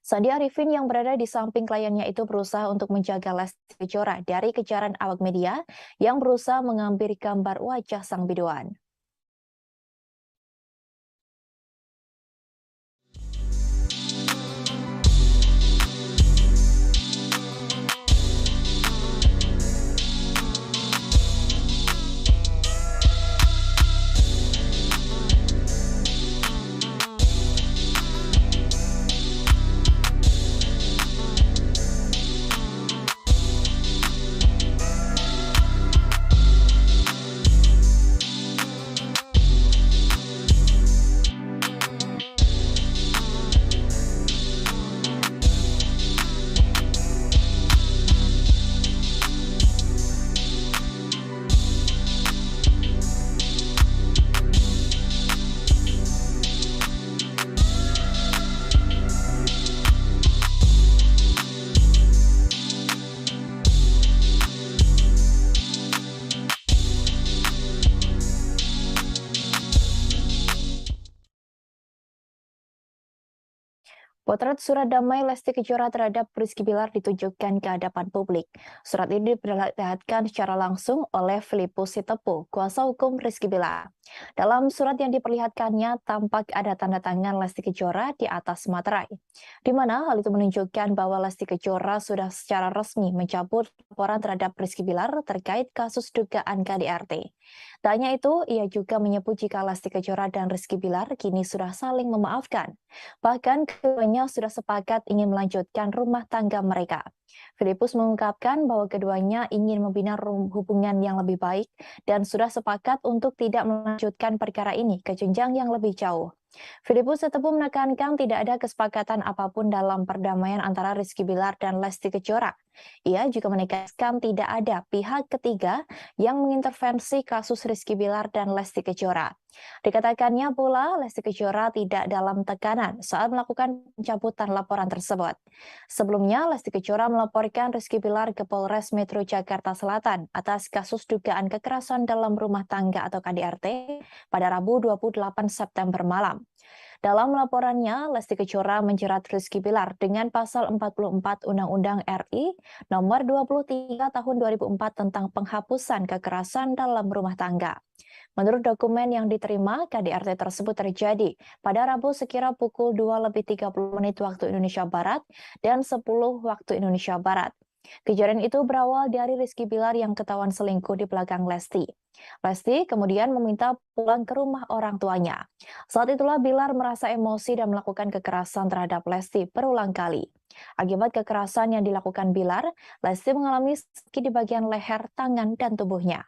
Sandi Arifin yang berada di samping kliennya itu berusaha untuk menjaga Lesti Kejora dari kejaran awak media yang berusaha mengambil gambar wajah sang biduan. Potret surat damai Lesti Kejora terhadap Rizky Bilar ditunjukkan ke hadapan publik. Surat ini diperlihatkan secara langsung oleh Filipus Sitepu, kuasa hukum Rizky Bilar. Dalam surat yang diperlihatkannya, tampak ada tanda tangan Lesti Kejora di atas materai, di mana hal itu menunjukkan bahwa Lesti Kejora sudah secara resmi mencabut laporan terhadap Rizky Bilar terkait kasus dugaan KDRT. Tak hanya itu, ia juga menyebut jika Lesti Kejora dan Rizky Bilar kini sudah saling memaafkan. Bahkan keduanya sudah sepakat ingin melanjutkan rumah tangga mereka. Filipus mengungkapkan bahwa keduanya ingin membina hubungan yang lebih baik dan sudah sepakat untuk tidak melanjutkan perkara ini ke jenjang yang lebih jauh. Filipus Sitepu menekankan tidak ada kesepakatan apapun dalam perdamaian antara Rizky Bilar dan Lesti Kejora. Ia juga menegaskan tidak ada pihak ketiga yang mengintervensi kasus Rizky Bilar dan Lesti Kejora. Dikatakannya pula Lesti Kejora tidak dalam tekanan saat melakukan pencabutan laporan tersebut. Sebelumnya, Lesti Kejora melaporkan Rizky Bilar ke Polres Metro Jakarta Selatan atas kasus dugaan kekerasan dalam rumah tangga atau KDRT pada Rabu 28 September malam. Dalam laporannya, Lesti Kejora menjerat Rizky Bilar dengan pasal 44 Undang-Undang RI nomor 23 tahun 2004 tentang penghapusan kekerasan dalam rumah tangga. Menurut dokumen yang diterima, KDRT tersebut terjadi pada Rabu sekira pukul 2:30 waktu Indonesia Barat dan 10 waktu Indonesia Barat. Kejadian itu berawal dari Rizky Bilar yang ketahuan selingkuh di belakang Lesti. Lesti kemudian meminta pulang ke rumah orang tuanya. Saat itulah Bilar merasa emosi dan melakukan kekerasan terhadap Lesti berulang kali. Akibat kekerasan yang dilakukan Bilar, Lesti mengalami sakit di bagian leher, tangan, dan tubuhnya.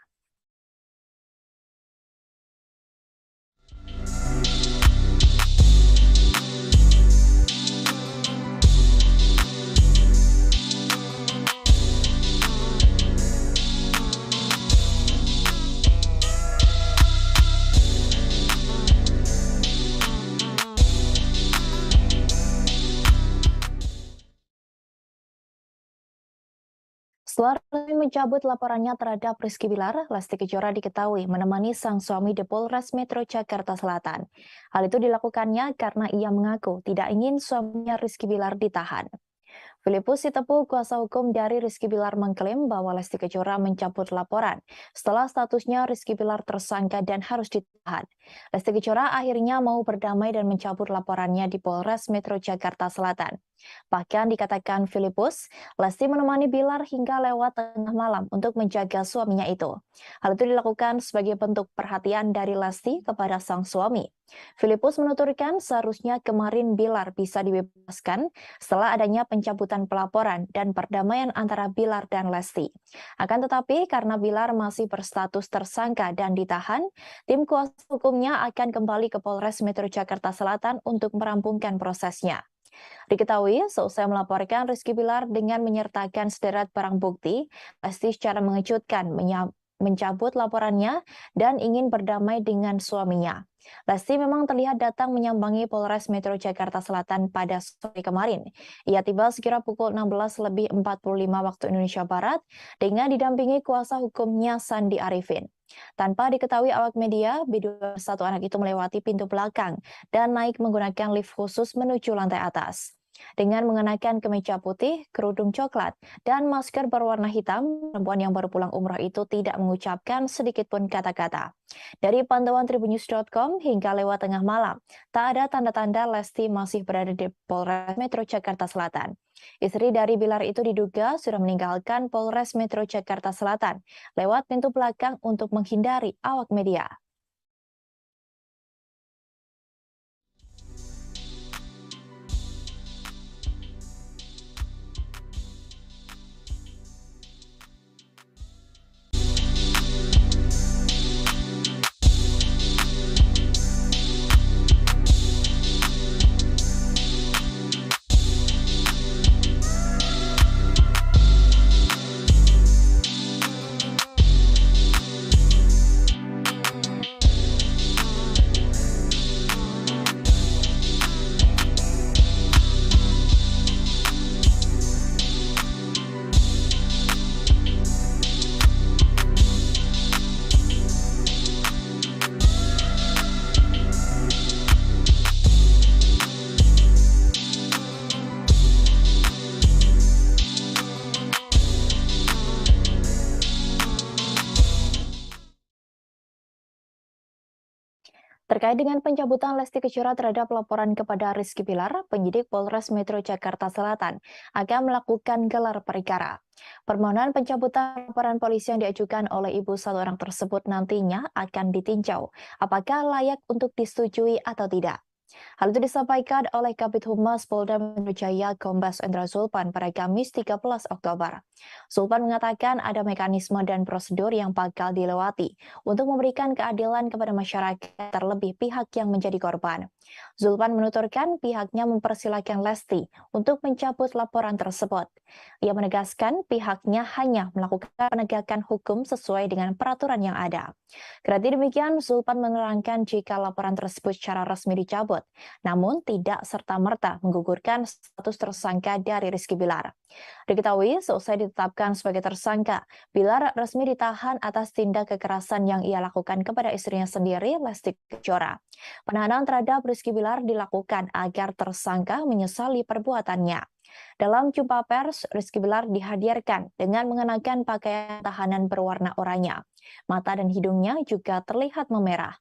Setelah resmi mencabut laporannya terhadap Rizky Bilar, Lesti Kejora diketahui menemani sang suami di Polres Metro Jakarta Selatan. Hal itu dilakukannya karena ia mengaku tidak ingin suaminya Rizky Bilar ditahan. Filipus Sitepu, kuasa hukum dari Rizky Bilar, mengklaim bahwa Lesti Kejora mencabut laporan setelah statusnya Rizky Bilar tersangka dan harus ditahan. Lesti Kejora akhirnya mau berdamai dan mencabut laporannya di Polres Metro Jakarta Selatan. Bahkan dikatakan Filipus, Lesti menemani Bilar hingga lewat tengah malam untuk menjaga suaminya itu. Hal itu dilakukan sebagai bentuk perhatian dari Lesti kepada sang suami. Filipus menuturkan seharusnya kemarin Bilar bisa dibebaskan setelah adanya pencabutan pelaporan dan perdamaian antara Bilar dan Lesti. Akan tetapi karena Bilar masih berstatus tersangka dan ditahan, tim kuasa hukumnya akan kembali ke Polres Metro Jakarta Selatan untuk merampungkan prosesnya. Diketahui, seusai melaporkan Rizky Bilar dengan menyertakan sederet barang bukti, Lesti secara mengejutkan mencabut laporannya dan ingin berdamai dengan suaminya. Lesti memang terlihat datang menyambangi Polres Metro Jakarta Selatan pada sore kemarin. Ia tiba sekira pukul 16.45 waktu Indonesia Barat dengan didampingi kuasa hukumnya Sandi Arifin. Tanpa diketahui awak media, B21 anak itu melewati pintu belakang dan naik menggunakan lift khusus menuju lantai atas. Dengan mengenakan kemeja putih, kerudung coklat, dan masker berwarna hitam, perempuan yang baru pulang umrah itu tidak mengucapkan sedikit pun kata-kata. Dari pantauan tribunnews.com hingga lewat tengah malam, tak ada tanda-tanda Lesti masih berada di Polres Metro Jakarta Selatan. Istri dari Bilar itu diduga sudah meninggalkan Polres Metro Jakarta Selatan lewat pintu belakang untuk menghindari awak media. Terkait dengan pencabutan Lesti Kejora terhadap laporan kepada Rizky Bilar, penyidik Polres Metro Jakarta Selatan akan melakukan gelar perkara. Permohonan pencabutan laporan polisi yang diajukan oleh ibu satu orang tersebut nantinya akan ditinjau apakah layak untuk disetujui atau tidak. Hal itu disampaikan oleh Kabid Humas Polda Metro Jaya Kombes Endra Zulpan pada Kamis 13 Oktober. Zulpan mengatakan ada mekanisme dan prosedur yang bakal dilewati untuk memberikan keadilan kepada masyarakat, terlebih pihak yang menjadi korban. Zulpan menuturkan pihaknya mempersilahkan Lesti untuk mencabut laporan tersebut. Ia menegaskan pihaknya hanya melakukan penegakan hukum sesuai dengan peraturan yang ada. Kendati demikian, Zulpan menerangkan jika laporan tersebut secara resmi dicabut, namun tidak serta-merta menggugurkan status tersangka dari Rizky Bilar. Diketahui, seusai ditetapkan sebagai tersangka, Bilar resmi ditahan atas tindak kekerasan yang ia lakukan kepada istrinya sendiri, Lesti Kejora. Penahanan terhadap Rizky Bilar dilakukan agar tersangka menyesali perbuatannya. Dalam jumpa pers, Rizky Bilar dihadirkan dengan mengenakan pakaian tahanan berwarna oranye. Mata dan hidungnya juga terlihat memerah.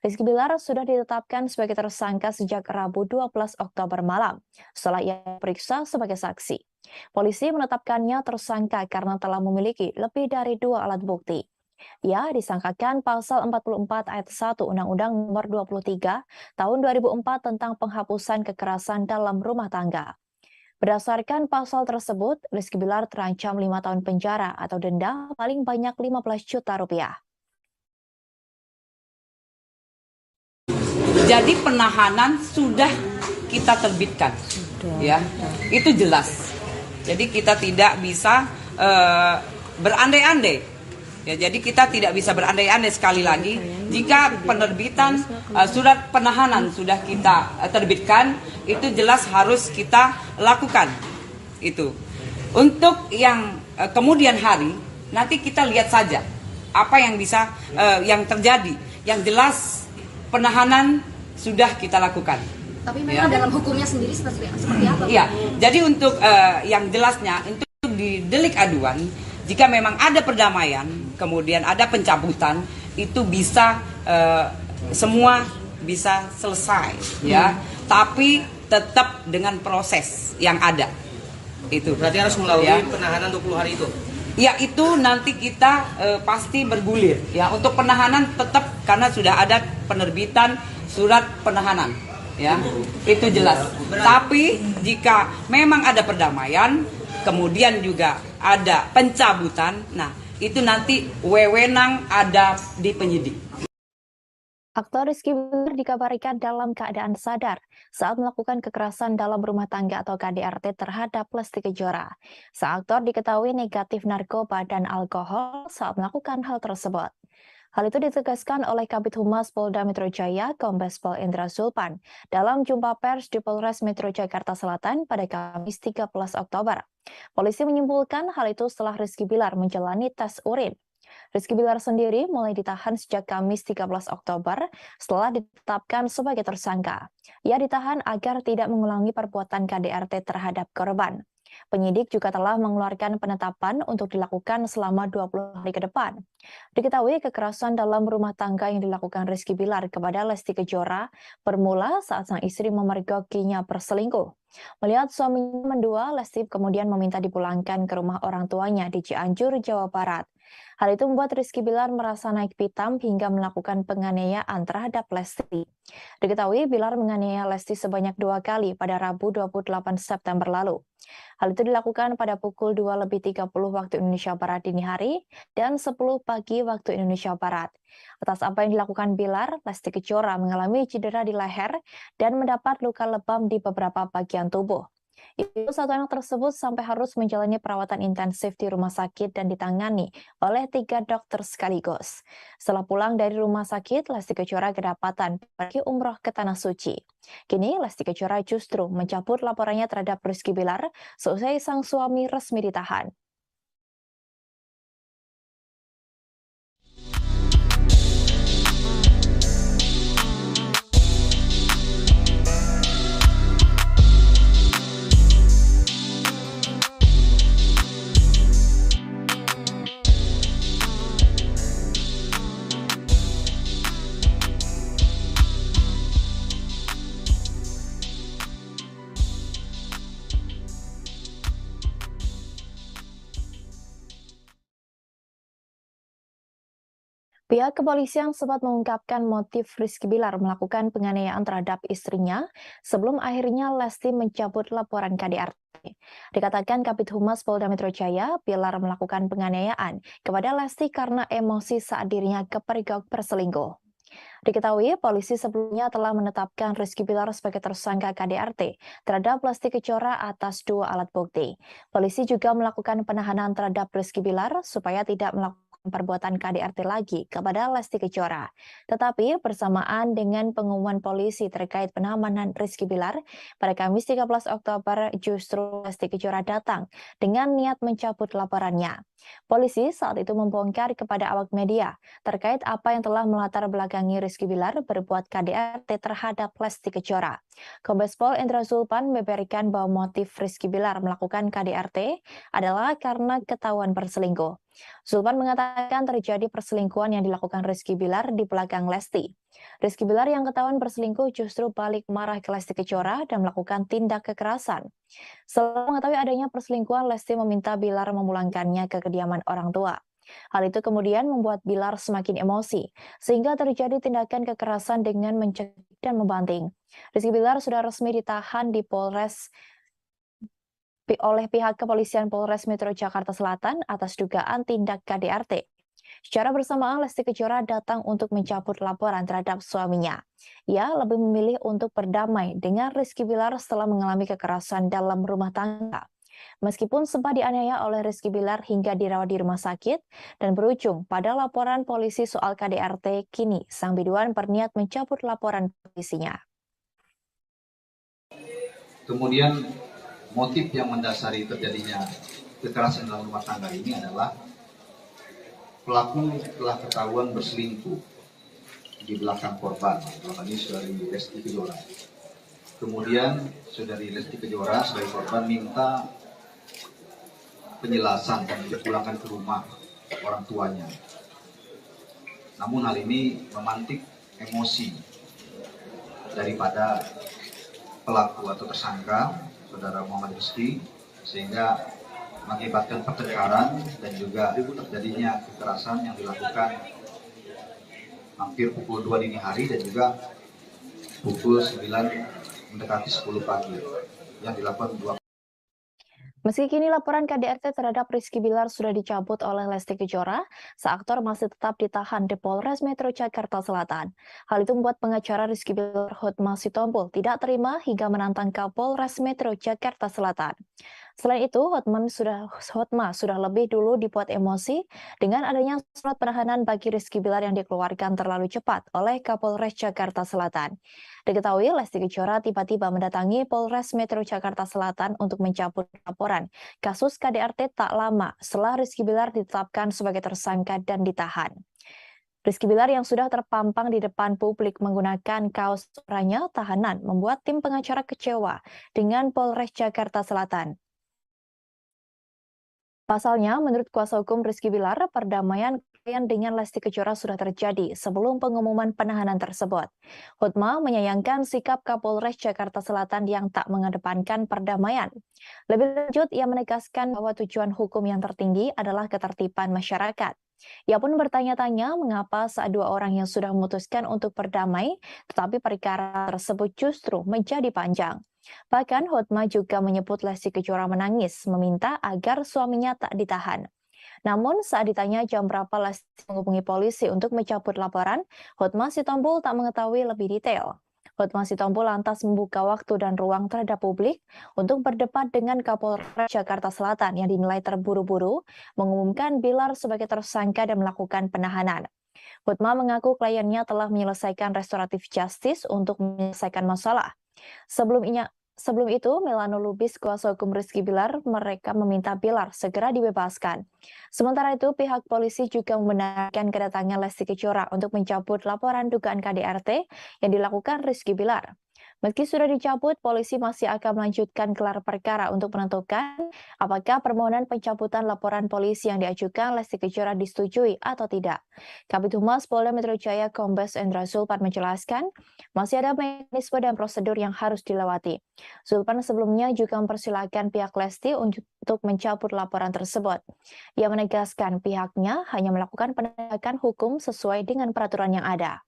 Rizky Bilar sudah ditetapkan sebagai tersangka sejak Rabu 12 Oktober malam, setelah ia diperiksa sebagai saksi. Polisi menetapkannya tersangka karena telah memiliki lebih dari 2 alat bukti. Ia disangkakan pasal 44 ayat 1 Undang-Undang Nomor 23 Tahun 2004 tentang penghapusan kekerasan dalam rumah tangga. Berdasarkan pasal tersebut, Rizky Bilar terancam 5 tahun penjara atau denda paling banyak 15 juta rupiah. Jadi penahanan sudah kita terbitkan, ya, itu jelas. Jadi kita tidak bisa berandai-andai. Ya, jadi kita tidak bisa berandai-andai sekali lagi. Jika penerbitan surat penahanan sudah kita terbitkan, itu jelas harus kita lakukan. Itu. Untuk yang kemudian hari nanti kita lihat saja apa yang bisa yang terjadi. Yang jelas penahanan sudah kita lakukan. Tapi memang dalam hukumnya sendiri seperti apa? Iya, jadi untuk yang jelasnya untuk di delik aduan, jika memang ada perdamaian, kemudian ada pencabutan, itu bisa semua bisa selesai, ya. Tapi tetap dengan proses yang ada. Itu. Berarti harus melalui ya. penahanan 20 hari itu. Ya itu nanti kita pasti bergulir. Ya untuk penahanan tetap karena sudah ada penerbitan surat penahanan. Ya itu jelas. Tapi jika memang ada perdamaian, kemudian juga ada pencabutan, nah itu nanti wewenang ada di penyidik. Aktor Rizky Bilar dikabarkan dalam keadaan sadar saat melakukan kekerasan dalam rumah tangga atau KDRT terhadap Lesti Kejora. Sang aktor diketahui negatif narkoba dan alkohol saat melakukan hal tersebut. Hal itu ditegaskan oleh Kabid Humas Polda Metro Jaya, Kombes Pol Indra Zulpan, dalam jumpa pers di Polres Metro Jakarta Selatan pada Kamis 13 Oktober. Polisi menyimpulkan hal itu setelah Rizky Bilar menjalani tes urin. Rizky Bilar sendiri mulai ditahan sejak Kamis 13 Oktober setelah ditetapkan sebagai tersangka. Ia ditahan agar tidak mengulangi perbuatan KDRT terhadap korban. Penyidik juga telah mengeluarkan penetapan untuk dilakukan selama 20 hari ke depan. Diketahui kekerasan dalam rumah tangga yang dilakukan Rizky Bilar kepada Lesti Kejora bermula saat sang istri memergokinya berselingkuh. Melihat suaminya mendua, Lesti kemudian meminta dipulangkan ke rumah orang tuanya di Cianjur, Jawa Barat. Hal itu membuat Rizky Bilar merasa naik pitam hingga melakukan penganiayaan terhadap Lesti. Diketahui Bilar menganiaya Lesti sebanyak 2 kali pada Rabu 28 September lalu. Hal itu dilakukan pada pukul 2:30 waktu Indonesia Barat dini hari dan 10 pagi waktu Indonesia Barat. Atas apa yang dilakukan Bilar, Lesti Kejora mengalami cedera di leher dan mendapat luka lebam di beberapa bagian tubuh. Ibu satu anak tersebut sampai harus menjalani perawatan intensif di rumah sakit dan ditangani oleh 3 dokter sekaligus. Setelah pulang dari rumah sakit, Lesti Kejora kedapatan pergi umroh ke Tanah Suci. Kini Lesti Kejora justru mencabut laporannya terhadap Rizky Bilar seusai sang suami resmi ditahan. Pihak kepolisian sempat mengungkapkan motif Rizky Bilar melakukan penganiayaan terhadap istrinya sebelum akhirnya Lesti mencabut laporan KDRT. Dikatakan Kabid Humas Polda Metro Jaya, Bilar melakukan penganiayaan kepada Lesti karena emosi saat dirinya kepergok berselingkuh. Diketahui polisi sebelumnya telah menetapkan Rizky Bilar sebagai tersangka KDRT terhadap Lesti Kejora atas 2 alat bukti. Polisi juga melakukan penahanan terhadap Rizky Bilar supaya tidak melakukan perbuatan KDRT lagi kepada Lesti Kejora. Tetapi bersamaan dengan pengumuman polisi terkait pengamanan Rizky Bilar, pada Kamis 13 Oktober justru Lesti Kejora datang dengan niat mencabut laporannya. Polisi saat itu membongkar kepada awak media terkait apa yang telah melatar belakangi Rizky Bilar berbuat KDRT terhadap Lesti Kejora. Kombes Pol Indra Zulpan membeberkan bahwa motif Rizky Bilar melakukan KDRT adalah karena ketahuan berselingkuh. Zulpan mengatakan terjadi perselingkuhan yang dilakukan Rizky Bilar di belakang Lesti. Rizky Bilar yang ketahuan berselingkuh justru balik marah ke Lesti Kejora dan melakukan tindak kekerasan. Setelah mengetahui adanya perselingkuhan, Lesti meminta Bilar memulangkannya ke kediaman orang tua. Hal itu kemudian membuat Bilar semakin emosi, sehingga terjadi tindakan kekerasan dengan mencekik dan membanting. Rizky Bilar sudah resmi ditahan di Polres oleh pihak kepolisian Polres Metro Jakarta Selatan atas dugaan tindak KDRT. Secara bersamaan, Lesti Kejora datang untuk mencabut laporan terhadap suaminya. Ia lebih memilih untuk berdamai dengan Rizky Bilar setelah mengalami kekerasan dalam rumah tangga. Meskipun sempat dianiaya oleh Rizky Bilar hingga dirawat di rumah sakit dan berujung pada laporan polisi soal KDRT, kini sang biduan berniat mencabut laporan polisinya. Kemudian motif yang mendasari terjadinya kekerasan dalam rumah tangga ini adalah pelaku telah ketahuan berselingkuh di belakang korban, dalam ini saudari Lesti Kejora. Kemudian saudari Lesti Kejora sebagai korban minta penjelasan dan dipulangkan ke rumah orang tuanya. Namun hal ini memantik emosi daripada pelaku atau tersangka saudara Muhammad Rizky, sehingga mengakibatkan pertengkaran dan juga terjadinya kekerasan yang dilakukan hampir pukul 2 dini hari dan juga pukul 9 mendekati 10 pagi yang dilakukan dua. Meski kini laporan KDRT terhadap Rizky Bilar sudah dicabut oleh Lesti Kejora, sang aktor masih tetap ditahan di Polres Metro Jakarta Selatan. Hal itu membuat pengacara Rizky Bilar Hotma Sitompul tidak terima hingga menantang Kapolres Metro Jakarta Selatan. Selain itu, Hotma sudah lebih dulu dibuat emosi dengan adanya surat penahanan bagi Rizky Bilar yang dikeluarkan terlalu cepat oleh Kapolres Jakarta Selatan. Diketahui Lesti Kejora tiba-tiba mendatangi Polres Metro Jakarta Selatan untuk mencabut laporan kasus KDRT tak lama setelah Rizky Bilar ditetapkan sebagai tersangka dan ditahan. Rizky Bilar yang sudah terpampang di depan publik menggunakan kaos oranye tahanan membuat tim pengacara kecewa dengan Polres Jakarta Selatan. Pasalnya, menurut kuasa hukum Rizky Bilar, perdamaian klien dengan Lesti Kejora sudah terjadi sebelum pengumuman penahanan tersebut. Hotma menyayangkan sikap Kapolres Jakarta Selatan yang tak mengedepankan perdamaian. Lebih lanjut, ia menegaskan bahwa tujuan hukum yang tertinggi adalah ketertiban masyarakat. Ia pun bertanya-tanya mengapa saat dua orang yang sudah memutuskan untuk berdamai, tetapi perkara tersebut justru menjadi panjang. Bahkan Hotma juga menyebut Lesti Kejora menangis, meminta agar suaminya tak ditahan. Namun saat ditanya jam berapa Lesti menghubungi polisi untuk mencabut laporan, Hotma Sitompul tak mengetahui lebih detail. Hotma Sitompul lantas membuka waktu dan ruang terhadap publik untuk berdebat dengan Kapolres Jakarta Selatan yang dinilai terburu-buru mengumumkan Bilar sebagai tersangka dan melakukan penahanan. Hotma mengaku kliennya telah menyelesaikan restoratif justice untuk menyelesaikan masalah. Sebelum itu, Melano Lubis, kuasa hukum Rizky Bilar, mereka meminta Bilar segera dibebaskan. Sementara itu, pihak polisi juga membenarkan kedatangan Lesti Kejora untuk mencabut laporan dugaan KDRT yang dilakukan Rizky Bilar. Meski sudah dicabut, polisi masih akan melanjutkan gelar perkara untuk menentukan apakah permohonan pencabutan laporan polisi yang diajukan Lesti Kejora disetujui atau tidak. Kabid Humas Polda Metro Jaya Kombes Endra Zulpan menjelaskan, masih ada mekanisme dan prosedur yang harus dilewati. Zulpan sebelumnya juga mempersilahkan pihak Lesti untuk mencabut laporan tersebut. Ia menegaskan pihaknya hanya melakukan penegakan hukum sesuai dengan peraturan yang ada.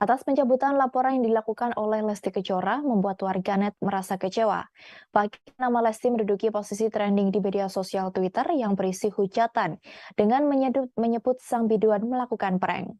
Atas pencabutan laporan yang dilakukan oleh Lesti Kejora membuat warganet merasa kecewa. Bahkan nama Lesti menduduki posisi trending di media sosial Twitter yang berisi hujatan dengan menyebut sang biduan melakukan prank.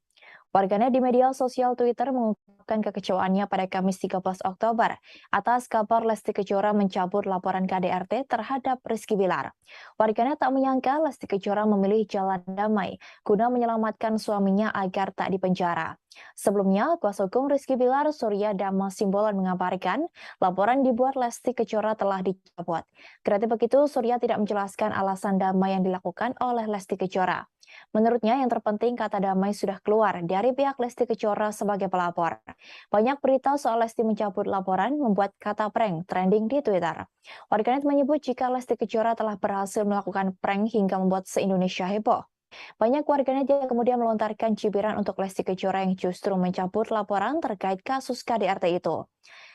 Warganet di media sosial Twitter mengungkapkan kekecewaannya pada Kamis 13 Oktober atas kabar Lesti Kejora mencabut laporan KDRT terhadap Rizky Bilar. Warganet tak menyangka Lesti Kejora memilih jalan damai guna menyelamatkan suaminya agar tak dipenjara. Sebelumnya, kuasa hukum Rizky Bilar, Surya Dhamma Simbolon mengabarkan laporan dibuat Lesti Kejora telah dicabut. Kendati begitu, Surya tidak menjelaskan alasan damai yang dilakukan oleh Lesti Kejora. Menurutnya yang terpenting kata damai sudah keluar dari pihak Lesti Kejora sebagai pelapor. Banyak berita soal Lesti mencabut laporan membuat kata prank trending di Twitter. Warganet menyebut jika Lesti Kejora telah berhasil melakukan prank hingga membuat se-Indonesia heboh. Banyak warganet yang kemudian melontarkan cibiran untuk Lesti Kejora yang justru mencabut laporan terkait kasus KDRT itu.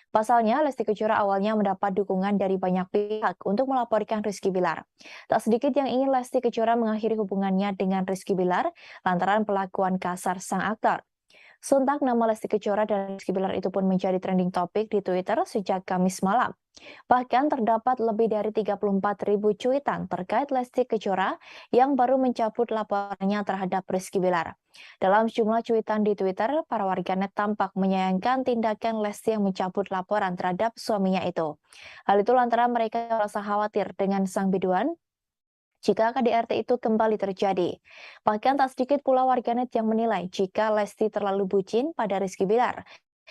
Pasalnya, Lesti Kejora awalnya mendapat dukungan dari banyak pihak untuk melaporkan Rizky Bilar. Tak sedikit yang ingin Lesti Kejora mengakhiri hubungannya dengan Rizky Bilar lantaran perlakuan kasar sang aktor. Sontak nama Lesti Kejora dan Rizky Bilar itu pun menjadi trending topik di Twitter sejak Kamis malam. Bahkan terdapat lebih dari 34.000 cuitan terkait Lesti Kejora yang baru mencabut laporannya terhadap Rizky Bilar. Dalam sejumlah cuitan di Twitter, para warganet tampak menyayangkan tindakan Lesti yang mencabut laporan terhadap suaminya itu. Hal itu lantaran mereka merasa khawatir dengan sang biduan jika KDRT itu kembali terjadi. Bahkan tak sedikit pula warganet yang menilai jika Lesti terlalu bucin pada Rizky Bilar,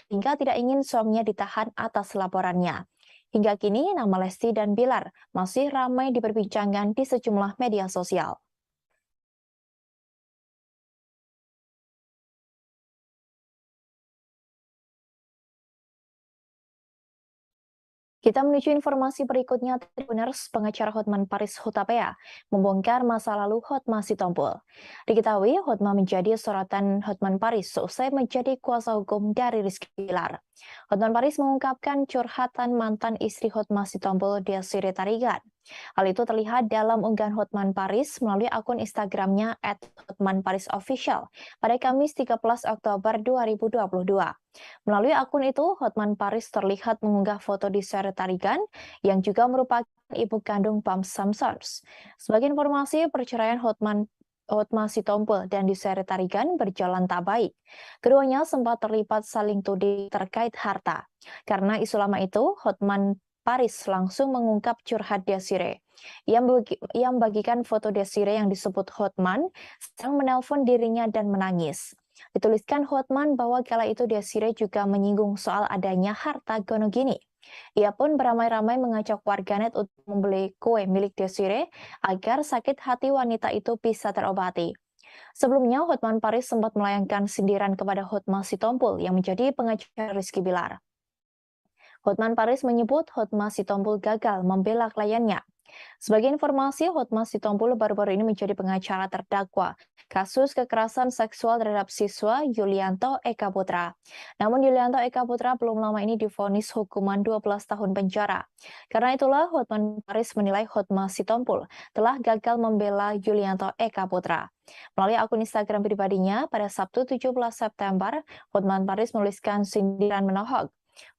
hingga tidak ingin suaminya ditahan atas laporannya. Hingga kini, nama Lesti dan Bilar masih ramai diperbincangkan di sejumlah media sosial. Kita menuju informasi berikutnya. Tribuners, pengacara Hotman Paris Hutapea membongkar masa lalu Hotma Sitompul. Diketahui Hotma menjadi sorotan Hotman Paris seusai menjadi kuasa hukum dari Rizky Bilar. Hotman Paris mengungkapkan curhatan mantan istri Hotma Sitompul, Desiree Tarigan. Hal itu terlihat dalam unggahan Hotman Paris melalui akun Instagramnya @hotmanparisofficial pada Kamis 13 Oktober 2022. Melalui akun itu, Hotman Paris terlihat mengunggah foto Desiree Tarigan yang juga merupakan ibu kandung Bams Samsons. Sebagai informasi, perceraian Hotma Sitompul dan Desiree Tarigan berjalan tak baik. Keduanya sempat terlibat saling tuding terkait harta. Karena isu lama itu, Hotman Paris langsung mengungkap curhat Desiree. Ia membagikan foto Desiree yang disebut Hotman sedang menelpon dirinya dan menangis. Dituliskan Hotman bahwa kala itu Desiree juga menyinggung soal adanya harta gono gini. Ia pun beramai-ramai mengajak warganet untuk membeli kue milik Desiree agar sakit hati wanita itu bisa terobati. Sebelumnya, Hotman Paris sempat melayangkan sindiran kepada Hotma Sitompul yang menjadi pengacara Rizky Bilar. Hotman Paris menyebut Hotma Sitompul gagal membela kliennya. Sebagai informasi, Hotma Sitompul baru-baru ini menjadi pengacara terdakwa kasus kekerasan seksual terhadap siswa Yulianto Eka Putra. Namun Yulianto Eka Putra belum lama ini divonis hukuman 12 tahun penjara. Karena itulah Hotman Paris menilai Hotma Sitompul telah gagal membela Yulianto Eka Putra. Melalui akun Instagram pribadinya pada Sabtu 17 September, Hotman Paris menuliskan sindiran menohok.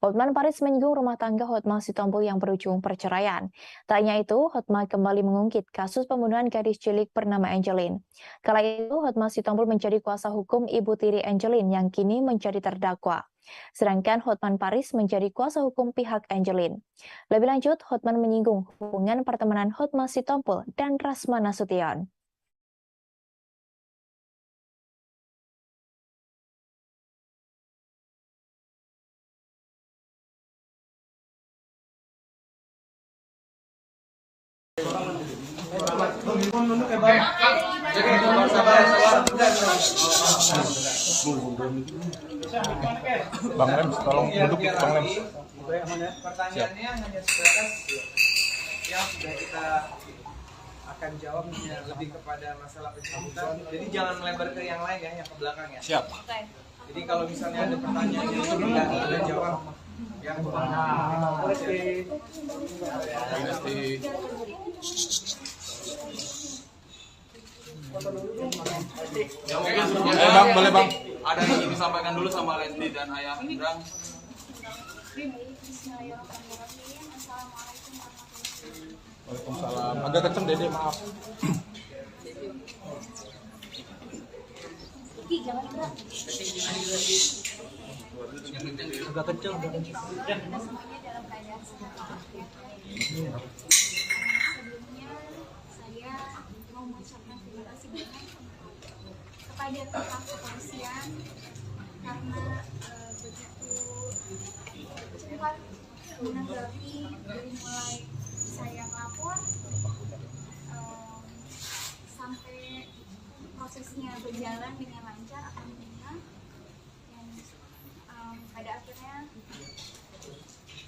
Hotman Paris menyinggung rumah tangga Hotma Sitompul yang berujung perceraian. Tak hanya itu, Hotma kembali mengungkit kasus pembunuhan gadis cilik bernama Angelin. Kala itu, Hotma Sitompul menjadi kuasa hukum ibu tiri Angelin yang kini menjadi terdakwa. Sedangkan Hotman Paris menjadi kuasa hukum pihak Angelin. Lebih lanjut, Hotman menyinggung hubungan pertemanan Hotma Sitompul dan Rasma Nasution. Bang Lems, tolong duduk Bang Lems. Pertanyaannya hanya sebatas yang sudah kita akan jawab lebih kepada masalah pencabutan. Jadi jangan melebar ke yang lain ya, yang ke belakang ya. Siap. Jadi kalau misalnya ada pertanyaan yang tidak ada jawab, yang Bang, boleh Bang. Ada yang ingin disampaikan dulu sama Lesti dan Ayah Indra. Waalaikumsalam. Agak kenceng Dede, maaf. Agak kenceng. Kepada pihak kepolisian karena begitu cepat menanggapi dari mulai saya melapor sampai prosesnya berjalan dengan lancar alhamdulillah, dan pada akhirnya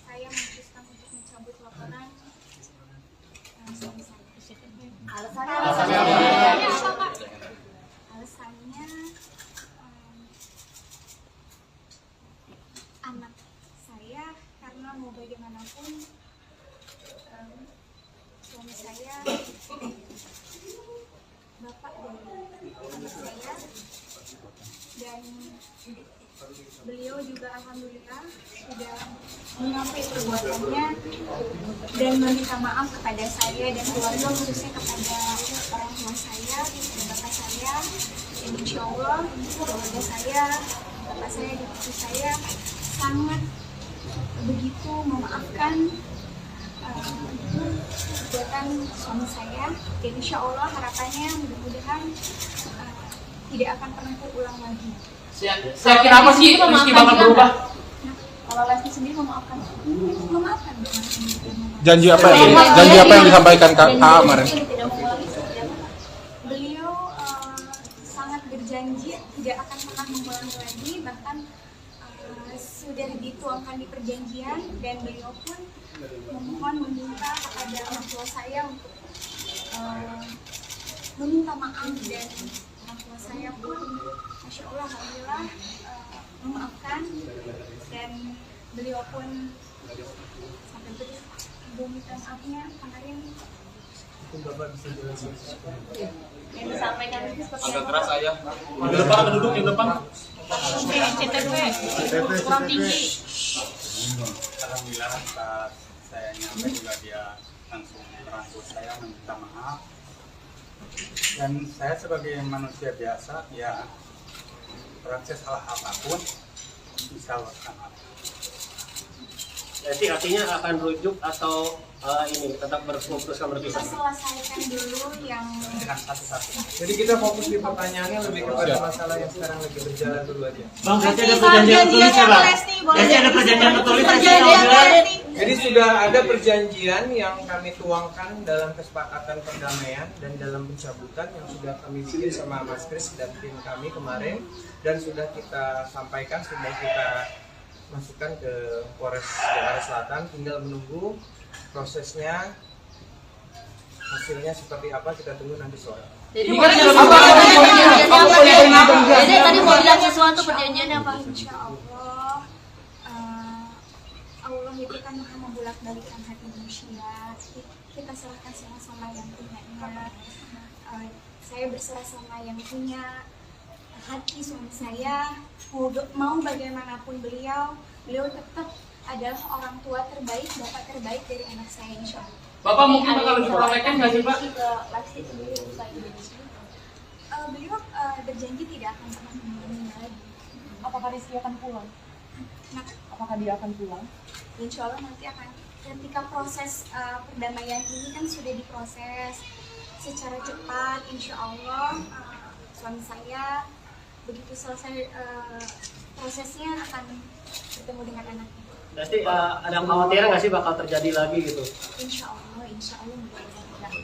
saya memutuskan untuk mencabut laporan suami saya. Alasannya apa, Pak? Alasannya anak saya, karena mau bagaimanapun suami saya bapak dari anak saya, dan beliau juga alhamdulillah sudah mengakui perbuatannya dan meminta maaf kepada saya dan keluarga, khususnya kepada orang tua saya dan bapak saya, dan insya Allah keluarga saya, bapak saya dan ibu saya sangat begitu memaafkan perbuatan suami saya, dan insya Allah harapannya mudah-mudahan tidak akan pernah terulang lagi. Saya kira apa sih Rizky bakal berubah? Kalau Lesti sendiri memaafkan, memaafkan. Janji apa yang disampaikan Kak kemarin? Beliau sangat berjanji tidak akan pernah mengulangi lagi, bahkan sudah dituangkan di perjanjian, dan beliau pun memohon meminta kepada orang tua saya untuk meminta maaf, dan orang tua saya pun Masya Allah alhamdulillah memaafkan, dan beliau pun sampai minta maafnya kemarin. Bapak bisa jelasin Yang disampaikan itu seperti Agak apa? keras ayah. Di depan, duduk di depan. CTP kurang tinggi. Alhamdulillah saat saya nyampe juga dia langsung merangkul saya meminta maaf. Dan saya sebagai manusia biasa ya proses salah apapun bisa maaf. Jadi artinya akan rujuk atau ini tetap memutuskan berpisah? Kita selesaikan dulu yang Jadi kita fokus di pertanyaannya lebih kepada masalah yang sekarang lagi berjalan dulu aja. Bang, berarti ada perjanjian tertulis ya Bang? Berarti ada perjanjian tertulis ya? Jadi sudah ada perjanjian yang kami tuangkan dalam kesepakatan perdamaian dan dalam pencabutan yang sudah kami bikin sama Mas Kris dan tim kami kemarin, dan sudah kita sampaikan, sudah kita masukkan ke Polres Jakarta Selatan. Tinggal menunggu prosesnya, hasilnya seperti apa, kita tunggu nanti sore. Jadi tadi mau bilang sesuatu, perjanjiannya apa? Insya Allah Allah itu kan maha membolak-balikkan hati manusia. Kita serahkan sama-sama yang punya ingat. Saya berserah sama yang punya hati suami saya. Mau bagaimanapun beliau tetap adalah orang tua terbaik, bapak terbaik dari anak saya, insya Allah. Bapak mungkin bakal lebih protektif nggak sih Pak? Lesti sendiri usai Indonesia. Beliau berjanji tidak akan pernah mengulangi lagi. Apakah Rizky akan pulang? Nah, Apakah dia akan pulang? insya Allah nanti akan, ketika proses perdamaian ini kan sudah diproses secara cepat, insya Allah suami saya begitu selesai prosesnya akan bertemu dengan anaknya. Berarti ada kekhawatiran nggak sih bakal terjadi lagi gitu? Insya Allah mudah-mudahan.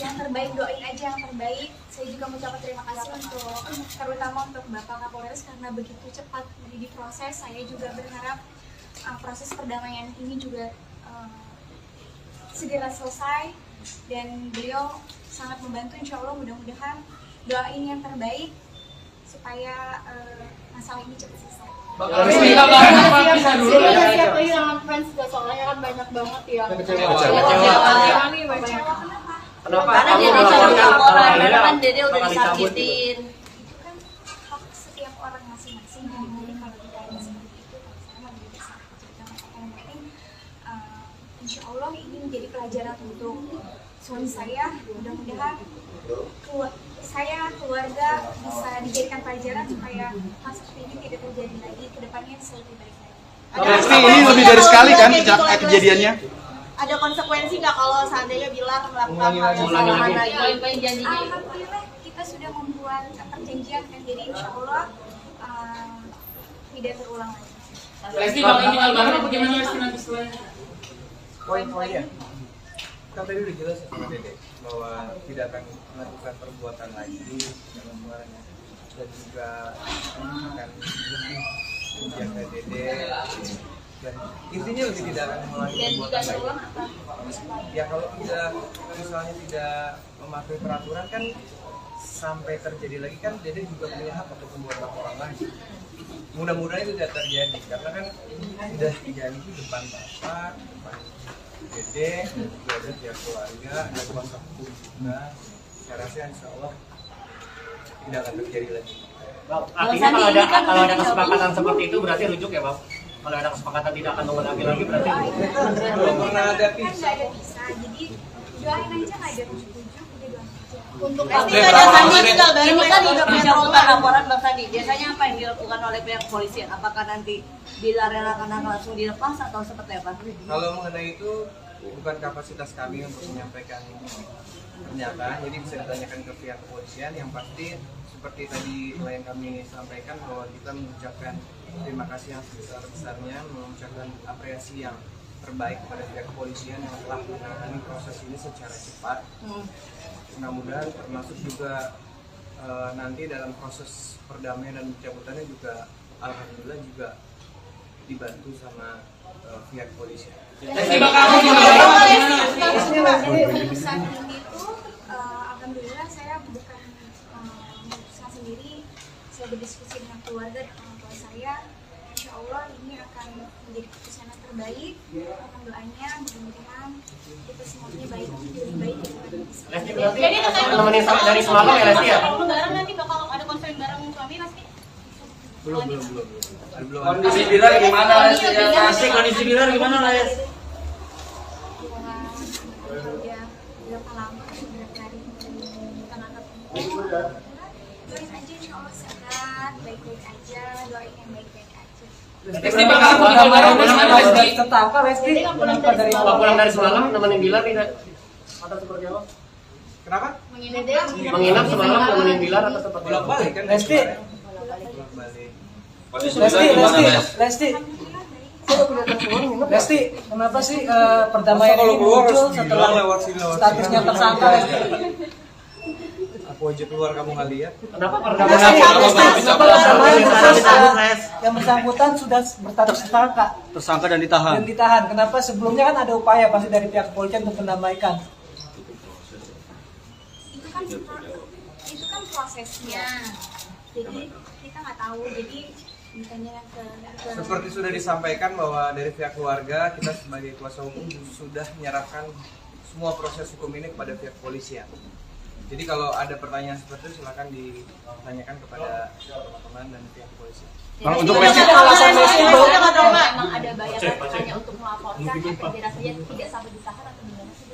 Yang terbaik, doain aja yang terbaik. Saya juga mengucapkan terima kasih terutama untuk Bapak Kapolres karena begitu cepat diproses. Saya juga berharap proses perdamaian ini juga segera selesai, dan beliau sangat membantu. Insya Allah mudah-mudahan, doain yang terbaik supaya masalah ini cepat selesai. Siap kehilangan fans gak, soalnya kan banyak banget yang Kecewa. Kenapa? Karena dia dicabut laporan, karena kan Dede udah disakitin. Itu kan hak setiap orang masing-masing. Jadi kalau kita ada seperti itu, sama dia bisa cerita. Yang penting, insya Allah ini menjadi pelajaran untuk suami saya. Mudah-mudahan saya, keluarga bisa dijadikan pelajaran supaya hal seperti ini tidak terjadi lagi. Kedepannya bisa lebih baik lagi. Lesti, ini lebih dari sekali kan kejadiannya? ada konsekuensi nggak kalau seandainya Bilar melakukan hal yang sama lagi? Alhamdulillah kita sudah membuat perjanjian kan, jadi insya Allah tidak terulang lagi. Lesti kalau ini Albaran apa gimana Lesti nanti setelahnya? Poin-poinnya kan tadi udah jelas ya sama Dede bahwa tidak akan melakukan perbuatan lagi dalam suaranya, dan juga akan lebih menjaga Dede, dan intinya lebih tidak akan melakukan perbuatan lagi. Ya kalau tidak, misalnya tidak mematuhi peraturan kan sampai terjadi lagi kan Dede juga punya hak untuk membuat laporan lagi. Mudah-mudahan itu tidak terjadi karena kan sudah dijanji depan bapak, depan Dede, dan juga ada pihak keluarga, ada kuasa hukum juga. Saya rasa insya Allah tidak akan terjadi lagi. Artinya kalau ada kesepakatan seperti itu berarti rujuk ya Bang? Kalau ada kesepakatan tidak akan mengulangi lagi berarti belum pernah ada Kan nggak ada bisa, jadi doain aja nggak ada rujuk-rujuk, udah doain aja. Untuk Lesti ada Sandi tinggal bareng kan udah pencabutan laporan Bang Sandi. Biasanya apa yang dilakukan oleh pihak kepolisian? Apakah nanti Bilar akan langsung dilepas atau seperti apa? Kalau mengenai itu bukan kapasitas kami untuk menyampaikan pernyataan, jadi bisa ditanyakan ke pihak kepolisian. Yang pasti seperti tadi klien kami sampaikan bahwa kita mengucapkan terima kasih yang sebesar-besarnya, mengucapkan apresiasi yang terbaik kepada pihak kepolisian yang telah menangani proses ini secara cepat. Mudah-mudahan termasuk juga nanti dalam proses perdamaian dan pencabutannya juga alhamdulillah juga dibantu sama pihak kepolisian. Keputusan ini tuh alhamdulillah saya bukan memutuskan sendiri, saya berdiskusi dengan keluarga dan orang tua saya. Insya Allah ini akan menjadi keputusan yang terbaik. Mohon doanya, mudah-mudahan kita semuanya baik, lebih baik daripada Lesti, jadi nemenin dari semalam ya Lesti ya? Kalau lebaran nanti bakal ada konser bareng suami pasti. Belum. Kondisi Bilar gimana Lesti? Asik kondisi Bilar gimana Lesti? Berapa lama berapa hari kita angkat doain aja insya Allah sehat, baik-baik aja, doain yang baik-baik aja. Lesti bakal tinggal bareng sama Lesti. Tetangga Lesti Pulang dari semalam nemenin Bilar tidak? Atau seperti apa? Kenapa? Menginap semalam nemenin Bilar atau seperti apa? Bolak-balik kan? Lesti. Bolak-balik. Lesti, kenapa sih perdamaian ini muncul setelah statusnya tersangka Lesti? Aku aja keluar kamu nggak lihat. Kenapa Yang bersangkutan sudah berstatus tersangka dan ditahan. Kenapa sebelumnya kan ada upaya pasti dari pihak kepolisian untuk mendamaikan? Itu kan prosesnya, jadi kita nggak tahu. Jadi misalnya seperti sudah disampaikan bahwa dari pihak keluarga kita sebagai kuasa hukum sudah menyerahkan semua proses hukum ini kepada pihak kepolisian. Jadi kalau ada pertanyaan seperti itu silakan ditanyakan kepada teman-teman dan pihak kepolisian. Kalau untuk alasan memang ada bayangan hanya untuk melaporkan efek jerah saja tidak sampai ditahan atau gimana sih?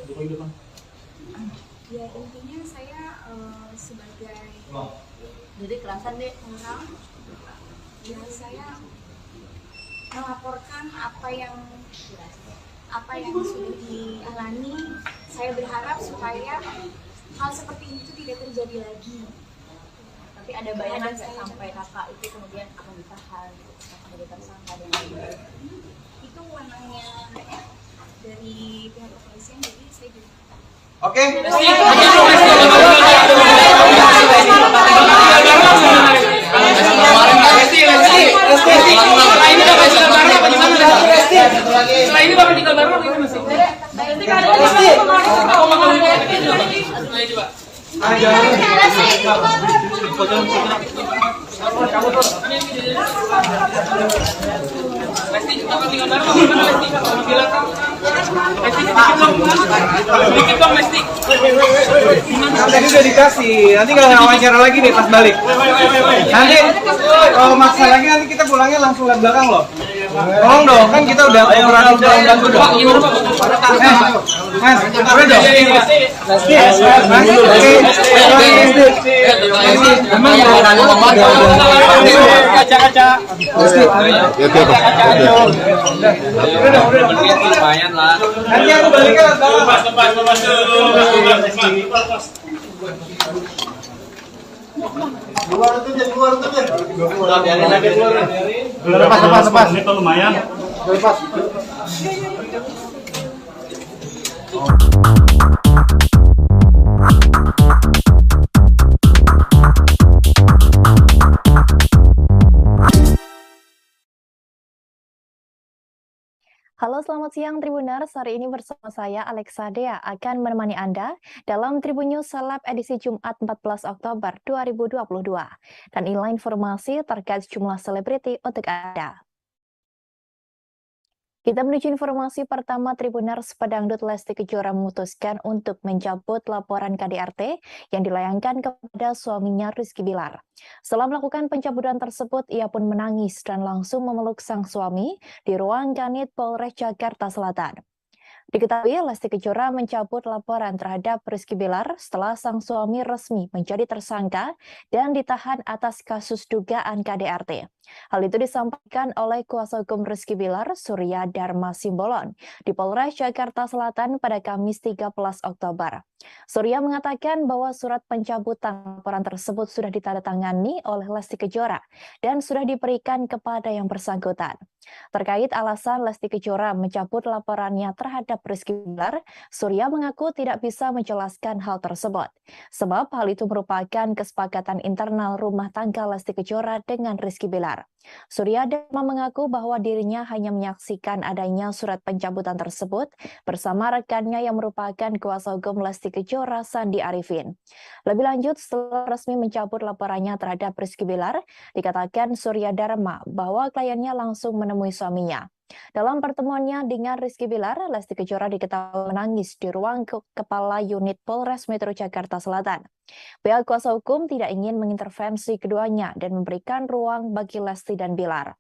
Ya intinya saya sebagai jadi kerasan deh orang, ya saya melaporkan apa yang sudah dialami. Saya berharap supaya hal seperti itu tidak terjadi lagi. Tapi ada bayangan nggak sampai kakak itu kemudian akan ditahan sebagai tersangka dan lain-lain? Itu wewenangnya dari pihak kepolisian, jadi saya juga. Oke. Setelah ini bakal tinggal bareng gitu masih. Lesti bakal tinggal bareng sama Lesti. Bilang Lesti sedikit dong Lesti. Tadi udah dikasih, nanti kalau wawancara lagi nih pas balik. Nanti kalau maksa lagi nanti kita pulangnya langsung lihat belakang loh. Tolong dong, kan kita udah kooperatif dalam bantu dong. Mas, udah dong. Kaca-kaca. Lumayan lah. Nanti aku baliknya Lepas Lepas. Itu lumayan. Lepas. Halo, selamat siang Tribuners. Hari ini bersama saya Alexa Dea akan menemani Anda dalam Tribun News Seleb edisi Jumat 14 Oktober 2022. Dan inilah informasi terkait jumlah selebriti untuk Anda. Kita menuju informasi pertama. Tribuners, pedangdut Lesti Kejora memutuskan untuk mencabut laporan KDRT yang dilayangkan kepada suaminya Rizky Bilar. Setelah melakukan pencabutan tersebut, ia pun menangis dan langsung memeluk sang suami di ruang Kanit Polres Jakarta Selatan. Diketahui Lesti Kejora mencabut laporan terhadap Rizky Bilar setelah sang suami resmi menjadi tersangka dan ditahan atas kasus dugaan KDRT. Hal itu disampaikan oleh kuasa hukum Rizky Bilar, Surya Dharma Simbolon, di Polres Jakarta Selatan pada Kamis 13 Oktober. Surya mengatakan bahwa surat pencabutan laporan tersebut sudah ditandatangani oleh Lesti Kejora dan sudah diberikan kepada yang bersangkutan. Terkait alasan Lesti Kejora mencabut laporannya terhadap Rizky Bilar, Surya mengaku tidak bisa menjelaskan hal tersebut. Sebab hal itu merupakan kesepakatan internal rumah tangga Lesti Kejora dengan Rizky Bilar. Surya Dharma mengaku bahwa dirinya hanya menyaksikan adanya surat pencabutan tersebut bersama rekannya yang merupakan kuasa hukum Lesti Kejora, Sandi Arifin. Lebih lanjut, setelah resmi mencabut laporannya terhadap Rizky Bilar, dikatakan Surya Dharma bahwa kliennya langsung menemui suaminya. Dalam pertemuannya dengan Rizky Bilar, Lesti Kejora diketahui menangis di ruang Kepala Unit Polres Metro Jakarta Selatan. Pihak kuasa hukum tidak ingin mengintervensi keduanya dan memberikan ruang bagi Lesti dan Bilar.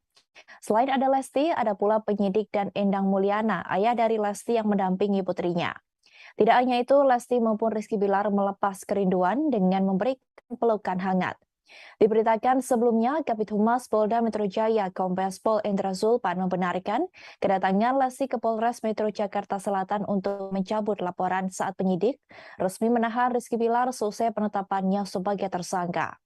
Selain ada Lesti, ada pula penyidik dan Endang Mulyana, ayah dari Lesti yang mendampingi putrinya. Tidak hanya itu, Lesti maupun Rizky Bilar melepas kerinduan dengan memberikan pelukan hangat. Diberitakan sebelumnya, Kabid Humas Polda Metro Jaya Kombes Pol Endra Zulpan membenarkan kedatangan Lesti ke Polres Metro Jakarta Selatan untuk mencabut laporan saat penyidik resmi menahan Rizky Bilar selesai penetapannya sebagai tersangka.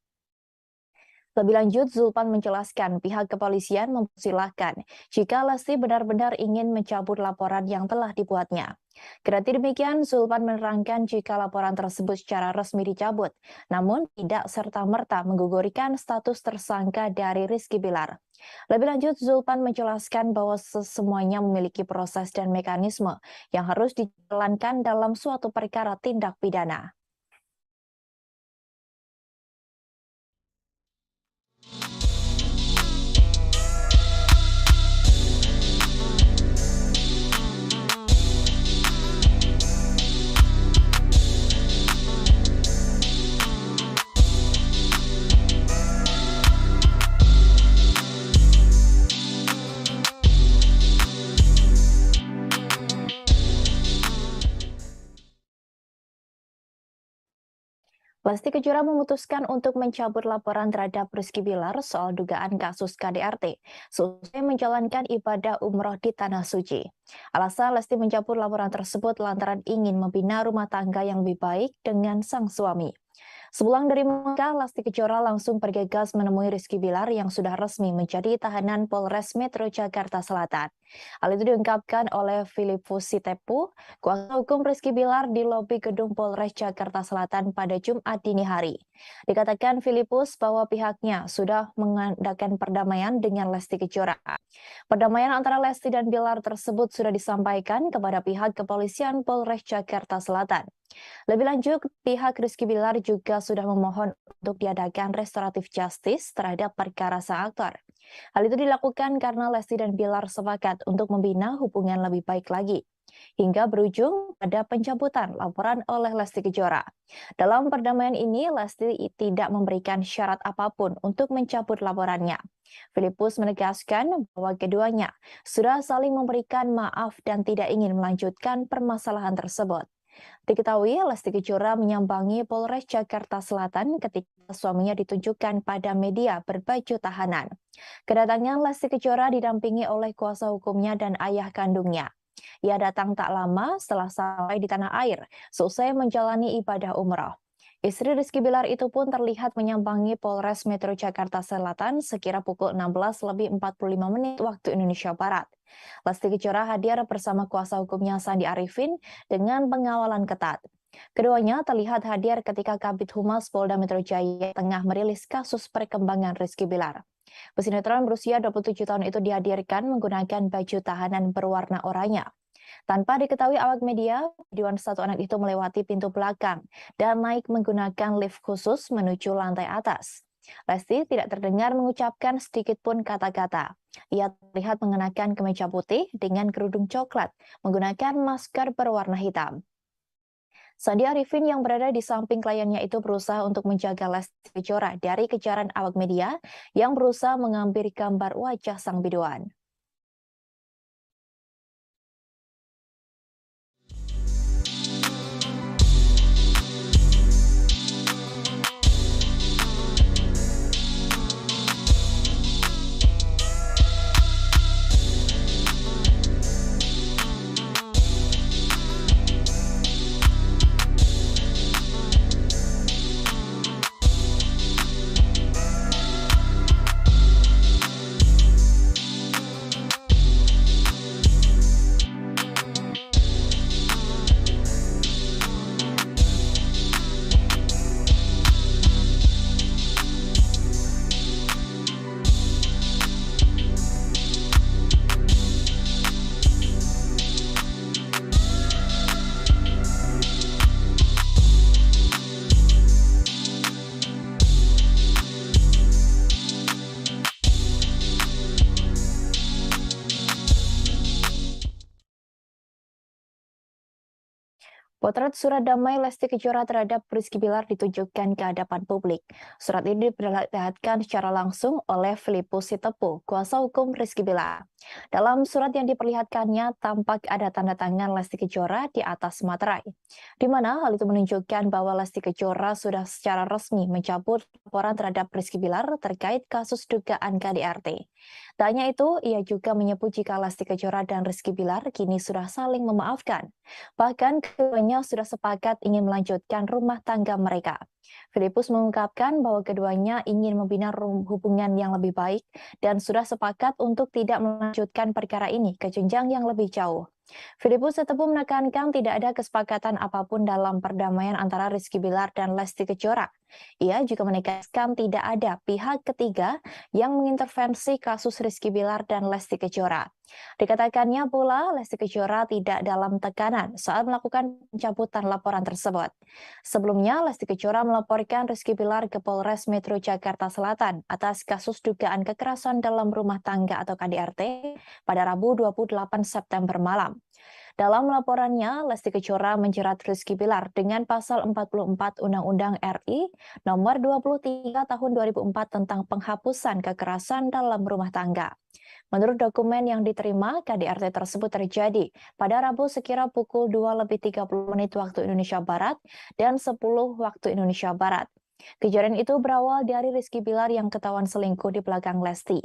Lebih lanjut, Zulpan menjelaskan pihak kepolisian mempersilahkan jika Lesti benar-benar ingin mencabut laporan yang telah dibuatnya. Kendati demikian, Zulpan menerangkan jika laporan tersebut secara resmi dicabut, namun tidak serta-merta menggugurkan status tersangka dari Rizky Bilar. Lebih lanjut, Zulpan menjelaskan bahwa semuanya memiliki proses dan mekanisme yang harus dijalankan dalam suatu perkara tindak pidana. Lesti Kejora memutuskan untuk mencabut laporan terhadap Rizky Bilar soal dugaan kasus KDRT selesai menjalankan ibadah umroh di Tanah Suci. Alasan Lesti mencabut laporan tersebut lantaran ingin membina rumah tangga yang lebih baik dengan sang suami. Sepulang dari Mekah, Lesti Kejora langsung bergegas menemui Rizky Bilar yang sudah resmi menjadi tahanan Polres Metro Jakarta Selatan. Hal itu diungkapkan oleh Filipus Sitepu, kuasa hukum Rizky Bilar di lobi gedung Polres Jakarta Selatan pada Jumat dini hari. Dikatakan Filipus bahwa pihaknya sudah mengadakan perdamaian dengan Lesti Kejora. Perdamaian antara Lesti dan Bilar tersebut sudah disampaikan kepada pihak kepolisian Polres Jakarta Selatan. Lebih lanjut, pihak Rizky Bilar juga sudah memohon untuk diadakan restoratif justice terhadap perkara sang aktor. Hal itu dilakukan karena Lesti dan Bilar sepakat untuk membina hubungan lebih baik lagi, hingga berujung pada pencabutan laporan oleh Lesti Kejora. Dalam perdamaian ini, Lesti tidak memberikan syarat apapun untuk mencabut laporannya. Filipus menegaskan bahwa keduanya sudah saling memberikan maaf dan tidak ingin melanjutkan permasalahan tersebut. Diketahui Lesti Kejora menyambangi Polres Jakarta Selatan ketika suaminya ditunjukkan pada media berbaju tahanan. Kedatangan Lesti Kejora didampingi oleh kuasa hukumnya dan ayah kandungnya. Ia datang tak lama setelah sampai di tanah air, selesai menjalani ibadah umroh. Istri Rizky Bilar itu pun terlihat menyambangi Polres Metro Jakarta Selatan sekira pukul 16:45 waktu Indonesia Barat. Lesti Kejora hadir bersama kuasa hukumnya Sandi Arifin dengan pengawalan ketat. Keduanya terlihat hadir ketika Kabid Humas Polda Metro Jaya tengah merilis kasus perkembangan Rizky Bilar. Pesinetron berusia 27 tahun itu dihadirkan menggunakan baju tahanan berwarna oranye. Tanpa diketahui awak media, videoan satu anak itu melewati pintu belakang dan naik menggunakan lift khusus menuju lantai atas. Lesti tidak terdengar mengucapkan sedikit pun kata-kata. Ia terlihat mengenakan kemeja putih dengan kerudung coklat, menggunakan masker berwarna hitam. Sandi Arifin yang berada di samping kliennya itu berusaha untuk menjaga Lesti Kejora dari kejaran awak media yang berusaha mengambil gambar wajah sang biduan. Potret surat damai Lesti Kejora terhadap Rizky Bilar ditunjukkan ke hadapan publik. Surat ini diperlihatkan secara langsung oleh Filipus Sitepu, kuasa hukum Rizky Bilar. Dalam surat yang diperlihatkannya, tampak ada tanda tangan Lesti Kejora di atas materai, di mana hal itu menunjukkan bahwa Lesti Kejora sudah secara resmi mencabut laporan terhadap Rizky Bilar terkait kasus dugaan KDRT. Tak hanya itu, ia juga menyebut jika Lesti Kejora dan Rizky Bilar kini sudah saling memaafkan. Bahkan keduanya sudah sepakat ingin melanjutkan rumah tangga mereka. Filipus mengungkapkan bahwa keduanya ingin membina hubungan yang lebih baik dan sudah sepakat untuk tidak melanjutkan perkara ini ke jenjang yang lebih jauh. Filipus Sitepu menekankan tidak ada kesepakatan apapun dalam perdamaian antara Rizky Bilar dan Lesti Kejora. Ia juga menegaskan tidak ada pihak ketiga yang mengintervensi kasus Rizky Bilar dan Lesti Kejora. Dikatakannya pula, Lesti Kejora tidak dalam tekanan saat melakukan pencabutan laporan tersebut. Sebelumnya, Lesti Kejora melaporkan Rizky Bilar ke Polres Metro Jakarta Selatan atas kasus dugaan kekerasan dalam rumah tangga atau KDRT pada Rabu 28 September malam. Dalam laporannya, Lesti Kejora menjerat Rizky Bilar dengan pasal 44 Undang-Undang RI nomor 23 tahun 2004 tentang penghapusan kekerasan dalam rumah tangga. Menurut dokumen yang diterima, KDRT tersebut terjadi pada Rabu sekira pukul 2:30 waktu Indonesia Barat dan 10 waktu Indonesia Barat. Kejadian itu berawal dari Rizky Bilar yang ketahuan selingkuh di belakang Lesti.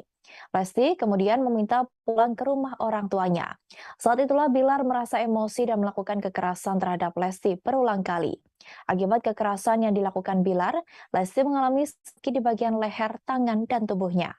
Lesti kemudian meminta pulang ke rumah orang tuanya. Saat itulah Bilar merasa emosi dan melakukan kekerasan terhadap Lesti berulang kali. Akibat kekerasan yang dilakukan Bilar, Lesti mengalami sakit di bagian leher, tangan, dan tubuhnya.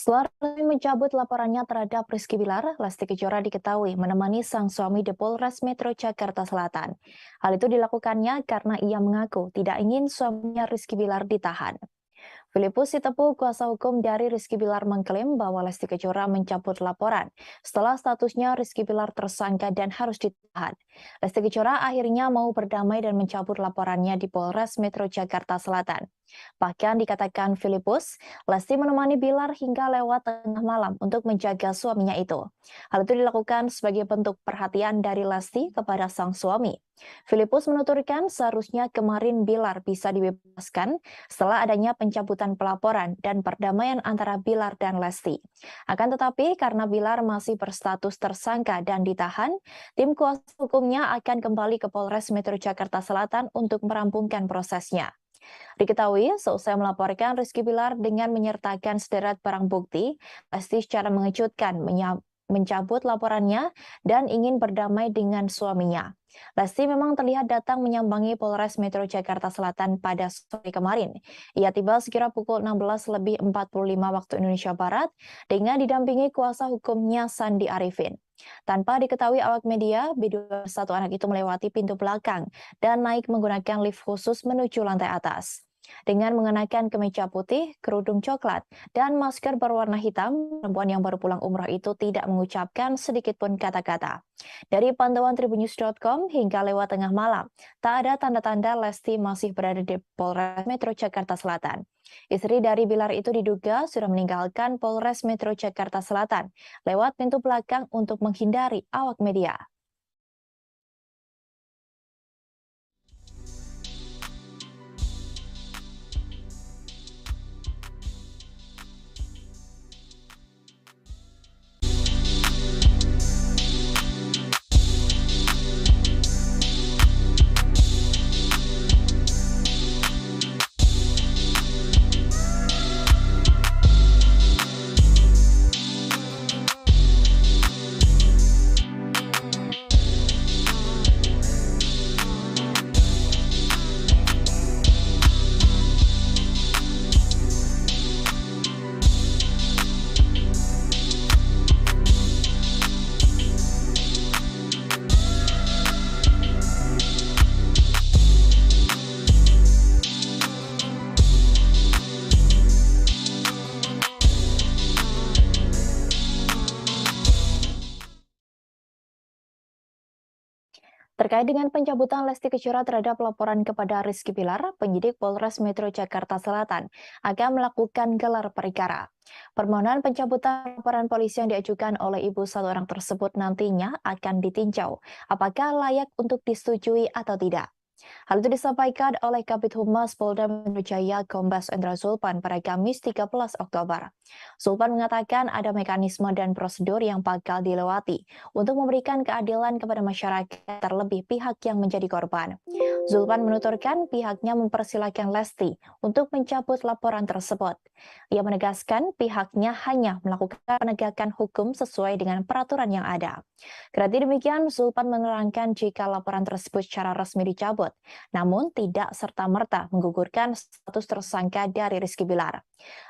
Setelah mencabut laporannya terhadap Rizky Bilar, Lesti Kejora diketahui menemani sang suami di Polres Metro Jakarta Selatan. Hal itu dilakukannya karena ia mengaku tidak ingin suaminya Rizky Bilar ditahan. Filipus Sitepu, kuasa hukum dari Rizky Bilar, mengklaim bahwa Lesti Kejora mencabut laporan setelah statusnya Rizky Bilar tersangka dan harus ditahan. Lesti Kejora akhirnya mau berdamai dan mencabut laporannya di Polres Metro Jakarta Selatan. Bahkan dikatakan Filipus, Lesti menemani Bilar hingga lewat tengah malam untuk menjaga suaminya itu. Hal itu dilakukan sebagai bentuk perhatian dari Lesti kepada sang suami. Filipus menuturkan seharusnya kemarin Bilar bisa dibebaskan setelah adanya pencabutan pelaporan dan perdamaian antara Bilar dan Lesti. Akan tetapi karena Bilar masih berstatus tersangka dan ditahan, tim kuasa hukumnya akan kembali ke Polres Metro Jakarta Selatan untuk merampungkan prosesnya. Diketahui, seusai melaporkan Rizky Bilar dengan menyertakan sederet barang bukti, Lesti secara mengejutkan mencabut laporannya dan ingin berdamai dengan suaminya. Lesti memang terlihat datang menyambangi Polres Metro Jakarta Selatan pada sore kemarin. Ia tiba sekira pukul 16:45 waktu Indonesia Barat dengan didampingi kuasa hukumnya Sandi Arifin. Tanpa diketahui awak media, B21 anak itu melewati pintu belakang dan naik menggunakan lift khusus menuju lantai atas. Dengan mengenakan kemeja putih, kerudung coklat, dan masker berwarna hitam, perempuan yang baru pulang umroh itu tidak mengucapkan sedikit pun kata-kata. Dari pantauan Tribunnews.com hingga lewat tengah malam, tak ada tanda-tanda Lesti masih berada di Polres Metro Jakarta Selatan. Istri dari Bilar itu diduga sudah meninggalkan Polres Metro Jakarta Selatan lewat pintu belakang untuk menghindari awak media. Terkait dengan pencabutan Lesti Kejora terhadap laporan kepada Rizky Bilar, penyidik Polres Metro Jakarta Selatan akan melakukan gelar perkara. Permohonan pencabutan laporan polisi yang diajukan oleh ibu satu orang tersebut nantinya akan ditinjau apakah layak untuk disetujui atau tidak. Hal itu disampaikan oleh Kabid Humas Polda Metro Jaya Kombes Endra Zulpan pada Kamis 13 Oktober. Zulpan mengatakan ada mekanisme dan prosedur yang bakal dilewati untuk memberikan keadilan kepada masyarakat, terlebih pihak yang menjadi korban. Zulpan menuturkan pihaknya mempersilahkan Lesti untuk mencabut laporan tersebut. Ia menegaskan pihaknya hanya melakukan penegakan hukum sesuai dengan peraturan yang ada. Kendati demikian, Zulpan menerangkan jika laporan tersebut secara resmi dicabut, namun tidak serta-merta menggugurkan status tersangka dari Rizky Bilar.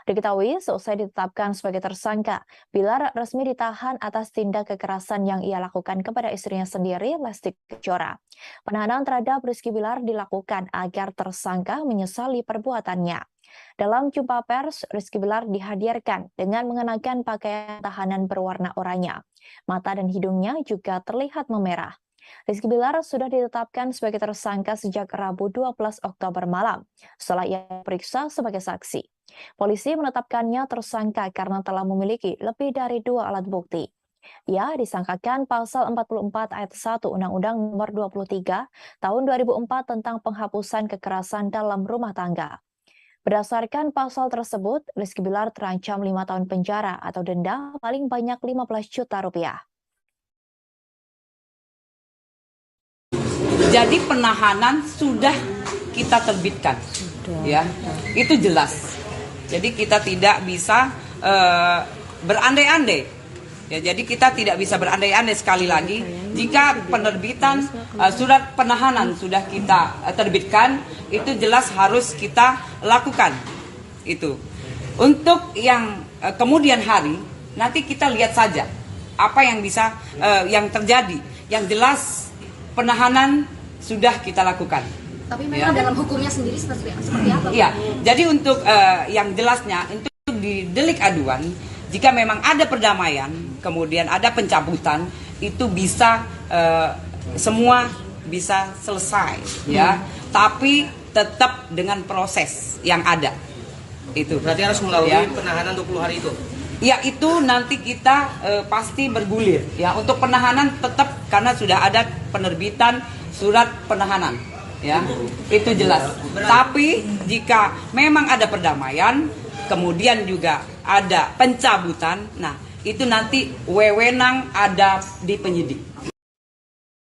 Diketahui, seusai ditetapkan sebagai tersangka, Bilar resmi ditahan atas tindak kekerasan yang ia lakukan kepada istrinya sendiri, Lesti Kejora. Penahanan terhadap Rizky Bilar dilakukan agar tersangka menyesali perbuatannya. Dalam jumpa pers, Rizky Bilar dihadirkan dengan mengenakan pakaian tahanan berwarna oranye. Mata dan hidungnya juga terlihat memerah. Rizky Bilar sudah ditetapkan sebagai tersangka sejak Rabu 12 Oktober malam, setelah ia diperiksa sebagai saksi. Polisi menetapkannya tersangka karena telah memiliki lebih dari 2 alat bukti. Ia disangkakan pasal 44 ayat 1 Undang-Undang Nomor 23 Tahun 2004 tentang penghapusan kekerasan dalam rumah tangga. Berdasarkan pasal tersebut, Rizky Bilar terancam 5 tahun penjara atau denda paling banyak 15 juta rupiah. Jadi penahanan sudah kita terbitkan, ya, itu jelas. Jadi kita tidak bisa berandai-andai. Ya, jadi kita tidak bisa berandai-andai sekali lagi. Jika penerbitan surat penahanan sudah kita terbitkan, itu jelas harus kita lakukan. Itu. Untuk yang kemudian hari, nanti kita lihat saja apa yang bisa yang terjadi. Yang jelas penahanan sudah kita lakukan. Tapi memang dalam hukumnya sendiri seperti apa? Iya. Jadi untuk yang jelasnya, untuk di delik aduan, jika memang ada perdamaian, kemudian ada pencabutan, itu bisa semua bisa selesai, ya. Tapi tetap dengan proses yang ada. Itu. Berarti harus melalui penahanan 20 hari itu. Ya, itu nanti kita pasti bergulir. Ya, untuk penahanan tetap karena sudah ada penerbitan surat penahanan. Ya, itu jelas. Tapi jika memang ada perdamaian, kemudian juga ada pencabutan, nah itu nanti wewenang ada di penyidik.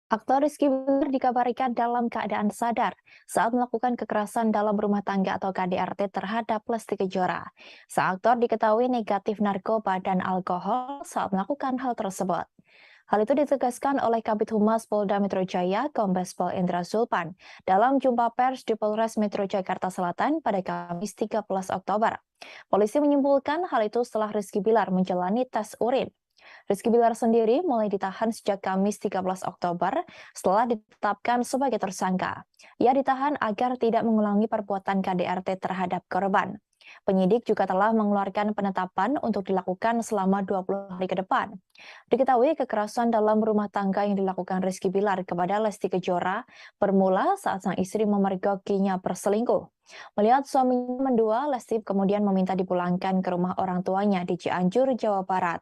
Aktor Rizky Bilar dikabarkan dalam keadaan sadar saat melakukan kekerasan dalam rumah tangga atau KDRT terhadap Lesti Kejora. Sang aktor diketahui negatif narkoba dan alkohol saat melakukan hal tersebut. Hal itu ditegaskan oleh Kabid Humas Polda Metro Jaya, Kombes Pol Endra Zulpan, dalam jumpa pers di Polres Metro Jakarta Selatan pada Kamis 13 Oktober. Polisi menyimpulkan hal itu setelah Rizky Bilar menjalani tes urin. Rizky Bilar sendiri mulai ditahan sejak Kamis 13 Oktober setelah ditetapkan sebagai tersangka. Ia ditahan agar tidak mengulangi perbuatan KDRT terhadap korban. Penyidik juga telah mengeluarkan penetapan untuk dilakukan selama 20 hari ke depan. Diketahui kekerasan dalam rumah tangga yang dilakukan Rizky Bilar kepada Lesti Kejora bermula saat sang istri memergokinya berselingkuh. Melihat suaminya mendua, Lesti kemudian meminta dipulangkan ke rumah orang tuanya di Cianjur, Jawa Barat.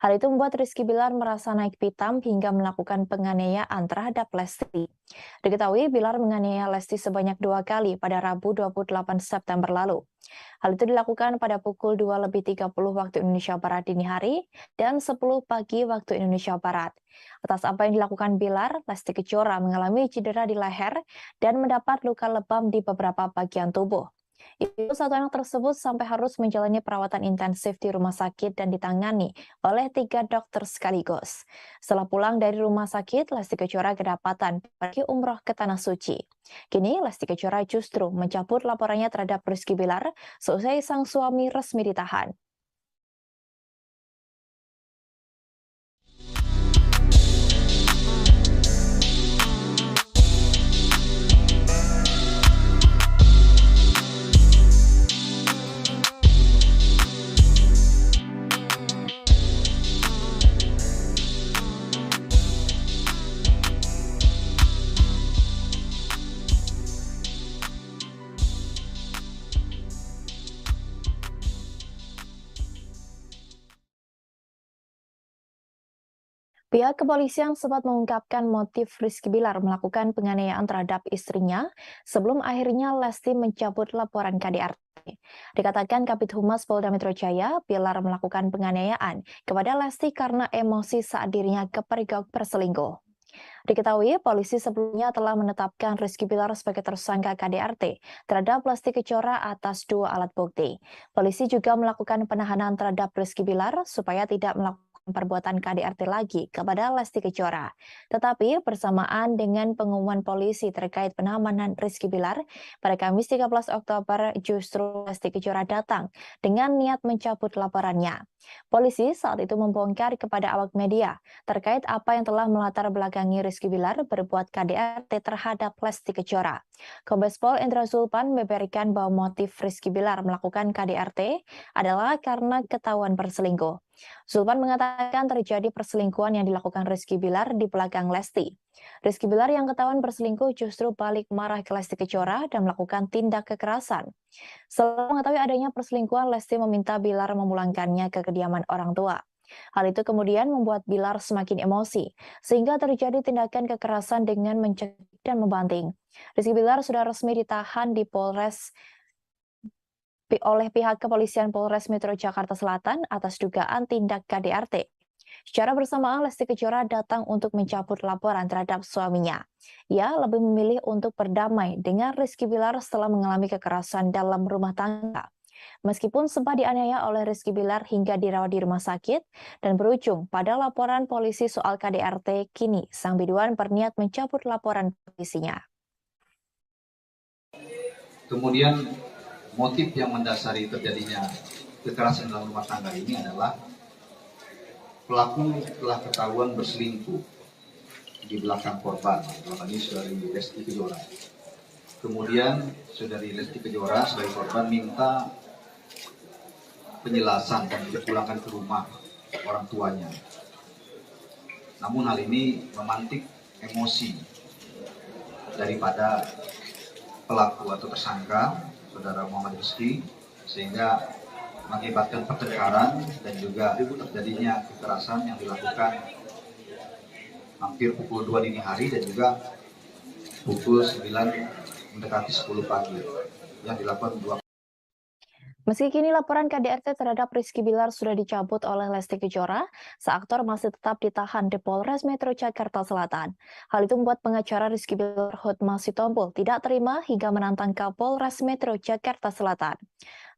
Hal itu membuat Rizky Bilar merasa naik pitam hingga melakukan penganiayaan terhadap Lesti. Diketahui Bilar menganiaya Lesti sebanyak 2 kali pada Rabu 28 September lalu. Hal itu dilakukan pada pukul 2:30 waktu Indonesia Barat dini hari dan 10 pagi waktu Indonesia Barat. Atas apa yang dilakukan Bilar, Lesti Kejora mengalami cedera di leher dan mendapat luka lebam di beberapa bagian tubuh. Ibu satu anak tersebut sampai harus menjalani perawatan intensif di rumah sakit dan ditangani oleh 3 dokter sekaligus. Setelah pulang dari rumah sakit, Lesti Kejora kedapatan pergi umroh ke Tanah Suci. Kini Lesti Kejora justru mencabut laporannya terhadap Rizky Bilar seusai sang suami resmi ditahan. Pihak kepolisian sempat mengungkapkan motif Rizky Bilar melakukan penganiayaan terhadap istrinya sebelum akhirnya Lesti mencabut laporan KDRT. Dikatakan Kabid Humas Polda Metro Jaya, Bilar melakukan penganiayaan kepada Lesti karena emosi saat dirinya kepergok berselingkuh. Diketahui, polisi sebelumnya telah menetapkan Rizky Bilar sebagai tersangka KDRT terhadap Lesti Kejora atas 2 alat bukti. Polisi juga melakukan penahanan terhadap Rizky Bilar supaya tidak melakukan perbuatan KDRT lagi kepada Lesti Kejora. Tetapi bersamaan dengan pengumuman polisi terkait pengamanan Rizky Bilar, pada Kamis 13 Oktober justru Lesti Kejora datang dengan niat mencabut laporannya. Polisi saat itu membongkar kepada awak media terkait apa yang telah melatar belakangi Rizky Bilar berbuat KDRT terhadap Lesti Kejora. Kombes Pol Endra Zulpan membeberkan bahwa motif Rizky Bilar melakukan KDRT adalah karena ketahuan berselingkuh. Zulpan mengatakan terjadi perselingkuhan yang dilakukan Rizky Bilar di belakang Lesti. Rizky Bilar yang ketahuan berselingkuh justru balik marah ke Lesti Kejora dan melakukan tindak kekerasan. Setelah mengetahui adanya perselingkuhan, Lesti meminta Bilar memulangkannya ke kediaman orang tua. Hal itu kemudian membuat Bilar semakin emosi, sehingga terjadi tindakan kekerasan dengan mencekik dan membanting. Rizky Bilar sudah resmi ditahan di Polres oleh pihak kepolisian Polres Metro Jakarta Selatan atas dugaan tindak KDRT. Secara bersamaan, Lesti Kejora datang untuk mencabut laporan terhadap suaminya. Ia lebih memilih untuk berdamai dengan Rizky Bilar setelah mengalami kekerasan dalam rumah tangga. Meskipun sempat dianiaya oleh Rizky Bilar hingga dirawat di rumah sakit dan berujung pada laporan polisi soal KDRT, kini sang biduan berniat mencabut laporan polisinya. Kemudian motif yang mendasari terjadinya kekerasan dalam rumah tangga ini adalah pelaku telah ketahuan berselingkuh di belakang korban, dalam hal ini saudari Lesti Kejora. Kemudian saudari Lesti Kejora sebagai korban minta penjelasan dan dipulangkan ke rumah orang tuanya. Namun hal ini memantik emosi daripada pelaku atau tersangka Saudara Muhammad Rizky, sehingga mengakibatkan pertengkaran dan juga terjadinya kekerasan yang dilakukan hampir pukul 2 dini hari dan juga pukul 9 mendekati 10 pagi yang dilakukan 2. Meski kini laporan KDRT terhadap Rizky Bilar sudah dicabut oleh Lesti Kejora, sang aktor masih tetap ditahan di Polres Metro Jakarta Selatan. Hal itu membuat pengacara Rizky Bilar Hotma Sitompul tidak terima hingga menantang Kapolres Metro Jakarta Selatan.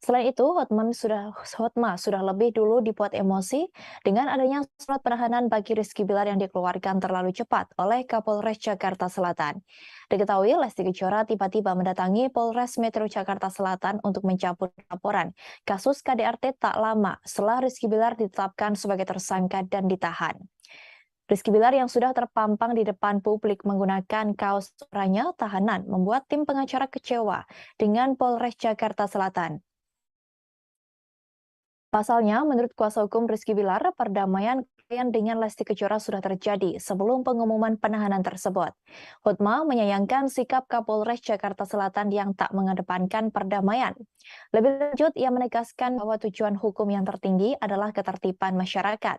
Selain itu, Hotma sudah lebih dulu dibuat emosi dengan adanya surat penahanan bagi Rizky Bilar yang dikeluarkan terlalu cepat oleh Kapolres Jakarta Selatan. Diketahui Lesti Kejora tiba-tiba mendatangi Polres Metro Jakarta Selatan untuk mencabut laporan kasus KDRT tak lama setelah Rizky Bilar ditetapkan sebagai tersangka dan ditahan. Rizky Bilar yang sudah terpampang di depan publik menggunakan kaos oranye tahanan membuat tim pengacara kecewa dengan Polres Jakarta Selatan. Pasalnya, menurut kuasa hukum Rizky Bilar, perdamaian klien dengan Lesti Kejora sudah terjadi sebelum pengumuman penahanan tersebut. Hotma menyayangkan sikap Kapolres Jakarta Selatan yang tak mengedepankan perdamaian. Lebih lanjut, ia menegaskan bahwa tujuan hukum yang tertinggi adalah ketertiban masyarakat.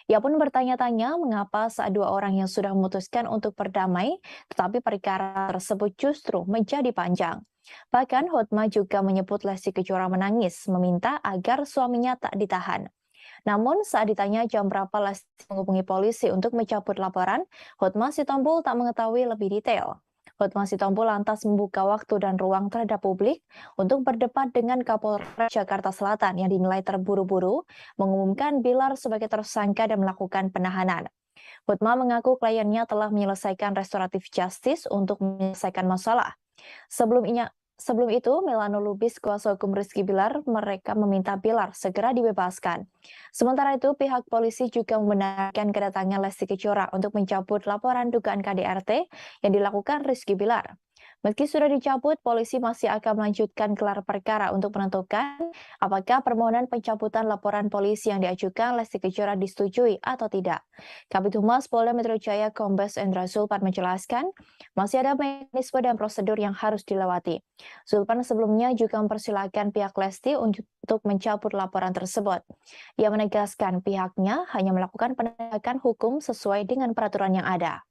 Ia pun bertanya-tanya mengapa saat 2 orang yang sudah memutuskan untuk berdamai, tetapi perkara tersebut justru menjadi panjang. Bahkan Hotma juga menyebut Lesti Kejora menangis, meminta agar suaminya tak ditahan. Namun saat ditanya jam berapa Lesti menghubungi polisi untuk mencabut laporan, Hotma Sitompul tak mengetahui lebih detail. Hotma Sitompul lantas membuka waktu dan ruang terhadap publik untuk berdebat dengan Kapolres Jakarta Selatan yang dinilai terburu-buru mengumumkan Bilar sebagai tersangka dan melakukan penahanan. Hotma mengaku kliennya telah menyelesaikan restoratif justice untuk menyelesaikan masalah. Sebelum itu, Melano Lubis, kuasa hukum Rizky Bilar, mereka meminta Bilar segera dibebaskan. Sementara itu, pihak polisi juga membenarkan kedatangan Lesti Kejora untuk mencabut laporan dugaan KDRT yang dilakukan Rizky Bilar. Meski sudah dicabut, polisi masih akan melanjutkan gelar perkara untuk menentukan apakah permohonan pencabutan laporan polisi yang diajukan Lesti Kejora disetujui atau tidak. Kabid Humas Polda Metro Jaya Kombes Endra Zulpan menjelaskan, masih ada mekanisme dan prosedur yang harus dilewati. Zulpan sebelumnya juga mempersilahkan pihak Lesti untuk mencabut laporan tersebut. Ia menegaskan pihaknya hanya melakukan penegakan hukum sesuai dengan peraturan yang ada.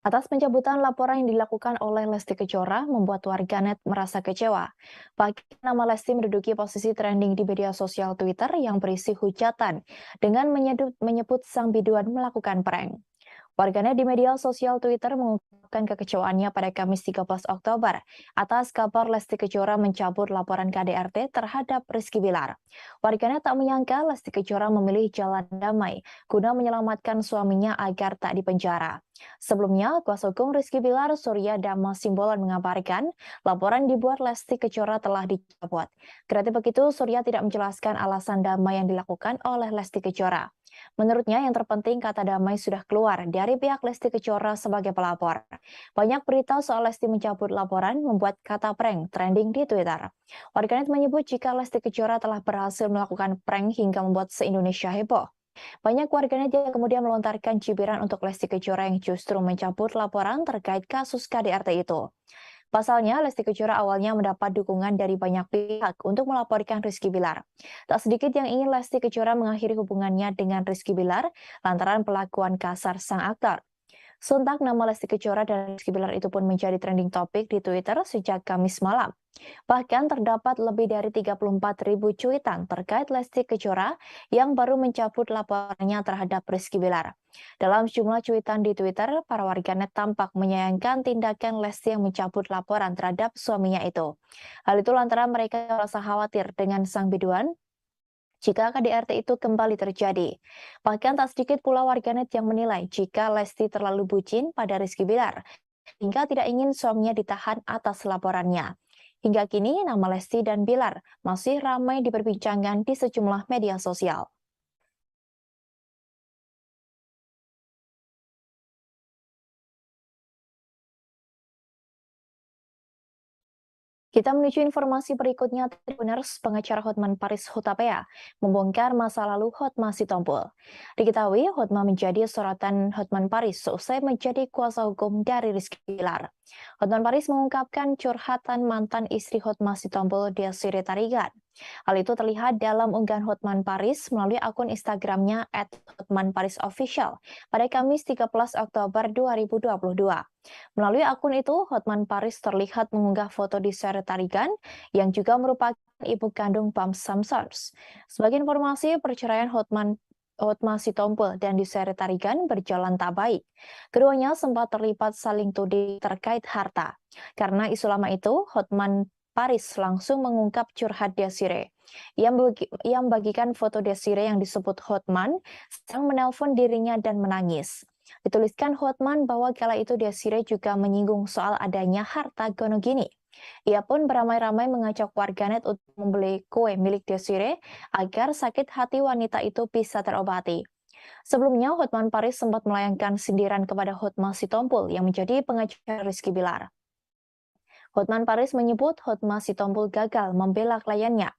Atas pencabutan laporan yang dilakukan oleh Lesti Kejora membuat warganet merasa kecewa. Bahkan nama Lesti menduduki posisi trending di media sosial Twitter yang berisi hujatan dengan menyebut sang biduan melakukan prank. Warganet di media sosial Twitter mengungkapkan kekecewaannya pada Kamis 13 Oktober atas kabar Lesti Kejora mencabut laporan KDRT terhadap Rizky Bilar. Warganet tak menyangka Lesti Kejora memilih jalan damai guna menyelamatkan suaminya agar tak dipenjara. Sebelumnya, kuasa hukum Rizky Bilar, Surya Dhamma Simbolon mengabarkan laporan dibuat Lesti Kejora telah dicabut. Kendati begitu, Surya tidak menjelaskan alasan damai yang dilakukan oleh Lesti Kejora. Menurutnya yang terpenting kata damai sudah keluar dari pihak Lesti Kejora sebagai pelapor. Banyak berita soal Lesti mencabut laporan membuat kata prank trending di Twitter. Warganet menyebut jika Lesti Kejora telah berhasil melakukan prank hingga membuat se-Indonesia heboh. Banyak warganet yang kemudian melontarkan cibiran untuk Lesti Kejora yang justru mencabut laporan terkait kasus KDRT itu. Pasalnya, Lesti Kejora awalnya mendapat dukungan dari banyak pihak untuk melaporkan Rizky Bilar. Tak sedikit yang ingin Lesti Kejora mengakhiri hubungannya dengan Rizky Bilar lantaran pelakuan kasar sang aktor. Sontak nama Lesti Kejora dan Rizky Bilar itu pun menjadi trending topik di Twitter sejak Kamis malam. Bahkan terdapat lebih dari 34.000 cuitan terkait Lesti Kejora yang baru mencabut laporannya terhadap Rizky Bilar. Dalam sejumlah cuitan di Twitter, para warganet tampak menyayangkan tindakan Lesti yang mencabut laporan terhadap suaminya itu. Hal itu lantaran mereka merasa khawatir dengan sang biduan jika KDRT itu kembali terjadi. Bahkan tak sedikit pula warganet yang menilai jika Lesti terlalu bucin pada Rizky Bilar, hingga tidak ingin suaminya ditahan atas laporannya. Hingga kini, nama Lesti dan Bilar masih ramai diperbincangkan di sejumlah media sosial. Kita menuju informasi berikutnya. Tribuners, pengacara Hotman Paris Hutapea membongkar masa lalu Hotma Sitompul. Diketahui Hotma menjadi sorotan Hotman Paris seusai menjadi kuasa hukum dari Rizky Bilar. Hotman Paris mengungkapkan curhatan mantan istri Hotma Sitompul, Desiree Tarigan. Hal itu terlihat dalam unggahan Hotman Paris melalui akun Instagramnya @hotmanparisofficial pada Kamis 13 Oktober 2022. Melalui akun itu, Hotman Paris terlihat mengunggah foto Desiree Tarigan yang juga merupakan ibu kandung Bam Samsons. Sebagai informasi, perceraian Hotma Sitompul dan Desiree Tarigan berjalan tak baik. Keduanya sempat terlibat saling tuding terkait harta. Karena isu lama itu, Hotman Paris langsung mengungkap curhat Desiree. Ia membagikan foto Desiree yang disebut Hotman sedang menelpon dirinya dan menangis. Dituliskan Hotman bahwa kala itu Desiree juga menyinggung soal adanya harta gono gini. Ia pun beramai-ramai mengajak warganet untuk membeli kue milik Desiree agar sakit hati wanita itu bisa terobati. Sebelumnya, Hotman Paris sempat melayangkan sindiran kepada Hotma Sitompul yang menjadi pengacara Rizky Bilar. Hotman Paris menyebut Hotma Sitompul gagal membela kliennya.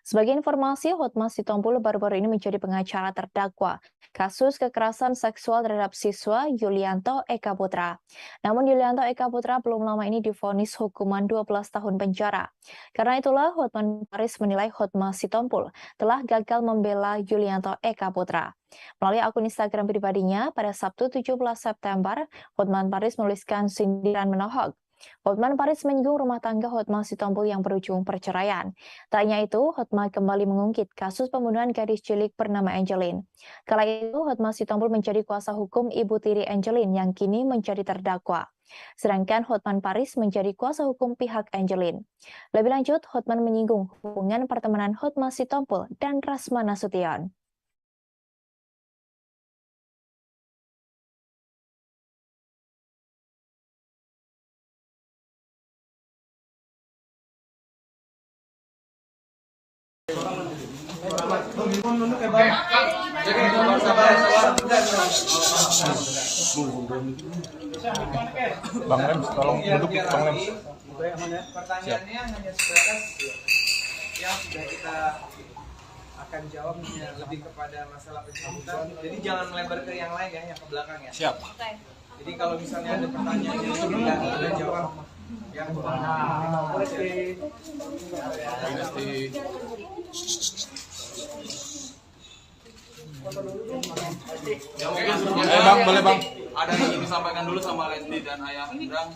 Sebagai informasi, Hotma Sitompul baru-baru ini menjadi pengacara terdakwa kasus kekerasan seksual terhadap siswa Yulianto Eka Putra. Namun Yulianto Eka Putra belum lama ini divonis hukuman 12 tahun penjara. Karena itulah Hotman Paris menilai Hotma Sitompul telah gagal membela Yulianto Eka Putra. Melalui akun Instagram pribadinya pada Sabtu 17 September, Hotman Paris menuliskan sindiran menohok. Hotman Paris menyinggung rumah tangga Hotma Sitompul yang berujung perceraian. Tak hanya itu, Hotma kembali mengungkit kasus pembunuhan gadis cilik bernama Angeline. Kala itu, Hotma Sitompul menjadi kuasa hukum ibu tiri Angeline yang kini menjadi terdakwa. Sedangkan Hotman Paris menjadi kuasa hukum pihak Angeline. Lebih lanjut, Hotman menyinggung hubungan pertemanan Hotma Sitompul dan Rasma Nasution. Bang Lems, tolong duduk Bang Lems. Pertanyaannya hanya sebatas yang sudah kita akan jawab lebih kepada masalah pencabutan. Jadi jangan melebar ke yang lain ya, yang ke belakang ya. Siap. Jadi kalau misalnya ada pertanyaan yang tidak ada jawab, yang Bang, boleh Bang. Ada yang ingin disampaikan dulu sama Lesti dan Ayah Indra.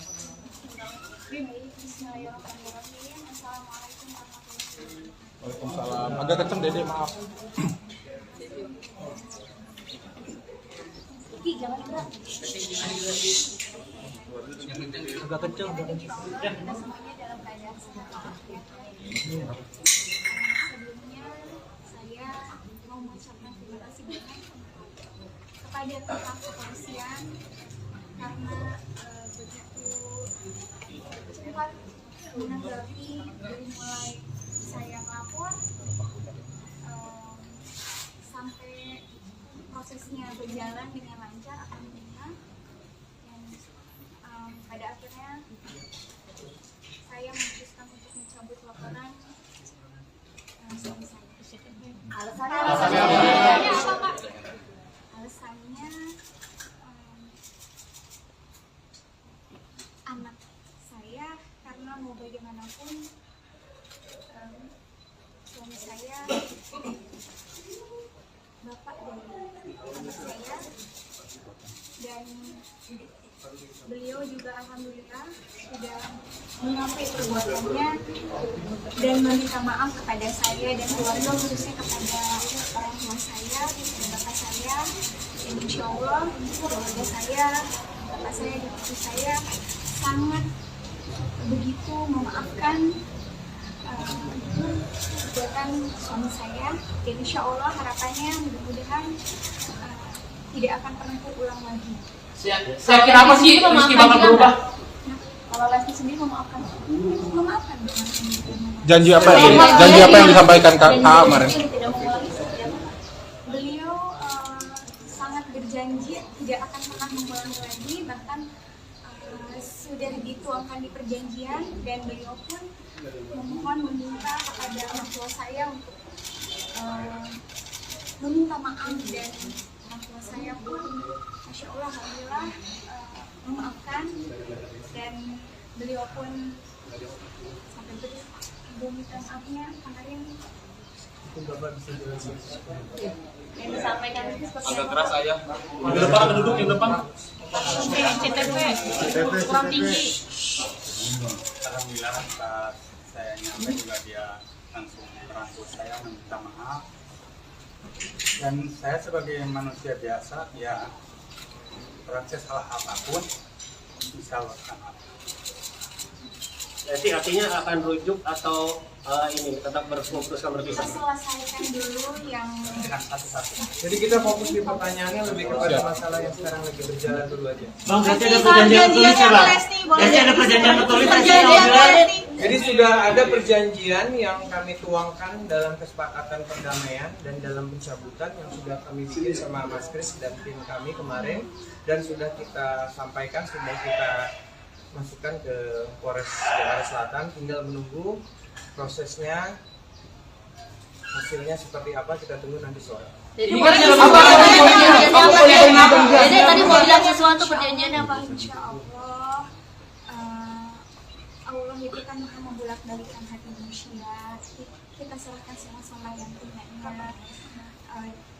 Waalaikumsalam. Agak kenceng Dede, maaf. Agak kenceng. Sebelumnya saya mau mengucapkan terima kasih banyak kepada pihak kepolisian karena begitu cepat menanggapi dari mulai saya melapor sampai prosesnya berjalan dengan lancar alhamdulillah, dan pada akhirnya saya memutuskan untuk mencabut laporan suami saya. Alasannya apa, Pak? Alasannya anak saya, karena mau bagaimanapun suami saya bapak dari anak saya, dan beliau juga alhamdulillah sudah mengakui perbuatannya dan meminta maaf kepada saya dan keluarga, khususnya kepada orang tua saya dan bapak saya, dan insya Allah keluarga saya, bapak saya dan ibu saya sangat begitu memaafkan perbuatan suami saya, dan insya Allah harapannya mudah-mudahan tidak akan pernah terulang lagi. Saya kira apa sih Rizky bakal berubah? Kalau Lesti sendiri memaafkan Janji apa yang disampaikan Kak kemarin? tidak mengulangi setiap beliau sangat berjanji tidak akan pernah mengulangi lagi, bahkan sudah dituangkan di perjanjian, dan beliau pun memohon meminta kepada orang tua saya untuk meminta maaf, dan orang tua saya pun Masya Allah alhamdulillah memaafkan, dan beliau pun sampai minta maafnya kemarin. Bapak bisa jelasin. Yang disampaikan itu seperti Agak apa? keras Ayah. Di depan, duduk di depan. CTP kurang tinggi. Alhamdulillah pas saya nyampe juga dia langsung merangkul saya, meminta maaf. Dan saya sebagai manusia biasa ya proses hal apapun bisa lakukan. Jadi artinya akan rujuk atau ini tetap memutuskan berpisah? Kita selesaikan dulu yang Jadi kita fokus di pertanyaannya lebih kepada masalah yang sekarang lagi berjalan dulu aja. Bang, berarti ada perjanjian tertulis ya, Bang? Berarti ada perjanjian tertulis ya? Jadi sudah ada perjanjian yang kami tuangkan dalam kesepakatan perdamaian dan dalam pencabutan yang sudah kami bikin sama Mas Kris dan tim kami kemarin, dan sudah kita sampaikan, sudah kita masukkan ke Polres Jakarta Selatan. Tinggal menunggu prosesnya, hasilnya seperti apa, kita tunggu nanti sore. Jadi tadi mau bilang sesuatu, perjanjiannya apa? Insya Allah Allah itu kan maha membolak-balikan hati manusia. Kita serahkan sama-sama yang punyanya.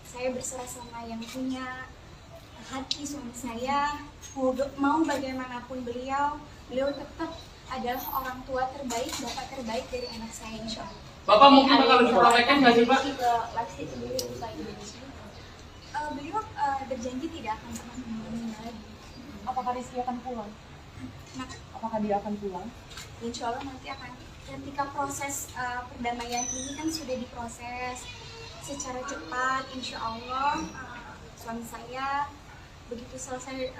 Saya berserah sama yang punya hati suami saya. Mau bagaimanapun beliau tetap adalah orang tua terbaik, bapak terbaik dari anak saya, insya Allah. Bapak mungkin bakal lebih protektif nggak sih, Pak? Lesti sendiri usai Indonesia. Beliau berjanji tidak akan pernah mengulangi lagi. Apakah Rizky akan pulang? Nah, Apakah dia akan pulang? insya Allah nanti akan, ketika proses perdamaian ini kan sudah diproses secara cepat, insya Allah suami saya begitu selesai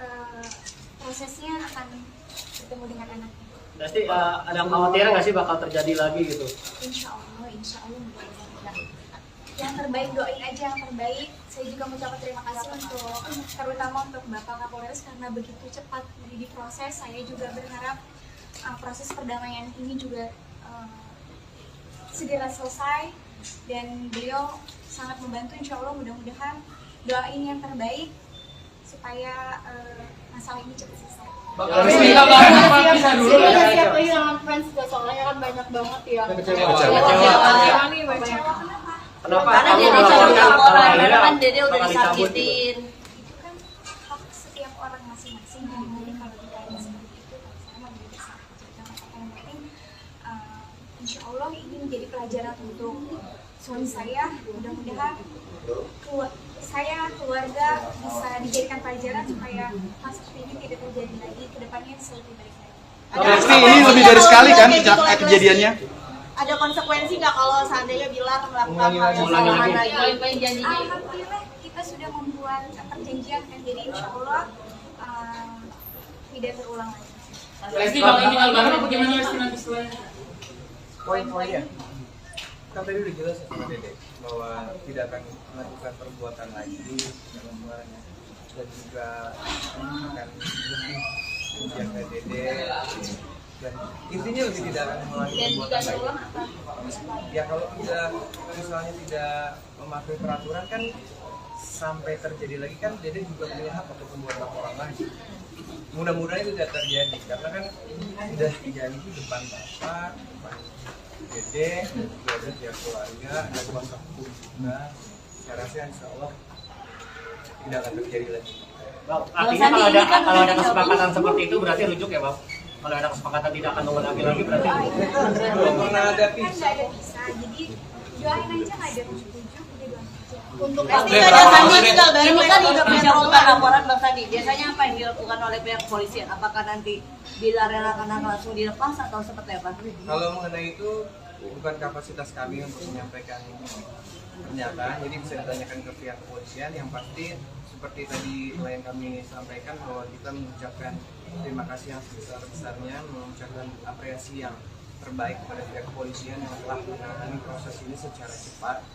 prosesnya akan bertemu dengan anaknya. Berarti ada kekhawatiran nggak sih bakal terjadi lagi gitu? Insya Allah. yang terbaik, doain aja yang terbaik. Saya juga mengucapkan terima kasih terutama untuk Bapak Kapolres karena begitu cepat diproses. Saya juga berharap proses perdamaian ini juga segera selesai dan beliau sangat membantu. Insya Allah mudah-mudahan doain yang terbaik supaya masalah ini cepat selesai. Siap kehilangan fans soalnya kan banyak banget ya. Karena Dede cari laporan, karena kan Dede udah disakitin. Itu kan hak setiap orang masing-masing. Jadi kalau kita ada seperti itu, kalau saya mau jadi yang penting, insya Allah ini menjadi pelajaran untuk suami saya. Mudah-mudahan saya keluarga bisa dijadikan pelajaran supaya hal seperti ini tidak terjadi lagi ke depannya lebih baik lagi. Ini lebih dari sekali kan kejadiannya? Ada konsekuensi nggak kalau seandainya Bilar melakukan hal yang sama lagi? Alhamdulillah kita sudah membuat perjanjian dan jadi insya Allah tidak terulang lagi. Lesti bakal tinggal bareng apa gimana Lesti nanti setelahnya? Poin-poinnya kan tadi udah jelas ya sama Dede bahwa tidak akan melakukan perbuatan lagi dalam hubungannya dan juga akan lebih menjaga Dede dan intinya lebih tidak akan mengulangi perbuatan lagi. Ya kalau tidak misalnya tidak mematuhi peraturan kan sampai terjadi lagi kan Dede juga punya hak untuk membuat laporan lagi. Mudah-mudahan itu tidak terjadi karena kan sudah dijanji depan Bapak, depan Dede, juga ada pihak keluarga, ada kuasa hukum juga. Saya rasa insya Allah tidak akan terjadi lagi. Bang, artinya kalau ada kesepakatan seperti itu berarti rujuk ya Bang? Kalau ada kesepakatan tidak akan mengulangi lagi berarti belum pernah ada Kan nggak ada pisah, jadi doain aja nggak ada rujuk-rujuk, udah doain aja. Untuk Lesti ada Sandi tinggal bareng kan udah pencabutan laporan Bang Sandi. Biasanya apa yang dilakukan oleh pihak kepolisian? Apakah nanti Bilar akan langsung dilepas atau seperti apa? Kalau mengenai itu bukan kapasitas kami untuk menyampaikan pernyataan, jadi bisa ditanyakan ke pihak kepolisian. Yang pasti seperti tadi yang kami sampaikan bahwa kita mengucapkan terima kasih yang sebesar-besarnya, mengucapkan apresiasi yang terbaik kepada pihak kepolisian yang telah menangani proses ini secara cepat.